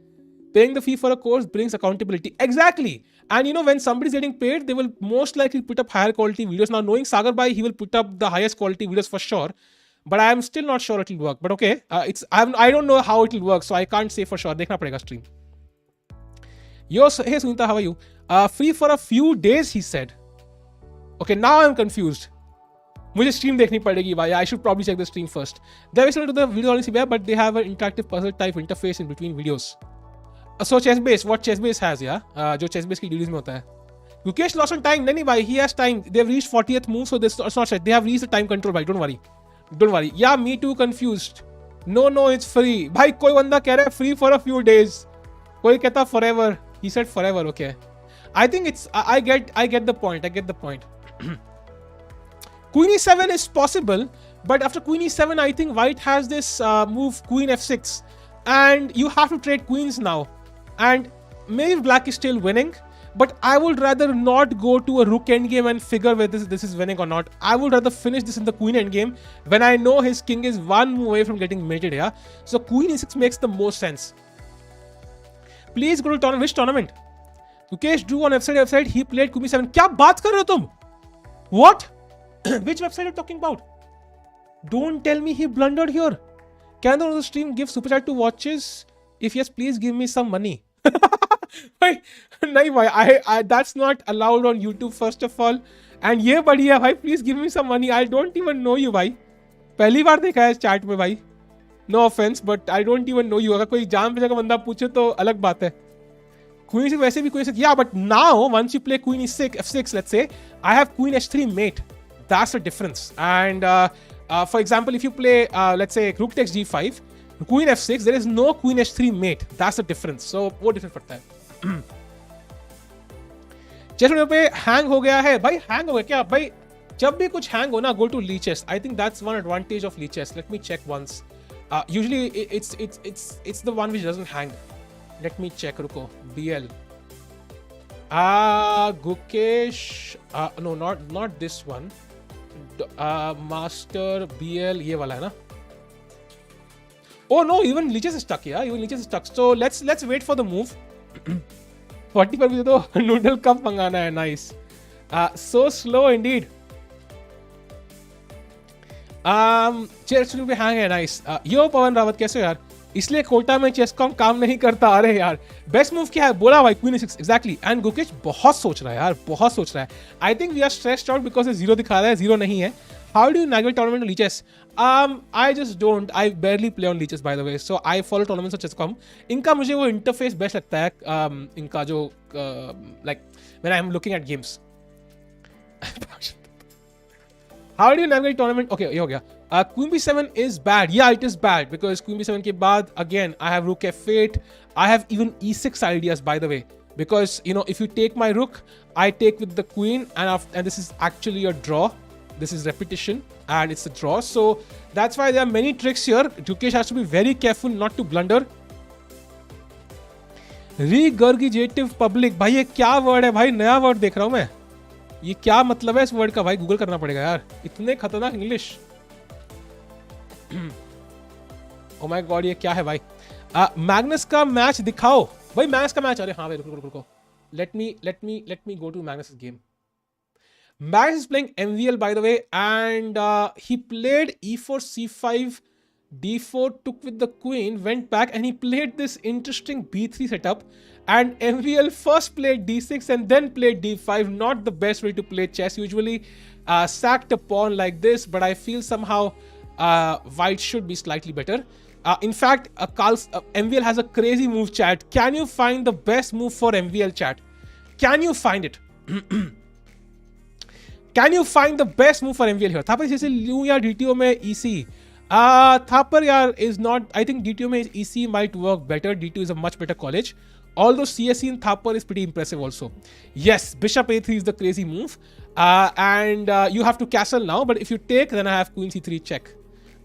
Paying the fee for a course brings accountability. Exactly. And you know, when somebody is getting paid, they will most likely put up higher quality videos. Now, knowing Sagar Bhai, he will put up the highest quality videos for sure. But I am still not sure it will work. But okay, I don't know how it will work, so I can't say for sure. देखना पड़ेगा stream. Yo, hey Sunita, how are you? Free for a few days, he said. Okay, now I'm confused. मुझे stream देखनी पड़ेगी भाई. I should probably check the stream first. They're similar to the video on CBI, but they have an interactive puzzle type interface in between videos. So chess base, what chess base has, yeah? जो chess base की DVDs में होता है. Gukesh lost on time. नहीं भाई, he has time. They have reached 40th move, so this it's not set. They have reached the time control भाई. Don't worry. Yeah, me too confused. No, it's free. भाई कोई बंदा कह रहा है free for a few days. कोई कहता forever. He said forever. Okay. I think it's. I get the point. Queen e7 is possible, but after Queen e7, I think White has this move Queen f6, and you have to trade queens now. And maybe Black is still winning. But I would rather not go to a rook endgame and figure whether this is winning or not. I would rather finish this in the queen endgame when I know his king is one move away from getting mated here. So queen e6 makes the most sense. Please go to tournament. Which tournament? Gukesh drew on website. He played queen e7. क्या बात कर रहे हो तुम? What? Which website are you talking about? Don't tell me he blundered here. Can the stream give super chat to watches? If yes, please give me some money. नहीं भाई, I that's not allowed on YouTube first of all. And ये बढ़िया भाई, please give me some money. I don't even know you भाई. पहली बार देखा है chat में भाई. No offense, but I don't even know you. अगर कोई जान पहचान का बंदा पूछे तो अलग बात है. Queen e6 वैसे भी queen e6. Yeah, but now once you play queen e6, f6, let's say, I have queen h3 mate. That's the difference. And for example, if you play let's say rook takes g5, queen f6, there is no queen h3 mate. That's the difference. So वो difference पड़ता है. Chess पे hang हो गया है भाई. Hang हो गया क्या भाई? जब भी कुछ हैंग हो ना, go to lichess. I think that's one advantage of lichess. Let me check once. Usually it's the one which doesn't hang. Let me check. रुको. BL Gukesh no not this one. Master BL ये वाला है ना. Oh no, even leeches is stuck. Yeah, even leeches is stuck. So let's wait for the move. 40 पर भी तो noodle cup मंगाना है. Nice. So slow indeed. Chess पे हैंग है. Nice. यो पवन रावत कैसे यार? इसलिए कोटा में चेसकॉम काम नहीं करता. अरे यार, बेस्ट मूव क्या है? बोला भाई queen e6. Exactly. And Gukesh बहुत सोच रहा है यार, बहुत सोच रहा है. I think we are stressed out because zero दिखा रहा है. जीरो नहीं है. How do you navigate tournament on leeches? I just don't. I barely play on leeches, by the way. So I follow tournaments on chess.com. इनका मुझे वो interface best लगता है. इनका जो like when I'm looking at games. How do you navigate tournament? Okay, ये हो गया. Queen b7 is bad. Yeah, it is bad because Queen b7 के बाद again I have rook f8. I have even e6 ideas, by the way, because you know if you take my rook, I take with the queen, and this is actually a draw. This is repetition and it's a draw. So that's why there are many tricks here. Gukesh has to be very careful not to blunder. Regurgitative public. भाई ये क्या word है भाई? नया word देख रहा हूं मैं. ये क्या मतलब है इस वर्ड का भाई? गूगल करना पड़ेगा यार. इतने खतरनाक इंग्लिश. ओ माय गॉड, ये क्या है भाई? मैग्नस का मैच दिखाओ भाई. मैग्नस का मैच. अरे हाँ भाई, रुको. Let me go to Magnus' game. Magnus is playing MVL, by the way, and he played e4, c5, d4, took with the queen, went back, and he played this interesting b3 setup. And MVL first played d6 and then played d5. Not the best way to play chess. Usually sacked a pawn like this, but I feel somehow White should be slightly better. In fact, MVL has a crazy move, chat. Can you find the best move for MVL, chat? Can you find it? Can you find the best move for MVL here? Thapar जैसे लूँ यार DTO में EC. Thapar यार is not. I think DTO में EC might work better. DTO is a much better college. Although CSE in Thapar is pretty impressive also. Yes, Bishop A3 is the crazy move. And you have to castle now. But if you take, then I have Queen C3 check.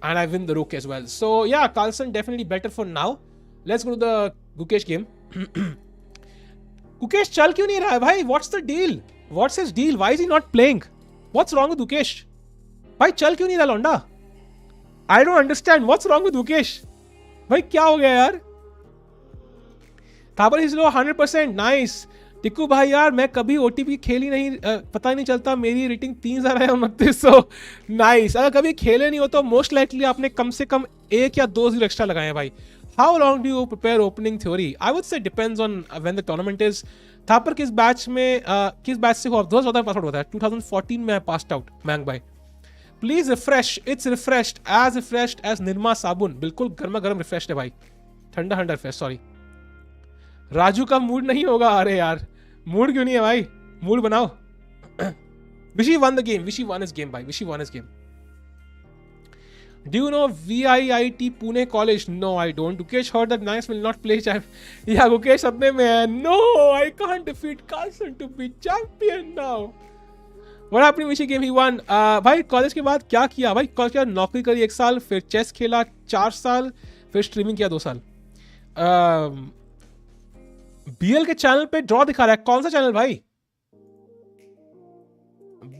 And I win the rook as well. So yeah, Carlsen definitely better for now. Let's go to the Gukesh game. Gukesh चल क्यों नहीं रहा है भाई? What's the deal? What's his deal? Why is he not playing? What's wrong with Gukesh? भाई चल क्यों नहीं रहा लौंडा? I don't understand. What's wrong with Gukesh? भाई क्या हो गया यार? Thapar is low 100%. Nice. Tikku भाई यार मैं कभी OTP खेल ही नहीं, पता नहीं चलता. मेरी रेटिंग 3000 है 2900. नाइस. अगर कभी खेले नहीं हो तो मोस्ट लाइकली आपने कम से कम 1 या 2 0 एक्स्ट्रा लगाए हैं भाई. How long do you prepare opening theory? I would से depends on when the tournament is. Thapar किस बैच से हो? 2014 पासआउट होता है. 2014 में आई पास्ड आउट. मैंग भाई please refresh. It's refreshed as Nirma साबुन. बिल्कुल गर्मा गर्म रिफ्रेश्ड है भाई. ठंडा रिफ्रेश. सॉरी राजू का मूड नहीं होगा. अरे यार मूड क्यों नहीं है भाई? मूड बनाओ. Vishy won the game. Vishy won his game, bhai. Vishy won his game. Do you know VIIT Pune College? No, I don't. Gukesh heard that Magnus will not play champ. Yeah, Gukesh अपने में है. No, I can't defeat Carlsen to be champion now. What happened in Vishy game? He won. भाई college के बाद क्या किया? भाई college के बाद नौकरी करी 1 साल, फिर चेस खेला 4 साल, फिर स्ट्रीमिंग किया 2 साल. BL के चैनल पे ड्रॉ दिखा रहा है. कौन सा चैनल भाई?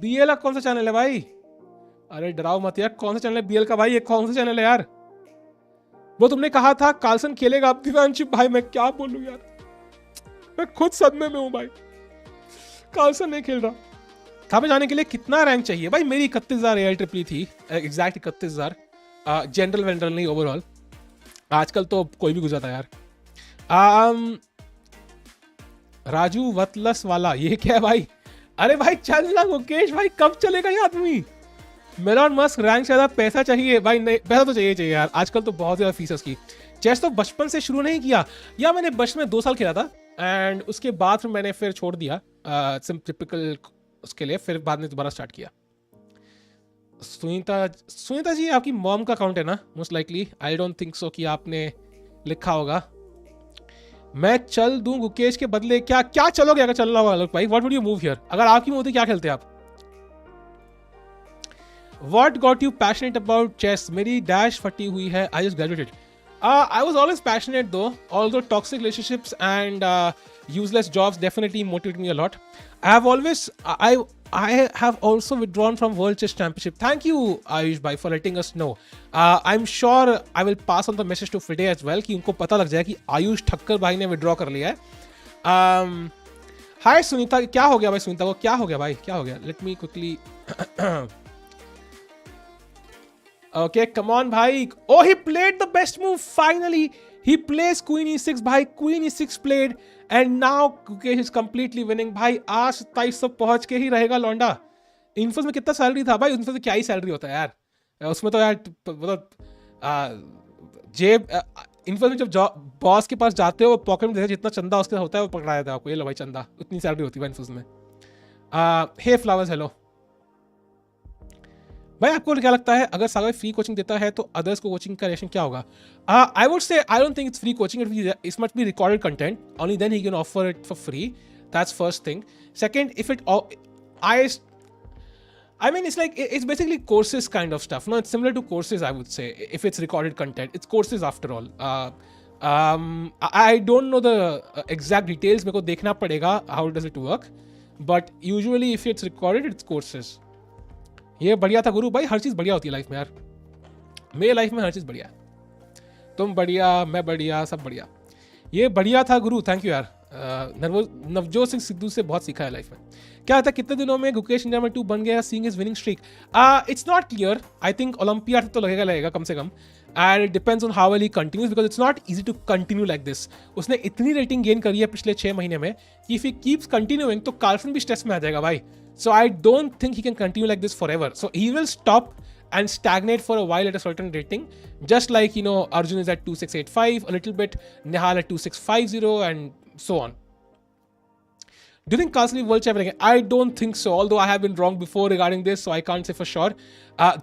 BL का कौन सा चैनल है भाई? अरे डराओ मत यार. कौन सा चैनल है BL का भाई? ये कौन सा चैनल है यार? वो तुमने कहा था कार्लसन खेलेगा. अब दिव्यांशु भाई मैं क्या बोलूं यार, मैं खुद सदमे में हूं भाई. कार्लसन नहीं खेल रहा. था पे जाने के लिए कितना रैंक चाहिए भाई? मेरी 31,000 AL ट्रिपली थी, एग्जैक्ट 31,000. जनरल वेंडरल नहीं, ओवरऑल. आजकल तो कोई भी गुजरता यार. राजू वतलस वाला ये क्या है भाई? अरे भाई चलना मुकेश भाई, कब चलेगा ये आदमी? मेलॉन मस्क रैंक से ज्यादा पैसा चाहिए भाई. नहीं पैसा तो चाहिए यार. आजकल तो बहुत ज्यादा फीस की. चेस तो बचपन से शुरू नहीं किया या मैंने बचपन में 2 साल खेला था एंड उसके बाद मैंने फिर छोड़ दिया टिपिकल उसके लिए. फिर बाद में दोबारा स्टार्ट किया. सुनीता जी आपकी मॉम का अकाउंट है ना? Most likely. I don't think सो कि आपने लिखा होगा. मैं चल दूं गुकेश के बदले. क्या क्या चलोगे अगर चलना होगा भाई? What would you move here? अगर आपकी होती क्या खेलते आप? What got you passionate about chess? मेरी डैश फटी हुई है. I just graduated. I was always passionate though. Although toxic relationships and useless jobs definitely motivated me a lot. I have also withdrawn from World Chess Championship. Thank you Ayush bhai for letting us know. I'm sure I will pass on the message to Fide as well कि उनको पता लग जाए कि आयुष ठक्कर भाई ने withdraw कर लिया है. Hi सुनीता. क्या हो गया भाई सुनीता को? क्या हो गया भाई? क्या हो गया? Let me quickly. Okay, come on bhai. Oh, he played the best move finally. He plays Queen E6 bhai. Queen E6 played and now Gukesh is completely winning bhai. आज 2700 पहुंच के ही रहेगा लौंडा. इन्फोस में कितना सैलरी था भाई? उसमें तो क्या ही सैलरी होता है यार. उसमें तो यार मतलब जेब इन्फोस में जब बॉस के पास जाते हो वो पॉकेट में देते जितना चंदा उसके होता है वो पकड़ा देता है आपको. ये लो भाई चंदा. उतनी सैलरी होती है इन्फोस में. हे फ्लावर्स हेलो भाई. आपको क्या लगता है अगर सागर फ्री कोचिंग देता है तो अदर्स को कोचिंग का रिएक्शन क्या होगा? I would say I don't think it's free coaching. It must be recorded content. Only then he can offer it for free. That's first thing. Second, if it I mean, it's like it's basically courses kind of stuff. No, it's similar to courses. I would say if it's recorded content, it's courses after all. I don't know the exact details. मेरे को देखना पड़ेगा how does it work. But usually if it's recorded, it's courses. ये बढ़िया था गुरु भाई. हर चीज़ बढ़िया होती है लाइफ में यार. मेरे लाइफ में हर चीज़ बढ़िया है. तुम बढ़िया, मैं बढ़िया, सब बढ़िया. ये बढ़िया था गुरु. थैंक यू यार. नवजोत सिंह सिद्धू से बहुत सीखा है लाइफ में. क्या था कितने दिनों में गुकेश इंडिया में 2 बन गया seeing his winning streak? It's not clear. I think Olympiad तो लगेगा कम से कम. And it depends on how well he continues because it's not easy to continue like this. उसने इतनी रेटिंग गेन करी है पिछले 6 महीने में कि इफ ही कीप्स कंटिन्यूइंग तो कार्लसन भी स्ट्रेस में आ जाएगा भाई. So I don't think he can continue like this forever. So he will stop and stagnate for a while at a certain rating. Just like, you know, Arjun is at 2685, a little bit, Nihal at 2650 and so on. Do you think Carlsen will world champion again? I don't think so. Although I have been wrong before regarding this, so I can't say for sure.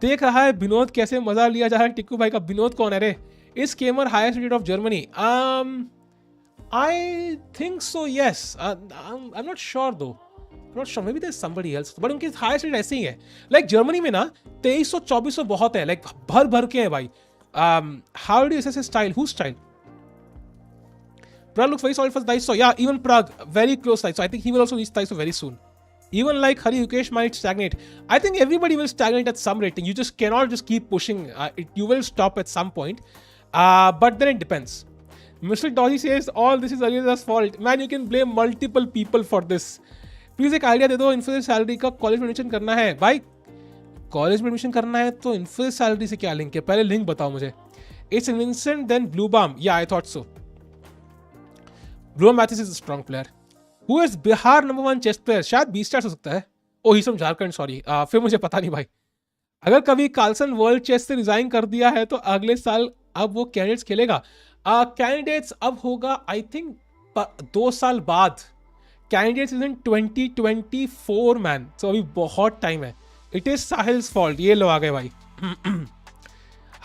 देख रहा है विनोद कैसे मजा लिया जा रहा है टिक्कू भाई का. विनोद कौन है रे? Is Keymer highest rated of Germany? I think so, yes. I'm not sure though. Not sure, maybe there's somebody else, but उनकी हाईएस्ट रेट ऐसे ही है. लाइक जर्मनी में ना 2300-2400 बहुत है. लाइक भर के हैं भाई. How do you assess his style? Who style? Prague looks very solid for Daiso. Yeah, even Prague very close Daiso. I think he will also reach Daiso very soon. Even like Hari Gukesh might stagnate. I think everybody will stagnate at some rating. You just cannot just keep pushing. You will stop at some point. But then it depends. Mr. Dodgy says all this is Alia's fault. Man, you can blame multiple people for this. Please एक idea दे दो. Infosys salary का college में admission करना है भाई. College में admission करना है तो इन्फोसिस सैलरी से क्या लिंक है? पहले लिंक बताओ मुझे. It's Vincent then Bluebaum. Yeah I thought so. Blue Matthias is a strong player. Who is Bihar number 1 chess player? शायद 20 स्टार्स हो सकता है. Oh he from Jharkhand. Sorry फिर मुझे पता नहीं भाई. अगर कभी कार्लसन वर्ल्ड चेस से रिजाइन कर दिया है तो अगले साल अब वो कैंडिडेट्स खेलेगा. कैंडिडेट्स अब होगा आई थिंक 2 साल बाद कैंडिडेट्स इज इन 2024 मैन, सो अभी बहुत टाइम है. It is Sahil's fault. ये लो आ गए भाई.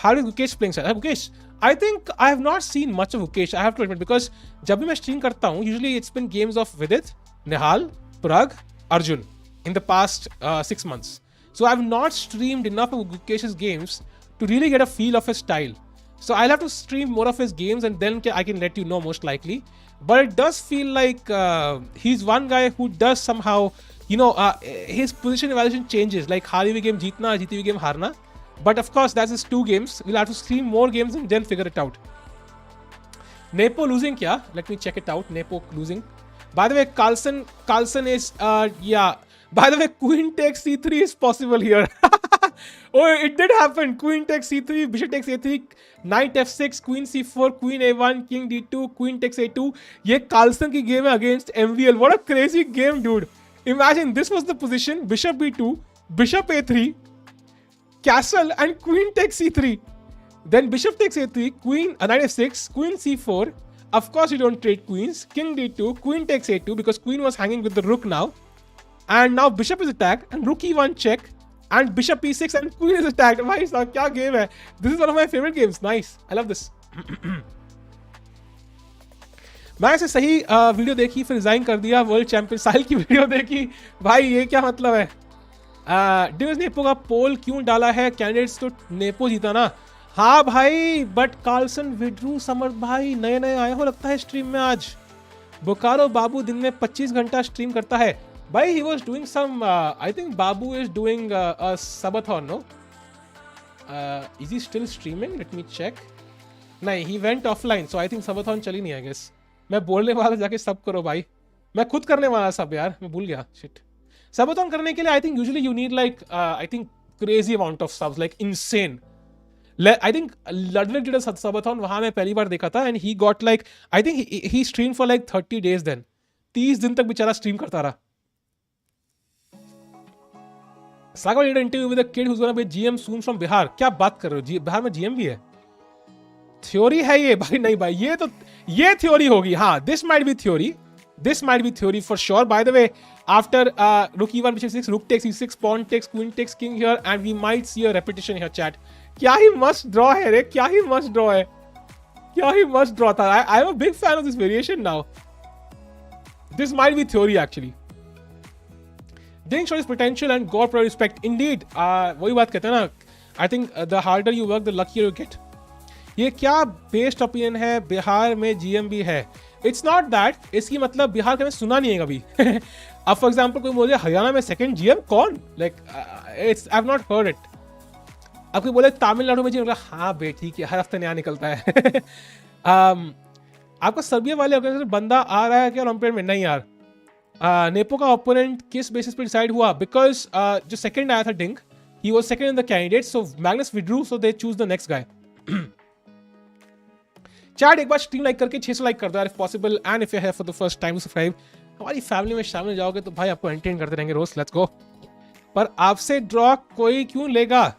How is Gukesh playing? Gukesh, I think I have not seen much of Gukesh, I have to admit, because जब भी मैं stream करता हूँ, usually it's been games of Vidit, Nihal, Parag, Arjun in the past 6 months. So I've not streamed enough of Gukesh's games to really get a feel of his style. So I'll have to stream more of his games and then I can let you know most likely. But it does feel like he's one guy who does somehow, his position evaluation changes. Like हारी हुई game जीतना, जीती हुई game हारना. But of course, that's just 2 games. We'll have to stream more games and then figure it out. Nepo losing kya? Let me check it out. Nepo losing. By the way, Carlsen is, yeah. By the way, queen takes c3 is possible here. Oh, it did happen. Queen takes c3, bishop takes a3, knight f6, queen c4, queen a1, king d2, queen takes a2. ये Carlsen की game है against MVL. What a crazy game, dude. Imagine this was the position. Bishop b2, bishop a3, castle and queen takes c3. Then bishop takes a3, queen, knight f6, queen c4. Of course you don't trade queens. King d2, queen takes a2 because queen was hanging with the rook now. And now bishop is attacked and rook e1 check and bishop e6 and queen is attacked. Bhai sahab kya game hai. This is one of my favorite games. Nice. I love this. मैं ऐसे सही video देखी फिर resign कर दिया. World champion साहिल की video देखी. भाई ये क्या मतलब है. डिविज नेपो का पोल क्यों डाला है? कैंडिडेट्स तो नेपो जीता ना. हाँ भाई, बट कार्लसन विड्रू. समर्थ भाई नए नए आए हो लगता है स्ट्रीम में आज. बोकारो बाबू दिन में 25 घंटा स्ट्रीम करता है भाई. He was doing some, I think Babu is doing a subathon. No, is he still streaming? Let me check. नहीं, he went offline, so I think subathon चली नहीं. आई गेस मैं बोलने वाला जाके सब करो भाई. मैं खुद करने वाला सब यार, मैं भूल गया. शिट. Subathon करने के लिए I think usually you need like I think crazy amount of subs, like insane. I think Ludwig did a subathon, वहाँ मैं पहली बार देखा था and he got like I think he streamed for like 30 days then. 30 दिन तक बेचारा stream करता रहा. Sagar did an interview with a kid who's gonna be GM soon from Bihar. क्या बात कर रहे हो? बिहार में GM भी है? थ्योरी है ये भाई? नहीं भाई, ये थ्योरी होगी. हाँ, this might be theory. This might be theory for sure. By the way, after rook e1, bishop 6, rook takes e6, pawn takes, queen takes king here, and we might see a repetition here, chat. क्या ही must draw है रे? क्या ही must draw है? क्या ही must draw था? I'm a big fan of this variation now. This might be theory actually. Didn't show his potential and got pro respect. Indeed. वही बात कहते हैं ना. I think the harder you work, the luckier you get. ये क्या best opinion है? बिहार में GM भी है. It's not that. इसकी मतलब बिहार का मैं सुना नहीं है कभी. अब फॉर एग्जाम्पल कोई बोले हरियाणा में सेकंड GM कौन? Like it's I have not heard it. अब कोई बोले तमिलनाडु में GM, हाँ बे ठीक है, हर हफ्ते नया निकलता है. आपका सर्बिया वाले ऑर्गेनाइजेशन बंदा आ रहा है क्या ओलंपियाड में? नहीं यार. नेपो का ओपोनेंट किस बेसिस पे डिसाइड हुआ? बिकॉज जो सेकंड आया था Ding, he was second in the candidate, so Magnus withdrew, so they choose the next guy. Chat एक बार स्ट्रीम लाइक करके 600 लाइक कर दो यार if possible, and if you have for the first time subscribe. हमारी family में शामिल जाओगे तो भाई आपको एंटरटेन करते रहेंगे रोज. Let's go. पर आपसे ड्रॉ कोई क्यों लेगा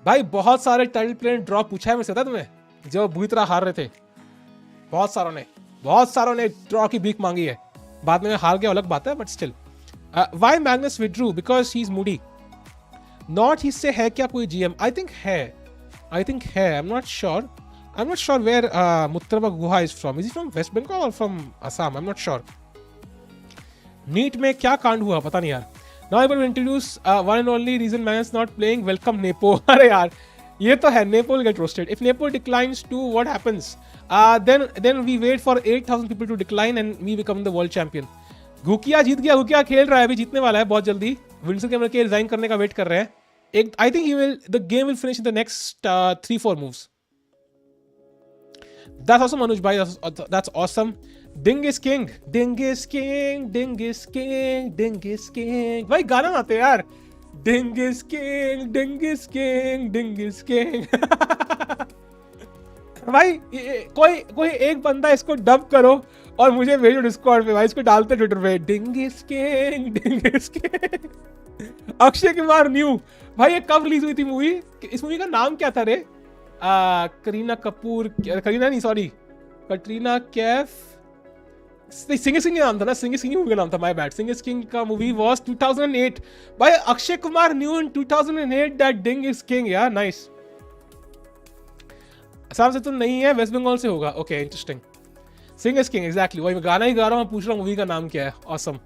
भाई? बहुत सारे टाइटल प्लेयर ड्रॉ पूछा है मुझसे, पता तुम्हें, जो बुरी तरह हार रहे थे. बहुत सारों ने ड्रॉ की भीख मांगी है. बाद में हार गया अलग बात है, but still. Why Magnus withdrew? Because he is Moody. Not हिस्से है क्या कोई GM? आई थिंक है. I M not sure where Muttarba Guha is from. Is he from West Bengal or from Assam? I'm not sure. NEET में क्या कांड हुआ पता नहीं यार. Now I will introduce one and only reason Magnus not playing. Welcome Nepo. अरे यार ये तो है. Nepo will get roasted. If Nepo declines to, what happens? Then we wait for 8,000 people to decline and we become the world champion. गुकिया जीत गया. गुकिया खेल रहा है, अभी जीतने वाला है बहुत जल्दी. विंसन कैमरा के रिजाइन करने का वेट कर रहे हैं. I think the game will finish in the next 3-4 moves. That's awesome, Anuj bhai. That's awesome. Ding is king. भाई गाना आते हैं यार. Ding is king. भाई कोई एक बंदा इसको डब करो और मुझे भेजो डिस्कॉर्ड पे भाई. इसको डालते ट्विटर पे. Ding is king. Akshay Kumar new. भाई ये कब रिलीज हुई थी मूवी? इस मूवी का नाम क्या था रे? करीना कैफ. सिंग सिंग नाम था ना, सिंग सिंग मूवी का नाम था, माय बैड। सिंग किंग का मूवी वाज 2008 भाई। Akshay Kumar new in 2008 that Ding is king यार, नाइस। असम से तो नहीं है, वेस्ट बंगाल से होगा। Okay interesting. Singh is king exactly, वही मैं गाना ही गा रहा हूँ, मैं पूछ रहा हूँ मूवी का नाम क्या है। ऑसम।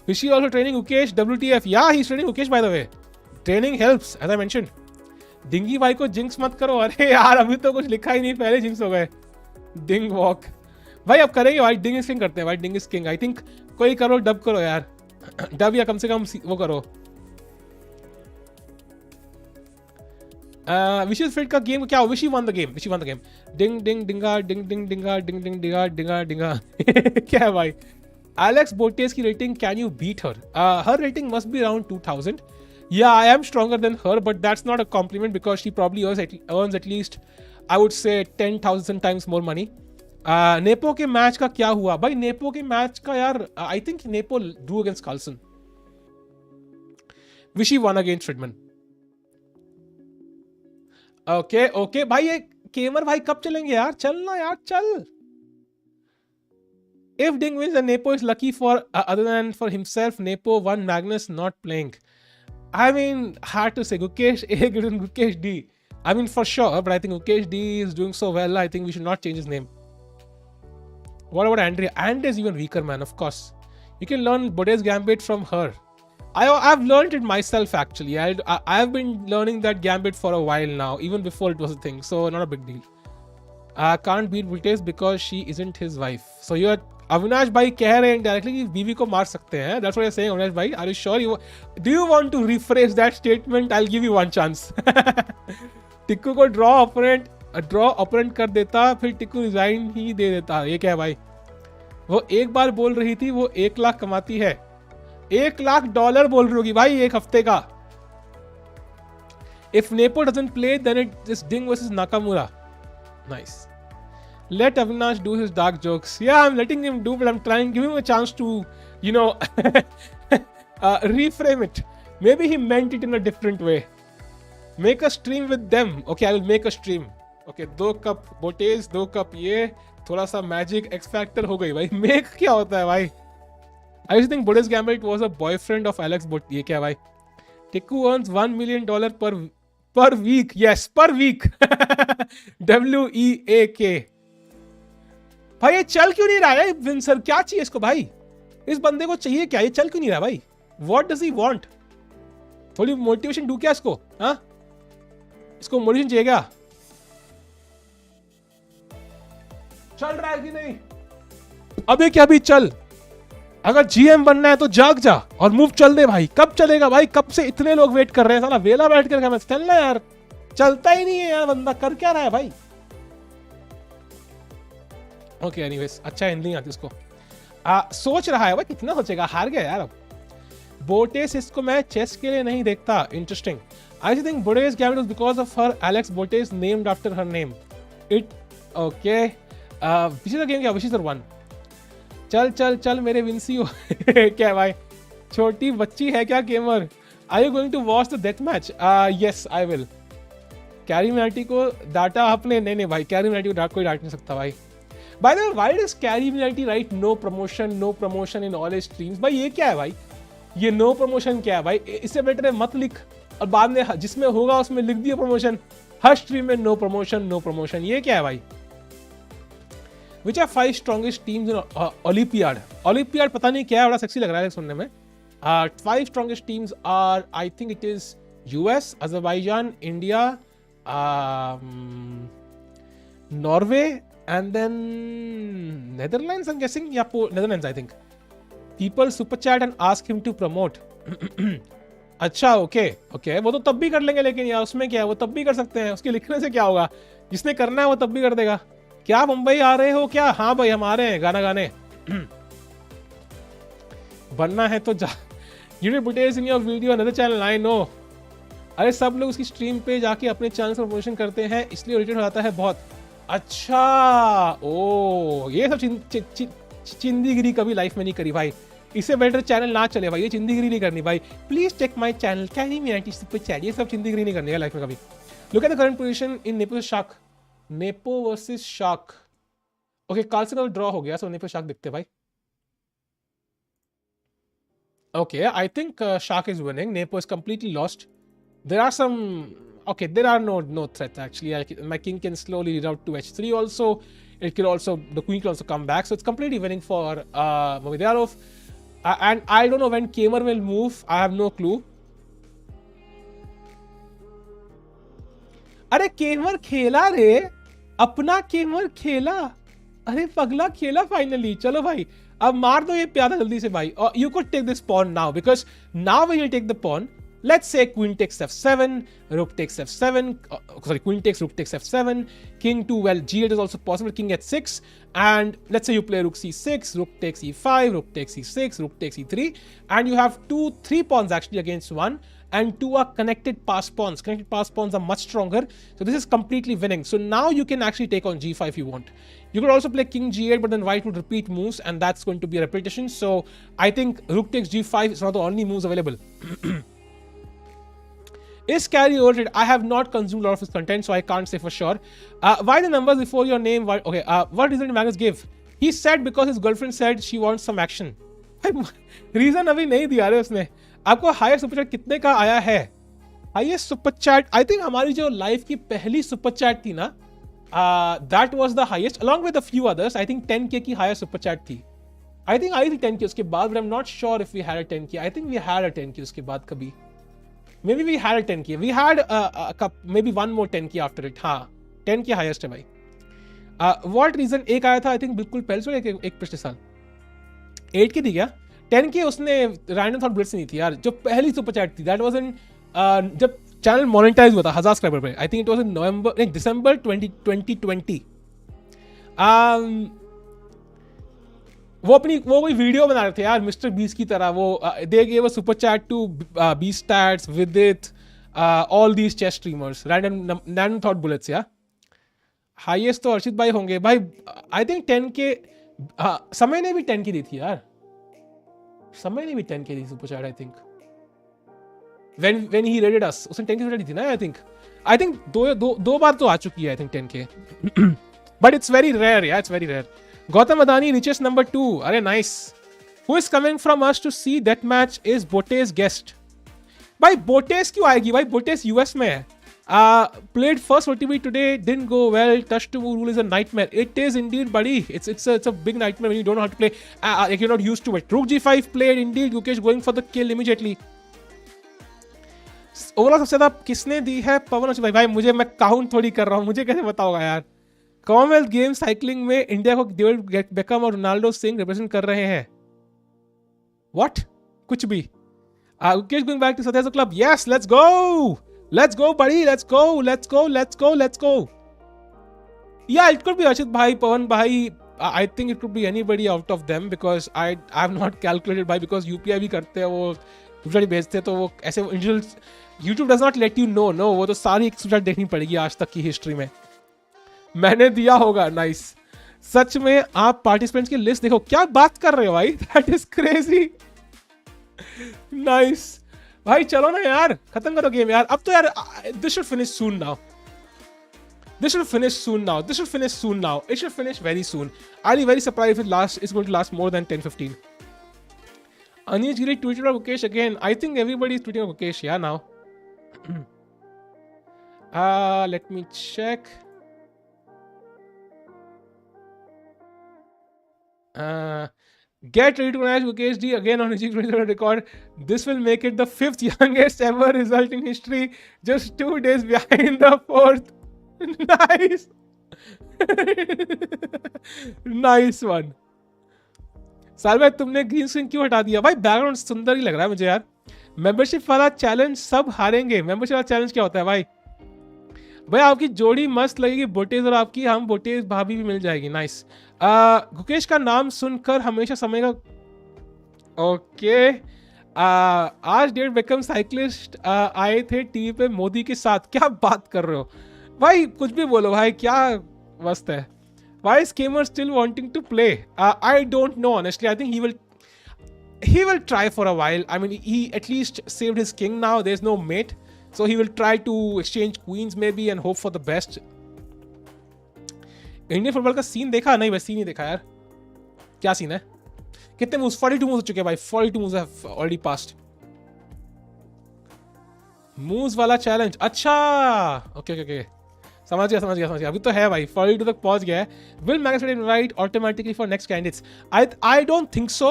विशी also training Gukesh WTF, yeah he is training Gukesh by the way. Training helps as I mentioned. डिंगी भाई को जिंक्स मत करो, अरे यार अभी तो कुछ लिखा ही नहीं, पहले जिंक्स हो गए। डिंग वॉक भाई, अब करेंगे भाई, डिंग इज किंग करते हैं भाई, डिंग इज किंग। आई थिंक कोई करो, डब करो यार डब, या कम से कम वो करो। विशी फिट का गेम क्या हो? Vishy won the game, Vishy won the game. Ding Ding डिंगा डिंग डिंग डिंगा डिंग डिंग डिंगा डिंगा डिंगा क्या है भाई? एलेक्स बोटेस की rating, can you beat her? Her rating must be around 2000. Yeah, I am stronger than her, but that's not a compliment because she probably earns at least, I would say, 10,000 times more money. Nepo के match का क्या हुआ भाई? Nepo के match का यार, I think Nepo drew against Carlsen. Vishy won against Fridman. Okay okay भाई, ये केमर भाई कब चलेंगे यार? चलना यार, चल। If Ding wins, then Nepo is lucky for other than for himself. Nepo won, Magnus not playing. I mean, hard to say. Gukesh A good and Gukesh D. I mean, for sure, but I think Gukesh D is doing so well. I think we should not change his name. What about Andrea? Andrea is even weaker, man. Of course, you can learn Bode's Gambit from her. I've learned it myself actually. I've been learning that Gambit for a while now, even before it was a thing. So not a big deal. Can't beat Bodes because she isn't his wife. So you're Avinash भाई कह रहे हैं directly कि बीवी को मार सकते हैं। That's what you're saying, Avinash भाई। Are you sure? Do you want to rephrase that statement? I'll give you one chance. Tikku को ड्रॉ ऑपोनेंट कर देता, फिर टिक्कू रिजाइन ही दे देता। ये क्या है भाई? वो एक बार बोल रही थी वो 1 लाख कमाती है। $1 लाख बोल रही होगी भाई एक हफ्ते का। If Nepo doesn't play, then it is Ding versus Nakamura. Nice. Let Avinash do his dark jokes. Yeah, I'm letting him do, but I'm trying to give him a chance to, you know, reframe it. Maybe he meant it in a different way. Make a stream with them. Okay, I will make a stream. Okay, 2 cup Botez, 2 cup ये, थोड़ा सा magic x factor हो गई भाई। Make क्या होता है भाई? I used to think Bodes Gambit was a boyfriend of Alex Bot. ये क्या है भाई? Tikku earns $1 million per week. Yes, per week. WEAK. भाई ये चल क्यों नहीं रहा है विंसर? क्या चाहिए इसको भाई? इस बंदे को चाहिए क्या? ये चल क्यों नहीं रहा भाई? What does he want? थोड़ी मोटिवेशन दूं क्या इसको? हाँ, इसको मोटिवेशन चाहिए क्या? चल रहा है कि नहीं? अबे क्या भी चल। अगर GM बनना है तो जाग जा और मूव चल दे भाई। कब चलेगा भाई? कब से इतने लोग वेट कर रहे हैं, साला वेला बैठ कर चलना यार। चलता ही नहीं है यार, बंदा कर क्या रहा है भाई? ओके एनीवेज, अच्छा हिंदी आती इसको। सोच रहा है भाई, कितना सोचेगा? हार गया यार अब। बोटेस इसको मैं चेस के लिए नहीं देखता। Interesting. I think Botez gambit was because of her Alex Botez named after her name. It okay. Which is the game क्या? Which is the one. चल चल चल मेरे विंसी हो। क्या भाई? छोटी बच्ची है क्या केमर? Are you going to watch the death match? Yes I will. Carry Minati को डाटा आपने? नहीं भाई, कैरी मिनाटी को कोई डांट नहीं सकता भाई। By the way, why does Carry Immunity write no promotion in all his streams? भाई ये क्या है भाई? ये no promotion क्या है भाई? इससे बेटर है मत लिख और बाद में जिसमें होगा उसमें लिख दिया प्रमोशन। हर स्ट्रीम में no promotion। ये क्या है भाई? Which are 5 strongest teams in Olympiad? Olympiad पता नहीं क्या है, बड़ा सेक्सी लग रहा है सुनने में। 5 strongest teams are, I think it is US, Azerbaijan, India, Norway, and then Netherlands, I'm guessing. Yeah, Netherlands, I think. People super chat and ask him to promote. अच्छा ओके, वो तो तब भी कर लेंगे, लेकिन यार उसमें क्या है? वो तब भी कर सकते हैं, उसके लिखने से क्या होगा? जिसने करना है वो तब भी कर देगा। क्या मुंबई आ रहे हो क्या? हाँ भाई हम आ रहे हैं गाना गाने। बनना है तो जा। You did Botes in your video another channel, I know. अरे सब लोग उसकी स्ट्रीम पे जाके अपने चैनल से प्रमोशन करते हैं, इसलिए रिलेटेड हो जाता है बहुत। अच्छा, ओ ये सब चिंदीगिरी कभी लाइफ में नहीं करी भाई। इससे बेटर चैनल ना चले भाई, ये चिंदीगिरी नहीं करनी भाई। Please take my channel, Carry Minati super chat, ये सब चिंदीगिरी नहीं करनी है लाइफ में कभी। Look at the current position in Nepo shark. Nepo versus shark. Okay Carlsen का ड्रॉ हो गया, सो नेपो शार्क दिखते भाई. Okay, I think Shark is winning. Nepo is completely lost. There are some... Okay, there are no threats actually. My king can slowly reroute to h3 also. It can also... The queen can also come back. So it's completely winning for Momidyarov. And I don't know when Keymer will move. I have no clue. अरे केमर खेला रे, अपना केमर खेला. अरे पगला खेला finally. चलो भाई अब मार दो ये प्यादा जल्दी से भाई. You could take this pawn now because now when you take the pawn, let's say queen takes f7, rook takes f7, queen takes, rook takes f7, king to, well, g8 is also possible, king h6, and let's say you play rook c6, rook takes e5, rook takes e6, rook takes e3, and you have 3 pawns actually against 1, and 2 are connected pass pawns. Connected pass pawns are much stronger, so this is completely winning. So now you can actually take on g5 if you want. You could also play king g8, but then white would repeat moves, and that's going to be a repetition. So I think rook takes g5 is one of the only moves available. Is carry overrated? I have not consumed a lot of his content, so I can't say for sure. Why the numbers before your name? Why, okay, what reason did Magnus give? He said because his girlfriend said she wants some action. Reason अभी नहीं दिया रे उसने. आपको higher super chat कितने का आया है? Highest super chat I think हमारी जो लाइफ की पहली सुपर चैट थी ना, that was the highest along with a few others. I think 10k की हायर सुपर चैट थी. I think आई थी 10k उसके बाद, but I'm not sure if we had a 10k. I think we had a 10k उसके बाद कभी. Maybe we had a 10k. We had maybe one more 10k after it. हाँ 10k highest है भाई. What reason? एक आया था I think बिल्कुल पहले से एक पिछले साल 8k थी क्या? 10k उसने रैंडम थॉट ब्लिट्स नहीं थी यार. जो पहली सुपर चैट थी that was in जब चैनल मोनेटाइज हुआ था 1000 सब्सक्राइबर पे. I think it was in November नहीं दिसंबर 2020. वो कोई वीडियो बना रहे थे यार मिस्टर बीस की तरह. वो they give a super chat to be stats Vidit all these chess streamers. Random thought bullets. Yeah highest तो अर्षित भाई होंगे भाई. I think 10k. समय ने भी 10k दी थी यार. समय ने भी 10k the super chat. I think when he raided us उसने 10k सुपर चैट दी थी ना. आई थिंक दो बार तो आ चुकी है I think 10k. But it's very rare. Yeah it's very rare. Gautam Adani reaches number 2. Arey nice. Who is coming from us to see that match is Bote's guest. भाई Bote's क्यों आएगी भाई? Bote's US में है. Played first OTB today, didn't go well. Touch to move rule is a nightmare. It is indeed, buddy. It's a big nightmare when you don't know how to play. Like you're not used to it. Rook g5 played indeed. Gukesh going for the kill immediately. Overall सबसे ज्यादा किसने दी है? पवन भाई. मुझे मैं count थोड़ी कर रहा हूँ, मुझे कैसे बताओगा यार. कॉमनवेल्थ गेम साइकिलिंग में इंडिया को डेविड बेकम और रोनाल्डो सिंह रिप्रेजेंट कर रहे हैं. व्हाट? कुछ भी. गुकेश गोइंग बैक टू सत्याजो club. Yes let's go buddy. let's go. Yeah, it could be Arshit bhai, Pawan bhai. I think it could be anybody out of them because I have not calculated by because UPI भी करते हैं वो super भेजते हैं तो वो ऐसे individual YouTube does not let you know. No, वो तो सारी सुपर देखनी पड़ेगी आज तक की हिस्ट्री में. मैंने दिया होगा. नाइस. सच में आप पार्टिसिपेंट्स की लिस्ट देखो. क्या बात कर रहे हो भाई? That is crazy. नाइस भाई. चलो ना यार, खत्म करो गेम यार. अब तो यार this should finish soon now. It should finish very soon. I'll be very surprised if it's going to last more than 10-15. Anish Giri tweeted about Gukesh again. I think everybody is tweeting about Gukesh, yeah, now. Let me check. Get ready to manage Gukesh D again on his record. This will make it the 5th youngest ever result in history. Just 2 days behind the 4th. Nice. Nice one. साल भाई तुमने green screen क्यों हटा दिया? भाई background सुंदर ही लग रहा है मुझे यार. मेंबरशिप वाला चैलेंज सब हारेंगे. मेंबरशिप वाला चैलेंज क्या होता है भाई? भाई आपकी जोड़ी मस्त लगेगी बोटेज और आपकी हम बोटेज भाभी भी मिल जाएगी. नाइस. गुकेश का नाम सुनकर हमेशा समय का. ओके. आज डेविड बेकम साइकिलिस्ट आए थे टीवी पे मोदी के साथ. क्या बात कर रहे हो भाई? कुछ भी बोलो भाई, क्या मस्त है. Why is Keymer still wanting to play? I don't know honestly. I think he will try for a while. I mean, he at least saved his king now. There's no mate, so he will try to exchange queens maybe and hope for the best. Indian football का scene देखा? नहीं भाई, scene नहीं देखा यार। क्या scene है? कितने मूव्स? 42 मूव्स हो चुके हैं भाई, 42 moves have already passed. Moves वाला चैलेंज, अच्छा ओके ओके ओके, समझ गया। अभी तो है भाई, 42 तक पहुंच गया है। Will Magnus get invite automatically for next candidates? I don't think so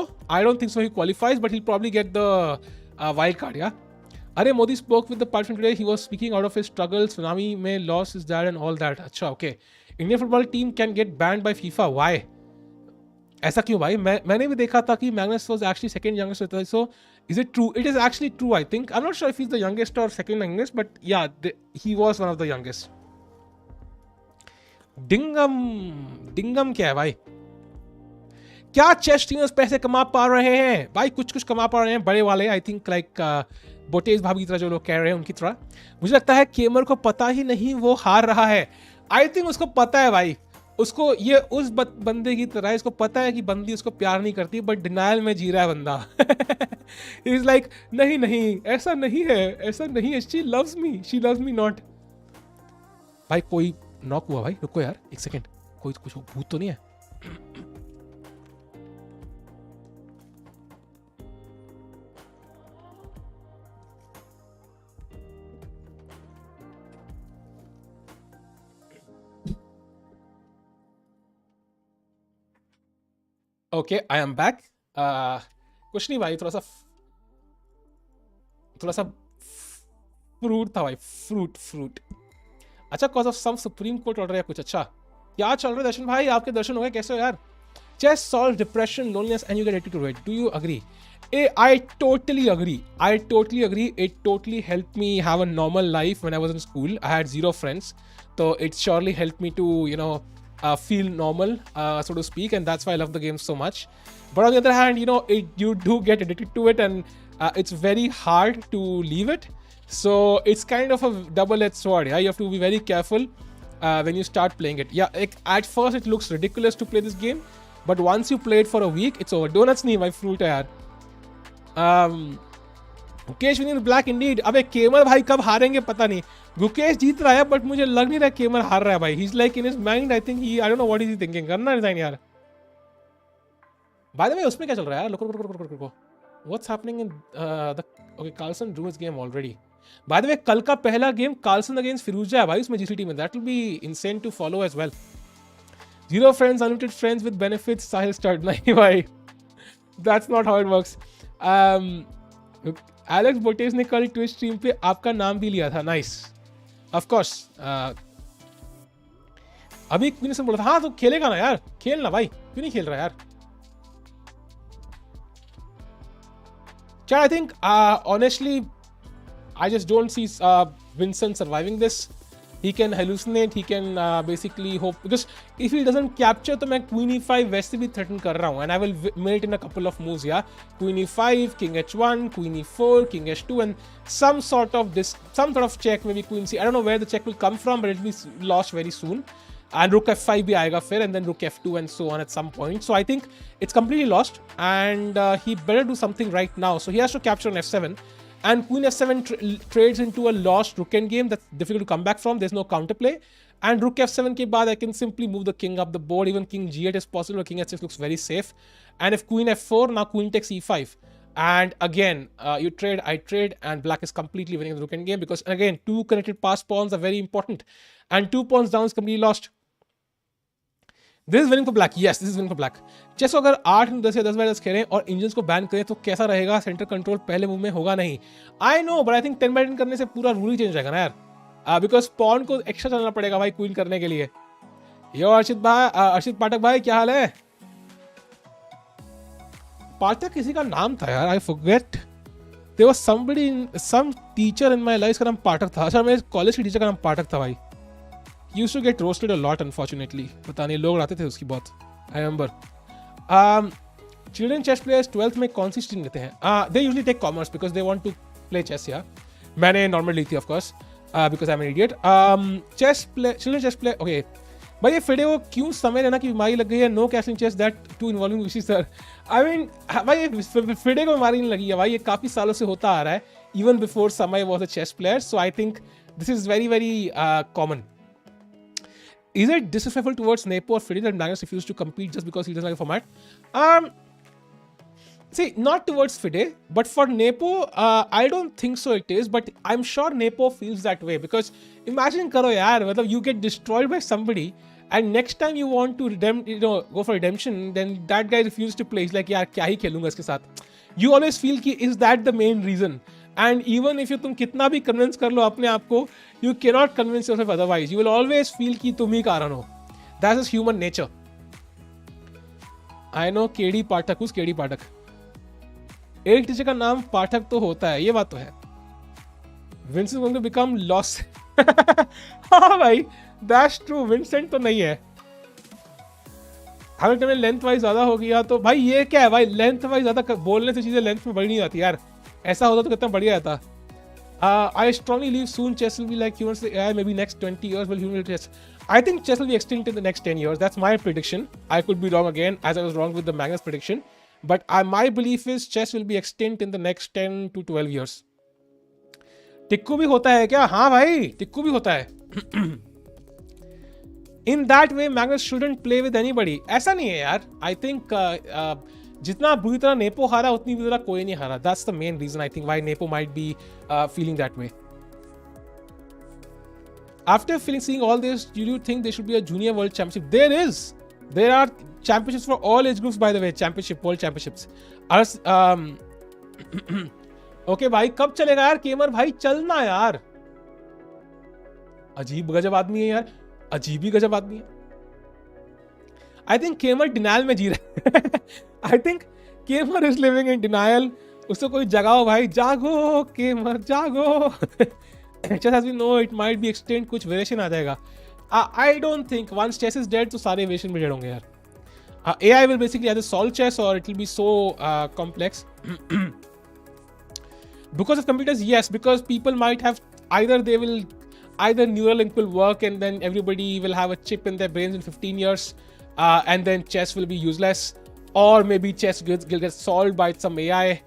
he qualifies, but he probably get the wild card. Yeah अरे Modi spoke with the partisan today, he was speaking out of his struggle, tsunami में loss his dad and all that. अच्छा okay, Indian football team can get banned by FIFA, why? ऐसा क्यों भाई? मैंने भी देखा था कि Magnus was actually second youngest, so is it true? It is actually true, I think. I'm not sure if he's the youngest or second youngest, but yeah, he was one of the youngest. डिंगम क्या है भाई? क्या chess टीमर्स पैसे कमा पा रहे हैं भाई? कुछ कमा पा रहे हैं बड़े वाले, आई थिंक लाइक बोटेज भाभी की तरह जो लोग कह रहे हैं उनकी तरह। मुझे लगता है केमर को पता ही नहीं वो हार रहा है। आई थिंक उसको पता है भाई, उसको ये उस बंदे की तरह इसको पता है कि बंदी उसको प्यार नहीं करती, बट डिनायल में जी रहा है बंदा। इज लाइक नहीं ऐसा नहीं है, शी लव्स मी नॉट। भाई कोई नॉक हुआ भाई, रुको यार एक सेकेंड, कोई कुछ भूत तो नहीं है? Okay I am back. कुछ नहीं भाई, थोड़ा सा फ्रूट था भाई, फ्रूट। अच्छा, cause of some supreme court order या कुछ? अच्छा, क्या चल रहा है दर्शन भाई? आपके दर्शन हो गए? कैसे हो यार? Chess solve depression, loneliness and you get addicted to it. Do you agree? I totally agree. It totally helped me have a normal life when I was in school. I had 0 friends, so it surely helped me to feel normal, so to speak, and that's why I love the game so much. But on the other hand, you do get addicted to it, and it's very hard to leave it. So it's kind of a double-edged sword. Yeah, you have to be very careful when you start playing it. Yeah, at first it looks ridiculous to play this game, but once you play it for a week, it's over. Donuts nahi my fruit hai yaar. Gukesh winning black Indeed. अबे केमर भाई कब हारेंगे पता नहीं। गुकेश जीत रहा है, but मुझे लग नहीं रहा केमर हार रहा है भाई। He is like in his mind, I think I don't know what is he thinking. करना रिजाइन यार। बाय द वे उसमें क्या चल रहा है यार? रुको, what's happening in the okay, Carlsen drew his game already. By the way कल का पहला गेम कार्लसन अगेंस्ट फिरोजा है भाई उसमें जीसीटी में। That will be insane to follow as well. 0 friends, unlimited friends with benefits, Sahil start. नहीं भाई, that's not how it works. Alex Botez ने कल ट्विच स्ट्रीम पे आपका नाम भी लिया था। Nice, of course. अभी क्वीन से बोला था, हाँ तो खेलेगा ना यार, खेलना भाई, क्यों नहीं खेल रहा यार? I think honestly I just don't see Vincent surviving this. He can hallucinate, he can basically hope, because if he doesn't capture तो मैं Queen E5 वैसे भी threaten कर रहा हूँ, and I will mate in a couple of moves, yeah. Queen E5, King H1, Queen E4, King H2, and some sort of check, maybe Queen C. I don't know where the check will come from, but it will be lost very soon. And Rook F5 भी आएगा फिर, and then Rook F2 and so on at some point. So I think it's completely lost, and he better do something right now. So he has to capture on F7. And Queen F7 trades into a lost Rook endgame that's difficult to come back from. There's no counterplay. And Rook F7 के बाद I can simply move the king up the board. Even King G8 is possible. King H6 looks very safe. And if Queen F4, now Queen takes E5. And again, you trade, I trade, and Black is completely winning the Rook endgame, because again, 2 connected pass pawns are very important. And 2 pawns down is completely lost. This is winning for black. Yes, this is winning for black. Chess अगर 8 10 या 10 by 10 खेलें और engines को ban करें तो कैसा रहेगा? Centre control पहले मूव में होगा नहीं। I know, but I think 10 by 10 करने से पूरा रूल ही चेंज जाएगा ना यार, बिकॉज पॉन को एक्स्ट्रा चलना पड़ेगा भाई क्वीन करने के लिए। यो अर्षित पाठक भाई, क्या हाल है? पाठक किसी का नाम था यार, I forget. There was somebody, some teacher in my life, का नाम पाठक था। अच्छा, मेरे कॉलेज के टीचर का नाम पाठक था भाई। Used to get roasted a lot, unfortunately. पता नहीं, लोग आते थे उसकी बहुत। I remember. Children chess players 12th में कौन सी स्ट्रीम लेते हैं? They usually take commerce because they want to play chess. Yeah, मैंने normal ली थी, of course, because I'm an idiot. Children chess play. Okay. भाई ये फिडे को क्यों समय लेना की बीमारी लग गई है? No castling chess that too involving Vishy sir. I mean, भाई ये फिडे को बीमारी नहीं लगी है भाई, ये काफी सालों से होता आ रहा है. Even before Samay was a chess player, so I think this is very very common. Is it disrespectful towards Nepo or Fridman that Magnus refused to compete just because he doesn't like the format? See, not towards Fide, but for Nepo, I don't think so it is, but I'm sure Nepo feels that way because imagine karo yaar, matlab you get destroyed by somebody and next time you want to go for redemption, then that guy refuses to play. He's like, yaar, kya hi khelunga iske saath. You always feel ki, is that the main reason? And even if you तुम कितना भी convince कर लो अपने आप को, you cannot convince yourself otherwise. You will always feel कि तुम ही कारण हो. That's just human nature. I know KD Pathak. Who's KD Pathak? एक टीचर का नाम पाठक तो होता है, ये बात तो है. Vincent is going to become lost. हाँ भाई, that's true. Vincent तो नहीं है. अगर तुम्हें लेंथ वाइज ज्यादा हो गया तो भाई ये क्या है भाई, लेंथ वाइज ज्यादा बोलने से चीजें लेंथ में बढ़ नहीं जाती यार. ऐसा होता तो कितना बढ़िया था. I strongly believe soon chess will be like humans. Maybe next 20 years will human chess. I think chess will be extinct in the next 10 years. That's my prediction. I could be wrong again, as I was wrong with the Magnus prediction. But my belief is chess will be extinct in the next 10 to 12 years. Tikku भी होता है क्या? हाँ भाई, टिक्कू भी होता है. In that way, Magnus shouldn't play with anybody. ऐसा नहीं है यार. I think जितना बुरी तरह नेपो हारा उतनी बुरी तरह कोई नहीं हारा. That's the main reason I think why Nepo might be feeling that way. After seeing all this, do you think there should be a junior world championship? There is. There are championships for all age groups, by the way. World championships. Okay भाई, कब चलेगा यार केमर भाई? चलना यार. अजीब गजब आदमी है यार. अजीब ही गजब आदमी है. I think Keymer denial में जी रहा है. I think Keymer is living in denial. उसको कोई जगाओ भाई, जागो Keymer, जागो. Chess as we know it might be extinct, कुछ variation आ जाएगा. I don't think once chess is dead तो सारे variation भी dead होंगे यार. AI will basically either solve chess or it will be so complex. Because of computers, yes, because people might have either Neuralink will work and then everybody will have a chip in their brains in 15 years. And then chess will be useless, or maybe chess will get solved by some AI.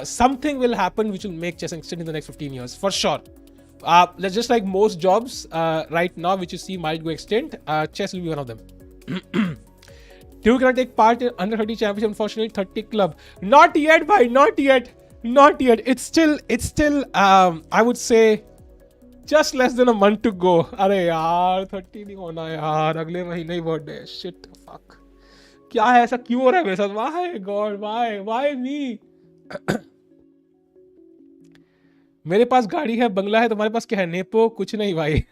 Something will happen which will make chess extinct in the next 15 years, for sure. Let's just like most jobs right now, which you see might go extinct, chess will be one of them. You cannot take part in under 30 championship, unfortunately, 30 club. Not yet, bhai, not yet. It's still, I would say, just less than a month to go. अरे यार 30 नहीं होना यार, अगले महीने ही birthday. Shit, fuck. क्या है ऐसा, क्यों हो रहा है मेरे साथ? Why God, why me? मेरे पास गाड़ी है, बंगला है, तुम्हारे पास क्या है? नेपो कुछ नहीं भाई.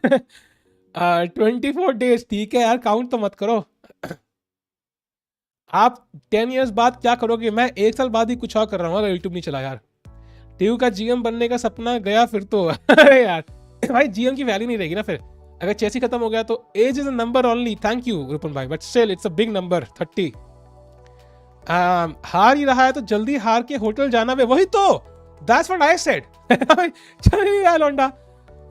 24 days ठीक है यार, काउंट तो मत करो. आप 10 years बाद क्या करोगे? मैं 1 साल बाद ही कुछ और कर रहा हूँ अगर यूट्यूब नहीं चला यार. टीयू का जीएम बनने का सपना गया फिर तो. अरे यार भाई, जीएम की वैल्यू नहीं रहेगी ना फिर अगर चेस ही खत्म हो गया तो. Age is a number only. Thank you Rupan भाई, but still it's a big number 30. हार ही रहा है तो जल्दी हार के होटल जाना बे. वही तो, दैट्स व्हाट आई सेड. चलिए यार लौंडा.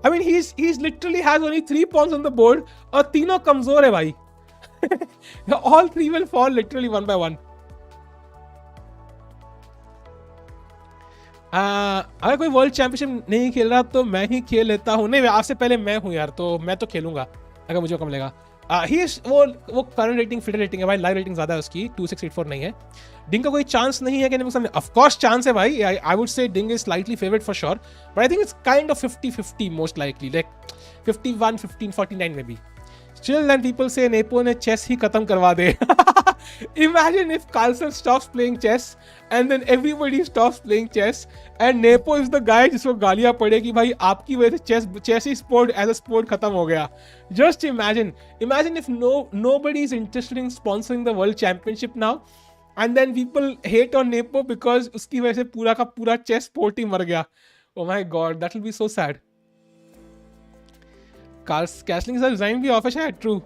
I mean he literally has only 3 pawns on the board और तीनों कमजोर है भाई. All 3 will fall literally one by one. अगर कोई वर्ल्ड चैंपियनशिप नहीं खेल रहा तो मैं ही खेल लेता हूँ. नहीं, आपसे पहले मैं हूँ यार, तो मैं तो खेलूंगा अगर मुझे कम मिलेगा. वो करंट रेटिंग फिटर रेटिंग है भाई, लाइव रेटिंग ज्यादा है उसकी, 2684 नहीं है. डिंग का कोई चांस नहीं है कहने सामने? ऑफ कोर्स चांस है भाई. आई वुड से डिंग is slightly favourite for sure, but I think it's kind of 50-50 most likely, like 51-15-49 में भी. Still then people say Nepo ने chess ही खत्म करवा दे. Imagine if Carlsen stops playing chess and then everybody stops playing chess and Nepo is the guy जिसको गालियाँ पड़े कि भाई आपकी वजह से chess he sport as a sport खत्म हो गया. Just imagine if nobody is interested in sponsoring the world championship now and then people hate on Nepo because उसकी वजह से पूरा का पूरा chess sport ही मर गया. Oh my God, that will be so sad. Castling is a design भी office है. True.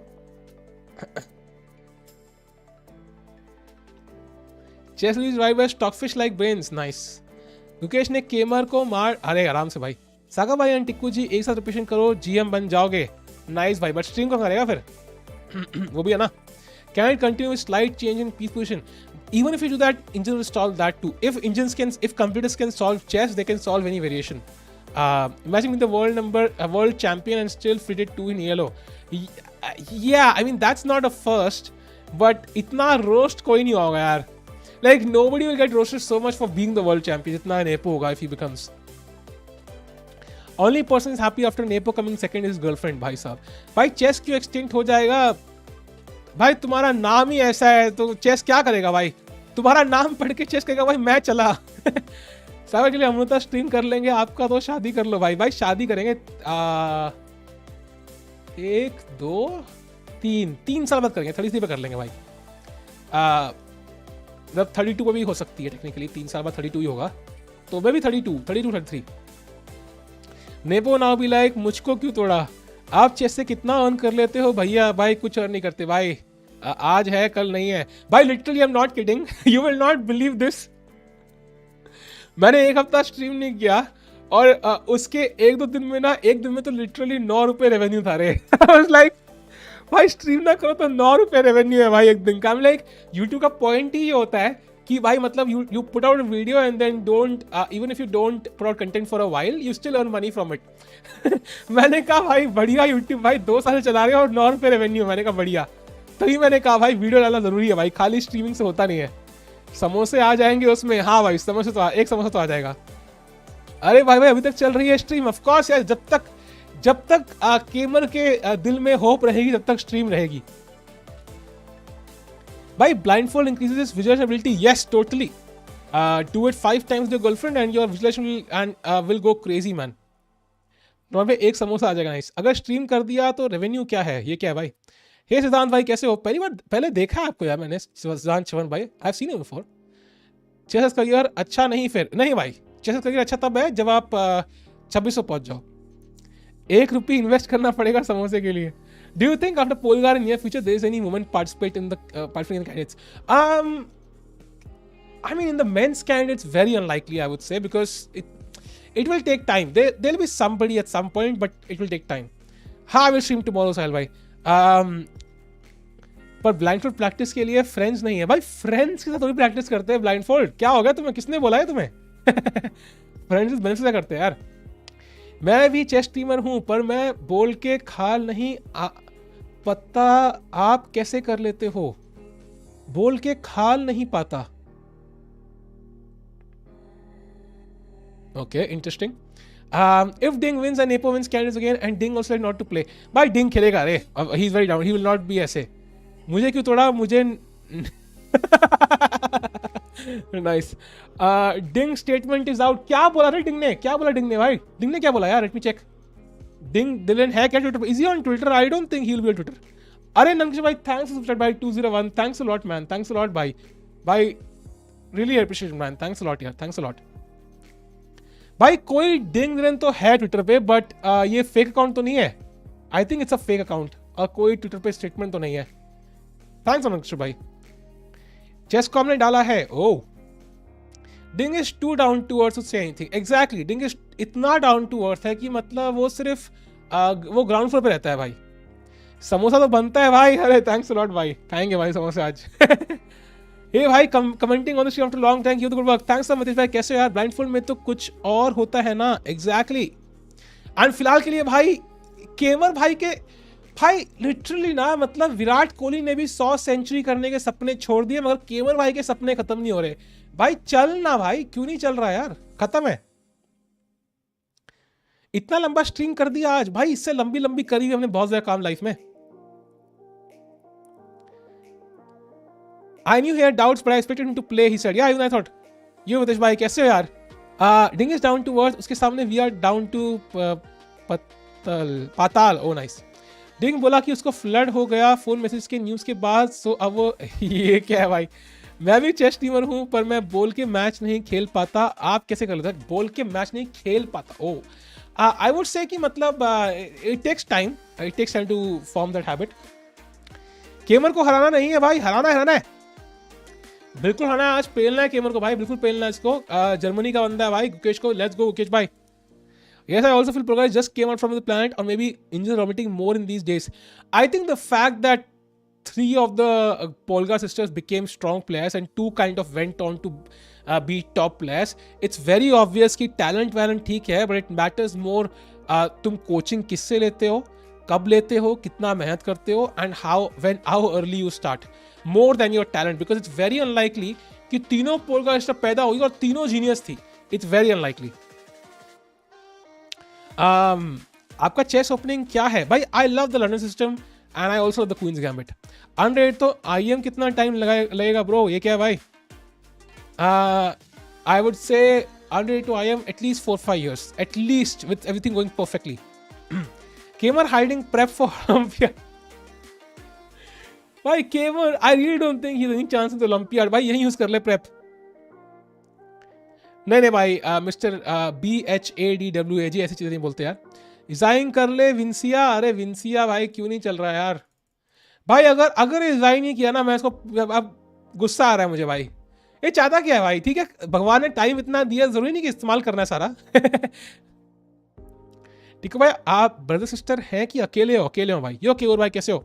Chess is ride by Stockfish like brains. Nice. Gukesh ने केमर को मार. अरे आराम से भाई. सागा भाई एंड टिक्कू जी एक साथ रिपीशन करो, जीएम बन जाओगे. नाइस भाई, बट स्ट्रीम कौन करेगा फिर? वो भी है ना. Can it continue with slight change in peace position? Even if you do that, engines will solve that too. If computers can solve chess, they can solve any variation. Imagine being the world champion and still fitted 2 in yellow. Yeah, I mean that's not a first, but इतना roast कोई नहीं होगा यार. Like nobody will get roasted so much for being the world champion. इतना Nepo होगा if he becomes. Only person is happy after Nepo coming second is girlfriend. भाई साहब, भाई चेस क्यों extinct हो जाएगा? भाई तुम्हारा नाम ही ऐसा है तो चेस क्या करेगा भाई? तुम्हारा नाम पढ़ के चेस करेगा भाई मैं चला. साहब के लिए हम तो स्ट्रीम कर लेंगे, आपका तो शादी कर लो भाई. भाई शादी करेंगे 1 2 3 साल बाद करेंगे. 33 पे कर लेंगे भाई. मतलब 32 पे भी हो सकती है टेक्निकली. 3 साल बाद 32 ही होगा तो मैं भी 32 33. नेपो नाउ बी लाइक मुझको क्यों तोड़ा? आप चेस से कितना अर्न कर लेते हो भैया? भाई कुछ अर्न नहीं करते भाई. आज है कल नहीं है भाई. Literally I am not kidding. You will not believe this. मैंने 1 हफ्ता स्ट्रीम नहीं किया और उसके 1-2 दिन में ना, एक दिन में तो लिटरली 9 रुपए रेवेन्यू था रे. लाइक भाई स्ट्रीम ना करो तो 9 रुपए रेवेन्यू है भाई एक दिन का. लाइक यूट्यूब का पॉइंट ही ये होता है कि भाई मतलब you put out video and then don't even if you don't put out content for a while you still earn money from it. मैंने कहा भाई बढ़िया यूट्यूब भाई 2 साल चला रहे हो और 9 रुपए रेवेन्यू. मैंने कहा बढ़िया. तभी मैंने कहा भाई वीडियो डालना जरूरी है भाई, खाली स्ट्रीमिंग से होता नहीं है. समोसे आ जाएंगे उसमें. हाँ भाई समोसे तो एक समोसा तो आ जाएगा. अरे भाई अभी तक चल रही है स्ट्रीम. ऑफ कोर्स यार, जब तक केमर के दिल में होप रहेगी तब तक स्ट्रीम रहेगी भाई. blindfold increases his visualization ability. Yes, totally. Do it 5 times with your girlfriend and your visualization will go crazy man. Normal पे एक समोसा आ जाएगा. नाइस. अगर स्ट्रीम कर दिया तो रेवेन्यू क्या है? ये क्या है भाई? हे सिद्धांत भाई कैसे हो? पहले देखा है आपको यार मैंने. सिद्धांत चवन भाई, I have seen you before. Chess career अच्छा नहीं फिर नहीं भाई. चेस करियर अच्छा तब है जब आप 2600 पहुंच जाओ. 1 रुपये इन्वेस्ट करना पड़ेगा समोसे के लिए. Do you think after Polgar in near future there is any woman participating in the candidates? I mean in the men's candidates very unlikely I would say because it will take time. There will be somebody at some point but it will take time. हाँ I will stream tomorrow Sahil भाई. पर blindfold practice के लिए friends नहीं है भाई. friends के साथ थोड़ी practice करते हैं blindfold. क्या हो गया तुम्हें? किसने बोला है तुम्हें? friends benefits क्या करते हैं यार. मैं भी चेस स्ट्रीमर हूं पर मैं बोल के खाल नहीं पता. आप कैसे कर लेते हो? बोल के खाल नहीं पाता. Okay interesting. If Ding wins and Nepo wins candidates again and Ding also not to play. भाई डिंग खेलेगा रे. He is very down. He will not be ऐसे. मुझे क्यों तोड़ा? मुझे nice. Ding statement is out. क्या बोला रे डिंग ने? क्या बोला डिंग ने भाई? डिंग ने क्या बोला यार? Late me check. डिंग दिलन है क्या Twitter? Is he on Twitter? I don't think he will be on Twitter. अरे नंकिश भाई थैंक्स फॉर सब्सक्राइब भाई 201. Thanks a lot man. Thanks a lot भाई. भाई really appreciate man. Thanks a lot यार. Thanks a lot भाई. कोई डिंग दिलन तो है ट्विटर पे बट ये फेक अकाउंट तो नहीं है. I think it's a fake account. और कोई ट्विटर पे स्टेटमेंट तो नहीं है. थैंक्स नंकिश भाई. चेसकॉम ने डाला है. Oh Ding is too down to earth to say anything. Exactly. Ding is इतना डाउन टू अर्थ है कि मतलब वो सिर्फ वो ग्राउंड फ्लोर पे रहता है भाई. समोसा तो बनता है भाई. अरे थैंक्स अ लॉट भाई. खाएंगे भाई समोसे आज. हे भाई commenting on the stream after long. Thank you the good work. Thanks so much भाई. कैसे हो यार? ब्लाइंडफोल्ड में तो कुछ और होता है ना. एग्जैक्टली. एंड फिलहाल के लिए भाई केमर भाई के भाई लिटरली ना मतलब विराट कोहली ने भी 100 सेंचुरी करने के सपने छोड़ दिए मगर केमर भाई के सपने खत्म नहीं हो रहे भाई. चल ना भाई. क्यों नहीं चल रहा यार? खत्म है. इतना लंबा स्ट्रीम कर दिया आज भाई. इससे लंबी लंबी करी हुई हमने बहुत ज्यादा काम लाइफ में. I knew he had doubts, but I expected him to play. He said, "Yeah, even I thought." You, Mitesh भाई कैसे हो यार? Ding is down to earth. उसके सामने we are down to Patal. Oh nice. Ding बोला कि उसको flood हो गया फोन मैसेज के न्यूज के बाद. सो अब वो ये क्या है भाई? मैं भी चेस टीमर हूँ पर मैं बोल के मैच नहीं खेल पाता. आप कैसे कर लेते हैं? बोल के मैच नहीं खेल पाता. ओ आई वुड से कि मतलब it takes time. It takes time to form that habit. केमर को हराना नहीं है भाई. हराना है बिल्कुल. हराना है आज. पेलना है केमर को भाई. बिल्कुल पेलना है इसको. जर्मनी का बंदा है भाई. गुकेश को. लेट्स गो गुकेश भाई. Yes, I also feel Polgar just came out from the planet or maybe injured vomiting more in these days. I think the fact that 3 of the Polgar sisters became strong players and 2 kind of went on to be top players. It's very obvious कि talent ठीक है but it matters more तुम coaching किससे लेते हो कब लेते हो, कितना मेहनत करते हो, and how early you start, more than your talent, because it's very unlikely कि तीनों पोलकास्टर पैदा हुई और तीनों जीनियस थी. It's very unlikely. आपका चेस ओपनिंग क्या है भाई? I love the London system and I also love the queen's gambit. Unrated तो IM कितना टाइम लगेगा ब्रो? ये क्या है भाई? I would say underrated to IM at least 4-5 years, at least, with everything going perfectly. Keymer hiding prep for Olympiad. भाई Keymer, I really don't think he's any chance in the Olympiad. भाई यही use कर ले prep. नहीं भाई, mister BHADWAG ऐसी चीजें नहीं बोलते यार. रिजाइन कर ले विंसिया. अरे विंसिया भाई क्यों नहीं चल रहा है यार? भाई अगर रिजाइन नहीं किया ना, मैं इसको अब गुस्सा आ रहा है मुझे भाई. ये चाहता क्या है भाई? ठीक है, भगवान ने टाइम इतना दिया, जरूरी नहीं कि इस्तेमाल करना है सारा. ठीक है भाई, आप ब्रदर सिस्टर हैं कि अकेले हो? अकेले हो भाई. यो केवर भाई कैसे हो?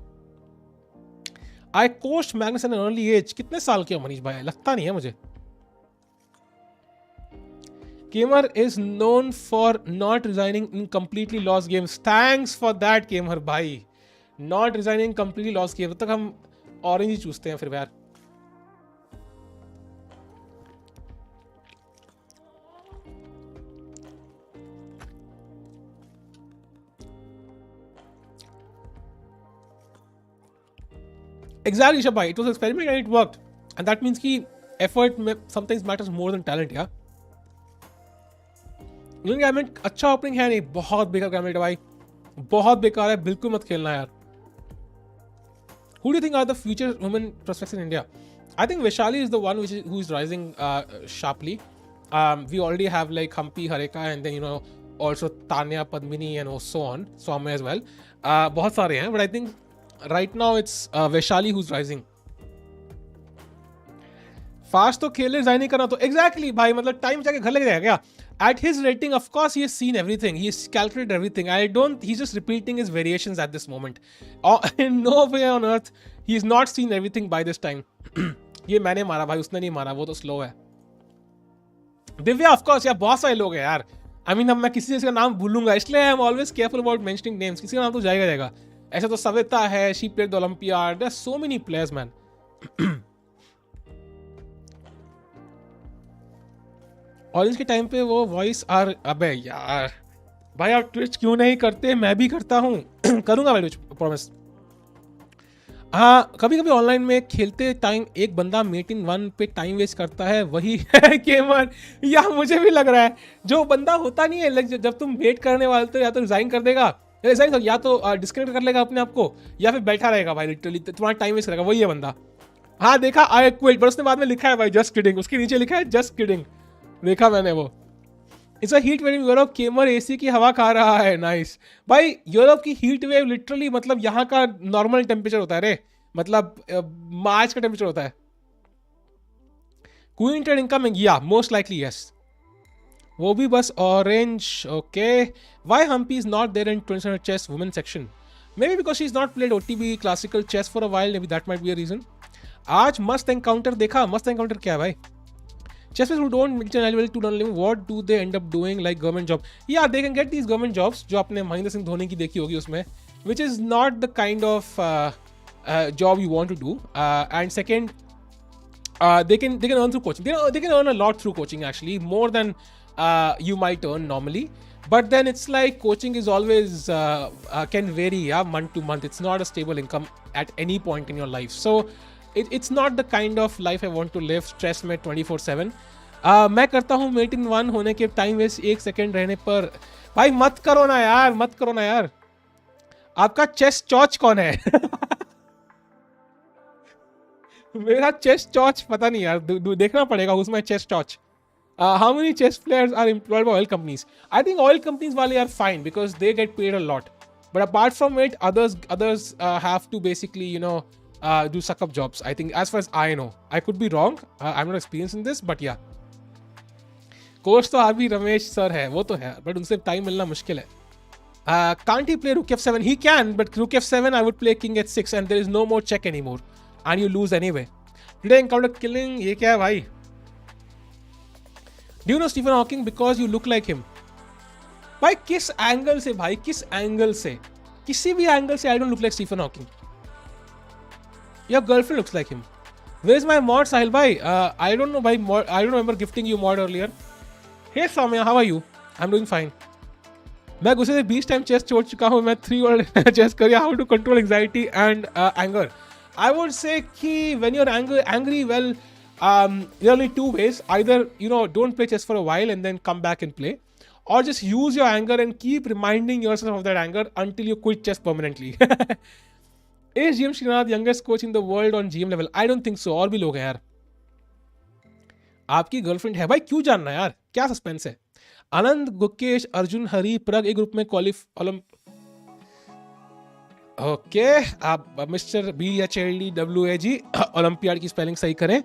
I coached Magnus an early age. कितने साल के हो मनीष भाई? लगता नहीं है मुझे. Keymer is known for not resigning in completely lost games. Thanks for that Keymer भाई. Not resigning completely lost games. तब तक हम ऑरेंज ही चूसते हैं फिर यार. Exactly, Shabbai. It was an experiment and it worked. And that means कि effort sometimes matters more than talent, yeah. Indian gamete अच्छा ओपनिंग है नहीं, बहुत बेकार गैमेट है भाई, बहुत बेकार है, बिल्कुल मत खेलना यार. Who do you think are the future women prospects in India? I think Vaishali is the one who is rising sharply. We already have like Hampi, Hareka, and then also Tanya, Padmini, and so on, Swami as well. बहुत सारे हैं, but I think right now it's Vaishali who's rising. Fast तो खेले, resign नहीं करना तो exactly भाई, मतलब टाइम जाके घर लग जाएगा क्या? At his rating, of course, he has seen everything. He has calculated everything. He's just repeating his variations at this moment. In no way on earth, he's not seen everything by this time. ये मैंने मारा भाई, उसने नहीं मारा, वो तो slow है. दिव्या, of course, यार बहुत सारे लोग हैं यार. I mean, अब मैं किसी चीज का नाम भूलूंगा, इसलिए I am always careful about mentioning names. किसी का नाम तो जाएगा. ऐसा तो सविता है, she played the Olympiad. There are so many players, man. Orange के टाइम पे वो वॉइस आर, अबे यार भाई आप ट्विच क्यों नहीं करते? मैं भी करता हूँ. करूंगा भाई ट्विच, प्रॉमिस. हाँ, कभी कभी ऑनलाइन में खेलते टाइम एक बंदा मेट इन 1 पे टाइम वेस्ट करता है, वही है केमर. या मुझे भी लग रहा है, जो बंदा होता नहीं है जब तुम वेट करने वाले तो या तो रिजाइन कर देगा, या तो डिस्कनेक्ट कर लेगा अपने आप को, या फिर बैठा रहेगा भाई, लिटरली तुम्हारा टाइम वेस्ट करेगा. वही है बंदा. हाँ देखा, आई क्विट, पर उसने बाद में लिखा है भाई जस्ट किडिंग, उसके नीचे लिखा है जस्ट किडिंग, देखा मैंने वो. It's a heat wave in Europe. केमर AC की हवा खा रहा है. नाइस भाई. यूरोप की हीट वेव लिटरली मतलब यहाँ का नॉर्मल टेम्परेचर होता है रे, मतलब मार्च का टेम्परेचर होता है. क्वीन ट्रेड इनकमिंग, या मोस्ट लाइकली यस. वो भी बस orange. Okay. Why Humpy is not there in 20 chess women section? Maybe because she is not played OTB classical chess for a while, maybe that might be a reason. आज मस्त encounter देखा. मस्त encounter क्या है भाई? Chess players who don't reach an level to learn living, what do they end up doing like government job? Yeah, they can get these government jobs जो आपने महेंद्र सिंह धोनी की देखी होगी उसमें, which is not the kind of job you want to do. And second, they can earn through coaching. They can earn a lot through coaching actually, more than you might earn normally. But then it's like coaching is always can vary, month to month. It's not a stable income at any point in your life. So it's not the kind of life I want to live, stress में 24/7. मैं करता हूँ met in 1 होने के time waste 1 second रहने पर. भाई मत करो ना यार, मत करो ना यार. आपका चेस चॉच कौन है? मेरा चेस चॉच पता नहीं यार, देखना पड़ेगा उसमें chess चॉच. How many chess players are employed by oil companies? I think oil companies wale are fine because they get paid a lot. But apart from it, others have to basically do suck up jobs, I think, as far as I know. I could be wrong. I'm not experienced in this, but yeah. Coach तो अभी Ramesh sir है, वो तो है, but उनसे time मिलना मुश्किल है. Can't he play Rook F7? He can, but Rook F7 I would play King H6 and there is no more check anymore and you lose anyway. Today encounter killing, ये क्या है भाई? Do you know Stephen Hawking because you look like him? भाई किस angle से भाई, किस angle से? किसी भी एंगल से I don't look like Stephen Hawking. Your girlfriend looks like him. Where's my mod, Sahil bhai? I don't know, bhai. I don't remember gifting you mod earlier. Hey Soumya, how are you? I'm doing fine. मैं गुस्से से 20 time chess छोड़ चुका हूँ. मैं 3 word chess करिए. How to control anxiety and anger? I would say कि when you're angry, well, there are only 2 ways. Either don't play chess for a while and then come back and play, or just use your anger and keep reminding yourself of that anger until you quit chess permanently. Is GM Srinath youngest coach in the world on GM level? I don't think so. और भी लोग हैं यार. आपकी girlfriend है भाई, क्यों जानना यार, क्या सस्पेंस है. आनंद, गुकेश, अर्जुन, हरी, प्रग एक ग्रुप में ओके. आप मिस्टर BHLDWA जी ओलंपियाड की स्पेलिंग सही करें.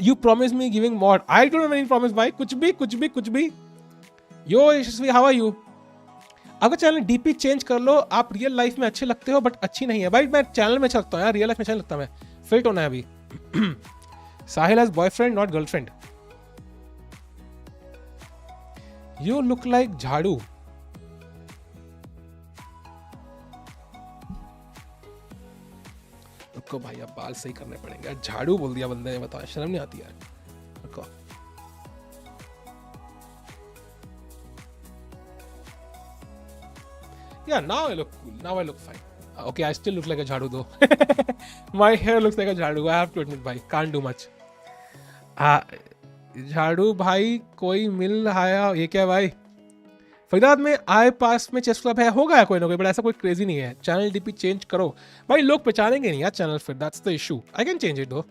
You promise me giving mod. I don't have any promise भाई. कुछ भी. यो यशस्वी, हाउ आर यू? अगर चैनल डीपी चेंज कर लो. आप रियल लाइफ में अच्छे लगते हो बट अच्छी नहीं है भाई. मैं चैनल में अच्छा लगता हूँ यार, रियल लाइफ में अच्छा लगता मैं. फिट होना है अभी. Sahil has boyfriend not girlfriend. You look like झाड़ू. रुको भाई, अब बाल सही करने पड़ेंगे. झाड़ू बोल दिया बंदे ने, बताओ, शर्म नहीं आती यार. रुको. Yeah, now I look cool. Now I look fine. Okay, I still look like a jhadu though. My hair looks like a jhadu. I have to admit, bhai. Can't do much. झाड़ू भाई कोई मिल रहा है. ये क्या भाई? फरीदाबाद में आए पास में चेस क्लब है, होगा कोई ना कोई, बट ऐसा कोई क्रेजी नहीं है. चैनल डीपी चेंज करो भाई, लोग पहचानेंगे नहीं यार चैनल फिर. That's the issue. I can change it दो.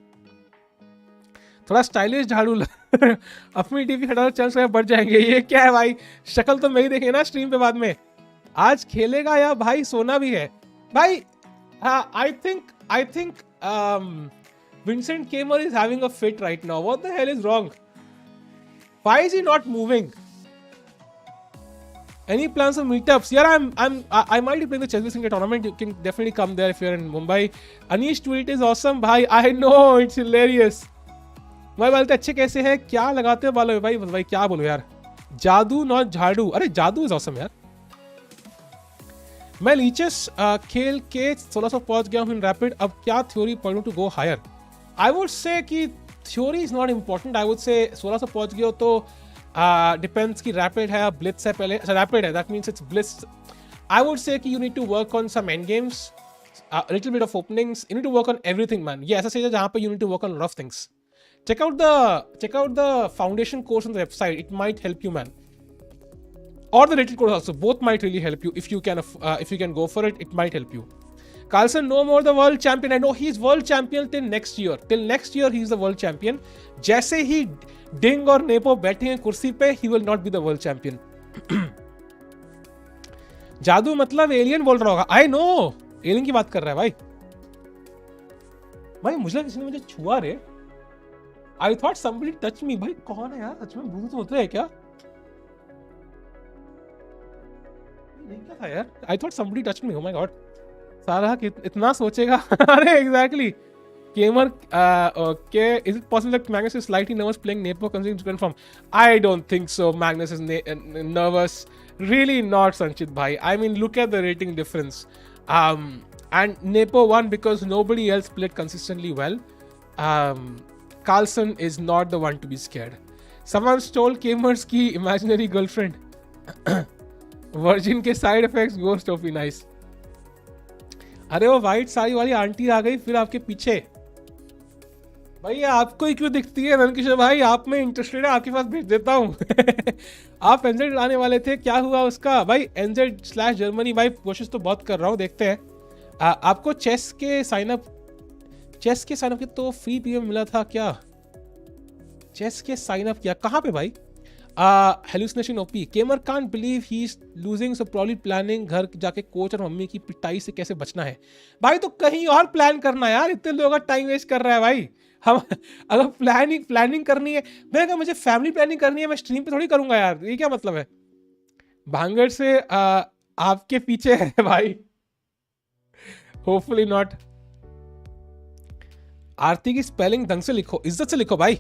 थोड़ा स्टाइलिश झाड़ू अपनी डीपी हटाओ, चांस बढ़ जाएंगे. ये क्या है भाई? शक्ल तो मैं ही देखेंगे ना स्ट्रीम पे बाद में. आज खेलेगा या भाई सोना भी है भाई. I think Vincent Keymer is having a fit right now. What the hell is wrong? Why is he not moving? Any plans of meetups? Yeah, I might be playing the Chess Singer tournament. You can definitely come there if you're in Mumbai. Anish tweet is awesome, bhai. I know, it's hilarious. भाई बाल अच्छे कैसे हैं? क्या लगाते हो बालों में भाई क्या बोलो यार. जादू नॉट झाड़ू. अरे जादू इज ऑसम यार. मैं लीचेस खेल के 1600 पहुंच गया हूँ इन रैपिड. अब क्या थ्योरी पढ़ूं to go higher? I would say that theory is not important. I would say 1600 पहुंच गए हो तो डिपेंड्स कि रैपिड है ब्लिट्स है पहले. अच्छा रैपिड है, that means it's blitz. I would say कि you need to work on some end games, little bit of openings. You need to work on everything man. ये ऐसा चीज है जहां पे you need to work on lot of things. check out the foundation course on the website. It might help you, man. Or the rated course also. Both might really help you if you can go for it. It might help you. Carlsen no more the world champion. I know he's world champion till next year. Till next year he's the world champion. जैसे ही डिंग और nepo बैठेंगे कुर्सी पे, he will not be the world champion. जादू मतलब alien बोल रहा होगा. I know. एलियन की बात कर रहा है भाई. भाई मुझे किसी ने मुझे छुआ रे. I thought somebody touched me. भाई कौन है यार? सच में भूत होते हैं क्या? ये क्या था यार? I thought somebody touched me. Oh my god. सारा इतना सोचेगा. अरे exactly. Keymer, okay. Is it possible that Magnus is slightly nervous playing Nepo considering to confirm? I don't think so. Magnus is nervous. Really not, Sanchit bhai. I mean, look at the rating difference. And Nepo won because nobody else played consistently well. Carlsen is not the one to be scared. Someone stole Keymer's की imaginary girlfriend. Virgin के side effects ghost of nice. अरे वो white sari वाली aunty आ गई फिर आपके पीछे. भाई आपको ही क्यों दिखती है नंदकिशोर भाई? आप में इंटरेस्टेड है, आपके पास भेज देता हूँ. आप एनजेड लाने वाले थे, क्या हुआ उसका? भाई NZ/Germany भाई कोशिश तो बहुत कर रहा हूँ, देखते हैं. आपको चेस के साइन अप के तो फ्री पीएम मिला था क्या? चेस के साइन अप किया कहाँ पे भाई? Hallucination OP. केमर can't believe he is losing, so probably planning घर जाके कोच और मम्मी की पिटाई से कैसे बचना है. भाई तो कहीं और प्लान करना यार, इतने लोगों का टाइम वेस्ट कर रहा है भाई. हम अगर प्लानिंग करनी है, मैं अगर मुझे फैमिली प्लानिंग करनी है मैं स्ट्रीम पे थोड़ी करूंगा यार. ये क्या मतलब है? भांगड़ से आपके पीछे है भाई. Hopefully not. आरती की स्पेलिंग ढंग से लिखो, इज्जत से लिखो भाई.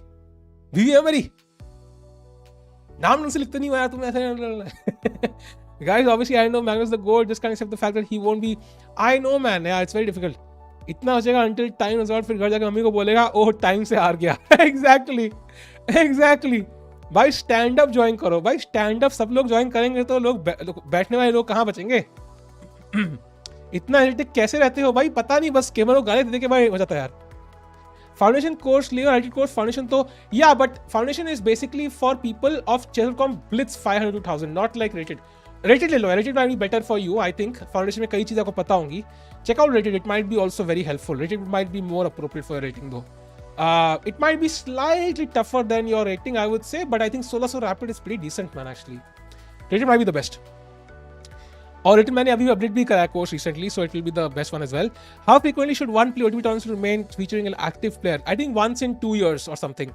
बीवी है मेरी, नाम ढंग से लिखते नहीं हो यार तुम ऐसे. Guys, obviously I know Magnus the GOAT, just can't accept the fact that he won't be. I know man, yeah, it's very difficult. इतना हो जाएगा until time is out, फिर घर जाकर मम्मी को बोलेगा ओह टाइम से हार गया. एग्जैक्टली भाई स्टैंड अप ज्वाइन करो भाई, स्टैंड अप सब लोग ज्वाइन करेंगे तो लोग बैठने वाले लोग कहाँ बचेंगे. इतना एडिटिक कैसे रहते हो भाई, पता नहीं, बस केमर को गाली दे के भाई हो जाता है यार. फाउंडेशन कोर्स लियो, एडिट कोर्स फाउंडेशन तो yeah, but foundation is basically for people of chess com blitz 500 to 1000, not like rated. Rated ले लो, rated might be better for you. I think foundation में कई चीज़ें आपको पता होंगी. Check out rated, it might be also very helpful. Rated might be more appropriate for rating though. It might be slightly tougher than your rating, I would say, but I think 1600 Rapid is pretty decent, man, actually. Rated might be the best. और rated मैंने अभी update भी कराया course recently, so it will be the best one as well. How frequently should one play OTP tournaments remain featuring an active player? I think once in 2 years or something.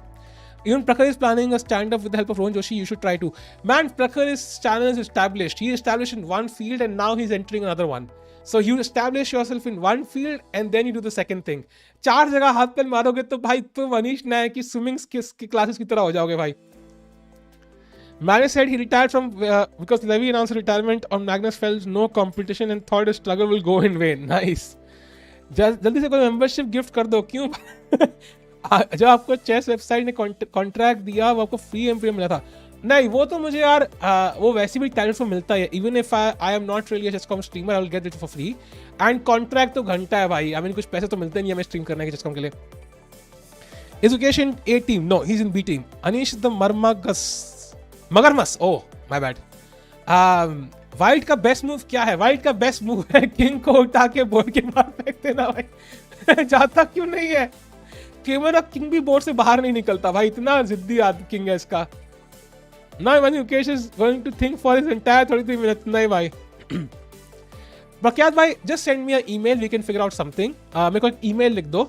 Even Prakhar is planning a stand-up with the help of Rohan Joshi. You should try to. Man, Prakhar's channel is established. He is established in one field and now he's entering another one. So you establish yourself in one field and then you do the second thing. 4 जगह हाथ पैर मारोगे तो भाई तुम अनीश नायक की swimming की classes की तरह हो जाओगे भाई. Magnus said he retired from because Levy announced retirement on Magnus felt no competition and thought his struggle will go in vain. Nice. जल्दी से कोई मेंबरशिप गिफ्ट कर दो. क्यों? जब आपको चेस वेबसाइट ने कॉन्ट्रैक्ट दिया वो आपको फ्री एम मिला था. नहीं, वो तो मुझे यार वो वैसे भी टैलेंट को मिलता है. Even if I am not really a chess com streamer, I will get it for free. And contract तो घंटा है भाई. आई मीन कुछ पैसे तो मिलते नहीं हमें स्ट्रीम करने के चेस.com के लिए. Is Gukesh in A team? No, he's in B team. Anish the मगरमस. Oh my bad. वाइट का बेस्ट मूव क्या है? वाइट का बेस्ट मूव है किंग को उठा के बोर्ड के बाहर फेंक देना भाई. जाता क्यों नहीं है? केमर किंग भी बोर्ड से बाहर नहीं निकलता भाई. इतना जिद्दी किंग है इसका. Now when Gukesh is going to think for his entire 33 minutes. नहीं भाई. प्रख्यात भाई, just send me an email, we can figure out something. मेरे को एक ईमेल लिख दो,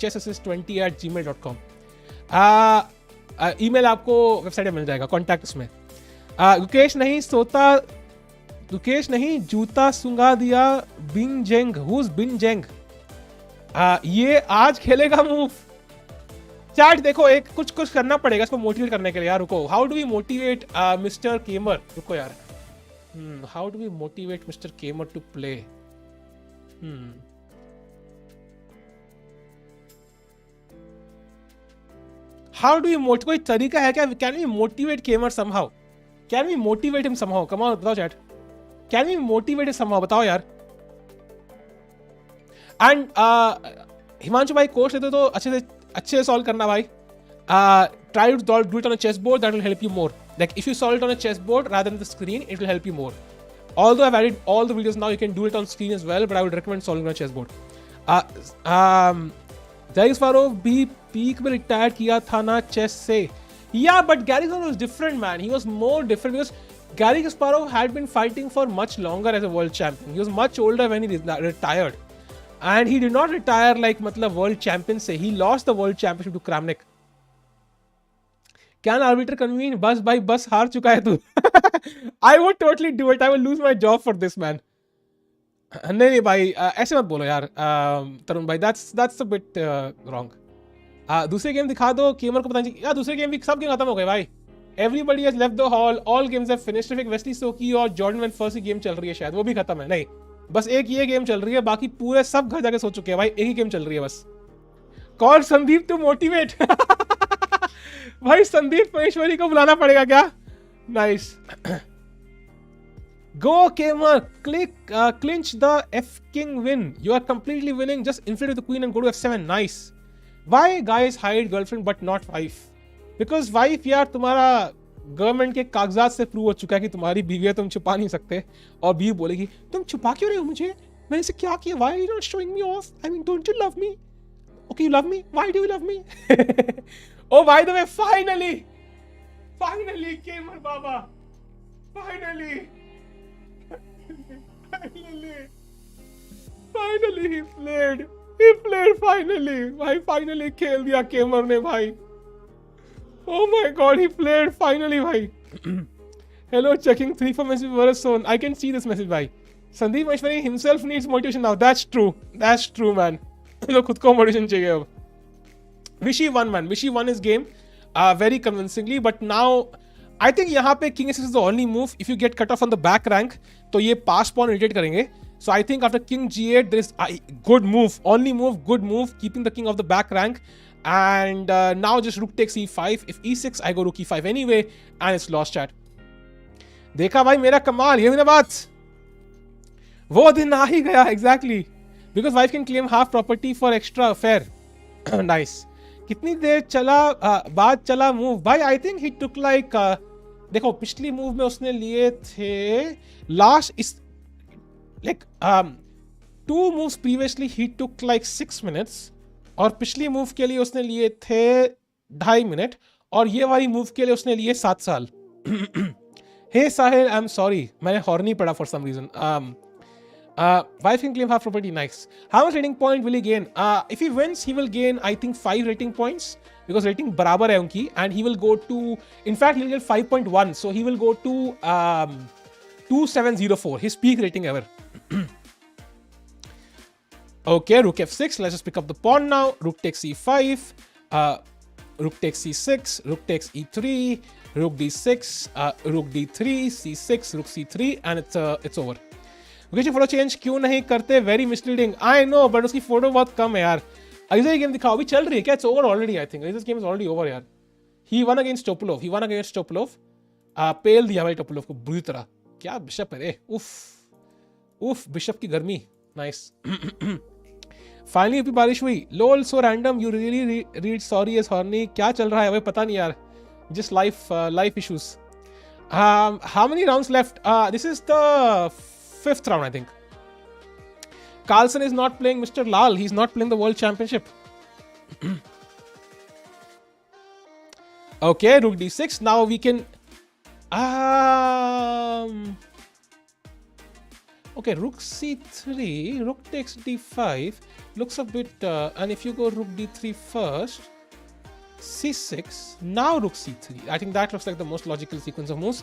chessassist20@gmail.com. ईमेल आपको वेबसाइट में मिल जाएगा, कॉन्टैक्ट उसमें. गुकेश नहीं सोता, गुकेश नहीं जूता सुंगा दिया बिन जेंग. Who's बिन जेंग? ये आज खेलेगा मूव. चैट देखो, एक कुछ करना पड़ेगा इसको मोटिवेट करने के लिए यार. रुको, how do we motivate mister Keymer? रुको यार, how do we motivate mister Keymer to play? How do we motivate? कोई तरीका है क्या? Can we motivate Keymer somehow? Can we motivate him somehow? Come on, बताओ chat. Can we motivate him somehow? बताओ यार. And Himanshu भाई course लेते तो अच्छे से सॉल्व करना भाई. Try to do it on a chessboard, that will help you more. Like if you solve it on a chessboard rather than the screen, it will help you more. Although I've added all the videos now, you can do it on screen as well, but I would recommend solving on a chessboard. Gary Kasparov भी peak में retired किया था ना chess से. Yeah, but Gary Kasparov was different, man. He was more different because Gary Kasparov had been fighting for much longer as a world champion. He was much older when he retired. And he did not retire like मतलब world champion से. He lost the world championship to Kramnik. Can arbiter convene? बस भाई बस हार चुका है तू. I would totally do it. I will lose my job for this, man. नहीं भाई ऐसे मत बोलो यार तरुण भाई. That's a bit wrong. दूसरे गेम दिखा दो. केमर को पता नहीं यार, दूसरे गेम भी सब गेम खत्म हो गए भाई. Everybody has left the hall. All games have finished. सिर्फ वेस्ली सोकी और जॉर्डन वेनफर्स की गेम चल रही है शायद, वो भी खत्म है. नहीं, बस एक ये गेम चल रही है, बाकी पूरे सब घर जाके सो चुके हैं भाई. एक ही गेम चल रही है बस. Call Sandeep to motivate. भाई संदीप महेश्वरी को बुलाना पड़ेगा क्या? Nice. Go Keymer, clinch the F king win. You are completely winning. Just inflate the queen and go to f7. Nice. Why guys hide girlfriend but not wife? Because wife यार तुम्हारा government के कागजात से prove हो चुका है कि तुम्हारी बीवी है, तुम छुपा नहीं सकते. और बीवी बोलेगी तुम छुपा क्यों रहे हो मुझे? मैंने इसे क्या किया? Why are you not showing me off? I mean don't you love me? Okay you love me, why do you love me? Oh, by the way, finally, Keymer Baba, finally, he played, finally, भाई finally खेल दिया केमर ने भाई. Oh my God, he played finally भाई. Hello, checking 3 for message Verizon. I can see this message भाई. Sandeep Maheshwari himself needs motivation now. That's true man. तो खुद को motivation चाहिए अब. Vishy won, man. Vishy won his game very convincingly, but now I think यहाँ पे king is the only move. If you get cut off on the back rank तो ये पास pawn irritate करेंगे. So I think after king g8 there is a good move, only move, good move, keeping the king of the back rank. And now just rook takes e5. If e6 I go rook e5 anyway and it's lost chat. देखा भाई मेरा कमाल, ये मेरा बात वो दिन आ ही गया. Exactly because wife can claim half property for extra affair. Nice. कितनी देर चला बाद चला मूव भाई. I think he took like देखो पिछली मूव में उसने लिए थे लास्ट इस like 2 moves previously he took like 6 minutes और पिछली मूव के लिए उसने लिए थे 2.5 मिनट और ये वाली मूव के लिए उसने लिए 7 साल. Hey Sahil I am sorry मैंने हॉर्नी पढ़ा for some reason. wife can claim half property. Nice. How much rating point will he gain? If he wins he will gain I think 5 rating points because rating बराबर है उनकी and he will go to in fact he will get 5.1 so he will go to 2704 his peak rating ever. Okay, rook f6. Let's just pick up the pawn now. Rook takes e5. Rook takes c6. Rook takes e3. Rook d6. Rook d3. c6. Rook c3. And it's over. Gukesh photo change क्यों नहीं करते? Very misleading. I know, but उसकी photo बहुत कम है यार. अभी game दिखाओ. अभी चल रही है क्या? It's over already. I think this game is already over यार. He won against Topolov. पेल दिया भाई टोपोलोव को बुरी तरह. क्या बिशप है रे. उफ बिशप की गर्मी. नाइस. फाइनली अभी बारिश हुई. Lol so random you really read sorry as horny. क्या चल रहा है भाई पता नहीं यार. Just life issues. How many rounds left? This is the 5th round I think. Carlsen is not playing Mr. Lal. He's not playing the World Championship. Okay, rook d6. Now we can okay, rook c3, rook takes d5 looks a bit and if you go rook d3 first, c6, now rook c3. I think that looks like the most logical sequence of moves.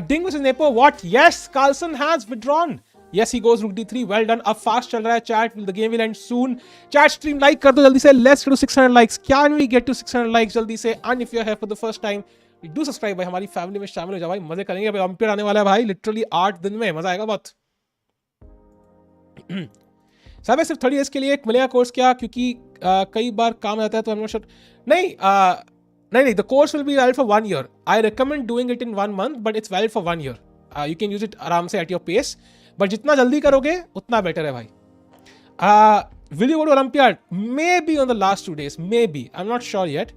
Ding versus Nepo. What? Yes, Carlsen has withdrawn. Yes, he goes rook d3. Well done. अब fast चल रहा है chat. The game will end soon. Chat stream like कर दो जल्दी से. Let's get to 600 likes. Can we get to 600 likes जल्दी से? And if you're here for the first time, do subscribe भाई. हमारी फैमिली में शामिल हो जाओ भाई. मजे करेंगे. अभी अंपायर आने वाला है भाई. Literally 8 दिन में मजा आएगा बहुत. साहब सिर्फ 30 डेज के लिए एक मिलेगा कोर्स क्या? क्योंकि कई बार काम आता है तो I'm not sure. नहीं, the course will be valid for 1 year. I recommend doing it in 1 month, but it's valid for 1 year. You can use it आराम से at your pace. But जितना जल्दी करोगे उतना better है भाई. Will you go to Olympiad? Maybe on the last 2 days. Maybe. I'm not sure yet.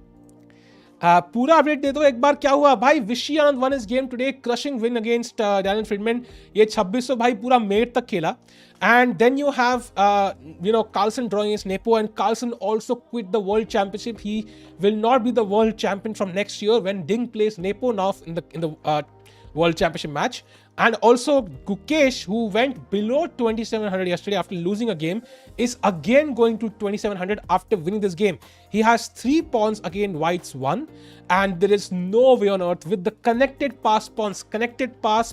पूरा update दे दो एक बार. क्या हुआ भाई? Vishy Anand won his game today. Crushing win against Daniel Fridman. ये 2600 भाई पूरा मेट तक खेला. And then you have, Carlsen drawing against Nepo, and Carlsen also quit the World Championship. He will not be the World Champion from next year when Ding plays Nepo now in the World Championship match. And also Gukesh, who went below 2700 yesterday after losing a game, is again going to 2700 after winning this game. He has 3 pawns against White's 1, and there is no way on earth with the connected pass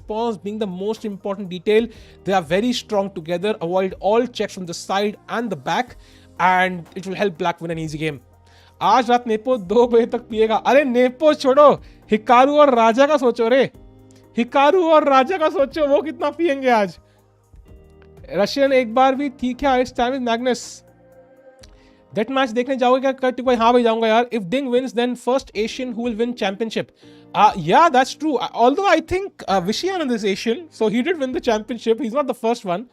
pawns being the most important detail. They are very strong together. Avoid all checks from the side and the back, and it will help Black win an easy game. आज रात nepo 2 बजे तक पिएगा. अरे nepo छोड़ो, Hikaru और राजा का सोचो रे. हिकारू और राजा का सोचो वो कितना पिएंगे आज. रशियन एक बार भी ठीक है. It's time is Magnus. That match देखने जाओगे क्या कार्तिक भाई? हाँ भाई जाऊंगा यार. If Ding wins then first Asian who will win championship. Yeah, that's true. Although I think Vishy Anand is Asian, so he did win the championship. He's not the first one.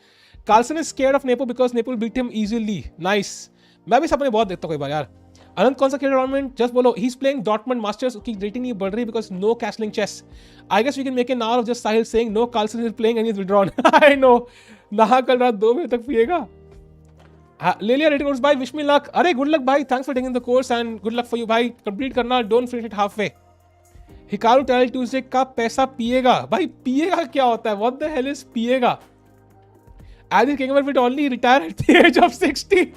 Carlsen is scared of Nepo because Nepo will beat him easily. Nice. मैं भी सपने बहुत देखता हूँ कई बार यार. अनंत कौन सा खेल टूर्नामेंट? जस्ट बोलो. He is playing Dortmund masters. उसकी रेटिंग नहीं बढ़ रही because no castling chess. I guess we can make an hour of just Sahil saying no Carlsen is playing and is withdrawn. I know. नहा कल रात 2 बजे तक पिएगा. ले लिया रेटिंग कोर्स भाई. Wish me luck. अरे गुड लक भाई. Thanks for taking the course and good luck for you भाई. कंप्लीट करना. Don't finish it halfway. Hikaru talent Tuesday का पैसा पिएगा भाई. पिएगा क्या होता है? व्हाट द हेल इज पिएगा? As Kinger will only retire at the age of 60.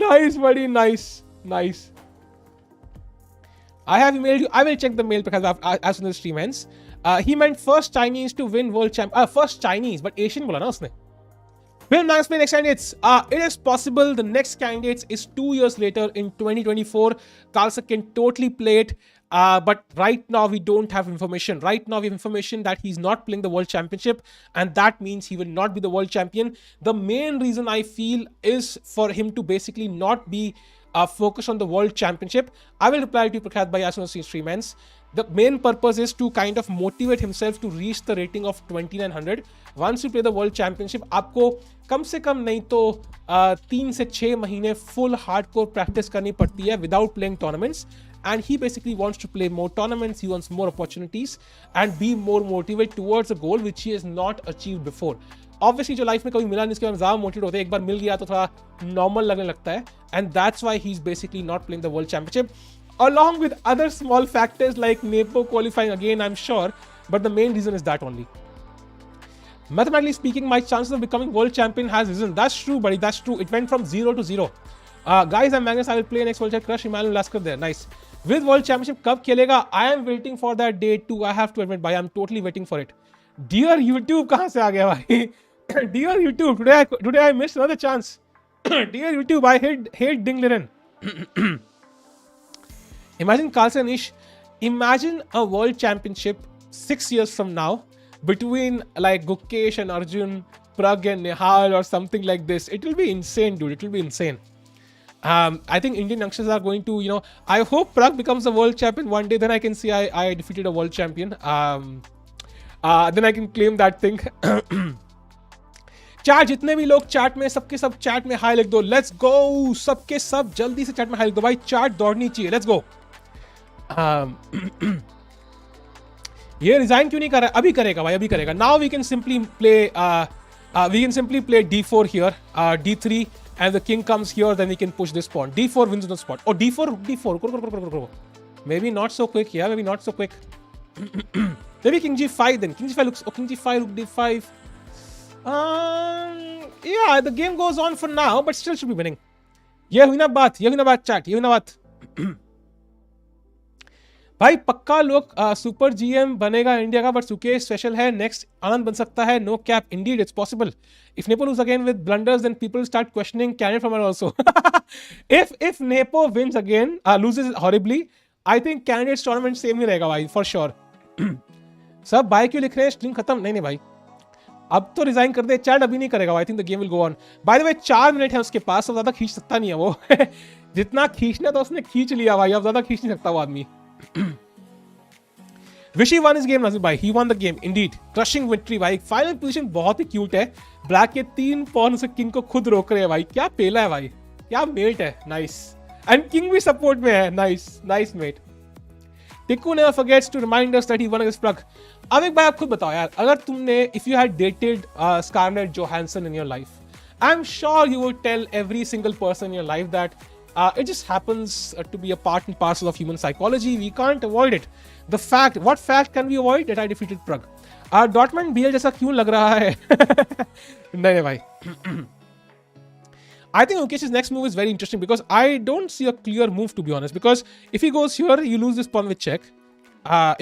Nice buddy. Nice. I have emailed you. I will check the mail because as soon as the stream ends. He meant first Chinese to win world champ. First Chinese, but Asian बोला ना उसने. Will Magnus play next candidates? It is possible. The next candidates is 2 years later in 2024. Carlsen can totally play it. But right now we don't have information. Right now we have information that he's not playing the World Championship, and that means he will not be the world champion. The main reason I feel is for him to basically not be focused on the World Championship. I will reply to Prakhat Bhai as soon as he streams. The main purpose is to kind of motivate himself to reach the rating of 2900. Once you play the World Championship, आपको कम से कम नहीं तो 3 से 6 महीने full hardcore practice करनी पड़ती है without playing tournaments. And he basically wants to play more tournaments, he wants more opportunities and be more motivated towards a goal which he has not achieved before. Obviously जो life में कभी मिला नहीं इसके बाद ज़्यादा मोटिवेट होते हैं, एक बार मिल गया तो थोड़ा नॉर्मल लगने लगता है, and that's why he's basically not playing the World Championship, along with other small factors like Nepo qualifying again, I'm sure, but the main reason is that only. Mathematically speaking, my chances of becoming world champion has risen. That's true, buddy, that's true. It went from 0 to 0. Guys, I'm Magnus. I will play next World Championship. Crush Emmanuel Lasker there. Nice. With World Championship, कब खेलेगा? I am waiting for that day too. I have to admit, भाई, I'm totally waiting for it. Dear YouTube, कहाँ से आ गया भाई? Dear YouTube, today I missed another chance. Dear YouTube, I hate Ding Liren. Imagine Carlsen Ish. Imagine a World Championship 6 years from now between like Gukesh and Arjun, Prag and Nihal or something like this. It will be insane, dude. It will be insane. I think Indian youngsters are going to, you know, I hope Prag becomes a world champion one day. Then I can see I defeated a world champion. Then I can claim that thing. Chat जितने भी लोग chat में सबके सब chat में high लिख दो. Let's go. सबके सब जल्दी से चैट में हाई लिख दो भाई. चैट दौड़नी चाहिए. Let's go. ये रिजाइन क्यों नहीं कर रहा? अभी करेगा भाई, अभी करेगा. Now we can simply play d4 here, d3 and the king comes here, then we can push this pawn. d4 wins on the spot. Oh, d4. Go. Maybe not so quick. Yeah, maybe not so quick. Maybe king g5 then. King g5 looks. Oh, king g5, rook d5. Yeah, the game goes on for now, but still should be winning. ये हुई ना बात chat. ये हुई ना बात. भाई पक्का लोग सुपर जीएम बनेगा इंडिया का, बट सुकेश स्पेशल है. नेक्स्ट आनंद बन सकता है. No cap. Indeed it's possible. If Nepo lose again with blunders then people start questioning candidate from also. If Nepo wins again, loses horribly, I think candidates tournament same ही रहेगा भाई, for sure. सब भाई क्यों लिख रहे हैं? Stream खत्म? नहीं भाई, अब तो रिजाइन कर दे. चैट अभी नहीं करेगा. आई think the game will go on. Bye the way 4 minute है उसके पास, अब ज्यादा खींच सकता नहीं है वो. जितना खींचना था उसने खींच लिया भाई, अब ज्यादा खींच नहीं सकता वो आदमी. Vishy won his game, Nazir bhai. He won the game indeed. Crushing victory भाई. फाइनल पोजीशन बहुत ही क्यूट है. ब्लैक के 3 पॉन से किंग को खुद रोक रहे हैं भाई. क्या पेला है भाई, क्या मेट है. नाइस. एंड किंग भी सपोर्ट में है. Nice mate. Tikku never forgets to remind us that he won against Prag. अब एक बार आप खुद बताओ यार, अगर तुमने if you had dated Scarlett Johansson in your life, I'm sure you would tell every single person in your life that it just happens to be a part and parcel of human psychology. We can't avoid it. What fact can we avoid? That I defeated Prag. Dortmund BL जैसा क्यों लग रहा है? नहीं भाई. I think Gukesh's next move is very interesting because I don't see a clear move, to be honest. Because if he goes here, you lose this pawn with check.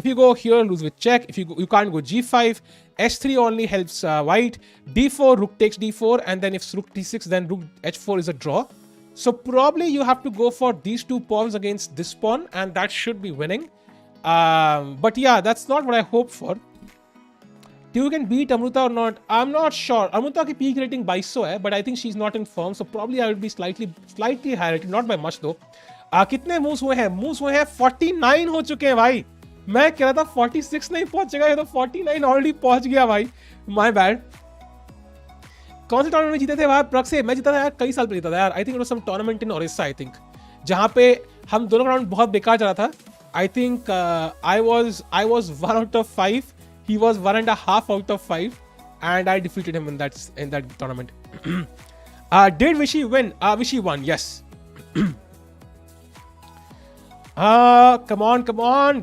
If you go here, lose with check. If you can't go g5. s3 only helps white. d4, rook takes d4, and then if rook d6, then rook h4 is a draw. So probably you have to go for these 2 pawns against this pawn, and that should be winning. But yeah, that's not what I hope for. You can beat Amruta or not? I'm not sure. Amruta की peak rating 2200 है, but I think she's not in form, so probably I would be slightly higher rated, not by much though. कितने moves हुए हैं? Moves हुए हैं 49 हो चुके हैं भाई. मैं कह रहा था 46 नहीं पहुंचेगा, ये तो 49 ऑलरेडी पहुंच गया भाई. My bad. कौन से टूर्नामेंट में जीते थे भाई? प्रग से मैं जीता था यार, कई साल पहले जीता था यार. I think it was some tournament in Odisha, I think, जहां पे हम दोनों राउंड बहुत बेकार चला था. I think I was 1 out of 5. He was 1.5 out of 5, and I defeated him in that tournament. Did Vishy win? Vishy won, yes. Come on.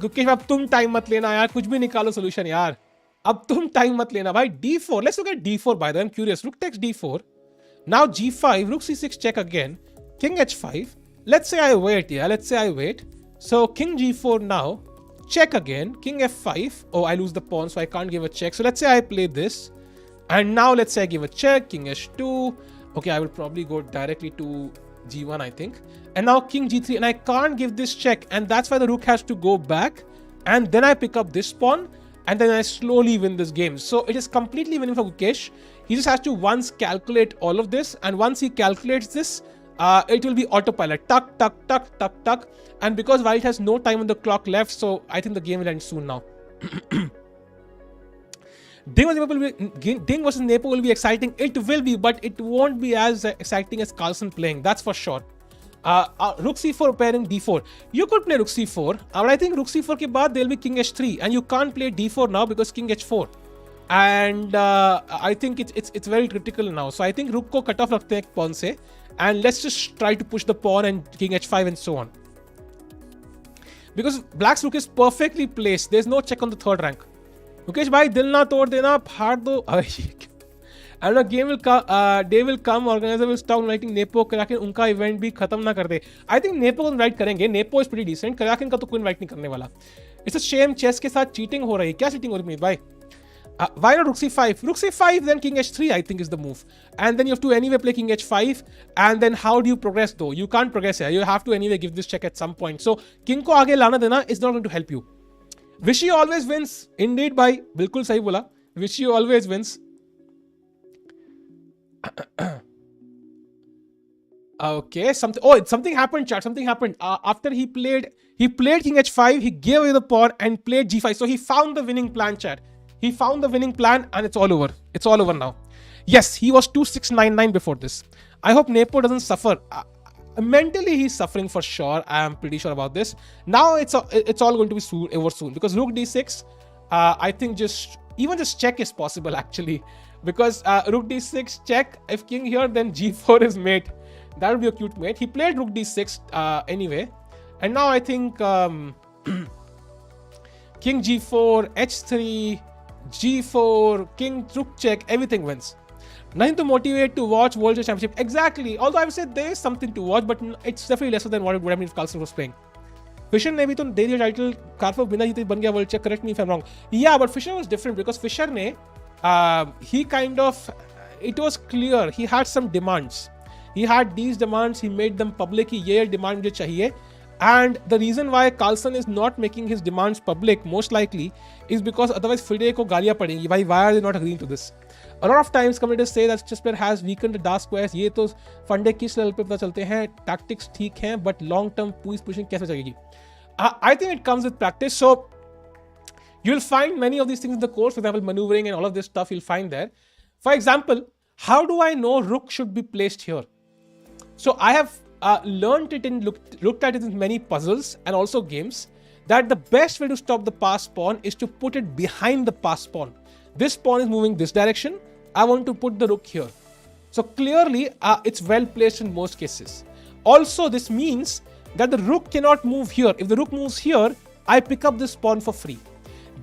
Gukesh, अब तुम टाइम मत लेना यार, कुछ भी निकालो सोल्यूशन यार. अब तुम टाइम मत लेना भाई. d4. Let's look at d4 by the way. I'm curious. Rook takes d4. Now g5. Rook c6 check again. King h5. Let's say I wait. Yeah, let's say I wait. So king g4 now. Check again. King f5. Oh, I lose the pawn, so I can't give a check. So let's say I play this. And now let's say I give a check, king h2. Okay, I will probably go directly to g1, I think. And now king g3, and I can't give this check, and that's why the rook has to go back. And then I pick up this pawn, and then I slowly win this game. So it is completely winning for Gukesh. He just has to once calculate all of this, and once he calculates this, it will be autopilot. Tuck, tuck, tuck, tuck, tuck. And because white has no time on the clock left, so I think the game will end soon now. Ding versus Nepo will be exciting. It will be, but it won't be as exciting as Carlsen playing. That's for sure. Rook c4 pairing d4. You could play rook c4, but I think rook c4 के बाद there will be king h3, and you can't play d4 now because king h4. And I think it's very critical now. So I think rook को cut off रखते हैं pawn से, and let's just try to push the pawn and king h5 and so on. Because black's rook is perfectly placed. There's no check on the third rank. Gukesh bhai, dil na tod dena, फाड़ दो. And the game will come, day will come, organizer will stop inviting Nepo, Kraken उनका event भी खत्म ना कर दे. I think Nepo को invite करेंगे. Nepo is pretty decent. Kraken का तो कोई invite नहीं करने वाला. It's a shame chess के साथ cheating हो रही है. क्या cheating हो रही है भाई? Why not rook c5? Rook c5, then king h3 I think is the move. And then you have to anyway play king h5. And then how do you progress though? You can't progress here. You have to anyway give this check at some point. So king को आगे लाना देना is not going to help you. Vishy always wins. Indeed bhai. बिल्कुल सही बोला. Vishy always wins. Okay, something happened, chat. Something happened. After he played king h5, he gave away the pawn and played g5. So he found the winning plan, chat. He found the winning plan, and it's all over. It's all over now. Yes, he was 2699 before this. I hope Nepo doesn't suffer. Mentally, he's suffering for sure. I am pretty sure about this. Now it's all going to be over soon because rook d6. I think just check is possible actually. Because rook d6 check, if king here, then g4 is mate. That would be a cute mate. He played rook d6 anyway. And now I think king g4, h3, g4, king rook check, everything wins. Nothing to motivate to watch World Chess Championship. Exactly. Although I would say there is something to watch, but it's definitely lesser than what it would have been if Carlsen was playing. Fisher ने भी तो दे दिया title, कारफो बिना जीते बन गया world check. Correct me if I'm wrong. Yeah, but Fisher was different because Fisher ने he kind of, it was clear he had some demands. He had these demands, he made them public. ये demand मुझे चाहिए. And the reason why Carlsen is not making his demands public most likely is because otherwise FIDE को गालियां पड़ेंगी. Why are they not agreeing to this? A lot of times commentators say that chess player has weakened the dark squares. ये तो फंडे किस level पे पता चलते हैं. Tactics ठीक हैं, but long term position कैसे चलेगी? I think it comes with practice. So you'll find many of these things in the course. For example, maneuvering and all of this stuff you'll find there. For example, how do I know rook should be placed here? So I have learned it and looked at it in many puzzles and also games, that the best way to stop the passed pawn is to put it behind the passed pawn. This pawn is moving this direction. I want to put the rook here. So clearly, it's well placed in most cases. Also, this means that the rook cannot move here. If the rook moves here, I pick up this pawn for free.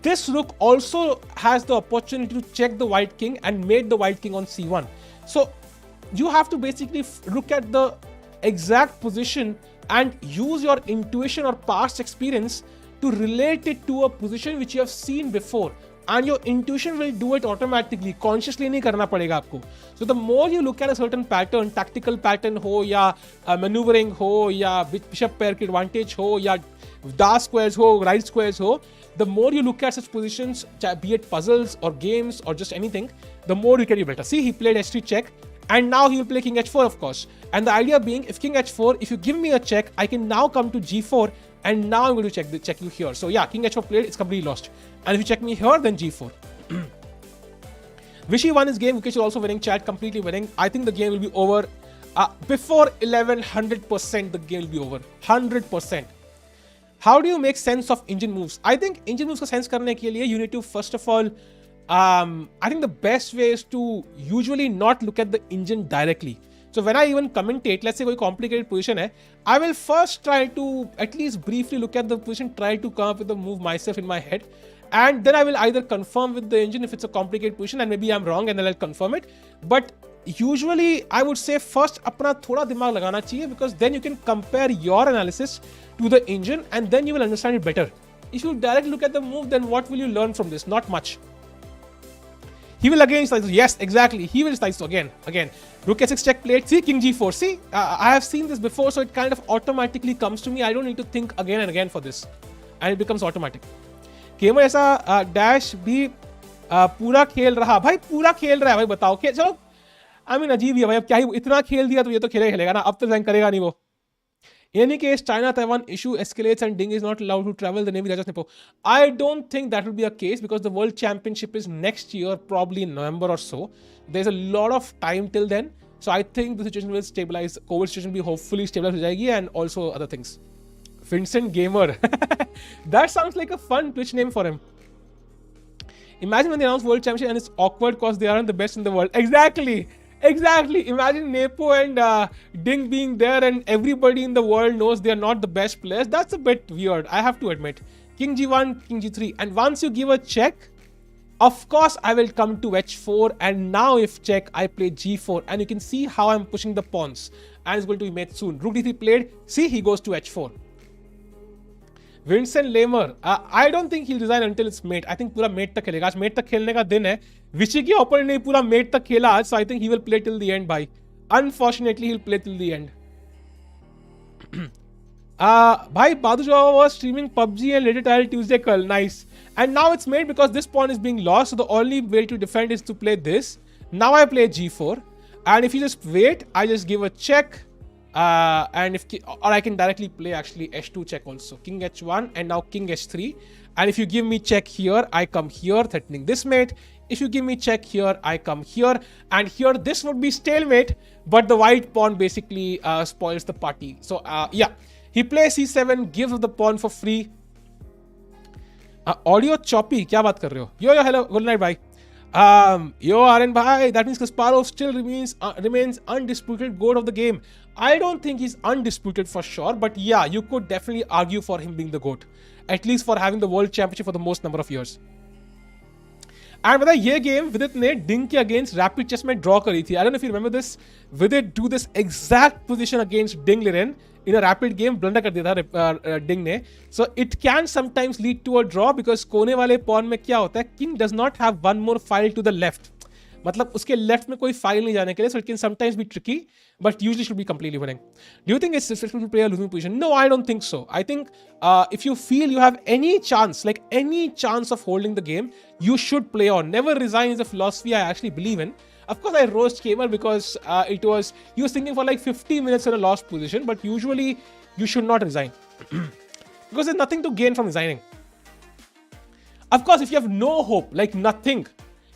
This rook also has the opportunity to check the white king and mate the white king on c1. So you have to basically look at the exact position and use your intuition or past experience to relate it to a position which you have seen before. And your intuition will do it automatically. Consciously नहीं करना पड़ेगा आपको. So the more you look at a certain pattern, tactical pattern हो या maneuvering हो या bishop pair की advantage हो या dark squares ho, right squares ho, the more you look at such positions, be it puzzles or games or just anything, the more you can be better. See, he played h3 check, and now he will play king h4, of course. And the idea being, if king h4, if you give me a check, I can now come to g4, and now I'm going to check you here. So yeah, king h4 played, it's completely lost. And if you check me here, then g4. Vishy won his game. Gukesh is also winning. Chat completely winning. I think the game will be over before 11. 100% the game will be over. 100%. How do you make sense of engine moves? I think engine moves का sense करने के लिए you need to first of all, I think the best way is to usually not look at the engine directly. So when I even commentate, let's say कोई complicated position है, I will first try to at least briefly look at the position, try to come up with the move myself in my head, and then I will either confirm with the engine if it's a complicated position, and maybe I'm wrong and then I'll confirm it. But usually I would say first अपना थोड़ा दिमाग लगाना चाहिए, because then you can compare your analysis to the engine and then you will understand it better. If you directly look at the move, then what will you learn from this? Not much. He will again slice. Yes, exactly. He will slice again. Rook h6 check played. See, king g4. See, I have seen this before, so it kind of automatically comes to me. I don't need to think again and again for this, and it becomes automatic. Keymer ऐसा dash भी पूरा खेल रहा भाई, पूरा खेल रहा है भाई, बताओ क्या? चलो, I mean अजीब ही है भाई, अब क्या ही इतना खेल दिया तो ये तो खेलेगा ना, अब तो डिजाइन करेगा नहीं वो. In any case, China-Taiwan issue escalates and Ding is not allowed to travel the Navy Rajas Nepo. I don't think that will be a case because the World Championship is next year, probably in November or so. There's a lot of time till then. So I think the situation will stabilize. COVID situation will be hopefully stabilized and also other things. Vincent Gamer. That sounds like a fun Twitch name for him. Imagine when they announce World Championship and it's awkward because they aren't the best in the world. Exactly. Imagine Nepo and Ding being there and everybody in the world knows they are not the best players. That's a bit weird, I have to admit. King g1, king g3. And once you give a check, of course I will come to h4. And now if check, I play g4. And you can see how I'm pushing the pawns. And it's going to be made soon. Rook d3 played. See, he goes to h4. Vincent Lamer, I don't think he'll resign until it's mate. I think पूरा mate तक खेलेगा. आज mate तक खेलने का दिन है. विशी के opponent ने पूरा mate तक खेला आज, so I think he will play till the end. Bhai, unfortunately he'll play till the end. Bhai, Badu Java was streaming PUBG and later title Tuesday kal. Nice. And now it's made because this pawn is being lost, so the only way to defend is to play this. Now I play g4, and if you just wait, I just give a check. And if or I can directly play actually h2 check also, king h1 and now king h3. And if you give me check here, I come here threatening this mate. If you give me check here, I come here, and here this would be stalemate, but the white pawn basically spoils the party. So yeah, he plays c7, gives the pawn for free. Audio choppy, क्या बात कर रहे हो? Yo, hello, good night, bye. Yo, Aaron bhai, that means Kasparov still remains undisputed GOAT of the game. I don't think he's undisputed for sure, but yeah, you could definitely argue for him being the GOAT, at least for having the world championship for the most number of years. And बताइए ये game विदित ने डिंग के against rapid chess में draw करी थी. I don't know if you remember this. विदित do this exact position against Ding Liren in a rapid game. Blunder कर दिया था डिंग ने. So it can sometimes lead to a draw because कोने वाले पॉन में क्या होता है, king does not have one more file to the left. मतलब उसके लेफ्ट में कोई फाइल नहीं जाने के लिए, so it can sometimes be tricky, but usually should be completely winning. Do you think it's successful to play a losing position? No, I don't think so. I think if you feel you have any chance, like any chance of holding the game, you should play on. Never resign is a philosophy I actually believe in. Of course, I roast Keymer because he was thinking for like 50 minutes in a lost position, but usually you should not resign because there's nothing to gain from resigning. Of course, if you have no hope, like nothing,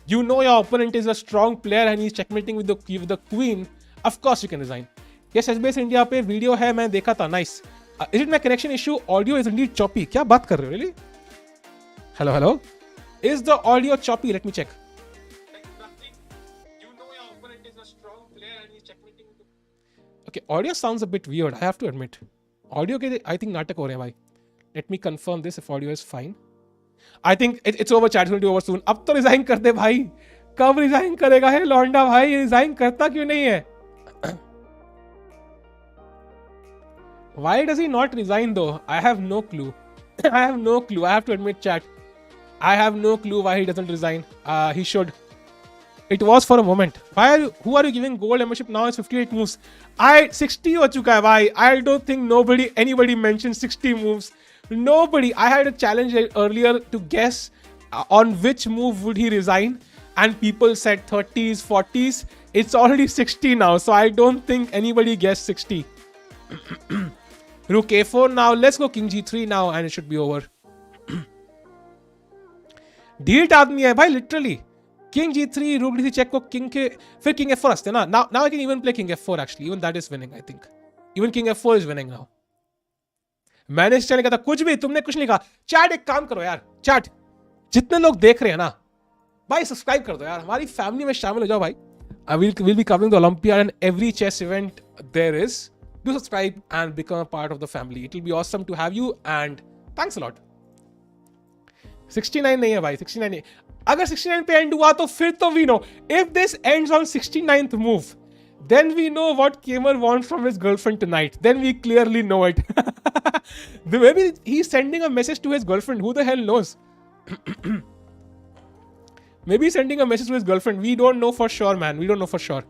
you know your opponent is a strong player and he's checkmating with the queen, of course you can resign. Yes, SBS India पे video है, मैं देखा था. Nice. Is it my connection issue? Audio is indeed choppy. क्या बात कर रहे हो? Really? Hello. Is the audio choppy? Let me check. Like nothing. You know your opponent is a strong player and he's checkmating with the... Okay, audio sounds a bit weird, I have to admit. Audio के I think नाटक हो रहे हैं भाई. Let me confirm this if audio is fine. I think it's over, chat. It's going to be over soon. अब तो resign कर दे भाई. कब रिजाइन करेगा है लौंडा भाई? रिजाइन करता क्यों नहीं है? Why does he not resign though? I have no clue. I have to admit, chat. I have no clue why he doesn't resign. He should. It was for a moment. Who are you giving gold membership now? It's 58 moves. 60 हो चुका है भाई. I don't think anybody mentioned 60 moves. Nobody. I had a challenge earlier to guess on which move would he resign, and people said 30s, 40s. It's already 60 now, so I don't think anybody guessed 60. Rook a4 now. Let's go king g3 now, and it should be over. Dealt आदमी है भाई, literally. King g3, rook d3 check को king के फिर king f4 हंसते ना. Now I can even play king f4 actually. Even that is winning, I think. Even king f4 is winning now. मैंने इस चैनल कहा था कुछ भी, तुमने कुछ नहीं कहा. चैट एक काम करो यार, चैट जितने लोग देख रहे हैं ना भाई, सब्सक्राइब कर दो यार, हमारी फैमिली में शामिल हो जाओ भाई. We'll be covering the Olympiad and every chess event there is. Do subscribe and become a part of the family. It will be awesome to have you and thanks a lot. 69 नहीं है भाई, 69 नहीं. अगर 69 पे and हुआ तो फिर तो we know. If this ends on 69th move, then we know what Keymer wants from his girlfriend tonight. Then we clearly know it. Maybe he's sending a message to his girlfriend. Who the hell knows? Maybe sending a message to his girlfriend. We don't know for sure, man. We don't know for sure.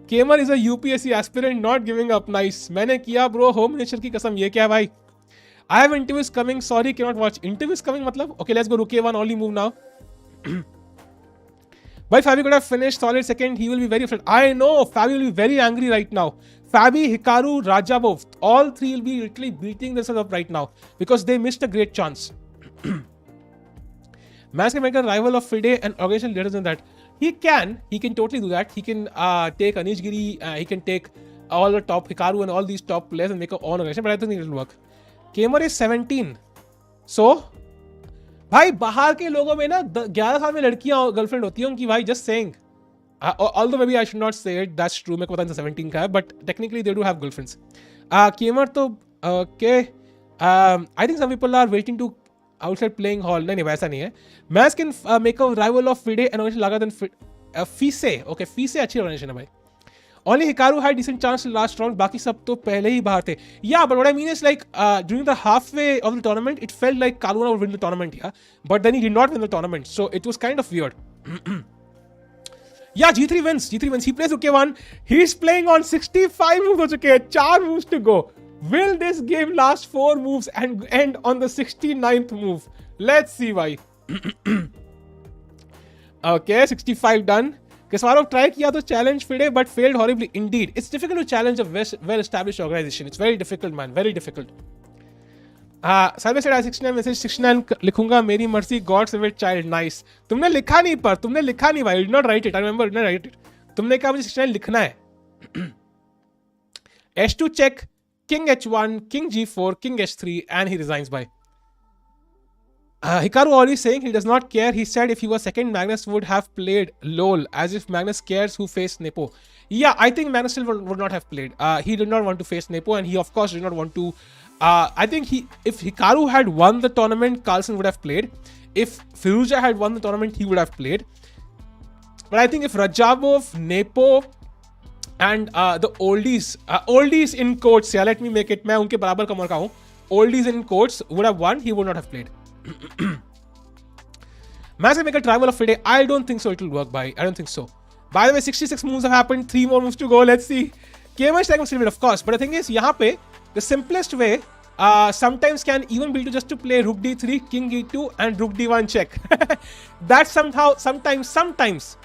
Keymer is a UPSC aspirant, not giving up. Nice. मैंने किया bro. Home Minister की कसम. ये क्या भाई? I have interviews coming. Sorry, cannot watch. Interviews coming मतलब? Okay, let's go. Ruke one. Only move now. But Fabi could have finished solid second. He will be very upset. I know. Fabi will be very angry right now. Fabi, Hikaru, Rajabov. All three will be literally beating themselves up right now because they missed a great chance. Magnus can make a rival of Fide and organization later than that. He can totally do that. He can take Anish Giri, he can take all the top Hikaru and all these top players and make a own organization, but I don't think it will work. Keymer is 17. So, भाई बाहर के लोगों में ना 11 साल में लड़कियां girlfriend होती हैं उनकी भाई, just saying. Although maybe I should not say it, that's true. मेरे को पता नहीं 17 का है, but technically they do have girlfriends. Keymer तो okay. I think some people are waiting to outside playing hall. नहीं वैसा नहीं है. Magnus can make a rival of Fide and organization larger than Fise. Okay, Fise अच्छी organization है भाई. Only Hikaru had decent chance in last round. बाकी सब तो पहले ही बाहर थे. Yeah, but what I mean is like during the halfway of the tournament, it felt like Karuna would win the tournament. Yeah, but then he did not win the tournament, so it was kind of weird. Yeah, G3 wins. He plays UK1. He's playing on 65 moves हो चुके हैं. 4 moves to go. Will this game last 4 moves and end on the 69th move? Let's see why. Okay, 65 done. Kasparov tried किया तो challenge Fide but failed horribly indeed. It's difficult to challenge a well-established organization. It's very difficult, man. Very difficult. Sabe said I 69 message 69 लिखूंगा मेरी मर्जी God save it child. Nice. तुमने लिखा नहीं भाई. I did not write it. I remember I did not write it. तुमने कहा मुझे 69 लिखना है. H2 check. King H1, King G4, King H3, and he resigns by. Hikaru already saying he does not care. He said if he was second, Magnus would have played LOL, as if Magnus cares who faced Nepo. Yeah, I think Magnus still would not have played. He did not want to face Nepo, and he of course did not want to. I think if Hikaru had won the tournament, Carlsen would have played. If Firuza had won the tournament, he would have played. But I think if Rajabov, Nepo, and the oldies in quotes, yeah, let me make it, मैं उनके बराबर कमर का हूँ. Oldies in quotes would have won, he would not have played. Magnus can make a rival of Fide. I don't think so it will work, bhai. I don't think so. By the way, 66 moves have happened, 3 more moves to go. Let's see. Keymer is taking a of course, but the thing is, यहाँ पे the simplest way sometimes can even be to just to play Rook D3, King E2, and Rook D1 check. That's sometimes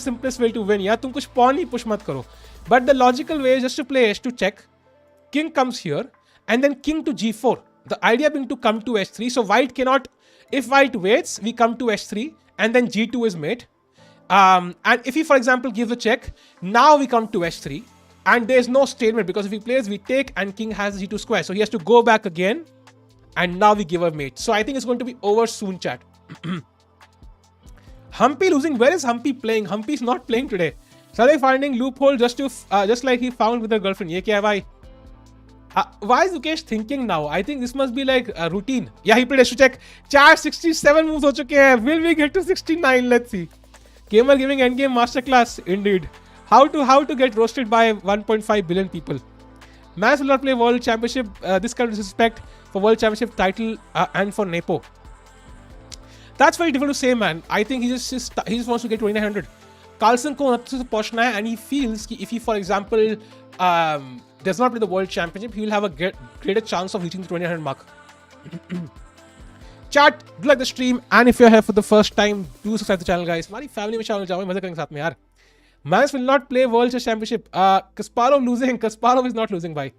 simplest way to win. Yeah, तुम कुछ pawn ही push मत करो. But the logical way is just to play H2 check. King comes here, and then King to G4. The idea being to come to H3. So white cannot. If white waits, we come to H3, and then G2 is mate. And if he, for example, gives a check, now we come to H3, and there's no stalemate because if he plays, we take, and King has G2 square. So he has to go back again, and now we give a mate. So I think it's going to be over soon, chat. Humpy losing. Where is Humpy playing? Humpy's not playing today. So they finding loophole just like he found with her girlfriend. Ye kya hai bhai? Why is Gukesh thinking now? I think this must be like a routine. Yeah, he played H2 check. Chat 67 moves ho chuke hain. Will we get to 69? Let's see. Keymer giving endgame masterclass. Indeed. How to get roasted by 1.5 billion people. Magnus will not play World Championship. This kind of disrespect for World Championship title and for Nepo. That's very difficult to say, man. I think he just wants to get 2900. Carlsen को 29 से पहुंचना है, and he feels कि if he, for example, does not play the World Championship, he will have a greater chance of reaching the 2900 mark. Chat, do like the stream, and if you're here for the first time, do subscribe to the channel, guys. हमारी family में शामिल जाओ, मजे करेंगे साथ में यार. Magnus will not play World Chess Championship. Kasparov losing. Kasparov is not losing, bhai.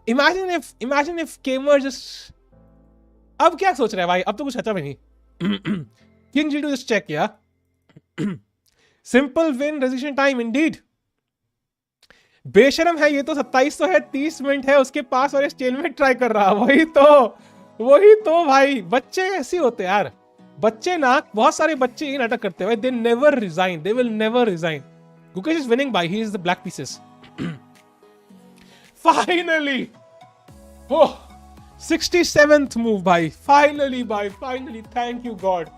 Imagine if Keymer just. अब क्या सोच रहा है भाई? अब तो कुछ अच्छा भी नहीं. King G2 just check, yeah. Simple win, resolution time, indeed. बेशरम है ये तो 2700 है, 30 मिनट है उसके पास और स्टेलमेट ट्राई कर रहा. वही तो भाई, बच्चे ऐसे होते हैं यार. बच्चे ना, बहुत सारे बच्चे ये नाटक करते हैं. They never resign. They will never resign. Gukesh is winning by he is the black pieces. Finally, oh, 67th move, bhai. Finally. Thank you God.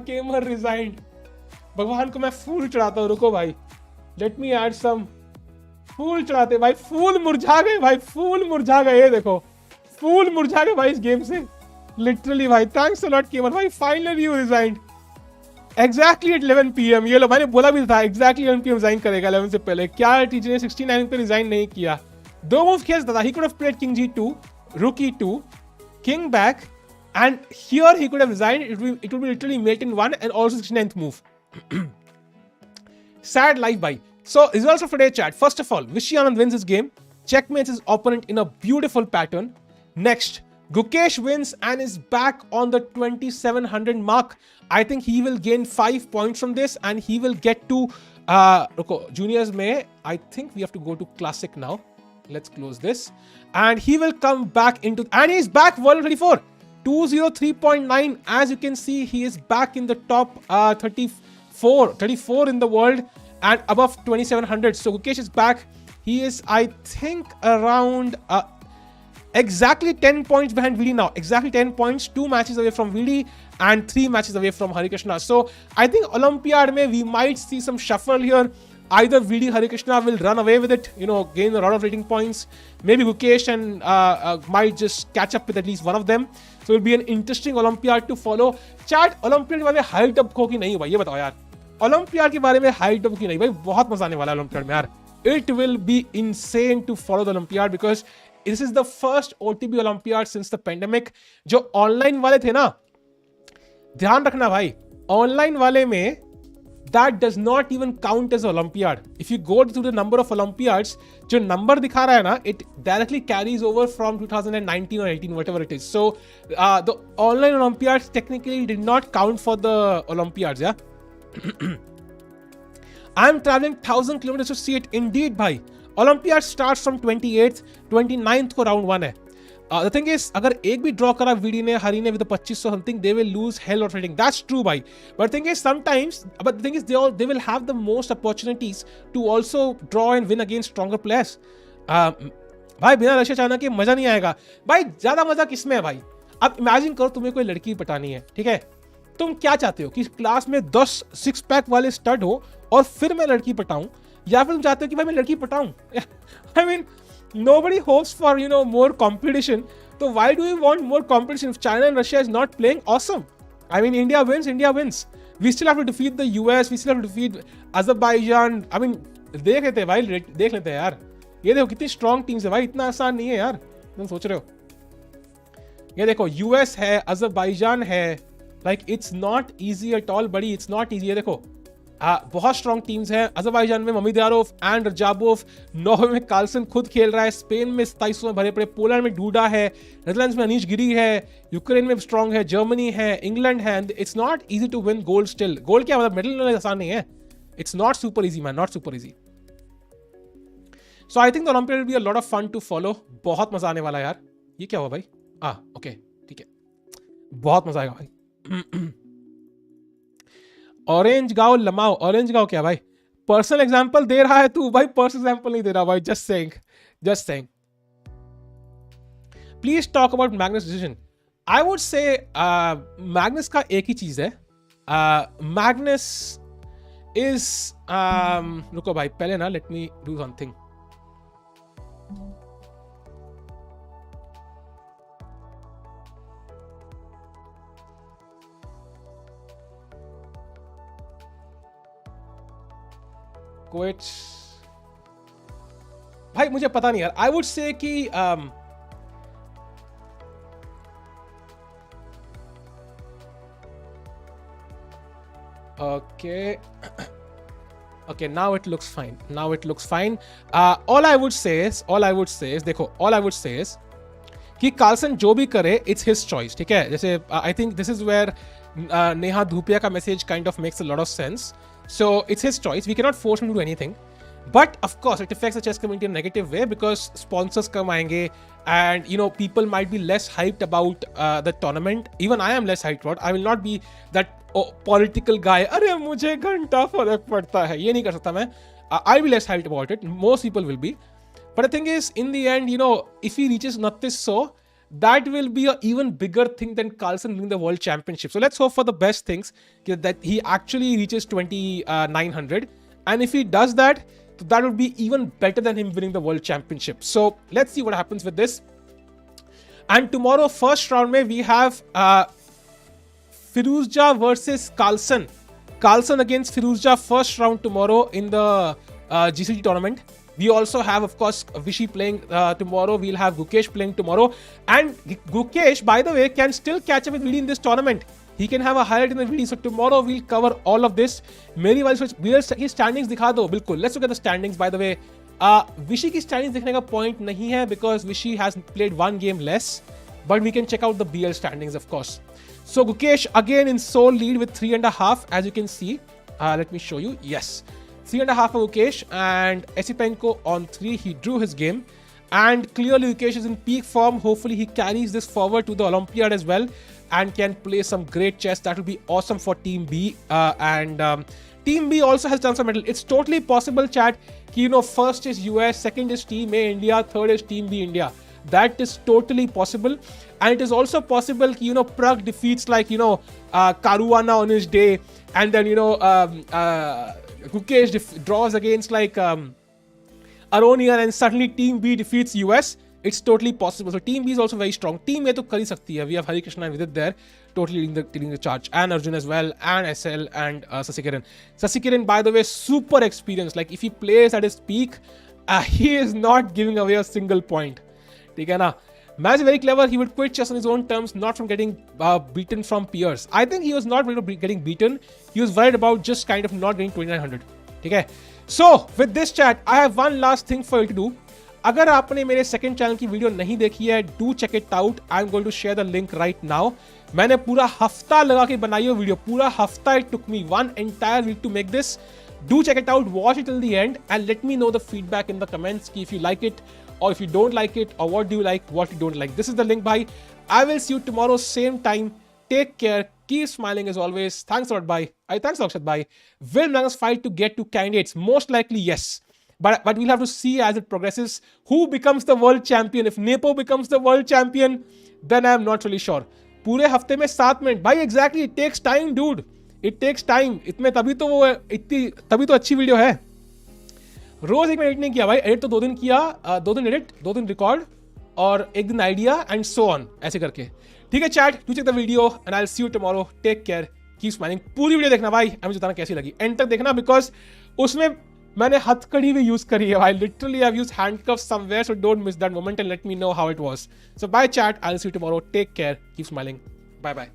Keymer resigned. भगवान को मैं फूल चढ़ाता हूँ. रुको भाई. Let me add some. फूल चढ़ाते भाई. फूल मुरझा गए भाई. फूल मुरझा गए. ये देखो. फूल मुरझा गए भाई इस गेम से. Literally भाई. Thanks a lot Keymer भाई. Finally you resigned. Exactly at 11 PM। ये लो, मैंने बोला भी था एग्जैक्टली 11 PM रिजाइन करेगा 11 से पहले। क्या टीजी ने 69 पे रिजाइन नहीं किया? 2 मूव खेल था। He could have played king G2, rook E2, king back, and here he could have resigned. It would be literally mate in 1 and also 69th move. Sad life, bhai. So results of today's chat. First of all, Vishy Anand wins his game, checkmates his opponent in a beautiful pattern. Next, Gukesh wins and is back on the 2700 mark. I think he will gain 5 points from this and he will get to juniors mein. I think we have to go to classic now. Let's close this. And he will come back into, and he's back World 34. 203.9. As you can see, he is back in the top 34 in the world and above 2700. So Gukesh is back. He is, I think, around exactly 10 points behind VD now. Exactly 10 points, 2 matches away from VD and 3 matches away from Harikrishna. So I think Olympiad mein we might see some shuffle here. Either VD Harikrishna will run away with it, gain a lot of rating points. Maybe Gukesh and might just catch up with at least one of them. So it will be an interesting Olympiad to follow. Chat, Olympiad के बारे में hyped up हो कि नहीं भाई, ये बताओ यार. Olympiad के बारे में hyped up कि नहीं भाई, बहुत मजा आने वाला है Olympiad में यार. It will be insane to follow the Olympiad because this is the first OTB Olympiad since the pandemic. जो online वाले थे ना, ध्यान रखना भाई, online वाले में that does not even count as Olympiad. If you go through the number of Olympiads, जो number दिखा रहा है ना, it directly carries over from 2019 or 18, whatever it is. So the online Olympiads technically did not count for the Olympiads, yeah. I'm traveling 1,000 kilometers to see it. Indeed, bhai. Olympiad starts from 28th, 29th को round 1 है. The thing is, अगर एक भी draw करा VD ने, हरी ने with the 2500 something, they will lose hell of rating. That's true, bhai. But the thing is, sometimes, but the thing is, they will have the most opportunities to also draw and win against stronger players. भाई बिना Russia China के मजा नहीं आएगा. भाई ज्यादा मजा किसमें है भाई? अब इमेजिन करो तुम्हें कोई लड़की पटानी है, ठीक है? तुम क्या चाहते हो कि क्लास में 10 6 पैक वाले स्टड हो और फिर मैं लड़की पटाऊं, या फिर तुम चाहते हो कि भाई मैं लड़की पटाऊं? I mean, nobody hopes for more competition. So why do you want more competition if China and Russia is not playing awesome? I mean, India wins. We still have to defeat the US. We still have to defeat Azerbaijan. I mean, देख लेते हैं भाई, देख लेते हैं यार. ये देखो कितनी स्ट्रॉन्ग टीम्स है भाई, इतना आसान नहीं है यार, तुम सोच रहे हो. ये देखो US है, अजरबैजान है. Like it's not easy at all, buddy. It's not easy. ये देखो बहुत स्ट्रॉन्ग टीम्स हैं. अजरबैजान में ममिद्यारोव एंड रजाबोव, नॉर्वे में कार्लसन खुद खेल रहा है, स्पेन में 27 में भरे पड़े, पोलैंड में डूडा है, नेदरलैंड्स में अनीश गिरी है, यूक्रेन में स्ट्रॉन्ग है, जर्मनी है, इंग्लैंड है. It's not easy to win gold still. Gold क्या मतलब, मेडल लेना आसान नहीं है. It's not super easy man, not super easy. So I think the Olympiad will be a lot of fun to follow. बहुत मजा आने वाला है यार. ये क्या हुआ भाई? ओके ठीक है, बहुत मजा आएगा भाई. ऑरेंज गाओ लमाओ. ऑरेंज गाओ क्या भाई? पर्सनल एग्जांपल दे रहा है तू भाई, पर्सनल एग्जांपल नहीं दे रहा भाई. Just saying. Please talk about Magnus decision. I would से मैग्नस का एक ही चीज है. मैग्नस इज रुको भाई, पहले ना let me do something. Coach भाई मुझे पता नहीं यार. आई वुड से कि okay now it looks fine. All I would say is देखो, all I would say is कि कार्लसन जो भी करे इट्स हिज चॉइस, ठीक है? जैसे I think this is where Neha Dhupia का message kind of makes a lot of sense. So it's his choice. We cannot force him to do anything. But of course, it affects the chess community in a negative way because sponsors come आएंगे and people might be less hyped about the tournament. Even I am less hyped about. I will not be that political guy. अरे मुझे घंटा फर्क पड़ता है, ये नहीं कर सकता मैं. I'll be less hyped about it. Most people will be. But the thing is, in the end, if he reaches 2900, that will be an even bigger thing than Carlsen winning the world championship. So let's hope for the best things, that he actually reaches 2900. And if he does that, that would be even better than him winning the world championship. So let's see what happens with this. And tomorrow, first round, we have Firuzja versus Carlsen. Carlsen against Firuzja first round tomorrow in the GCT tournament. We also have, of course, Vishy playing tomorrow. We'll have Gukesh playing tomorrow. And Gukesh, by the way, can still catch up with VD in this tournament. He can have a highlight in the VD. So tomorrow we'll cover all of this. मेरी वाली सोच की standings दिखा दो बिल्कुल. Let's look at the standings. By the way, Vishy की standings देखने का point नहीं है because Vishy has played one game less. But we can check out the BL standings, of course. So Gukesh again in sole lead with 3.5, as you can see. Let me show you. Yes. 3.5 for Gukesh, and Esipenko on 3. He drew his game. And clearly Gukesh is in peak form. Hopefully he carries this forward to the Olympiad as well and can play some great chess. That would be awesome for Team B. Team B also has done some medal. It's totally possible, chat. First is US, second is Team A India, third is Team B India. That is totally possible. And it is also possible, Prague defeats like, Caruana on his day. And then, Gukesh draws against like Aronian, and suddenly Team B defeats US. It's totally possible. So Team B is also very strong. Team A to kari sakti hai. We have Hari Krishna and Vidit there, totally leading the charge. And Arjun as well, and SL and Sasikiran. Sasikiran, by the way, super experienced. Like if he plays at his peak, he is not giving away a single point. ठीक है ना? Match is very clever. He would quit chess on his own terms, not from getting beaten from peers. I think he was not worried about getting beaten. He was worried about just kind of not getting 2900. ठीक है? So with this chat, I have one last thing for you to do. अगर आपने मेरे second channel की video नहीं देखी है, do check it out. I'm going to share the link right now. मैंने पूरा हफ्ता लगा के बनाई है वीडियो. पूरा हफ्ता it took me one entire week to make this. Do check it out. Watch it till the end and let me know the feedback in the comments. If you like it, or if you don't like it, or what do you like, what you don't like. This is the link, bye. I will see you tomorrow, same time. Take care. Keep smiling as always. Thanks a lot, bye. Thanks, Akshat, bye. Will Magnus fight to get to candidates? Most likely, yes. But we'll have to see as it progresses who becomes the world champion. If Nepo becomes the world champion, then I'm not really sure. पूरे हफ्ते में 7 minute. भाई exactly, it takes time, dude. It takes time. इतने तभी तो अच्छी video है. रोज एक एडिट नहीं किया भाई. एडिट तो 2 दिन किया, 2 दिन एडिट, 2 दिन रिकॉर्ड और 1 दिन आइडिया एंड सो ऑन, ऐसे करके. ठीक है chat, do check the video and I will see you tomorrow. Take care, keep smiling. पूरी वीडियो देखना भाई, हमें बताना कैसी लगी. एंड तक देखना बिकॉज उसमें मैंने हथकड़ी भी यूज करी है भाई. Literally I have used handcuffs somewhere, so don't miss that moment and let me know how it was. So bye chat, I will see you tomorrow. Take care, keep smiling. Bye bye.